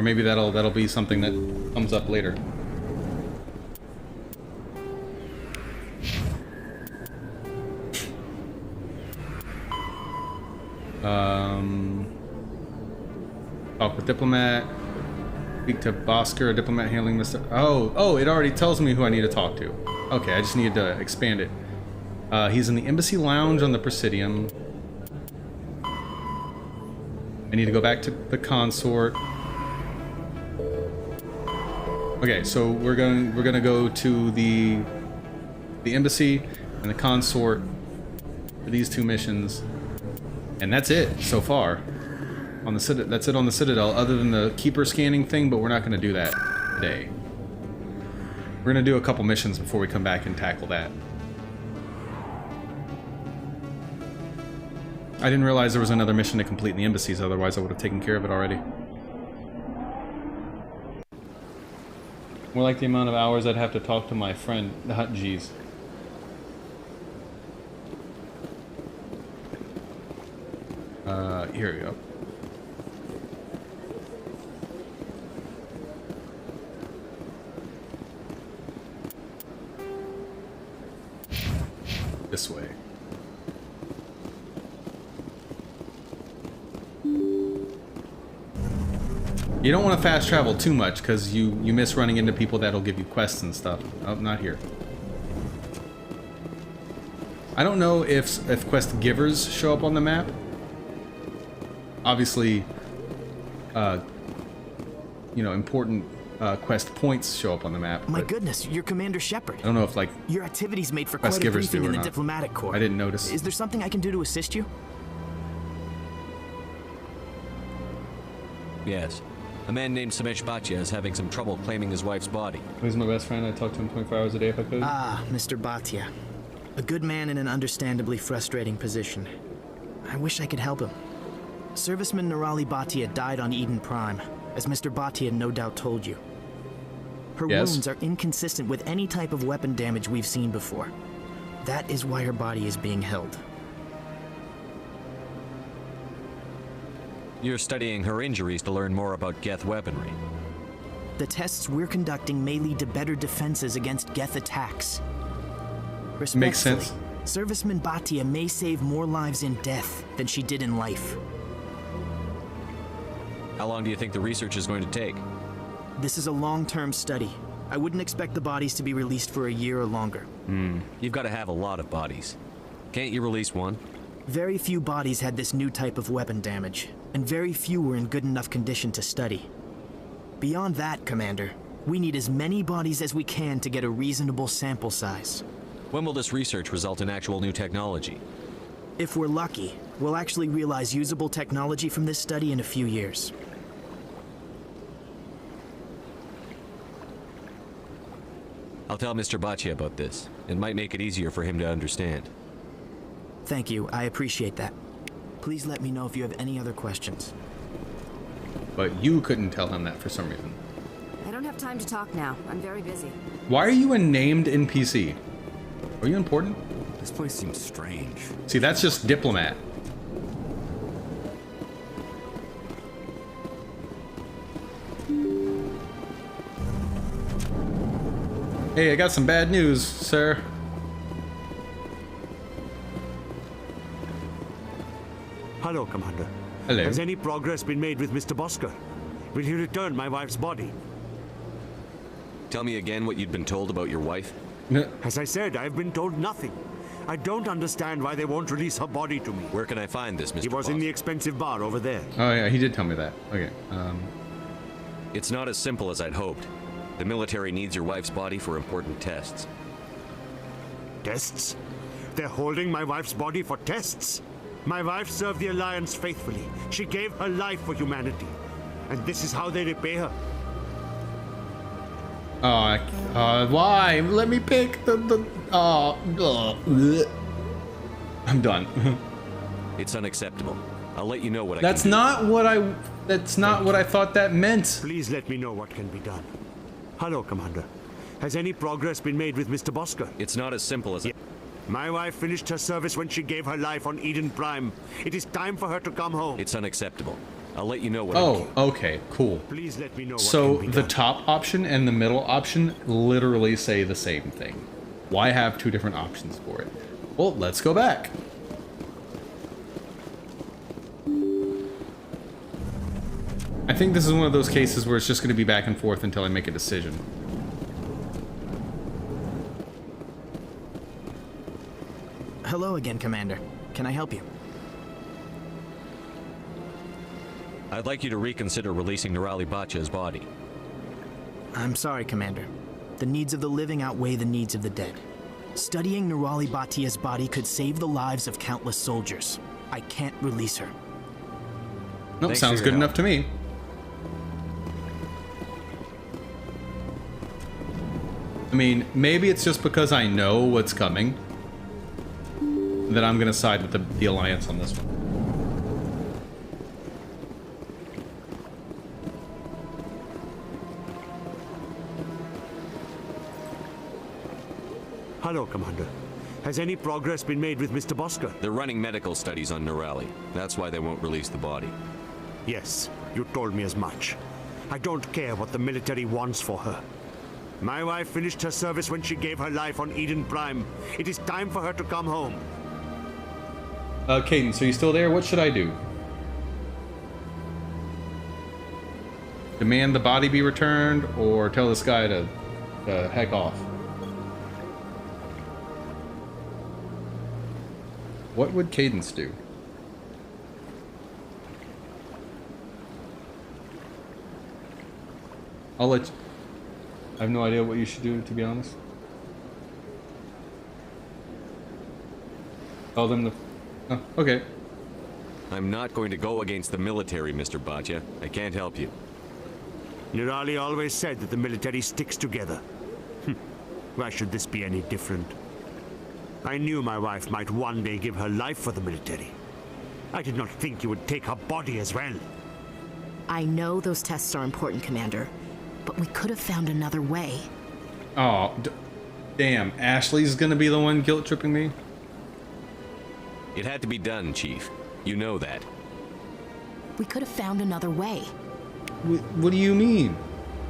maybe that'll be something that comes up later. Talk with diplomat. Speak to Bosker, a diplomat handling this. Oh, it already tells me who I need to talk to. Okay, I just need to expand it. He's in the embassy lounge on the Presidium. I need to go back to the consort. Okay, so we're gonna go to the embassy and the consort for these two missions, and that's it so far. On the that's it on the Citadel, other than the keeper scanning thing, but we're not gonna do that today. We're gonna do a couple missions before we come back and tackle that. I didn't realize there was another mission to complete in the embassies, otherwise I would have taken care of it already. More like the amount of hours I'd have to talk to my friend. Geez. Here we go. This way. You don't want to fast travel too much because you miss running into people that'll give you quests and stuff. Oh, not here. I don't know if quest givers show up on the map. Obviously, you know, important quest points show up on the map. My goodness, you're Commander Shepard. I don't know if like your activities made for quest quite a givers briefing do or in the not. diplomatic corps. I didn't notice. Is there something I can do to assist you? Yes. A man named Samesh Bhatia is having some trouble claiming his wife's body. He's my best friend. I talk to him 24 hours a day if I could. Ah, Mr. Bhatia. A good man in an understandably frustrating position. I wish I could help him. Serviceman Nirali Bhatia died on Eden Prime, as Mr. Bhatia no doubt told you. Her wounds are inconsistent with any type of weapon damage we've seen before. That is why her body is being held. You're studying her injuries to learn more about Geth weaponry. The tests we're conducting may lead to better defenses against Geth attacks. Makes sense. Serviceman Bhatia may save more lives in death than she did in life. How long do you think the research is going to take? This is a long-term study. I wouldn't expect the bodies to be released for a year or longer. You've got to have a lot of bodies. Can't you release one? Very few bodies had this new type of weapon damage, and very few were in good enough condition to study. Beyond that, Commander, we need as many bodies as we can to get a reasonable sample size. When will this research result in actual new technology? If we're lucky, we'll actually realize usable technology from this study in a few years. I'll tell Mr. Bhatia about this. It might make it easier for him to understand. Thank you, I appreciate that. Please let me know if you have any other questions. But you couldn't tell him that for some reason. I don't have time to talk now. I'm very busy. Why are you a named NPC? Are you important? This place seems strange. See, that's just diplomat. Hey, I got some bad news, sir. Hello, Commander. Hello. Has any progress been made with Mr. Bosker? Will he return my wife's body? Tell me again what you'd been told about your wife. As I said, I've been told nothing. I don't understand why they won't release her body to me. Where can I find this, Mr. He was in the expensive bar over there. Oh yeah, he did tell me that. Okay. It's not as simple as I'd hoped. The military needs your wife's body for important tests. Tests? They're holding my wife's body for tests? My wife served the Alliance faithfully. She gave her life for humanity. And this is how they repay her. Why? Let me pick I'm done. It's unacceptable. I'll let you know what That's not what I thought that meant. Please let me know what can be done. Hello, Commander. Has any progress been made with Mr. Bosker? It's not as simple as... My wife finished her service when she gave her life on Eden Prime. It is time for her to come home. It's unacceptable. I'll let you know what. Oh, okay, cool. Please let me know what So can be the done. top option and the middle option literally say the same thing. Why have two different options for it? Well, let's go back. I think this is one of those cases where it's just going to be back and forth until I make a decision. Hello again, Commander. Can I help you? I'd like you to reconsider releasing Nirali Batia's body. I'm sorry, Commander. The needs of the living outweigh the needs of the dead. Studying Nirali Batia's body could save the lives of countless soldiers. I can't release her. Nope, sounds good enough to me. I mean, maybe it's just because I know what's coming that I'm going to side with the Alliance on this one. Hello, Commander. Has any progress been made with Mr. Bosker? They're running medical studies on Nirali. That's why they won't release the body. Yes, you told me as much. I don't care what the military wants for her. My wife finished her service when she gave her life on Eden Prime. It is time for her to come home. Cadence, are you still there? What should I do? Demand the body be returned, or tell this guy to heck off? What would Cadence do? I'll let you... I have no idea what you should do, to be honest. Tell them to... Oh, okay. I'm not going to go against the military, Mr. Bhatia. I can't help you. Nirali always said that the military sticks together. Why should this be any different? I knew my wife might one day give her life for the military. I did not think you would take her body as well. I know those tests are important, Commander, but we could have found another way. Oh, damn. Ashley's gonna be the one guilt-tripping me? It had to be done, Chief. You know that. We could have found another way. What do you mean?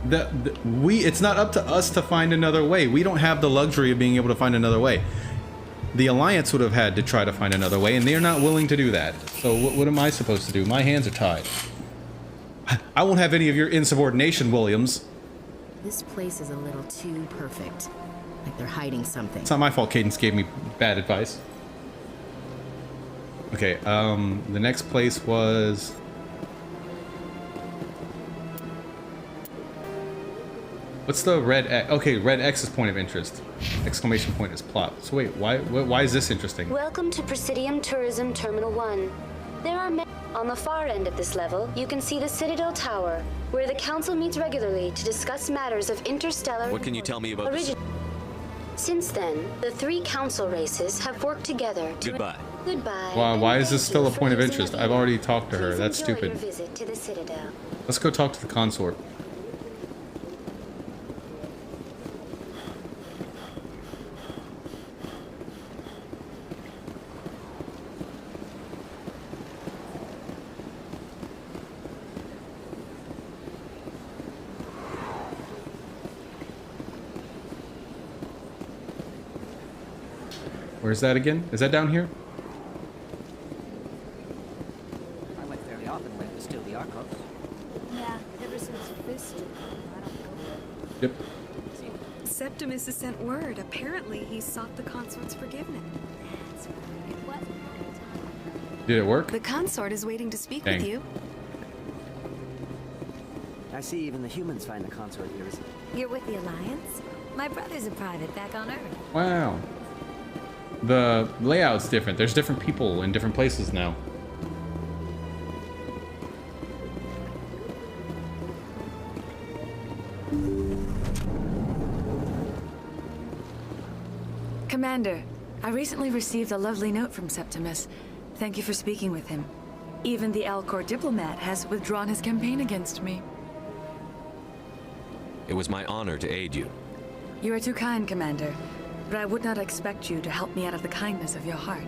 It's not up to us to find another way. We don't have the luxury of being able to find another way. The Alliance would have had to try to find another way, and they're not willing to do that. So what am I supposed to do? My hands are tied. I won't have any of your insubordination, Williams. This place is a little too perfect. Like they're hiding something. It's not my fault Cadence gave me bad advice. Okay, the next place was... What's the red X? Okay, red X is point of interest. Exclamation point is plot. So wait, why is this interesting? Welcome to Presidium Tourism Terminal 1. There are many. On the far end of this level, you can see the Citadel Tower, where the Council meets regularly to discuss matters of interstellar... What can you tell me about this? Since then, the three Council races have worked together to... Goodbye. Goodbye. Why is this still a point of interest? I've already talked to her. That's stupid. Your visit to the Citadel. Let's go talk to the consort. Where's that again? Is that down here? I went fairly often when it was still the Arcos. Yeah, ever since Fist. Yep. Septimus has sent word. Apparently, he sought the consort's forgiveness. That's right. What? Did it work? The consort is waiting to speak Dang. with you. I see even the humans find the consort irresistible. You're with the Alliance? My brother's a private back on Earth. Wow. The layout's different. There's different people in different places now. Commander, I recently received a lovely note from Septimus. Thank you for speaking with him. Even the Alcor diplomat has withdrawn his campaign against me. It was my honor to aid you. You are too kind, Commander, but I would not expect you to help me out of the kindness of your heart.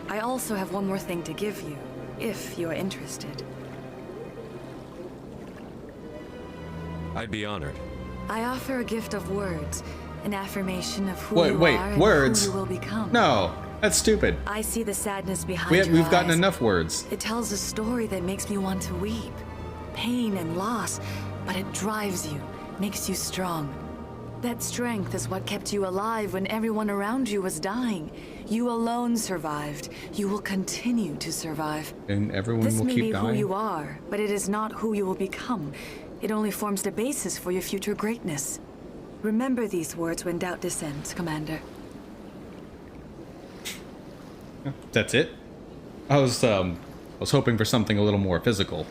I also have one more thing to give you, if you are interested. I'd be honored. I offer a gift of words, an affirmation of who Wait, you wait, are and words? who you will become. No, that's stupid. I see the sadness behind your We've gotten eyes. enough words. It tells a story that makes me want to weep. Pain and loss, but it drives you, makes you strong. That strength is what kept you alive when everyone around you was dying. You alone survived. You will continue to survive. And everyone This will may keep be who dying. you are, but it is not who you will become. It only forms the basis for your future greatness. Remember these words when doubt descends, Commander. That's it? I was hoping for something a little more physical.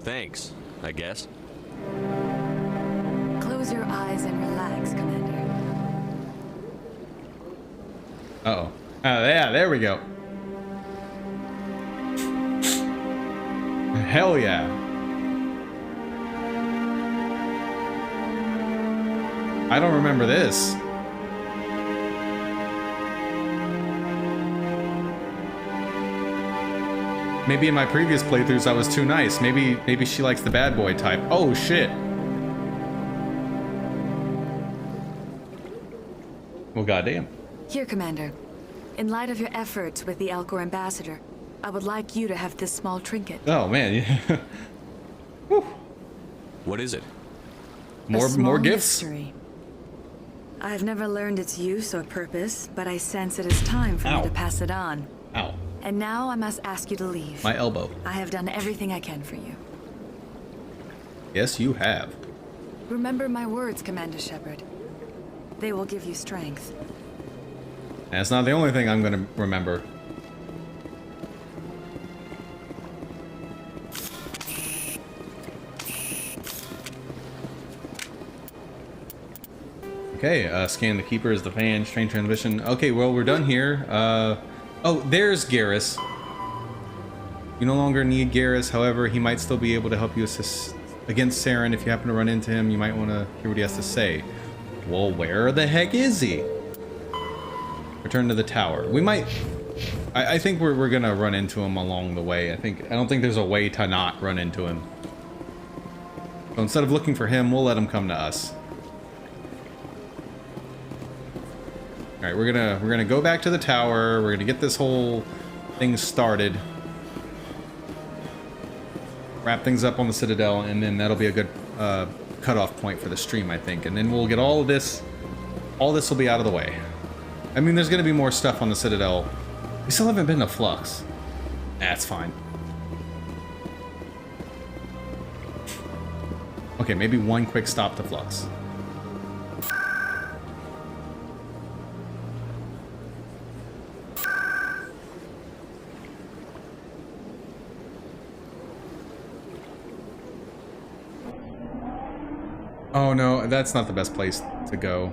Thanks, I guess. Close your eyes and relax, Commander. Uh-oh. Yeah, there we go. Hell yeah. I don't remember this. Maybe in my previous playthroughs I was too nice. Maybe she likes the bad boy type. Oh shit. Well, goddamn. Here, Commander. In light of your efforts with the Alcor ambassador, I would like you to have this small trinket. Oh man. What is it? More gifts? Mystery. I've never learned its use or purpose, but I sense it is time for me to pass it on. Ow. And now I must ask you to leave. My elbow. I have done everything I can for you. Yes, you have. Remember my words, Commander Shepard. They will give you strength. That's not the only thing I'm gonna remember. Okay, scan the keepers, the fan, train transmission. Okay, well, we're done here. Oh, there's Garrus. You no longer need Garrus, however, he might still be able to help you assist against Saren. If you happen to run into him, you might want to hear what he has to say. Well, where the heck is he? Return to the tower. We might... I think we're gonna run into him along the way. I don't think there's a way to not run into him. So instead of looking for him, we'll let him come to us. All right, we're gonna go back to the tower. We're gonna get this whole thing started. Wrap things up on the Citadel, and then that'll be a good cutoff point for the stream, I think. And then we'll get all of this. All this will be out of the way. I mean, there's gonna be more stuff on the Citadel. We still haven't been to Flux. That's fine. Okay, maybe one quick stop to Flux. Oh no, that's not the best place to go.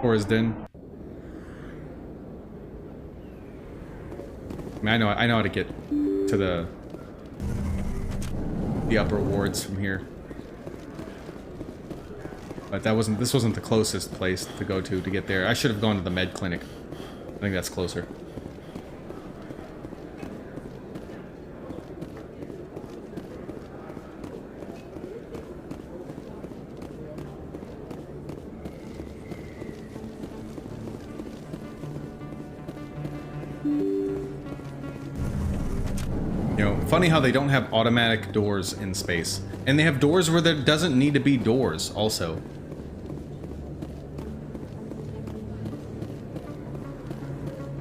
Torres Den. I mean, I know how to get to the upper wards from here. But this wasn't the closest place to go to get there. I should have gone to the med clinic. I think that's closer. Funny how they don't have automatic doors in space. And they have doors where there doesn't need to be doors, also.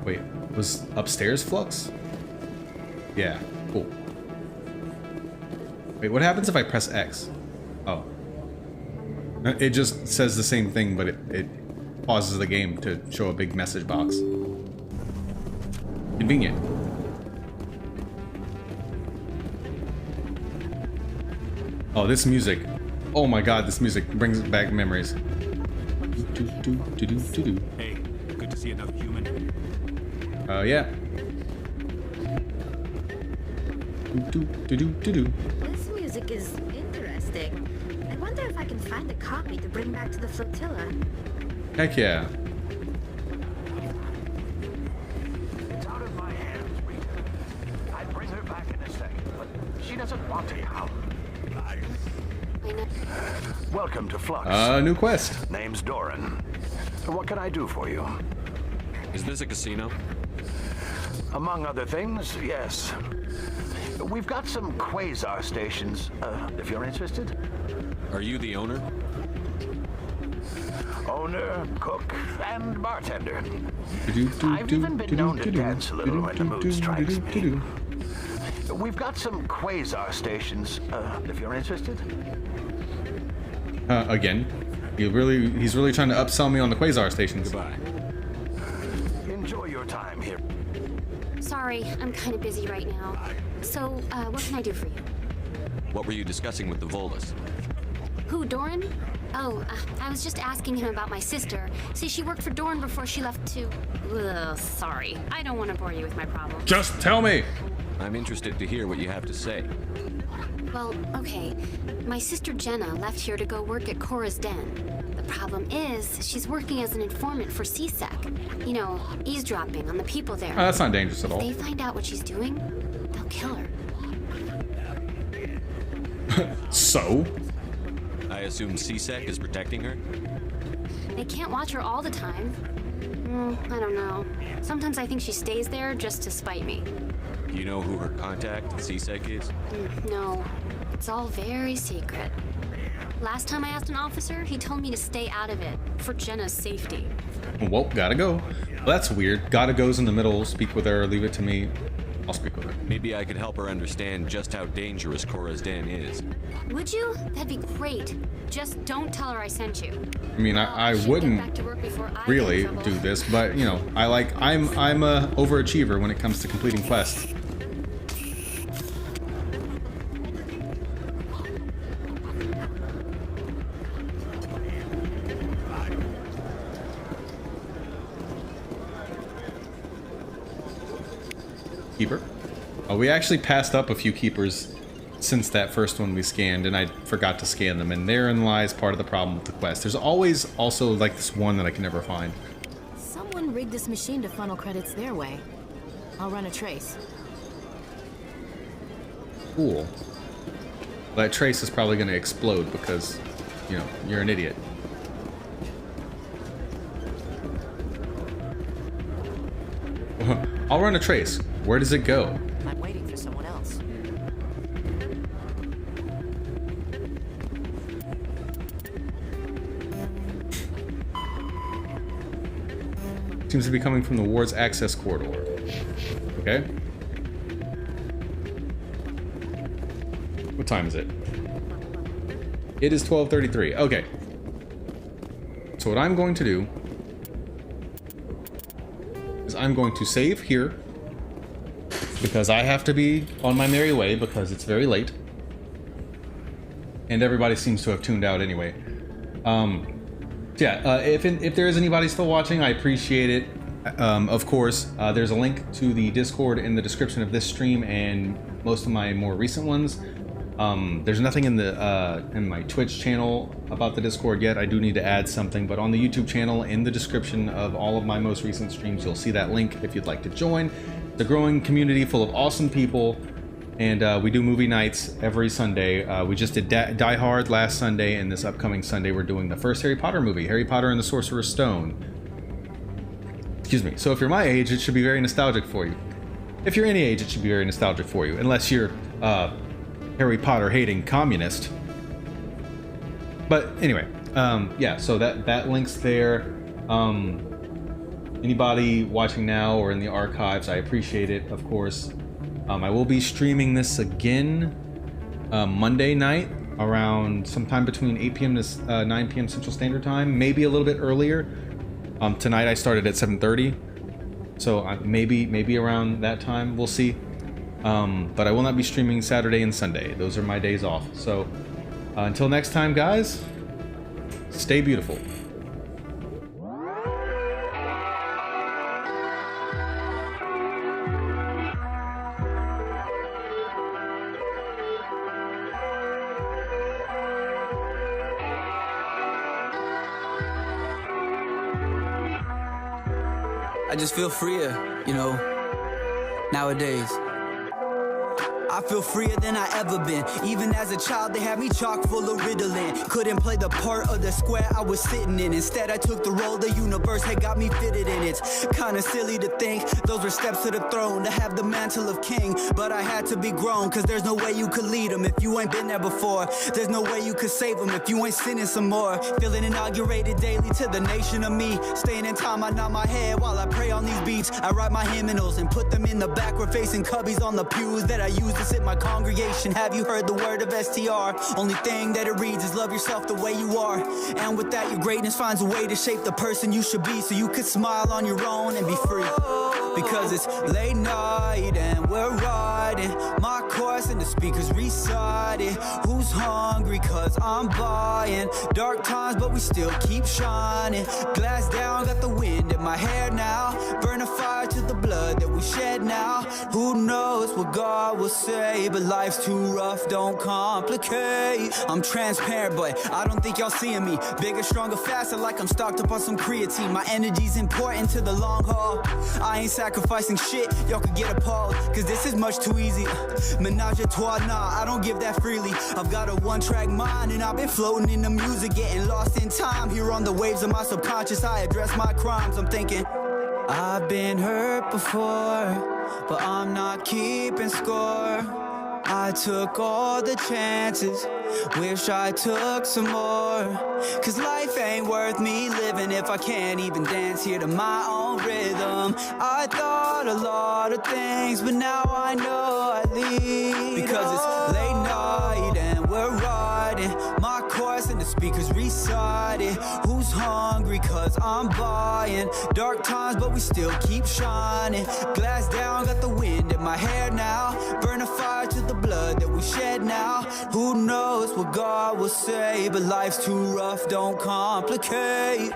Wait, was upstairs Flux? Yeah, cool. Wait, what happens if I press X? Oh. It just says the same thing, but it pauses the game to show a big message box. Convenient. Oh, this music. Oh my god, this music brings back memories. Hey, good to see another human. Yeah. This music is interesting. I wonder if I can find a copy to bring back to the flotilla. Heck yeah. It's out of my hands, Rita. doesn't want to come. Welcome to Flux. New quest. Name's Doran. What can I do for you? Is this a casino? Among other things, yes. We've got some quasar stations, if you're interested. Are you the owner? Owner, cook, and bartender. I've even been known to dance a little when the mood strikes me. We've got some quasar stations, if you're interested. Again, he's really trying to upsell me on the quasar stations. Goodbye. Enjoy your time here. Sorry, I'm kind of busy right now. So, what can I do for you? What were you discussing with the Volus? Who, Doran? Oh, I was just asking him about my sister. See, she worked for Doran before she left to... Ugh, sorry. I don't want to bore you with my problems. Just tell me! I'm interested to hear what you have to say. Well, okay. My sister Jenna left here to go work at Cora's Den. The problem is, she's working as an informant for CSEC. You know, eavesdropping on the people there. Oh, that's not dangerous at all. If they find out what she's doing, they'll kill her. So? I assume CSEC is protecting her? They can't watch her all the time. I don't know. Sometimes I think she stays there just to spite me. You know who her contact at CSEC is? No. It's all very secret. Last time I asked an officer, he told me to stay out of it, for Jenna's safety. Well, gotta go. Well, that's weird. Gotta goes in the middle. Speak with her, leave it to me. I'll speak with her. Maybe I could help her understand just how dangerous Cora's Den is. Would you? That'd be great. Just don't tell her I sent you. I mean, I wouldn't really do this, but you know, I'm a overachiever when it comes to completing quests. Keeper. Oh, we actually passed up a few keepers since that first one we scanned, and I forgot to scan them, and therein lies part of the problem with the quest. There's always also like this one that I can never find. Someone rigged this machine to funnel credits their way. I'll run a trace. Cool. That trace is probably going to explode because, you know, you're an idiot. I'll run a trace. Where does it go? I'm waiting for someone else. Seems to be coming from the ward's access corridor. Okay. What time is it? It is 12:33. Okay. So what I'm going to do is I'm going to save here because I have to be on my merry way because it's very late. And everybody seems to have tuned out anyway. If there is anybody still watching, I appreciate it. Of course, there's a link to the Discord in the description of this stream and most of my more recent ones. There's nothing in my Twitch channel about the Discord yet. I do need to add something, but on the YouTube channel, in the description of all of my most recent streams, you'll see that link if you'd like to join. The growing community full of awesome people, and we do movie nights every Sunday. We just did Die Hard last Sunday, and this upcoming Sunday we're doing the first Harry Potter movie, Harry Potter and the Sorcerer's Stone. Excuse me. So if you're my age, it should be very nostalgic for you. If you're any age, it should be very nostalgic for you, unless you're Harry Potter hating communist. But anyway, yeah, so that link's there. Anybody watching now or in the archives, I appreciate it, of course. I will be streaming this again Monday night around sometime between 8 p.m. to 9 p.m. Central Standard Time, maybe a little bit earlier. Tonight I started at 7:30, so maybe around that time, we'll see. But I will not be streaming Saturday and Sunday. Those are my days off. So until next time, guys, stay beautiful. I just feel freer, you know, nowadays. I feel freer than I ever been. Even as a child, they had me chock full of Ritalin. Couldn't play the part of the square I was sitting in. Instead, I took the role the universe had got me fitted in. It's kinda silly to think those were steps to the throne, to have the mantle of king. But I had to be grown, cause there's no way you could lead them if you ain't been there before. There's no way you could save them if you ain't sinning some more. Feeling inaugurated daily to the nation of me. Staying in time, I nod my head while I pray on these beats. I write my hymnals and put them in the back. We're facing cubbies on the pews that I use to sit my congregation. Have you heard the word of STR? Only thing that it reads is love yourself the way you are. And with that, your greatness finds a way to shape the person you should be, so you could smile on your own and be free. Because it's late night and we're riding my course and the speakers reciting. Who's hungry? Cause I'm buying. Dark times but we still keep shining. Glass down, got the wind in my hair now. Burn a fire to the blood that we shed now. Who knows what God will say, but life's too rough, don't complicate. I'm transparent but I don't think y'all seeing me. Bigger, stronger, faster, like I'm stocked up on some creatine. My energy's important to the long haul. I ain't sacrificing shit, y'all could get appalled, cause this is much too easy. Menage a trois, nah, I don't give that freely. I've got a one-track mind and I've been floating in the music, getting lost in time. Here on the waves of my subconscious, I address my crimes. I'm thinking, I've been hurt before, but I'm not keeping score. I took all the chances, wish I took some more. Cause life ain't worth me living if I can't even dance here to my own rhythm. I thought a lot of things, but now I know I leave. Because it's late night and we're riding my course and the speakers reciting. Who's hungry? Cause I'm buying. Dark times but we still keep shining. Glass down, got the wind in my hair now. Burn a fire to the blood that we shed now. Who knows what God will say, but life's too rough, don't complicate.